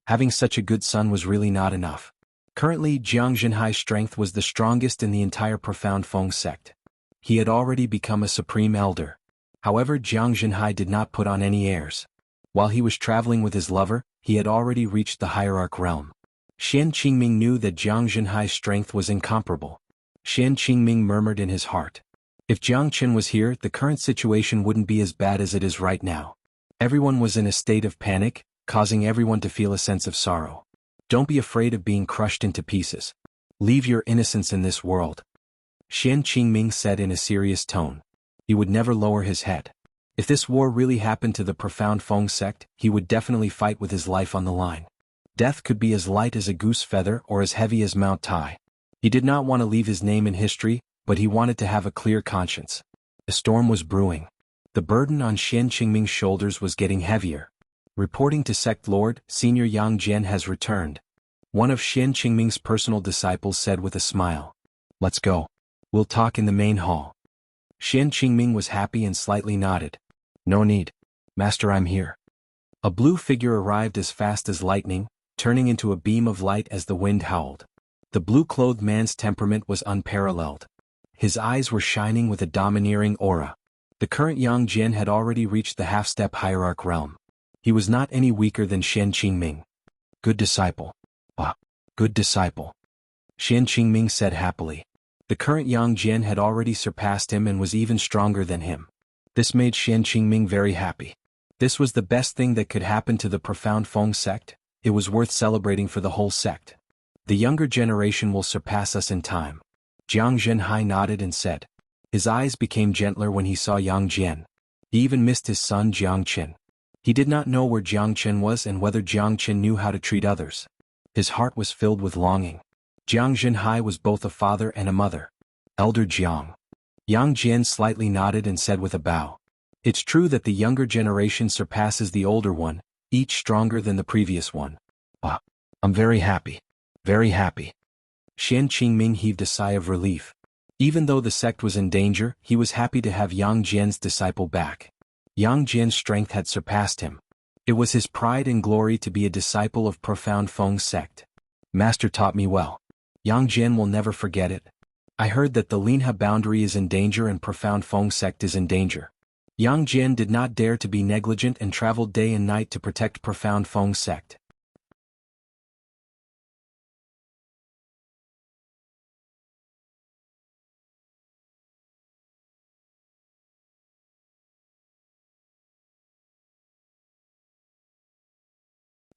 Having such a good son was really not enough. Currently, Jiang Zhenhai's strength was the strongest in the entire profound Feng sect. He had already become a supreme elder. However, Jiang Zhenhai did not put on any airs. While he was traveling with his lover, he had already reached the hierarch realm. Xian Qingming knew that Jiang Zhenhai's strength was incomparable. Xian Qingming murmured in his heart. If Jiang Qin was here, the current situation wouldn't be as bad as it is right now. Everyone was in a state of panic, causing everyone to feel a sense of sorrow. Don't be afraid of being crushed into pieces. Leave your innocence in this world. Xian Qingming said in a serious tone. He would never lower his head. If this war really happened to the profound Feng sect, he would definitely fight with his life on the line. Death could be as light as a goose feather or as heavy as Mount Tai. He did not want to leave his name in history, but he wanted to have a clear conscience. A storm was brewing. The burden on Xian Qingming's shoulders was getting heavier. Reporting to Sect Lord, Senior Yang Jian has returned. One of Xian Qingming's personal disciples said with a smile. Let's go. We'll talk in the main hall. Xian Qingming was happy and slightly nodded. No need. Master, I'm here. A blue figure arrived as fast as lightning, turning into a beam of light as the wind howled. The blue-clothed man's temperament was unparalleled. His eyes were shining with a domineering aura. The current Yang Jian had already reached the half-step hierarch realm. He was not any weaker than Xian Qingming. Good disciple. Ah, good disciple. Xian Qingming said happily. The current Yang Jian had already surpassed him and was even stronger than him. This made Xian Qingming very happy. This was the best thing that could happen to the profound Feng sect. It was worth celebrating for the whole sect. The younger generation will surpass us in time. Jiang Zhenhai nodded and said. His eyes became gentler when he saw Yang Jian. He even missed his son Jiang Qin. He did not know where Jiang Qin was and whether Jiang Qin knew how to treat others. His heart was filled with longing. Jiang Zhenhai was both a father and a mother. Elder Jiang. Yang Jian slightly nodded and said with a bow. It's true that the younger generation surpasses the older one, each stronger than the previous one. I'm very happy. Very happy. Xian Qingming heaved a sigh of relief. Even though the sect was in danger, he was happy to have Yang Jian's disciple back. Yang Jian's strength had surpassed him. It was his pride and glory to be a disciple of profound Feng sect. Master taught me well. Yang Jian will never forget it. I heard that the Linha boundary is in danger and profound Feng sect is in danger. Yang Jian did not dare to be negligent and traveled day and night to protect profound Feng sect.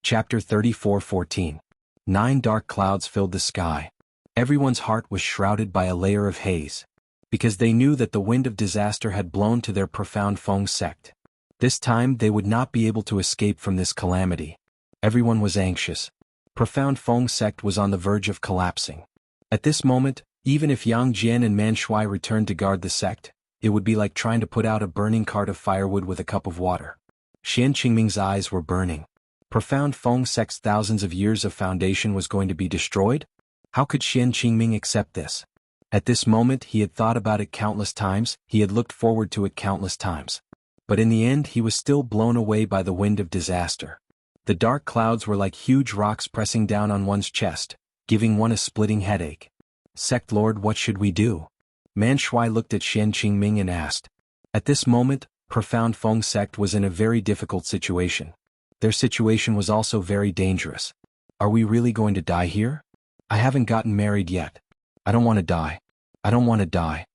Chapter 34:14. 9 dark clouds filled the sky. Everyone's heart was shrouded by a layer of haze. Because they knew that the wind of disaster had blown to their profound Feng sect. This time they would not be able to escape from this calamity. Everyone was anxious. Profound Feng sect was on the verge of collapsing. At this moment, even if Yang Jian and Man Shui returned to guard the sect, it would be like trying to put out a burning cart of firewood with a cup of water. Xian Qingming's eyes were burning. Profound Feng sect's thousands of years of foundation was going to be destroyed? How could Xian Qingming accept this? At this moment he had thought about it countless times, he had looked forward to it countless times. But in the end he was still blown away by the wind of disaster. The dark clouds were like huge rocks pressing down on one's chest, giving one a splitting headache. Sect Lord, what should we do? Man Shui looked at Xian Qingming and asked. At this moment, profound Feng sect was in a very difficult situation. Their situation was also very dangerous. Are we really going to die here? I haven't gotten married yet. I don't want to die. I don't want to die.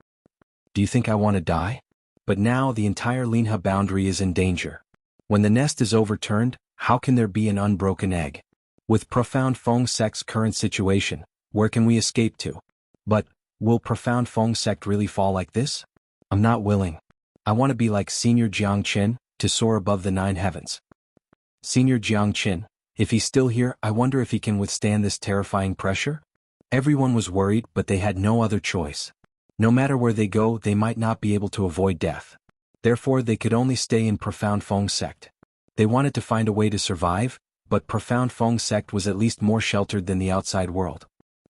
Do you think I want to die? But now the entire Linha boundary is in danger. When the nest is overturned, how can there be an unbroken egg? With profound Feng sect's current situation, where can we escape to? But, will profound Feng sect really fall like this? I'm not willing. I want to be like Senior Jiang Qin, to soar above the 9 heavens. Senior Jiang Qin, if he's still here, I wonder if he can withstand this terrifying pressure? Everyone was worried, but they had no other choice. No matter where they go, they might not be able to avoid death. Therefore they could only stay in profound Feng sect. They wanted to find a way to survive, but profound Feng sect was at least more sheltered than the outside world.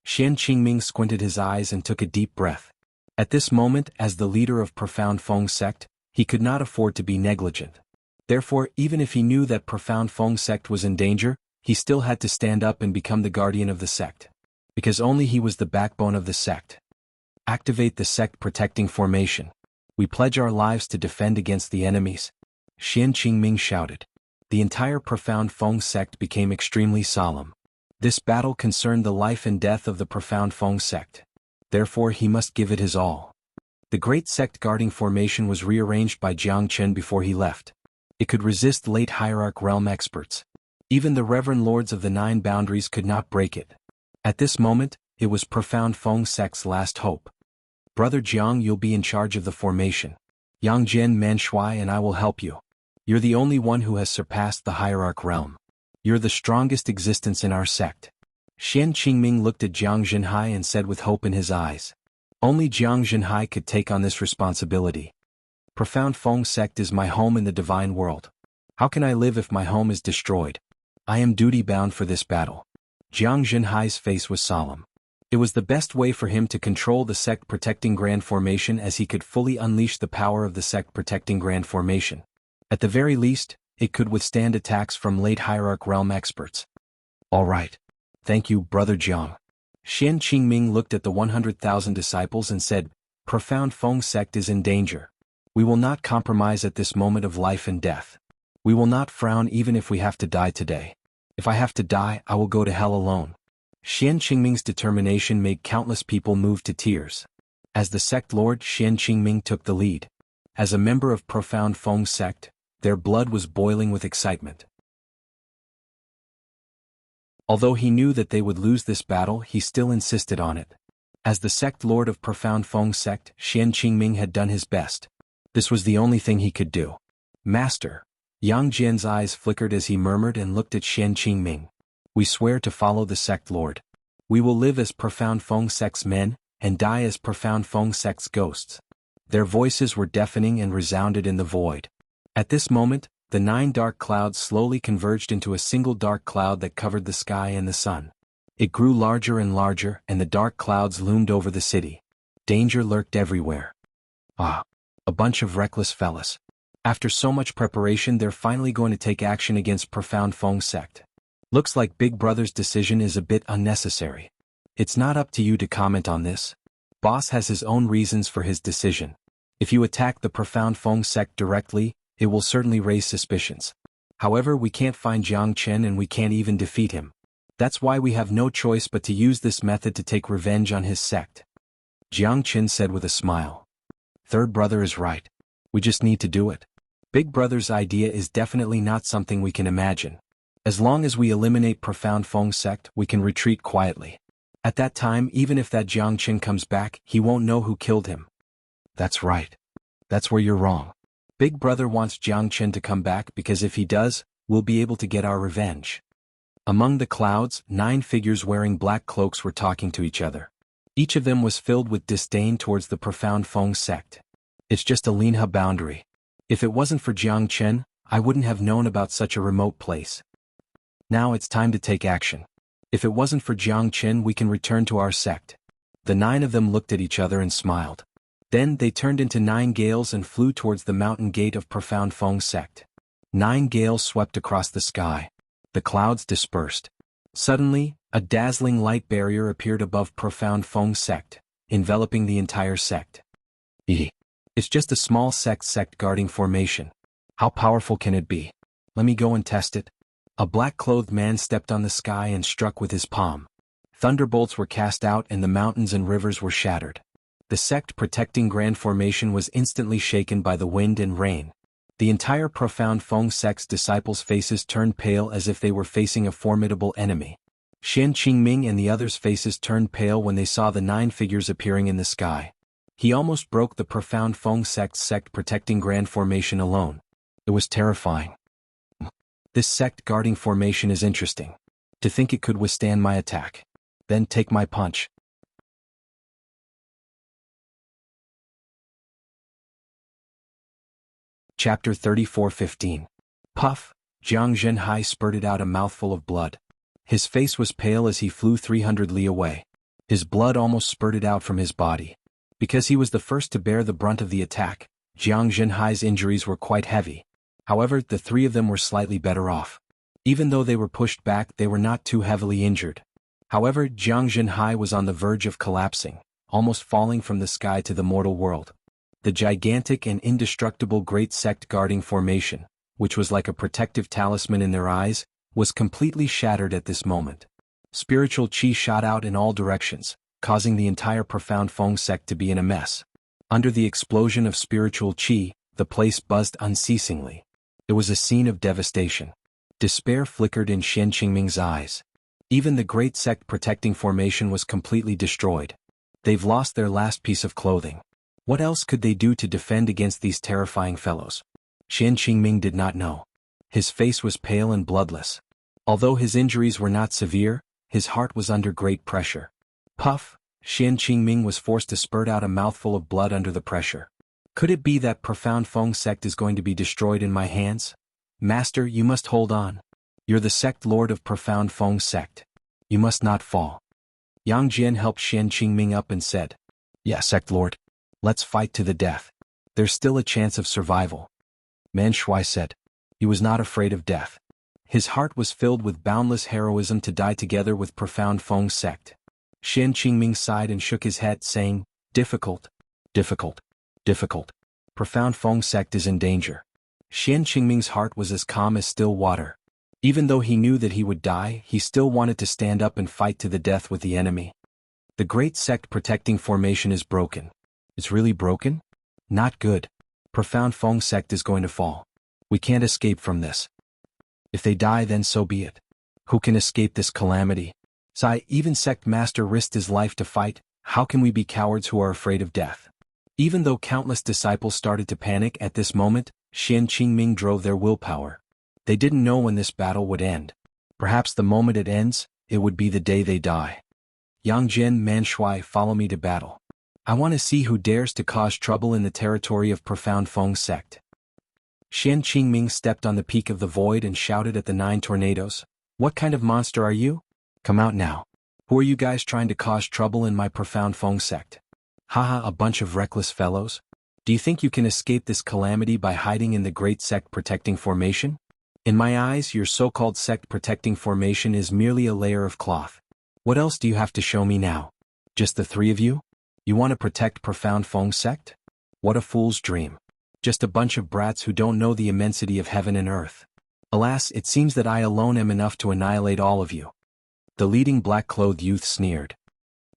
Xian Qingming squinted his eyes and took a deep breath. At this moment, as the leader of profound Feng sect, he could not afford to be negligent. Therefore, even if he knew that profound Feng sect was in danger, he still had to stand up and become the guardian of the sect. Because only he was the backbone of the sect. Activate the sect protecting formation. We pledge our lives to defend against the enemies. Xian Qingming shouted. The entire profound Feng sect became extremely solemn. This battle concerned the life and death of the profound Feng sect. Therefore he must give it his all. The great sect guarding formation was rearranged by Jiang Chen before he left. It could resist late hierarch realm experts. Even the reverend lords of the 9 boundaries could not break it. At this moment, it was profound Feng sect's last hope. Brother Jiang, you'll be in charge of the formation. Yang Jian, Man Shui and I will help you. You're the only one who has surpassed the hierarch realm. You're the strongest existence in our sect. Xian Qingming looked at Jiang Zhenhai and said with hope in his eyes. Only Jiang Zhenhai could take on this responsibility. Profound Feng sect is my home in the divine world. How can I live if my home is destroyed? I am duty-bound for this battle. Jiang Zhenhai's face was solemn. It was the best way for him to control the sect-protecting grand formation as he could fully unleash the power of the sect-protecting grand formation. At the very least, it could withstand attacks from late hierarch realm experts. All right. Thank you, Brother Jiang. Xian Qingming looked at the 100,000 disciples and said, Profound Feng sect is in danger. We will not compromise at this moment of life and death. We will not frown even if we have to die today. If I have to die, I will go to hell alone. Xian Qingming's determination made countless people move to tears. As the sect lord, Xian Qingming took the lead. As a member of Profound Feng sect, their blood was boiling with excitement. Although he knew that they would lose this battle, he still insisted on it. As the sect lord of Profound Feng sect, Xian Qingming had done his best. This was the only thing he could do. Master. Yang Jian's eyes flickered as he murmured and looked at Xian Qingming. We swear to follow the sect lord. We will live as Profound Feng sect's men, and die as Profound Feng sect's ghosts. Their voices were deafening and resounded in the void. At this moment, the 9 dark clouds slowly converged into a single dark cloud that covered the sky and the sun. It grew larger and larger, and the dark clouds loomed over the city. Danger lurked everywhere. Ah, a bunch of reckless fellas. After so much preparation, they're finally going to take action against Profound Feng sect. Looks like Big Brother's decision is a bit unnecessary. It's not up to you to comment on this. Boss has his own reasons for his decision. If you attack the Profound Feng sect directly, it will certainly raise suspicions. However, we can't find Jiang Chen and we can't even defeat him. That's why we have no choice but to use this method to take revenge on his sect. Jiang Chen said with a smile. Third brother is right. We just need to do it. Big Brother's idea is definitely not something we can imagine. As long as we eliminate Profound Feng sect, we can retreat quietly. At that time, even if that Jiang Chen comes back, he won't know who killed him. That's right. That's where you're wrong. Big Brother wants Jiang Chen to come back because if he does, we'll be able to get our revenge. Among the clouds, 9 figures wearing black cloaks were talking to each other. Each of them was filled with disdain towards the Profound Feng sect. It's just a Linha boundary. If it wasn't for Jiang Chen, I wouldn't have known about such a remote place. Now it's time to take action. If it wasn't for Jiang Chen, we can return to our sect. The 9 of them looked at each other and smiled. Then they turned into 9 gales and flew towards the mountain gate of Profound Feng sect. 9 gales swept across the sky. The clouds dispersed. Suddenly, a dazzling light barrier appeared above Profound Feng sect, enveloping the entire sect. It's just a small sect guarding formation. How powerful can it be? Let me go and test it. A black-clothed man stepped on the sky and struck with his palm. Thunderbolts were cast out and the mountains and rivers were shattered. The sect-protecting grand formation was instantly shaken by the wind and rain. The entire Profound Feng sect's disciples' faces turned pale as if they were facing a formidable enemy. Xian Qingming and the others' faces turned pale when they saw the 9 figures appearing in the sky. He almost broke the Profound Feng sect's sect-protecting grand formation alone. It was terrifying. This sect-guarding formation is interesting. To think it could withstand my attack. Then take my punch. Chapter 34:15. Puff, Jiang Zhenhai spurted out a mouthful of blood. His face was pale as he flew 300 li away. His blood almost spurted out from his body. Because he was the first to bear the brunt of the attack, Jiang Zhenhai's injuries were quite heavy. However, the 3 of them were slightly better off. Even though they were pushed back, they were not too heavily injured. However, Jiang Zhenhai was on the verge of collapsing, almost falling from the sky to the mortal world. The gigantic and indestructible great sect-guarding formation, which was like a protective talisman in their eyes, was completely shattered at this moment. Spiritual qi shot out in all directions, causing the entire Profound Feng sect to be in a mess. Under the explosion of spiritual qi, the place buzzed unceasingly. It was a scene of devastation. Despair flickered in Xian Qingming's eyes. Even the great sect-protecting formation was completely destroyed. They've lost their last piece of clothing. What else could they do to defend against these terrifying fellows? Xian Qingming did not know. His face was pale and bloodless. Although his injuries were not severe, his heart was under great pressure. Puff, Xian Qingming was forced to spurt out a mouthful of blood under the pressure. Could it be that Profound Feng sect is going to be destroyed in my hands? Master, you must hold on. You're the sect lord of Profound Feng sect. You must not fall. Yang Jian helped Xian Qingming up and said, Yeah, sect lord. Let's fight to the death. There's still a chance of survival. Man Shui said. He was not afraid of death. His heart was filled with boundless heroism to die together with Profound Feng sect. Xian Qingming sighed and shook his head, saying, Difficult. Profound Feng sect is in danger. Xian Qingming's heart was as calm as still water. Even though he knew that he would die, he still wanted to stand up and fight to the death with the enemy. The great sect protecting formation is broken. It's really broken? Not good. Profound Feng sect is going to fall. We can't escape from this. If they die, then so be it. Who can escape this calamity? Sai, even sect master risked his life to fight. How can we be cowards who are afraid of death? Even though countless disciples started to panic at this moment, Xian Qingming drove their willpower. They didn't know when this battle would end. Perhaps the moment it ends, it would be the day they die. Yang Jian, Manshui, follow me to battle. I want to see who dares to cause trouble in the territory of Profound Feng sect. Xian Qingming stepped on the peak of the void and shouted at the 9 tornadoes. What kind of monster are you? Come out now. Who are you guys trying to cause trouble in my Profound Feng sect? Haha, a bunch of reckless fellows. Do you think you can escape this calamity by hiding in the great sect protecting formation? In my eyes, your so-called sect protecting formation is merely a layer of cloth. What else do you have to show me now? Just the 3 of you? You want to protect Profound Feng sect? What a fool's dream. Just a bunch of brats who don't know the immensity of heaven and earth. Alas, it seems that I alone am enough to annihilate all of you. The leading black-clothed youth sneered.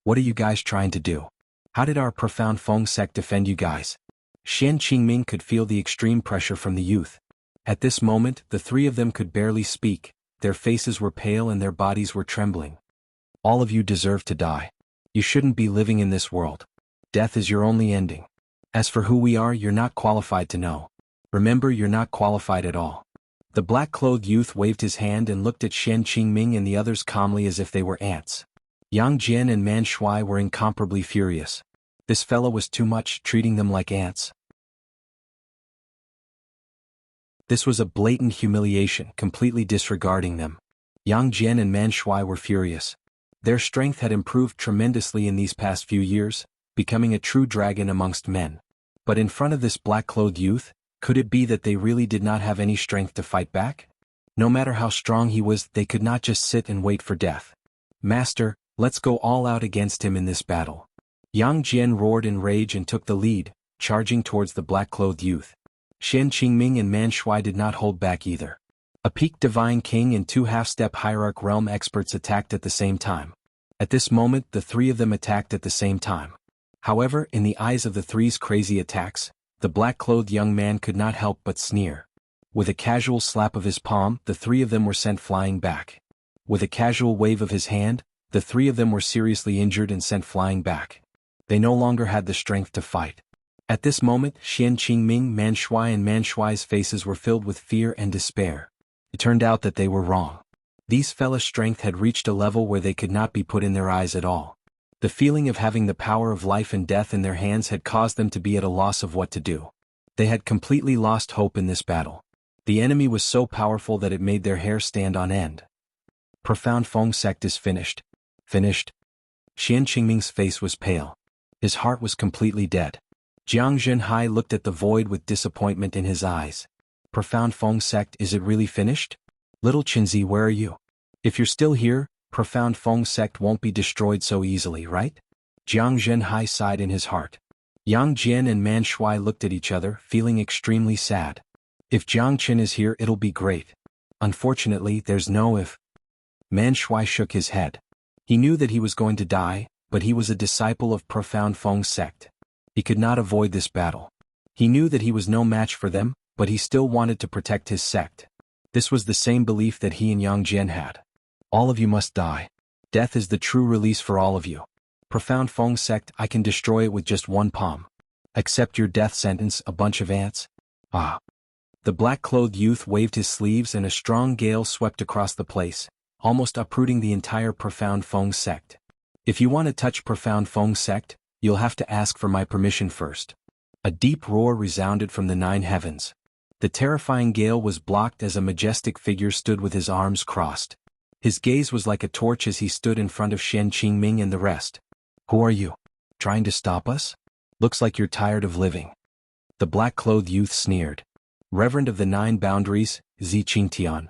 What are you guys trying to do? How did our Profound Feng sect defend you guys? Xian Qingming could feel the extreme pressure from the youth. At this moment, the 3 of them could barely speak. Their faces were pale and their bodies were trembling. All of you deserve to die. You shouldn't be living in this world. Death is your only ending. As for who we are, you're not qualified to know. Remember, you're not qualified at all. The black-clothed youth waved his hand and looked at Xian Qingming and the others calmly as if they were ants. Yang Jian and Man Shui were incomparably furious. This fellow was too much, treating them like ants. This was a blatant humiliation, completely disregarding them. Yang Jian and Man Shui were furious. Their strength had improved tremendously in these past few years, becoming a true dragon amongst men. But in front of this black-clothed youth, could it be that they really did not have any strength to fight back? No matter how strong he was, they could not just sit and wait for death. Master, let's go all out against him in this battle. Yang Jian roared in rage and took the lead, charging towards the black-clothed youth. Xian Qingming and Man Shui did not hold back either. A peaked divine king and 2 half-step hierarch realm experts attacked at the same time. At this moment, the 3 of them attacked at the same time. However, in the eyes of the 3's crazy attacks, the black-clothed young man could not help but sneer. With a casual slap of his palm, the 3 of them were sent flying back. With a casual wave of his hand, the 3 of them were seriously injured and sent flying back. They no longer had the strength to fight. At this moment, Xian Qingming, Man Shui and Man Shui's faces were filled with fear and despair. It turned out that they were wrong. These fellas' strength had reached a level where they could not be put in their eyes at all. The feeling of having the power of life and death in their hands had caused them to be at a loss of what to do. They had completely lost hope in this battle. The enemy was so powerful that it made their hair stand on end. Profound Feng sect is finished. Finished? Xian Qingming's face was pale. His heart was completely dead. Xuanhuan looked at the void with disappointment in his eyes. Profound Feng sect, is it really finished? Little Qinzi, where are you? If you're still here, Profound Feng sect won't be destroyed so easily, right? Xuanhuan sighed in his heart. Yang Jian and Man Shui looked at each other, feeling extremely sad. If Jiang Qin is here, it'll be great. Unfortunately, there's no if. Man Shui shook his head. He knew that he was going to die, but he was a disciple of Profound Feng sect. He could not avoid this battle. He knew that he was no match for them, but he still wanted to protect his sect. This was the same belief that he and Yang Jian had. All of you must die. Death is the true release for all of you. Profound Feng sect, I can destroy it with just one palm. Accept your death sentence, a bunch of ants. Ah. The black-clothed youth waved his sleeves and a strong gale swept across the place, almost uprooting the entire Profound Feng sect. If you want to touch Profound Feng sect, you'll have to ask for my permission first. A deep roar resounded from the 9 heavens. The terrifying gale was blocked as a majestic figure stood with his arms crossed. His gaze was like a torch as he stood in front of Xian Qingming and the rest. Who are you? Trying to stop us? Looks like you're tired of living. The black-clothed youth sneered. Reverend of the 9 boundaries, Zi Qingtian.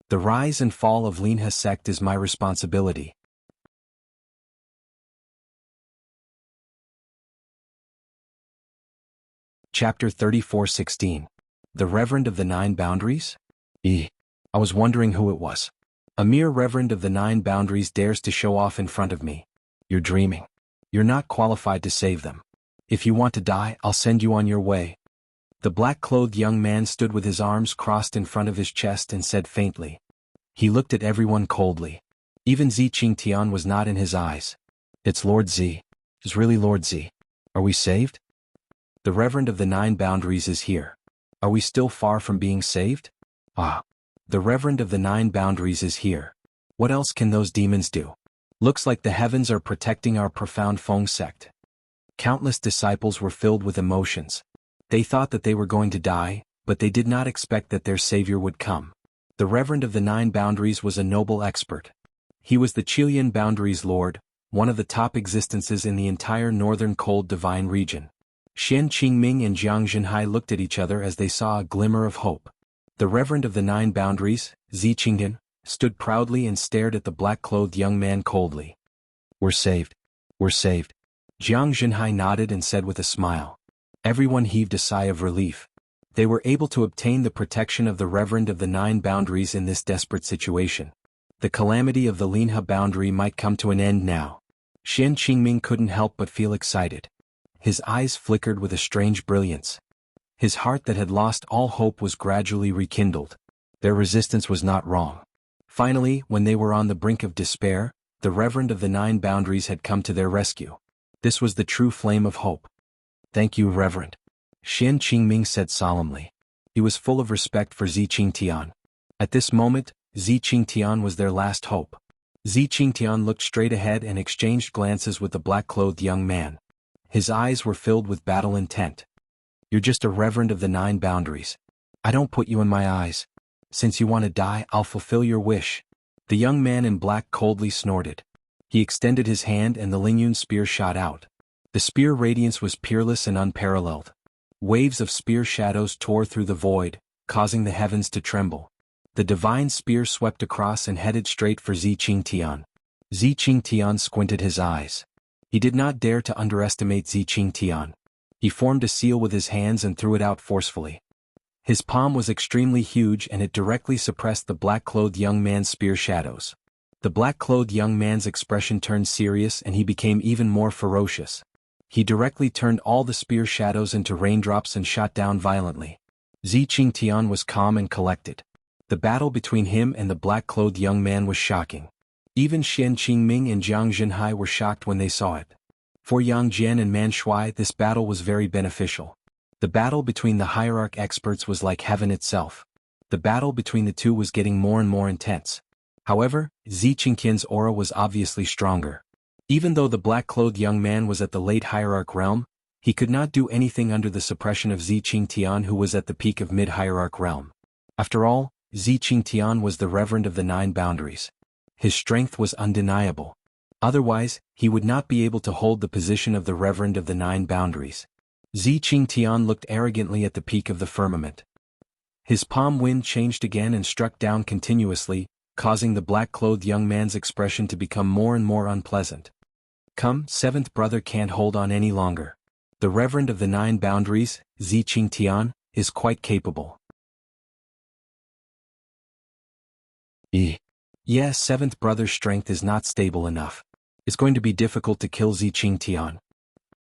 The rise and fall of Linha sect is my responsibility. Chapter 34:16. The Reverend of the Nine Boundaries? I was wondering who it was. A mere Reverend of the Nine Boundaries dares to show off in front of me. You're dreaming. You're not qualified to save them. If you want to die, I'll send you on your way. The black-clothed young man stood with his arms crossed in front of his chest and said faintly. He looked at everyone coldly. Even Xianxia was not in his eyes. It's Lord Z. It's really Lord Z. Are we saved? The Reverend of the Nine Boundaries is here. Are we still far from being saved? The Reverend of the Nine Boundaries is here. What else can those demons do? Looks like the heavens are protecting our profound Feng sect. Countless disciples were filled with emotions. They thought that they were going to die, but they did not expect that their savior would come. The Reverend of the Nine Boundaries was a noble expert. He was the Qilian Boundaries Lord, one of the top existences in the entire northern cold divine region. Xian Qingming and Jiang Zhenhai looked at each other as they saw a glimmer of hope. The Reverend of the Nine Boundaries, Zi Qingdian, stood proudly and stared at the black-clothed young man coldly. We're saved. We're saved. Jiang Zhenhai nodded and said with a smile. Everyone heaved a sigh of relief. They were able to obtain the protection of the Reverend of the Nine Boundaries in this desperate situation. The calamity of the Linha boundary might come to an end now. Xian Qingming couldn't help but feel excited. His eyes flickered with a strange brilliance. His heart that had lost all hope was gradually rekindled. Their resistance was not wrong. Finally, when they were on the brink of despair, the Reverend of the Nine Boundaries had come to their rescue. This was the true flame of hope. Thank you, Reverend. Xian Qingming said solemnly. He was full of respect for Zi Qingtian. At this moment, Zi Qingtian was their last hope. Zi Qingtian looked straight ahead and exchanged glances with the black-clothed young man. His eyes were filled with battle intent. You're just a Reverend of the Nine Boundaries. I don't put you in my eyes. Since you want to die, I'll fulfill your wish. The young man in black coldly snorted. He extended his hand and the Lingyun spear shot out. The spear radiance was peerless and unparalleled. Waves of spear shadows tore through the void, causing the heavens to tremble. The divine spear swept across and headed straight for Zi Qingtian. Zi Qingtian squinted his eyes. He did not dare to underestimate Zi Qingtian. He formed a seal with his hands and threw it out forcefully. His palm was extremely huge and it directly suppressed the black-clothed young man's spear shadows. The black-clothed young man's expression turned serious and he became even more ferocious. He directly turned all the spear shadows into raindrops and shot down violently. Zi Qingtian was calm and collected. The battle between him and the black-clothed young man was shocking. Even Xian Qingming and Jiang Zhenhai were shocked when they saw it. For Yang Jian and Man Shui, this battle was very beneficial. The battle between the hierarch experts was like heaven itself. The battle between the two was getting more and more intense. However, Zi Qingtian's aura was obviously stronger. Even though the black-clothed young man was at the late hierarch realm, he could not do anything under the suppression of Zi Qingtian, who was at the peak of mid-hierarch realm. After all, Zi Qingtian was the Reverend of the Nine Boundaries. His strength was undeniable. Otherwise, he would not be able to hold the position of the Reverend of the Nine Boundaries. Zi Qingtian looked arrogantly at the peak of the firmament. His palm wind changed again and struck down continuously, causing the black-clothed young man's expression to become more and more unpleasant. Come, seventh brother can't hold on any longer. The Reverend of the Nine Boundaries, Zi Qingtian, is quite capable. Yes, seventh brother's strength is not stable enough. It's going to be difficult to kill Zi Qingtian.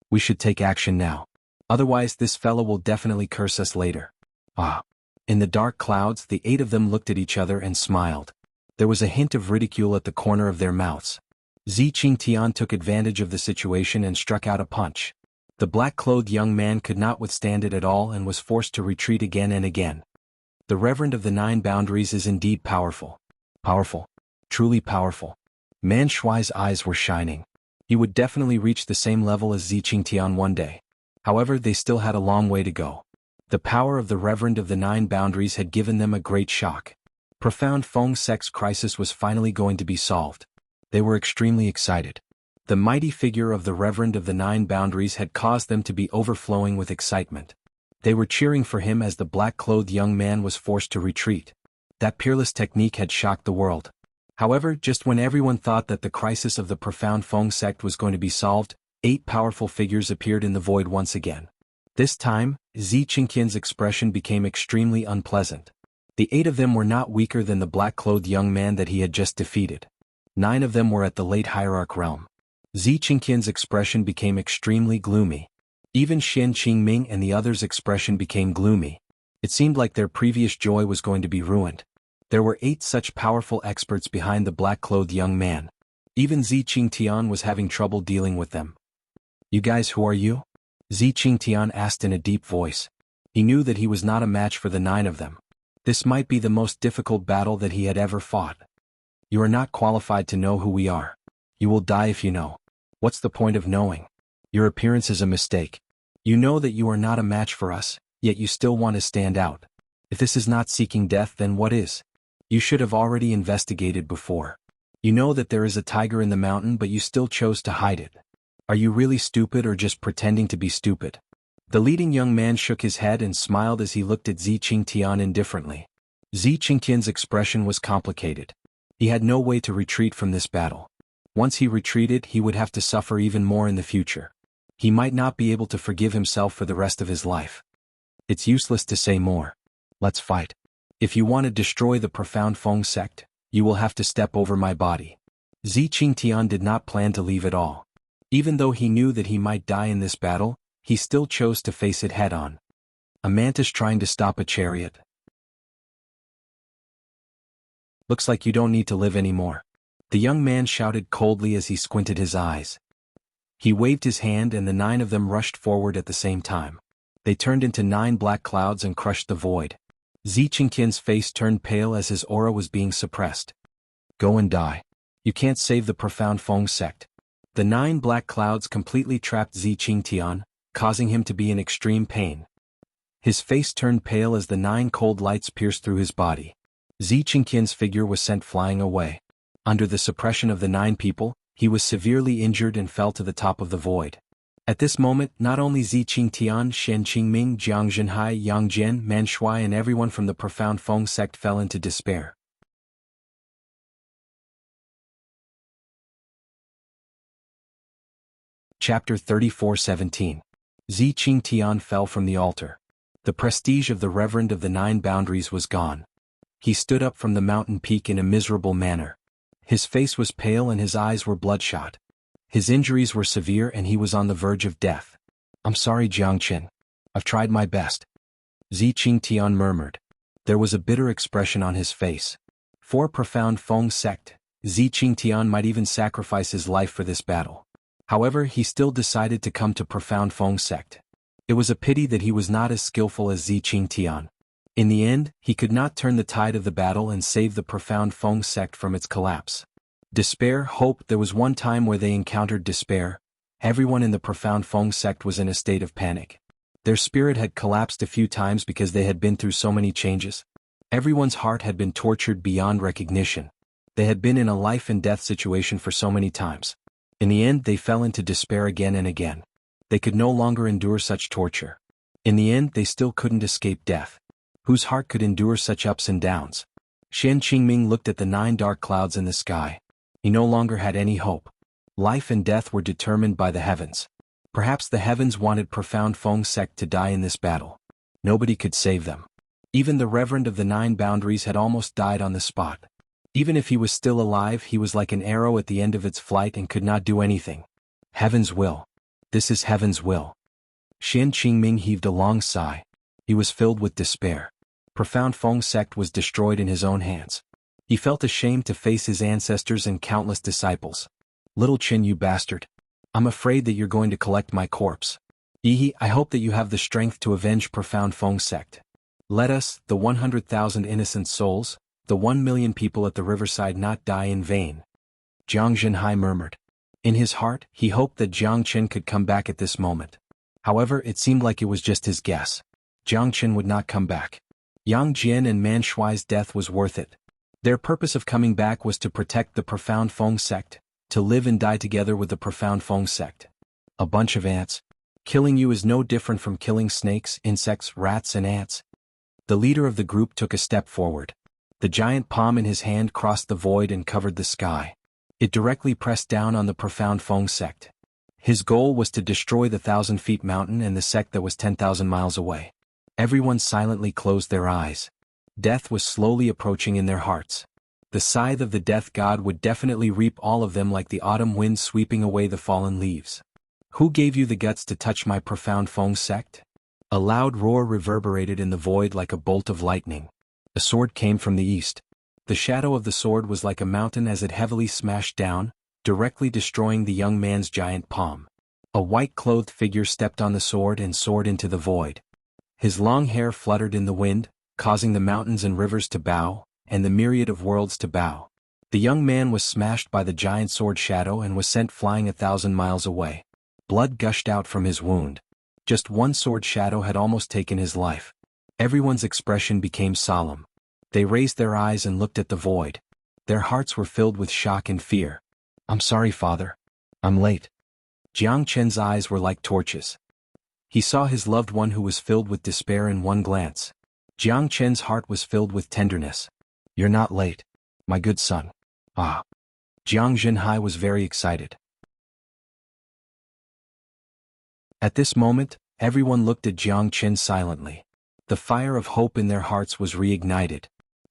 We should take action now. Otherwise this fellow will definitely curse us later. In the dark clouds, the 8 of them looked at each other and smiled. There was a hint of ridicule at the corner of their mouths. Zi Qingtian took advantage of the situation and struck out a punch. The black-clothed young man could not withstand it at all and was forced to retreat again and again. The Reverend of the Nine Boundaries is indeed powerful. Powerful. Truly powerful. Man Shuai's eyes were shining. He would definitely reach the same level as Zi Qingtian one day. However, they still had a long way to go. The power of the Reverend of the Nine Boundaries had given them a great shock. Profound Feng sect's crisis was finally going to be solved. They were extremely excited. The mighty figure of the Reverend of the Nine Boundaries had caused them to be overflowing with excitement. They were cheering for him as the black-clothed young man was forced to retreat. That peerless technique had shocked the world. However, just when everyone thought that the crisis of the profound Feng sect was going to be solved, 8 powerful figures appeared in the void once again. This time, Xianxia's expression became extremely unpleasant. The 8 of them were not weaker than the black-clothed young man that he had just defeated. 9 of them were at the late hierarch realm. Xianxia's expression became extremely gloomy. Even Shen Qingming and the others' expression became gloomy. It seemed like their previous joy was going to be ruined. There were 8 such powerful experts behind the black-clothed young man. Even Xianxian was having trouble dealing with them. "You guys, who are you?" Xianxian asked in a deep voice. He knew that he was not a match for the 9 of them. This might be the most difficult battle that he had ever fought. "You are not qualified to know who we are. You will die if you know. What's the point of knowing? Your appearance is a mistake. You know that you are not a match for us, yet you still want to stand out. If this is not seeking death, then what is? You should have already investigated before. You know that there is a tiger in the mountain, but you still chose to hide it. Are you really stupid or just pretending to be stupid?" The leading young man shook his head and smiled as he looked at Xianxian indifferently. Xianxian's expression was complicated. He had no way to retreat from this battle. Once he retreated, he would have to suffer even more in the future. He might not be able to forgive himself for the rest of his life. "It's useless to say more. Let's fight. If you want to destroy the Profound Feng sect, you will have to step over my body." Xianxian did not plan to leave at all. Even though he knew that he might die in this battle, he still chose to face it head-on. A mantis trying to stop a chariot. "Looks like you don't need to live anymore," the young man shouted coldly as he squinted his eyes. He waved his hand and the 9 of them rushed forward at the same time. They turned into 9 black clouds and crushed the void. Xianxian's face turned pale as his aura was being suppressed. "Go and die. You can't save the Profound Feng sect." The 9 black clouds completely trapped Xianxian, causing him to be in extreme pain. His face turned pale as the 9 cold lights pierced through his body. Xianxian's figure was sent flying away. Under the suppression of the 9 people, he was severely injured and fell to the top of the void. At this moment, not only Xianxian, Shen Qingming, Jiang Zhenhai, Yang Jian, Man Shuai and everyone from the Profound Feng sect fell into despair. Chapter 34:17. Xianxian fell from the altar. The prestige of the Reverend of the 9 Boundaries was gone. He stood up from the mountain peak in a miserable manner. His face was pale and his eyes were bloodshot. His injuries were severe and he was on the verge of death. "I'm sorry, Jiangqin. I've tried my best," Xianxian murmured. There was a bitter expression on his face. For Profound Feng sect, Xianxian might even sacrifice his life for this battle. However, he still decided to come to Profound Feng sect. It was a pity that he was not as skillful as Xianxian. In the end, he could not turn the tide of the battle and save the Profound Feng sect from its collapse. Despair, hope. There was one time where they encountered despair. Everyone in the Profound Feng sect was in a state of panic. Their spirit had collapsed a few times because they had been through so many changes. Everyone's heart had been tortured beyond recognition. They had been in a life and death situation for so many times. In the end, they fell into despair again and again. They could no longer endure such torture. In the end, they still couldn't escape death. Whose heart could endure such ups and downs? Shen Qingming looked at the 9 dark clouds in the sky. He no longer had any hope. Life and death were determined by the heavens. Perhaps the heavens wanted Profound Feng sect to die in this battle. Nobody could save them. Even the Reverend of the 9 Boundaries had almost died on the spot. Even if he was still alive, he was like an arrow at the end of its flight and could not do anything. Heaven's will. This is heaven's will. Shen Qingming heaved a long sigh. He was filled with despair. Profound Feng sect was destroyed in his own hands. He felt ashamed to face his ancestors and countless disciples. "Little Qin, you bastard. I'm afraid that you're going to collect my corpse. I hope that you have the strength to avenge Profound Feng sect. Let us, the 100,000 innocent souls, the 1 million people at the riverside not die in vain." Jiang Zhenhai murmured. In his heart, he hoped that Jiang Qin could come back at this moment. However, it seemed like it was just his guess. Jiang Qin would not come back. Yang Jian and Man Shuai's death was worth it. Their purpose of coming back was to protect the Profound Feng sect, to live and die together with the Profound Feng sect. A bunch of ants. Killing you is no different from killing snakes, insects, rats and ants. The leader of the group took a step forward. The giant palm in his hand crossed the void and covered the sky. It directly pressed down on the Profound Feng sect. His goal was to destroy the 1,000-feet mountain and the sect that was 10,000 miles away. Everyone silently closed their eyes. Death was slowly approaching in their hearts. The scythe of the death god would definitely reap all of them like the autumn wind sweeping away the fallen leaves. Who gave you the guts to touch my profound Feng sect? A loud roar reverberated in the void like a bolt of lightning. A sword came from the east. The shadow of the sword was like a mountain as it heavily smashed down, directly destroying the young man's giant palm. A white-clothed figure stepped on the sword and soared into the void. His long hair fluttered in the wind, causing the mountains and rivers to bow, and the myriad of worlds to bow. The young man was smashed by the giant sword shadow and was sent flying 1,000 miles away. Blood gushed out from his wound. Just one sword shadow had almost taken his life. Everyone's expression became solemn. They raised their eyes and looked at the void. Their hearts were filled with shock and fear. "I'm sorry, father. I'm late." Jiang Chen's eyes were like torches. He saw his loved one who was filled with despair in one glance. Jiang Chen's heart was filled with tenderness. "You're not late, my good son." "Ah." Jiang Zhenhai was very excited. At this moment, everyone looked at Jiang Chen silently. The fire of hope in their hearts was reignited.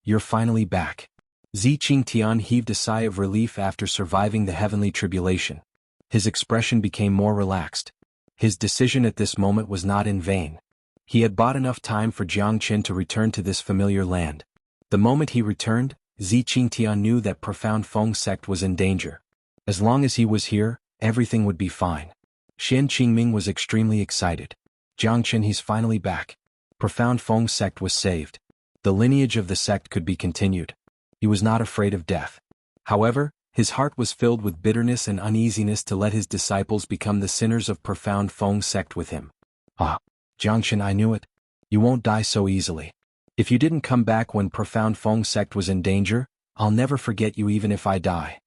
"You're finally back." Zi Qingtian heaved a sigh of relief after surviving the heavenly tribulation. His expression became more relaxed. His decision at this moment was not in vain. He had bought enough time for Jiang Chen to return to this familiar land. The moment he returned, Zi Qingtian knew that profound Feng sect was in danger. As long as he was here, everything would be fine. Xian Qingming was extremely excited. "Jiang Chen, he's finally back. Profound Feng sect was saved. The lineage of the sect could be continued." He was not afraid of death. However, his heart was filled with bitterness and uneasiness to let his disciples become the sinners of profound Feng sect with him. "Ah, Jiang Chen, I knew it. You won't die so easily. If you didn't come back when profound Feng sect was in danger, I'll never forget you even if I die,"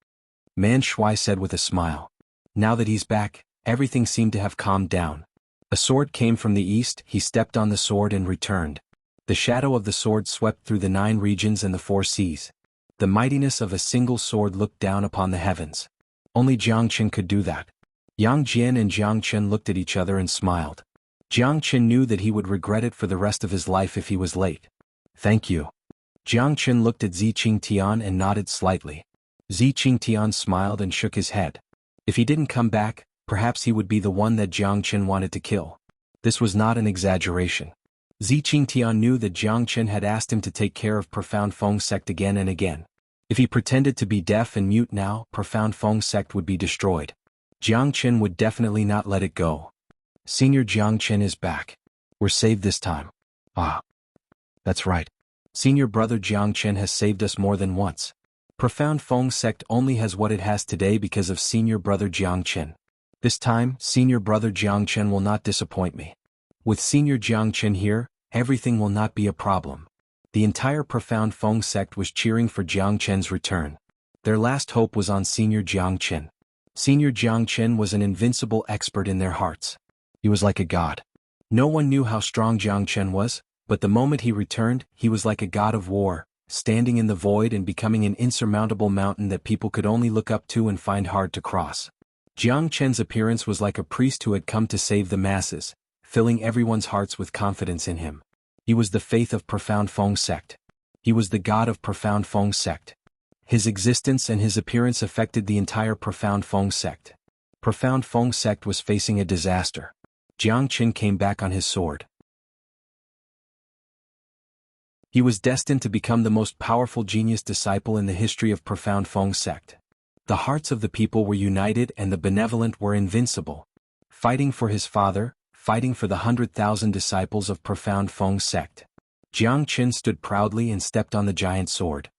Man Shui said with a smile. Now that he's back, everything seemed to have calmed down. A sword came from the east, he stepped on the sword and returned. The shadow of the sword swept through the 9 regions and the 4 seas. The mightiness of a single sword looked down upon the heavens. Only Jiang Chen could do that. Yang Jian and Jiang Chen looked at each other and smiled. Jiang Chen knew that he would regret it for the rest of his life if he was late. "Thank you." Jiang Chen looked at Zi Qingtian and nodded slightly. Zi Qingtian smiled and shook his head. If he didn't come back, perhaps he would be the one that Jiang Chen wanted to kill. This was not an exaggeration. Zi Qingtian knew that Jiang Chen had asked him to take care of profound Feng sect again and again. If he pretended to be deaf and mute now, profound Feng sect would be destroyed. Jiang Chen would definitely not let it go. "Senior Jiang Chen is back. We're saved this time." "Ah. That's right. Senior brother Jiang Chen has saved us more than once. Profound Feng sect only has what it has today because of senior brother Jiang Chen. This time, senior brother Jiang Chen will not disappoint me. With senior Jiang Chen here, everything will not be a problem." The entire profound Feng sect was cheering for Jiang Chen's return. Their last hope was on senior Jiang Chen. Senior Jiang Chen was an invincible expert in their hearts. He was like a god. No one knew how strong Jiang Chen was, but the moment he returned, he was like a god of war, standing in the void and becoming an insurmountable mountain that people could only look up to and find hard to cross. Jiang Chen's appearance was like a priest who had come to save the masses, filling everyone's hearts with confidence in him. He was the faith of profound Feng sect. He was the god of profound Feng sect. His existence and his appearance affected the entire profound Feng sect. Profound Feng sect was facing a disaster. Jiang Chen came back on his sword. He was destined to become the most powerful genius disciple in the history of profound Feng sect. The hearts of the people were united and the benevolent were invincible. Fighting for his father, fighting for the 100,000 disciples of profound Feng sect. Jiang Chen stood proudly and stepped on the giant sword.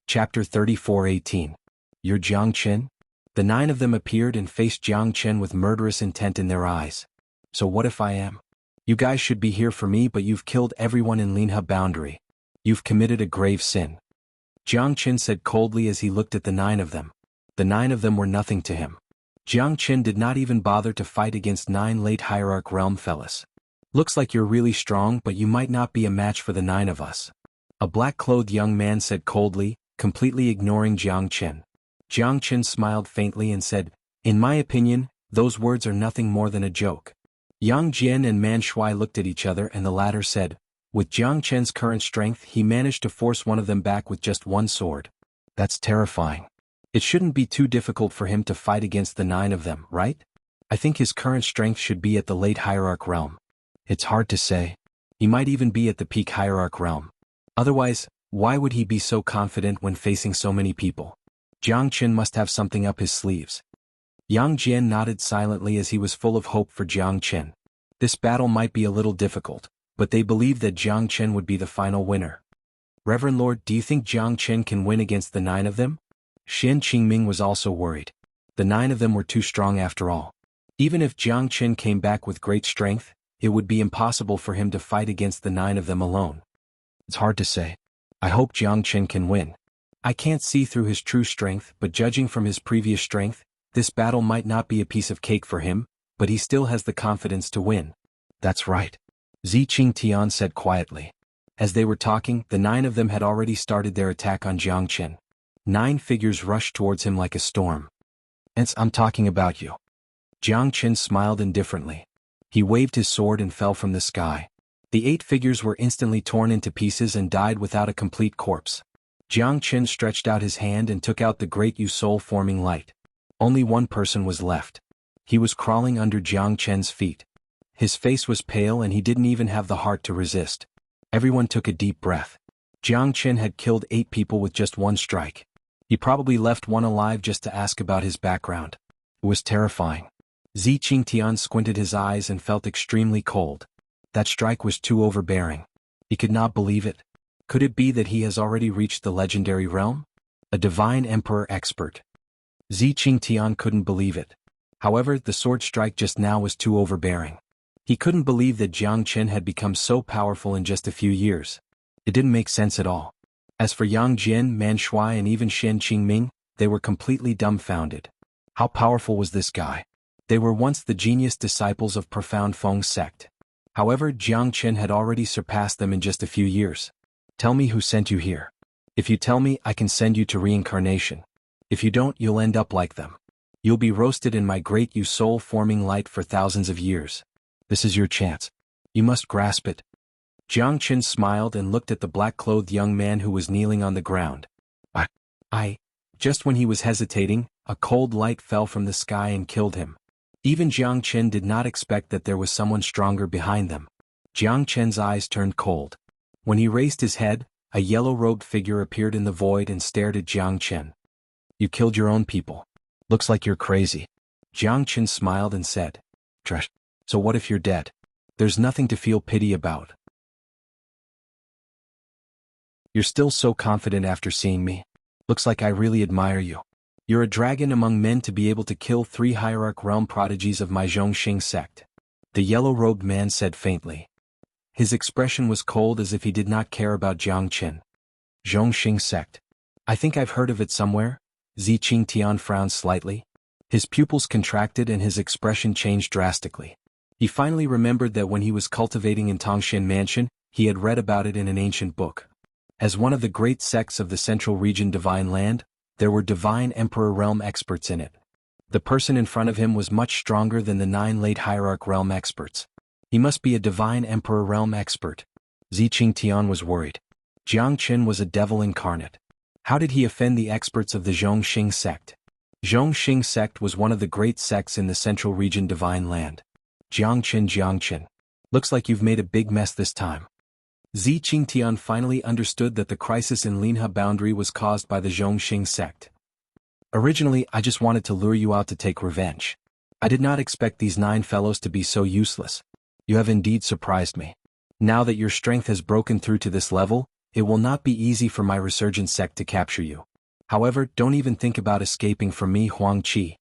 Chapter 34:18. You're Jiang Chen? The 9 of them appeared and faced Jiang Chen with murderous intent in their eyes. "So what if I am? You guys should be here for me, but you've killed everyone in Linhe boundary. You've committed a grave sin," Jiang Chen said coldly as he looked at the 9 of them. The 9 of them were nothing to him. Jiang Chen did not even bother to fight against 9 late hierarch realm fellas. "Looks like you're really strong, but you might not be a match for the 9 of us," a black-clothed young man said coldly, completely ignoring Jiang Chen. Jiang Chen smiled faintly and said, "In my opinion, those words are nothing more than a joke." Yang Jian and Man Shui looked at each other and the latter said, "With Jiang Chen's current strength he managed to force one of them back with just one sword. That's terrifying. It shouldn't be too difficult for him to fight against the 9 of them, right? I think his current strength should be at the late hierarch realm. It's hard to say. He might even be at the peak hierarch realm. Otherwise, why would he be so confident when facing so many people? Jiang Chen must have something up his sleeves." Yang Jian nodded silently as he was full of hope for Jiang Chen. This battle might be a little difficult, but they believed that Jiang Chen would be the final winner. "Reverend Lord, do you think Jiang Chen can win against the 9 of them?" Shen Qingming was also worried. The 9 of them were too strong after all. Even if Jiang Chen came back with great strength, it would be impossible for him to fight against the 9 of them alone. It's hard to say. I hope Jiang Chen can win. I can't see through his true strength, but judging from his previous strength, this battle might not be a piece of cake for him, but he still has the confidence to win. That's right. Ziqing Tian said quietly. As they were talking, the 9 of them had already started their attack on Jiang Chen. 9 figures rushed towards him like a storm. "Hence, I'm talking about you." Jiang Chen smiled indifferently. He waved his sword and fell from the sky. The 8 figures were instantly torn into pieces and died without a complete corpse. Jiang Chen stretched out his hand and took out the great soul-forming light. Only one person was left. He was crawling under Jiang Chen's feet. His face was pale and he didn't even have the heart to resist. Everyone took a deep breath. Jiang Chen had killed 8 people with just one strike. He probably left one alive just to ask about his background. It was terrifying. Ziqing Tian squinted his eyes and felt extremely cold. That strike was too overbearing. He could not believe it. Could it be that he has already reached the legendary realm? A divine emperor expert. Ziqing Tian couldn't believe it. However, the sword strike just now was too overbearing. He couldn't believe that Jiang Chen had become so powerful in just a few years. It didn't make sense at all. As for Yang Jian, Man Shui and even Shen Qingming, they were completely dumbfounded. How powerful was this guy? They were once the genius disciples of Profound Feng's sect. However, Jiang Chen had already surpassed them in just a few years. "Tell me who sent you here. If you tell me, I can send you to reincarnation. If you don't, you'll end up like them. You'll be roasted in my great soul-forming light for thousands of years. This is your chance. You must grasp it." Jiang Chen smiled and looked at the black-clothed young man who was kneeling on the ground. I. Just when he was hesitating, a cold light fell from the sky and killed him. Even Jiang Chen did not expect that there was someone stronger behind them. Jiang Chen's eyes turned cold. When he raised his head, a yellow-robed figure appeared in the void and stared at Jiang Chen. "You killed your own people. Looks like you're crazy." Jiang Chen smiled and said, "Trash. So what if you're dead? There's nothing to feel pity about." "You're still so confident after seeing me. Looks like I really admire you. You're a dragon among men to be able to kill 3 hierarch realm prodigies of my Zhongxing sect," the yellow-robed man said faintly. His expression was cold as if he did not care about Jiang Chen. "Zhongxing sect. I think I've heard of it somewhere." Ziqing Tian frowned slightly. His pupils contracted and his expression changed drastically. He finally remembered that when he was cultivating in Tongshan Mansion, he had read about it in an ancient book. As one of the great sects of the Central Region Divine Land, there were Divine Emperor Realm experts in it. The person in front of him was much stronger than the 9 late Hierarch Realm experts. He must be a Divine Emperor Realm expert. Ziqing Tian was worried. Jiang Chen was a devil incarnate. How did he offend the experts of the Zhongxing sect? Zhongxing sect was one of the great sects in the Central Region Divine Land. Jiang Chen. Looks like you've made a big mess this time. Ziqing Tian finally understood that the crisis in Linhe boundary was caused by the Zhongxing sect. "Originally, I just wanted to lure you out to take revenge. I did not expect these 9 fellows to be so useless. You have indeed surprised me. Now that your strength has broken through to this level, it will not be easy for my resurgent sect to capture you. However, don't even think about escaping from me, Huang Qi."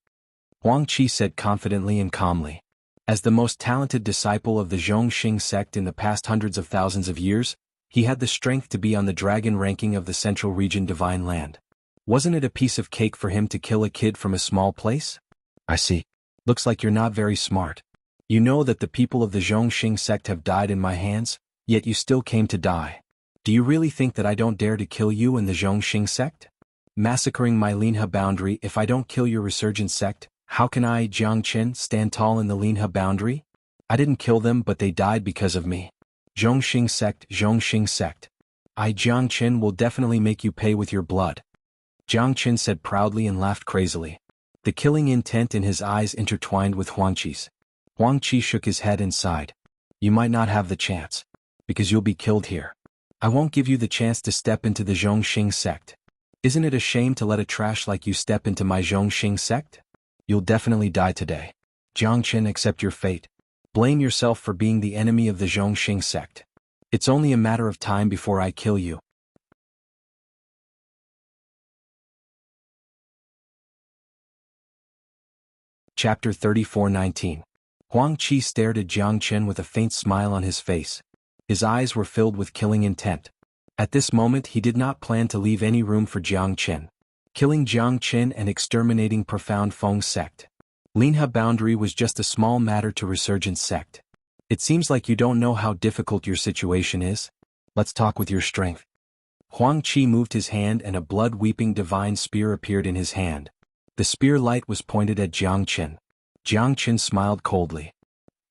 Huang Qi said confidently and calmly. As the most talented disciple of the Zhongxing sect in the past hundreds of thousands of years, he had the strength to be on the dragon ranking of the Central Region Divine Land. Wasn't it a piece of cake for him to kill a kid from a small place? "I see. Looks like you're not very smart. You know that the people of the Zhongxing sect have died in my hands, yet you still came to die. Do you really think that I don't dare to kill you and the Zhongxing sect? Massacring my Linha boundary. If I don't kill your resurgent sect, how can I, Jiang Qin, stand tall in the Linha boundary? I didn't kill them, but they died because of me. Zhongxing sect. I, Jiang Qin, will definitely make you pay with your blood. Jiang Qin said proudly and laughed crazily. The killing intent in his eyes intertwined with Huang Qi's. Huang Qi shook his head and sighed. You might not have the chance. Because you'll be killed here. I won't give you the chance to step into the Zhongxing sect. Isn't it a shame to let a trash like you step into my Zhongxing sect? You'll definitely die today. Jiang Qin, accept your fate. Blame yourself for being the enemy of the Zhongxing sect. It's only a matter of time before I kill you. Chapter 34:19. Huang Qi stared at Jiang Qin with a faint smile on his face. His eyes were filled with killing intent. At this moment he did not plan to leave any room for Jiang Qin. Killing Jiang Qin and exterminating Profound Feng's sect. Linha boundary was just a small matter to Resurgent sect. It seems like you don't know how difficult your situation is. Let's talk with your strength. Huang Qi moved his hand and a blood-weeping divine spear appeared in his hand. The spear light was pointed at Jiang Qin. Jiang Qin smiled coldly.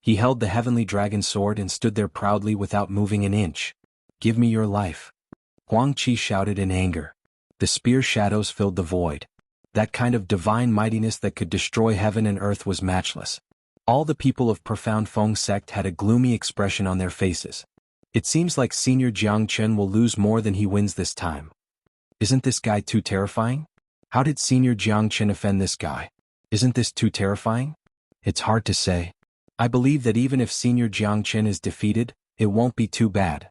He held the heavenly dragon sword and stood there proudly without moving an inch. Give me your life. Huang Qi shouted in anger. The spear shadows filled the void. That kind of divine mightiness that could destroy heaven and earth was matchless. All the people of Profound Feng sect had a gloomy expression on their faces. It seems like Senior Jiang Qin will lose more than he wins this time. Isn't this guy too terrifying? How did Senior Jiang Qin offend this guy? Isn't this too terrifying? It's hard to say. I believe that even if Senior Jiang Qin is defeated, it won't be too bad.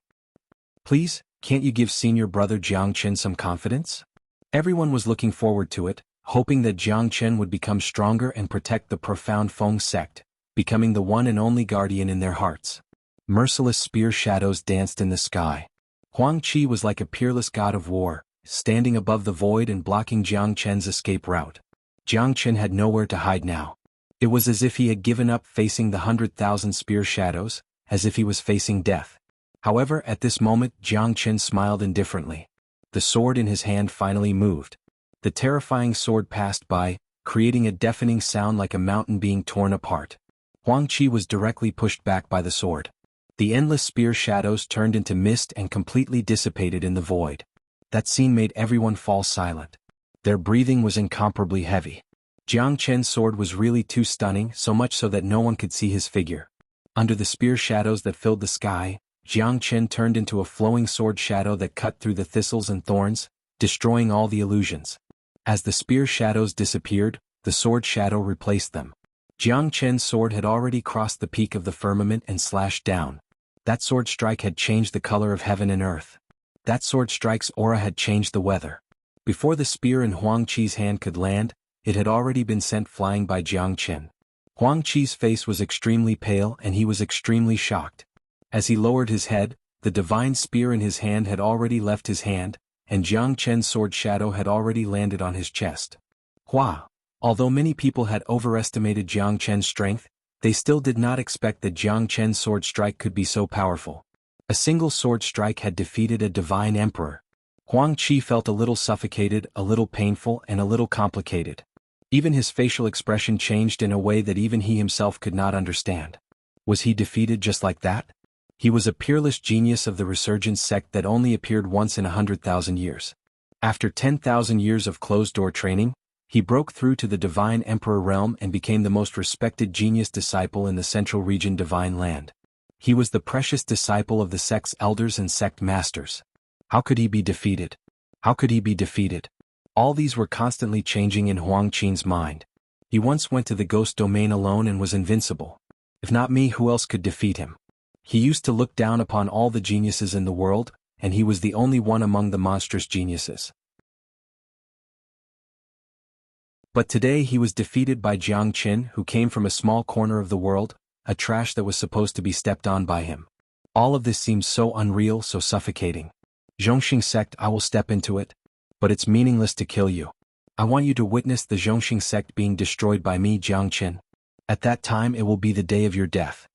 Please, can't you give Senior Brother Jiang Qin some confidence? Everyone was looking forward to it, hoping that Jiang Qin would become stronger and protect the Profound Feng sect, becoming the one and only guardian in their hearts. Merciless spear shadows danced in the sky. Huang Qi was like a peerless god of war, standing above the void and blocking Jiang Qin's escape route. Jiang Qin had nowhere to hide now. It was as if he had given up facing the 100,000 spear shadows, as if he was facing death. However, at this moment Jiang Qin smiled indifferently. The sword in his hand finally moved. The terrifying sword passed by, creating a deafening sound like a mountain being torn apart. Huang Qi was directly pushed back by the sword. The endless spear shadows turned into mist and completely dissipated in the void. That scene made everyone fall silent. Their breathing was incomparably heavy. Jiang Qin's sword was really too stunning, so much so that no one could see his figure. Under the spear shadows that filled the sky, Jiang Qin turned into a flowing sword shadow that cut through the thistles and thorns, destroying all the illusions. As the spear shadows disappeared, the sword shadow replaced them. Jiang Qin's sword had already crossed the peak of the firmament and slashed down. That sword strike had changed the color of heaven and earth. That sword strike's aura had changed the weather. Before the spear in Huang Qi's hand could land, it had already been sent flying by Jiang Qin. Huang Qi's face was extremely pale and he was extremely shocked. As he lowered his head, the divine spear in his hand had already left his hand, and Jiang Qin's sword shadow had already landed on his chest. Hua! Although many people had overestimated Jiang Qin's strength, they still did not expect that Jiang Qin's sword strike could be so powerful. A single sword strike had defeated a divine emperor. Huang Qi felt a little suffocated, a little painful, and a little complicated. Even his facial expression changed in a way that even he himself could not understand. Was he defeated just like that? He was a peerless genius of the Resurgent sect that only appeared once in 100,000 years. After 10,000 years of closed-door training, he broke through to the Divine Emperor realm and became the most respected genius disciple in the Central Region Divine Land. He was the precious disciple of the sect's elders and sect masters. How could he be defeated? How could he be defeated? All these were constantly changing in Huang Qin's mind. He once went to the ghost domain alone and was invincible. If not me, who else could defeat him? He used to look down upon all the geniuses in the world, and he was the only one among the monstrous geniuses. But today he was defeated by Jiang Qin, who came from a small corner of the world, a trash that was supposed to be stepped on by him. All of this seems so unreal, so suffocating. Zhongxing sect, I will step into it. But it's meaningless to kill you. I want you to witness the Zhongxing sect being destroyed by me, Jiang Qin. At that time it will be the day of your death.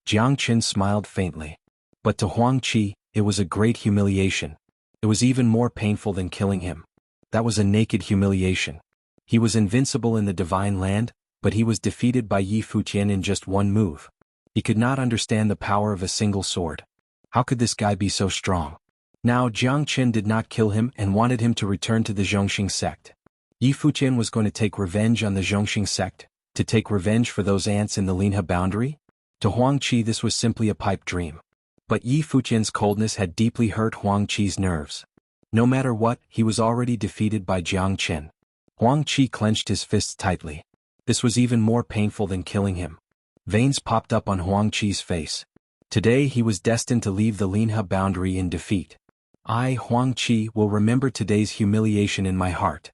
Jiang Qin smiled faintly. But to Huang Qi, it was a great humiliation. It was even more painful than killing him. That was a naked humiliation. He was invincible in the divine land, but he was defeated by Yi Fuqian in just one move. He could not understand the power of a single sword. How could this guy be so strong? Now Jiang Qin did not kill him and wanted him to return to the Zhongxing sect. Yi Fuqian was going to take revenge on the Zhongxing sect, to take revenge for those ants in the Linhe boundary? To Huang Qi this was simply a pipe dream. But Yi Fuqian's coldness had deeply hurt Huang Qi's nerves. No matter what, he was already defeated by Jiang Qin. Huang Qi clenched his fists tightly. This was even more painful than killing him. Veins popped up on Huang Qi's face. Today he was destined to leave the Linhe boundary in defeat. I, Huang Qi, will remember today's humiliation in my heart.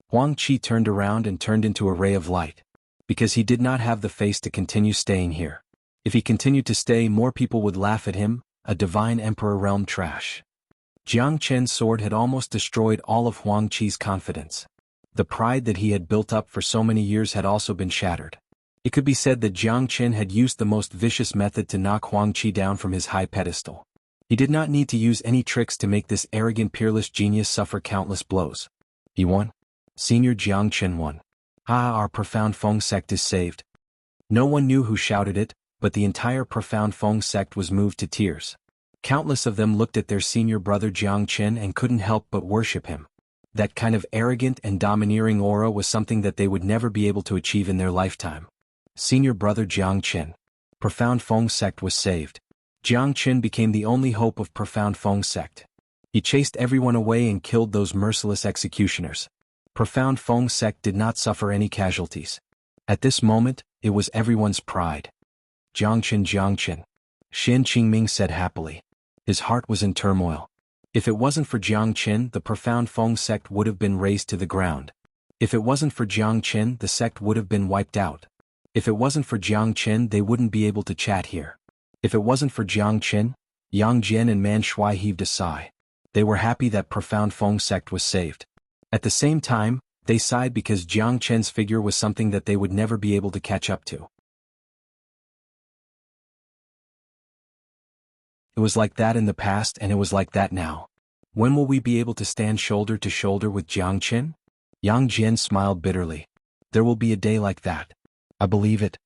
Huang Qi turned around and turned into a ray of light. Because he did not have the face to continue staying here. If he continued to stay, more people would laugh at him, a divine emperor realm trash. Jiang Qin's sword had almost destroyed all of Huang Qi's confidence. The pride that he had built up for so many years had also been shattered. It could be said that Jiang Qin had used the most vicious method to knock Huang Qi down from his high pedestal. He did not need to use any tricks to make this arrogant peerless genius suffer countless blows. He won. Senior Jiang Qin won. Ah, our profound Feng sect is saved. No one knew who shouted it, but the entire profound Feng sect was moved to tears. Countless of them looked at their senior brother Jiang Qin and couldn't help but worship him. That kind of arrogant and domineering aura was something that they would never be able to achieve in their lifetime. Senior brother Jiang Qin. Profound Feng sect was saved. Jiang Qin became the only hope of profound Feng sect. He chased everyone away and killed those merciless executioners. Profound Feng sect did not suffer any casualties. At this moment, it was everyone's pride. Jiang Qin. Xin Qingming said happily. His heart was in turmoil. If it wasn't for Jiang Qin, the profound Feng sect would have been razed to the ground. If it wasn't for Jiang Qin, the sect would have been wiped out. If it wasn't for Jiang Qin, they wouldn't be able to chat here. If it wasn't for Jiang Qin, Yang Jian and Man Shui heaved a sigh. They were happy that profound Feng sect was saved. At the same time, they sighed because Jiang Qin's figure was something that they would never be able to catch up to. It was like that in the past and it was like that now. When will we be able to stand shoulder to shoulder with Jiang Qin? Yang Jian smiled bitterly. There will be a day like that. I believe it.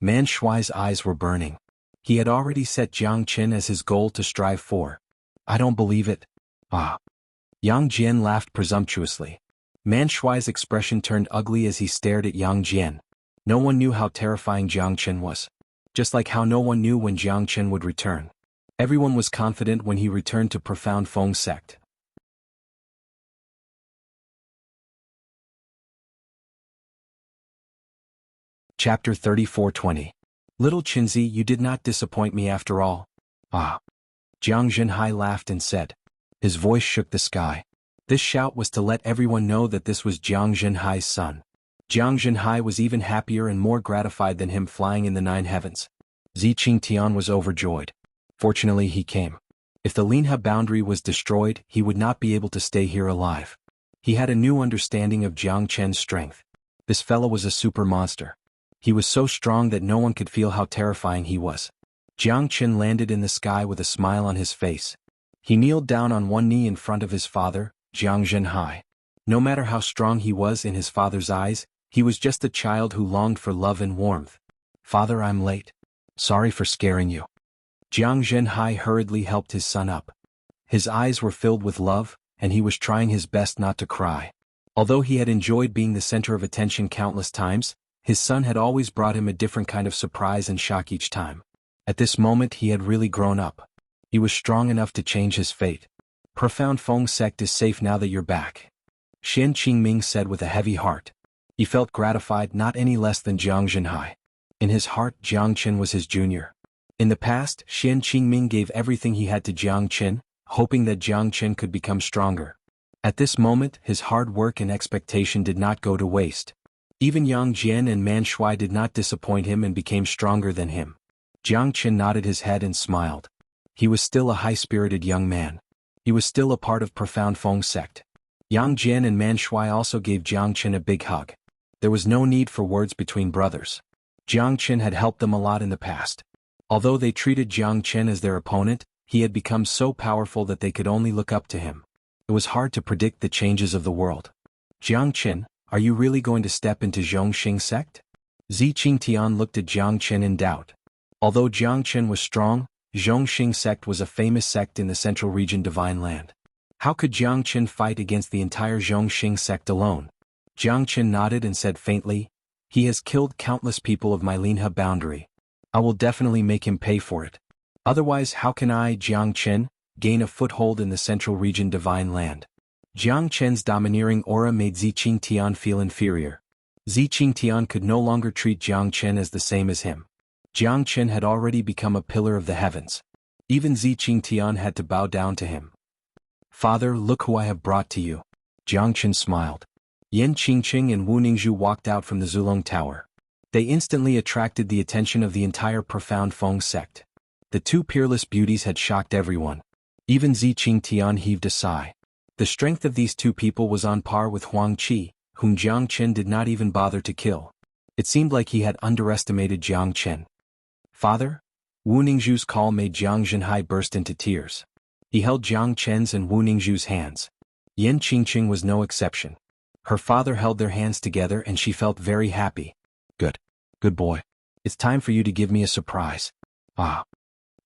Man Shui's eyes were burning. He had already set Jiang Qin as his goal to strive for. I don't believe it. Ah. Yang Jian laughed presumptuously. Man Shui's expression turned ugly as he stared at Yang Jian. No one knew how terrifying Jiang Qin was. Just like how no one knew when Jiang Qin would return. Everyone was confident when he returned to profound Feng sect. Chapter 34:20. Little Qinzi, you did not disappoint me after all. Ah. Jiang Zhenhai laughed and said. His voice shook the sky. This shout was to let everyone know that this was Jiang Zhenhai's son. Jiang Zhenhai was even happier and more gratified than him flying in the 9 heavens. Zi Qingtian was overjoyed. Fortunately he came. If the Linhe boundary was destroyed, he would not be able to stay here alive. He had a new understanding of Jiang Qin's strength. This fellow was a super monster. He was so strong that no one could feel how terrifying he was. Jiang Qin landed in the sky with a smile on his face. He kneeled down on one knee in front of his father, Jiang Zhenhai. No matter how strong he was in his father's eyes, he was just a child who longed for love and warmth. Father, I'm late. Sorry for scaring you. Jiang Zhenhai hurriedly helped his son up. His eyes were filled with love, and he was trying his best not to cry. Although he had enjoyed being the center of attention countless times, his son had always brought him a different kind of surprise and shock each time. At this moment he had really grown up. He was strong enough to change his fate. Profound Feng sect is safe now that you're back. Xin Qingming said with a heavy heart. He felt gratified not any less than Jiang Zhenhai. In his heart, Jiang Qin was his junior. In the past, Xin Qingming gave everything he had to Jiang Qin, hoping that Jiang Qin could become stronger. At this moment, his hard work and expectation did not go to waste. Even Yang Jian and Man Shui did not disappoint him and became stronger than him. Jiang Qin nodded his head and smiled. He was still a high-spirited young man. He was still a part of profound Feng sect. Yang Jian and Man Shui also gave Jiang Qin a big hug. There was no need for words between brothers. Jiang Qin had helped them a lot in the past. Although they treated Jiang Qin as their opponent, he had become so powerful that they could only look up to him. It was hard to predict the changes of the world. Jiang Qin, are you really going to step into Zhongxing sect? Zi Qingtian looked at Jiang Qin in doubt. Although Jiang Qin was strong, Zhongxing sect was a famous sect in the central region Divine Land. How could Jiang Qin fight against the entire Zhongxing sect alone? Jiang Qin nodded and said faintly, he has killed countless people of my Linhe boundary. I will definitely make him pay for it. Otherwise, how can I, Jiang Qin, gain a foothold in the central region Divine Land? Jiang Qin's domineering aura made Zi Qingtian feel inferior. Zi Qingtian could no longer treat Jiang Qin as the same as him. Jiang Qin had already become a pillar of the heavens. Even Zi Qingtian had to bow down to him. Father, look who I have brought to you. Jiang Qin smiled. Yan Qingqing and Wu Ningzhu walked out from the Zulong Tower. They instantly attracted the attention of the entire profound Feng sect. The two peerless beauties had shocked everyone. Even Zi Qingtian heaved a sigh. The strength of these two people was on par with Huang Qi, whom Jiang Qin did not even bother to kill. It seemed like he had underestimated Jiang Qin. Father? Wu Ningzhu's call made Jiang Zhenhai burst into tears. He held Jiang Qin's and Wu Ningzhu's hands. Yan Qingqing was no exception. Her father held their hands together and she felt very happy. Good boy. It's time for you to give me a surprise. Ah.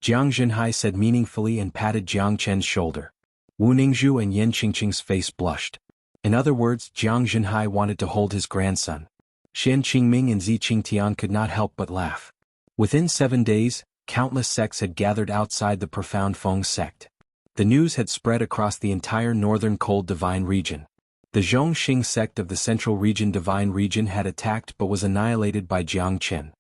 Jiang Zhenhai said meaningfully and patted Jiang Qin's shoulder. Wu Ningzhu and Yan Qingqing's face blushed. In other words, Jiang Zhenhai wanted to hold his grandson. Xian Qingming and Zi Qingtian could not help but laugh. Within 7 days, countless sects had gathered outside the profound Feng sect. The news had spread across the entire northern cold divine region. The Zhongxing sect of the central region divine region had attacked but was annihilated by Jiang Qin.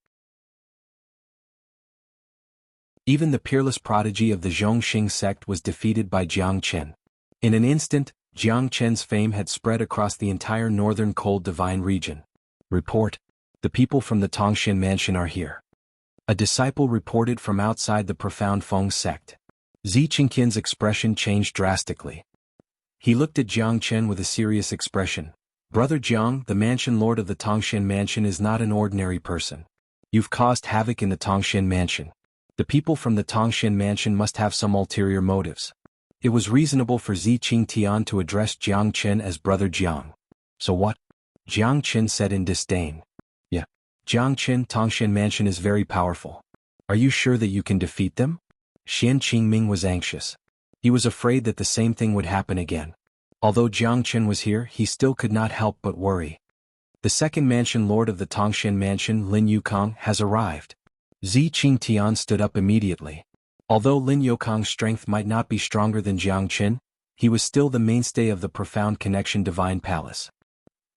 Even the peerless prodigy of the Zhongxing sect was defeated by Jiang Qin. In an instant, Jiang Qin's fame had spread across the entire northern cold divine region. Report. The people from the Tongxian mansion are here. A disciple reported from outside the profound Feng sect. Zi Qingqian's expression changed drastically. He looked at Jiang Qin with a serious expression. Brother Jiang, the mansion lord of the Tongxian mansion is not an ordinary person. You've caused havoc in the Tongxian mansion. The people from the Tongxian mansion must have some ulterior motives. It was reasonable for Zi Qingtian to address Jiang Qin as Brother Jiang. So what? Jiang Qin said in disdain. Yeah. Jiang Qin, Tongxian mansion is very powerful. Are you sure that you can defeat them? Xian Qingming was anxious. He was afraid that the same thing would happen again. Although Jiang Qin was here, he still could not help but worry. The second mansion lord of the Tongxian mansion, Lin Yukong, has arrived. Zi Qingtian stood up immediately. Although Lin Yukong's strength might not be stronger than Jiang Qin, he was still the mainstay of the profound connection divine palace.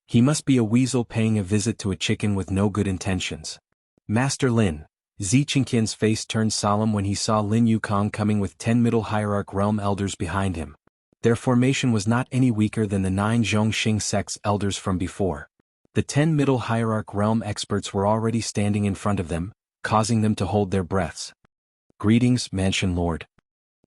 He must be a weasel paying a visit to a chicken with no good intentions. Master Lin. Zi Qingqian's face turned solemn when he saw Lin Yukong coming with 10 middle hierarch realm elders behind him. Their formation was not any weaker than the 9 Zhongxing sect's elders from before. The 10 middle hierarch realm experts were already standing in front of them, causing them to hold their breaths. Greetings, Mansion Lord.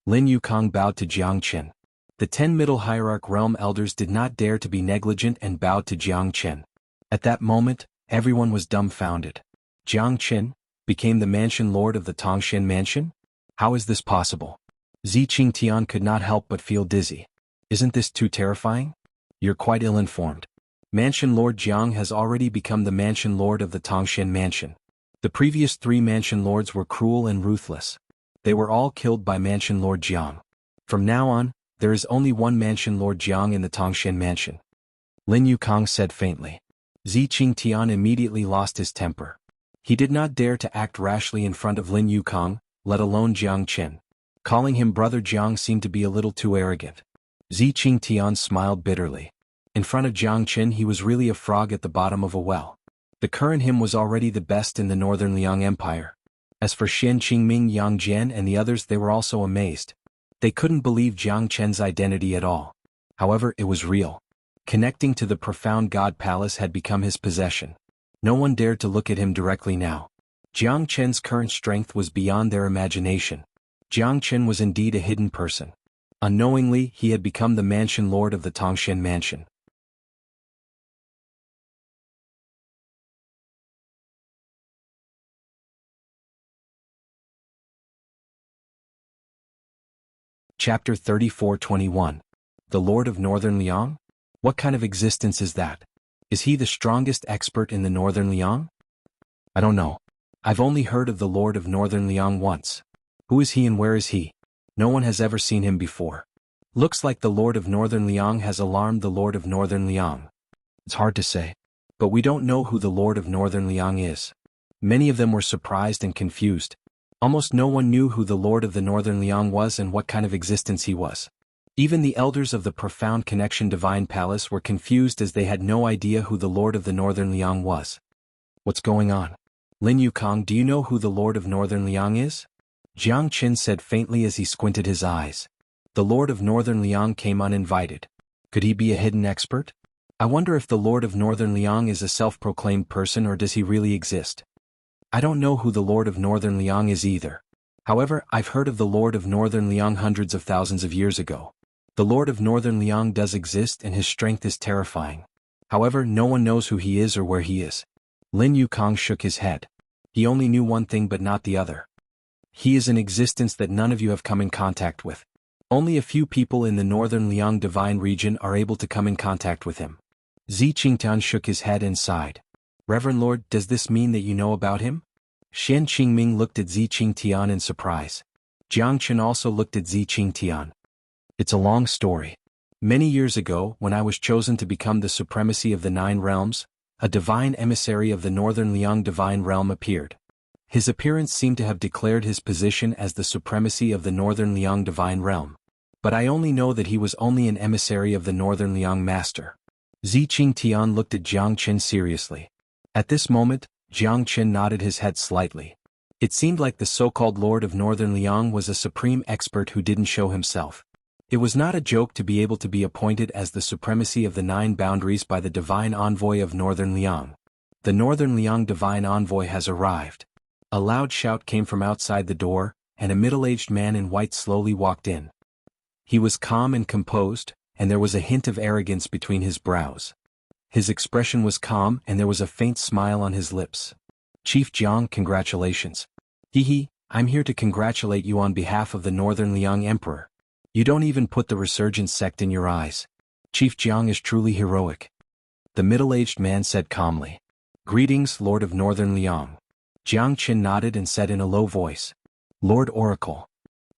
Lin Yukong bowed to Jiang Qin. The 10 middle hierarch realm elders did not dare to be negligent and bowed to Jiang Qin. At that moment, everyone was dumbfounded. Jiang Qin became the Mansion Lord of the Tongxian mansion? How is this possible? Zi Qingtian could not help but feel dizzy. Isn't this too terrifying? You're quite ill-informed. Mansion Lord Jiang has already become the Mansion Lord of the Tongxian mansion. The previous 3 Mansion Lords were cruel and ruthless. They were all killed by Mansion Lord Jiang. From now on, there is only one Mansion Lord Jiang in the Tongxian mansion. Lin Yukong said faintly. Zi Qingtian immediately lost his temper. He did not dare to act rashly in front of Lin Yukong, let alone Jiang Qin. Calling him Brother Jiang seemed to be a little too arrogant. Zi Qingtian smiled bitterly. In front of Jiang Qin he was really a frog at the bottom of a well. The current him was already the best in the northern Liang Empire. As for Xian Qingming, Yang Jian and the others, they were also amazed. They couldn't believe Jiang Qin's identity at all. However, it was real. Connecting to the profound God Palace had become his possession. No one dared to look at him directly now. Jiang Qin's current strength was beyond their imagination. Jiang Qin was indeed a hidden person. Unknowingly, he had become the Mansion Lord of the Tongxian mansion. Chapter 34:21. The Lord of Northern Liang? What kind of existence is that? Is he the strongest expert in the Northern Liang? I don't know. I've only heard of the Lord of Northern Liang once. Who is he and where is he? No one has ever seen him before. Looks like the Lord of Northern Liang has alarmed the Lord of Northern Liang. It's hard to say. But we don't know who the Lord of Northern Liang is. Many of them were surprised and confused. Almost no one knew who the Lord of the Northern Liang was and what kind of existence he was. Even the elders of the Profound Connection Divine Palace were confused as they had no idea who the Lord of the Northern Liang was. What's going on? Lin Yukong, do you know who the Lord of Northern Liang is? Jiang Qin said faintly as he squinted his eyes. The Lord of Northern Liang came uninvited. Could he be a hidden expert? I wonder if the Lord of Northern Liang is a self-proclaimed person or does he really exist? I don't know who the Lord of Northern Liang is either. However, I've heard of the Lord of Northern Liang hundreds of thousands of years ago. The Lord of Northern Liang does exist and his strength is terrifying. However, no one knows who he is or where he is. Lin Yukong shook his head. He only knew one thing but not the other. He is an existence that none of you have come in contact with. Only a few people in the Northern Liang divine region are able to come in contact with him. Zi Qingtian shook his head and sighed. Reverend Lord, does this mean that you know about him? Xian Qingming looked at Zi Qingtian in surprise. Jiang Chen also looked at Zi Qingtian. It's a long story. Many years ago, when I was chosen to become the supremacy of the 9 realms, a divine emissary of the Northern Liang divine realm appeared. His appearance seemed to have declared his position as the supremacy of the Northern Liang divine realm. But I only know that he was only an emissary of the Northern Liang master. Zi Qingtian looked at Jiang Chen seriously. At this moment, Jiang Chen nodded his head slightly. It seemed like the so-called Lord of Northern Liang was a supreme expert who didn't show himself. It was not a joke to be able to be appointed as the supremacy of the 9 boundaries by the divine envoy of Northern Liang. The Northern Liang divine envoy has arrived. A loud shout came from outside the door, and a middle-aged man in white slowly walked in. He was calm and composed, and there was a hint of arrogance between his brows. His expression was calm and there was a faint smile on his lips. Chief Jiang, congratulations. Hee, I'm here to congratulate you on behalf of the Northern Liang Emperor. You don't even put the resurgent sect in your eyes. Chief Jiang is truly heroic. The middle-aged man said calmly. Greetings, Lord of Northern Liang. Jiang Qin nodded and said in a low voice. Lord Oracle.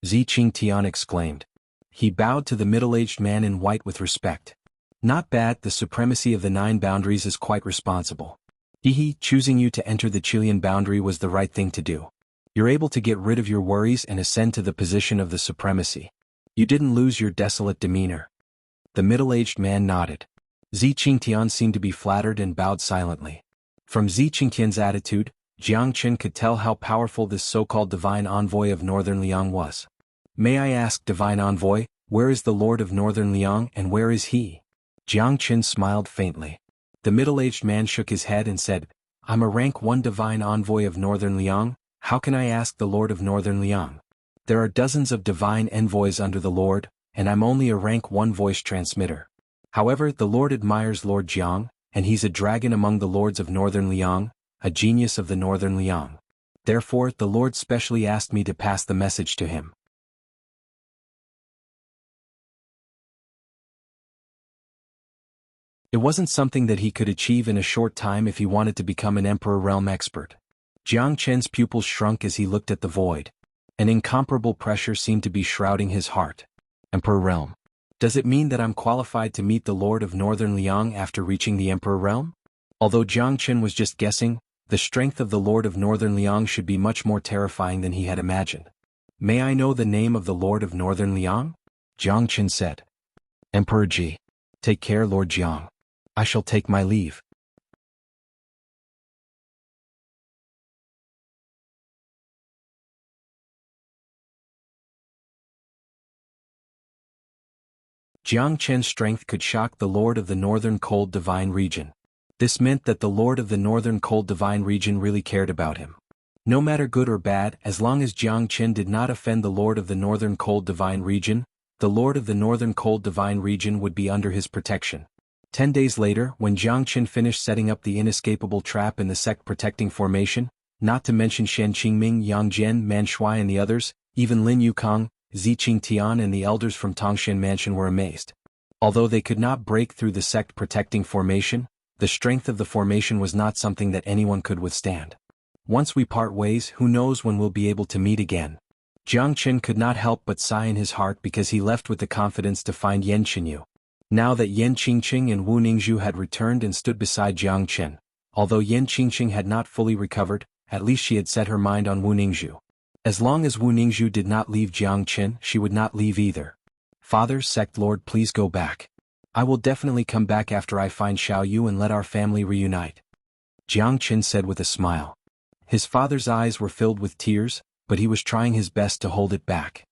Zi Qingtian exclaimed. He bowed to the middle-aged man in white with respect. Not bad, the supremacy of the 9 boundaries is quite responsible. Choosing you to enter the Chilean boundary was the right thing to do. You're able to get rid of your worries and ascend to the position of the supremacy. You didn't lose your desolate demeanor. The middle-aged man nodded. Zi Qingtian seemed to be flattered and bowed silently. From Zi Qingtian's attitude, Jiang Chen could tell how powerful this so-called divine envoy of Northern Liang was. May I ask, divine envoy, where is the Lord of Northern Liang and where is he? Jiang Chen smiled faintly. The middle-aged man shook his head and said, I'm a rank 1 divine envoy of Northern Liang, how can I ask the Lord of Northern Liang? There are dozens of divine envoys under the Lord, and I'm only a rank 1 voice transmitter. However, the Lord admires Lord Jiang, and he's a dragon among the lords of Northern Liang, a genius of the Northern Liang. Therefore, the Lord specially asked me to pass the message to him. It wasn't something that he could achieve in a short time if he wanted to become an Emperor Realm expert. Jiang Chen's pupils shrunk as he looked at the void. An incomparable pressure seemed to be shrouding his heart. Emperor Realm. Does it mean that I'm qualified to meet the Lord of Northern Liang after reaching the Emperor Realm? Although Jiang Chen was just guessing, the strength of the Lord of Northern Liang should be much more terrifying than he had imagined. May I know the name of the Lord of Northern Liang? Jiang Chen said. Emperor Ji. Take care, Lord Jiang. I shall take my leave. Jiang Chen's strength could shock the Lord of the Northern Cold Divine Region. This meant that the Lord of the Northern Cold Divine Region really cared about him. No matter good or bad, as long as Jiang Chen did not offend the Lord of the Northern Cold Divine Region, the Lord of the Northern Cold Divine Region would be under his protection. 10 days later, when Jiang Chen finished setting up the inescapable trap in the sect-protecting formation, not to mention Shen Qingming, Yang Jian, Man Shuai and the others, even Lin Yukong, Ziqingtian and the elders from Tongshan Mansion were amazed. Although they could not break through the sect-protecting formation, the strength of the formation was not something that anyone could withstand. Once we part ways, who knows when we'll be able to meet again. Jiang Qin could not help but sigh in his heart because he left with the confidence to find Yan Qinyu. Now that Yan Qingqing and Wu Ningzhu had returned and stood beside Jiang Qin, although Yan Qingqing had not fully recovered, at least she had set her mind on Wu Ningzhu. As long as Wu Ningzhu did not leave Jiang Qin, she would not leave either. Father, Sect Lord, please go back. I will definitely come back after I find Xiao Yu and let our family reunite. Jiang Qin said with a smile. His father's eyes were filled with tears, but he was trying his best to hold it back.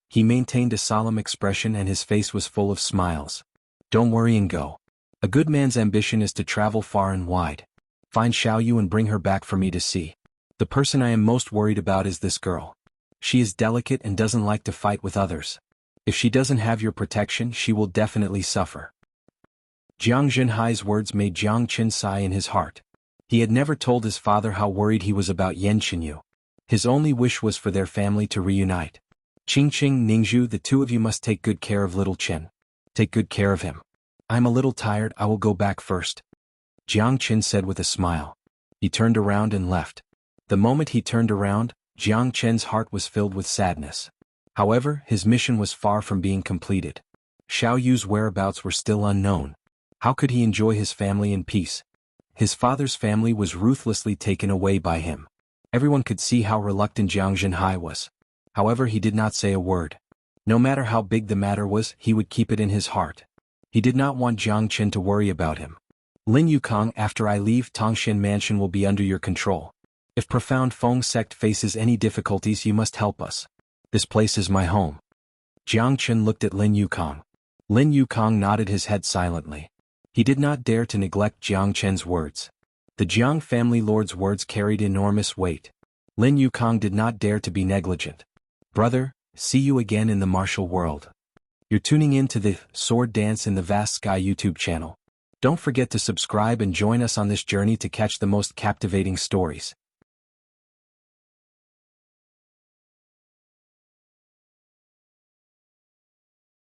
He maintained a solemn expression and his face was full of smiles. Don't worry and go. A good man's ambition is to travel far and wide. Find Xiao Yu and bring her back for me to see. The person I am most worried about is this girl. She is delicate and doesn't like to fight with others. If she doesn't have your protection, she will definitely suffer. Jiang Zhenhai's words made Jiang Qin sigh in his heart. He had never told his father how worried he was about Yan Qinyu. His only wish was for their family to reunite. Qingqing, Ningzhu, the two of you must take good care of little Qin. Take good care of him. I'm a little tired, I will go back first. Jiang Qin said with a smile. He turned around and left. The moment he turned around, Jiang Qin's heart was filled with sadness. However, his mission was far from being completed. Xiao Yu's whereabouts were still unknown. How could he enjoy his family in peace? His father's family was ruthlessly taken away by him. Everyone could see how reluctant Jiang Zhenhai was. However, he did not say a word. No matter how big the matter was, he would keep it in his heart. He did not want Jiang Qin to worry about him. Lin Yukong, after I leave, Tongshan Mansion will be under your control. If Profound Feng Sect faces any difficulties, you must help us. This place is my home. Jiang Qin looked at Lin Yukong. Lin Yukong nodded his head silently. He did not dare to neglect Jiang Qin's words. The Jiang family lord's words carried enormous weight. Lin Yukong did not dare to be negligent. Brother, see you again in the martial world. You're tuning in to the Sword Dance in the Vast Sky YouTube channel. Don't forget to subscribe and join us on this journey to catch the most captivating stories.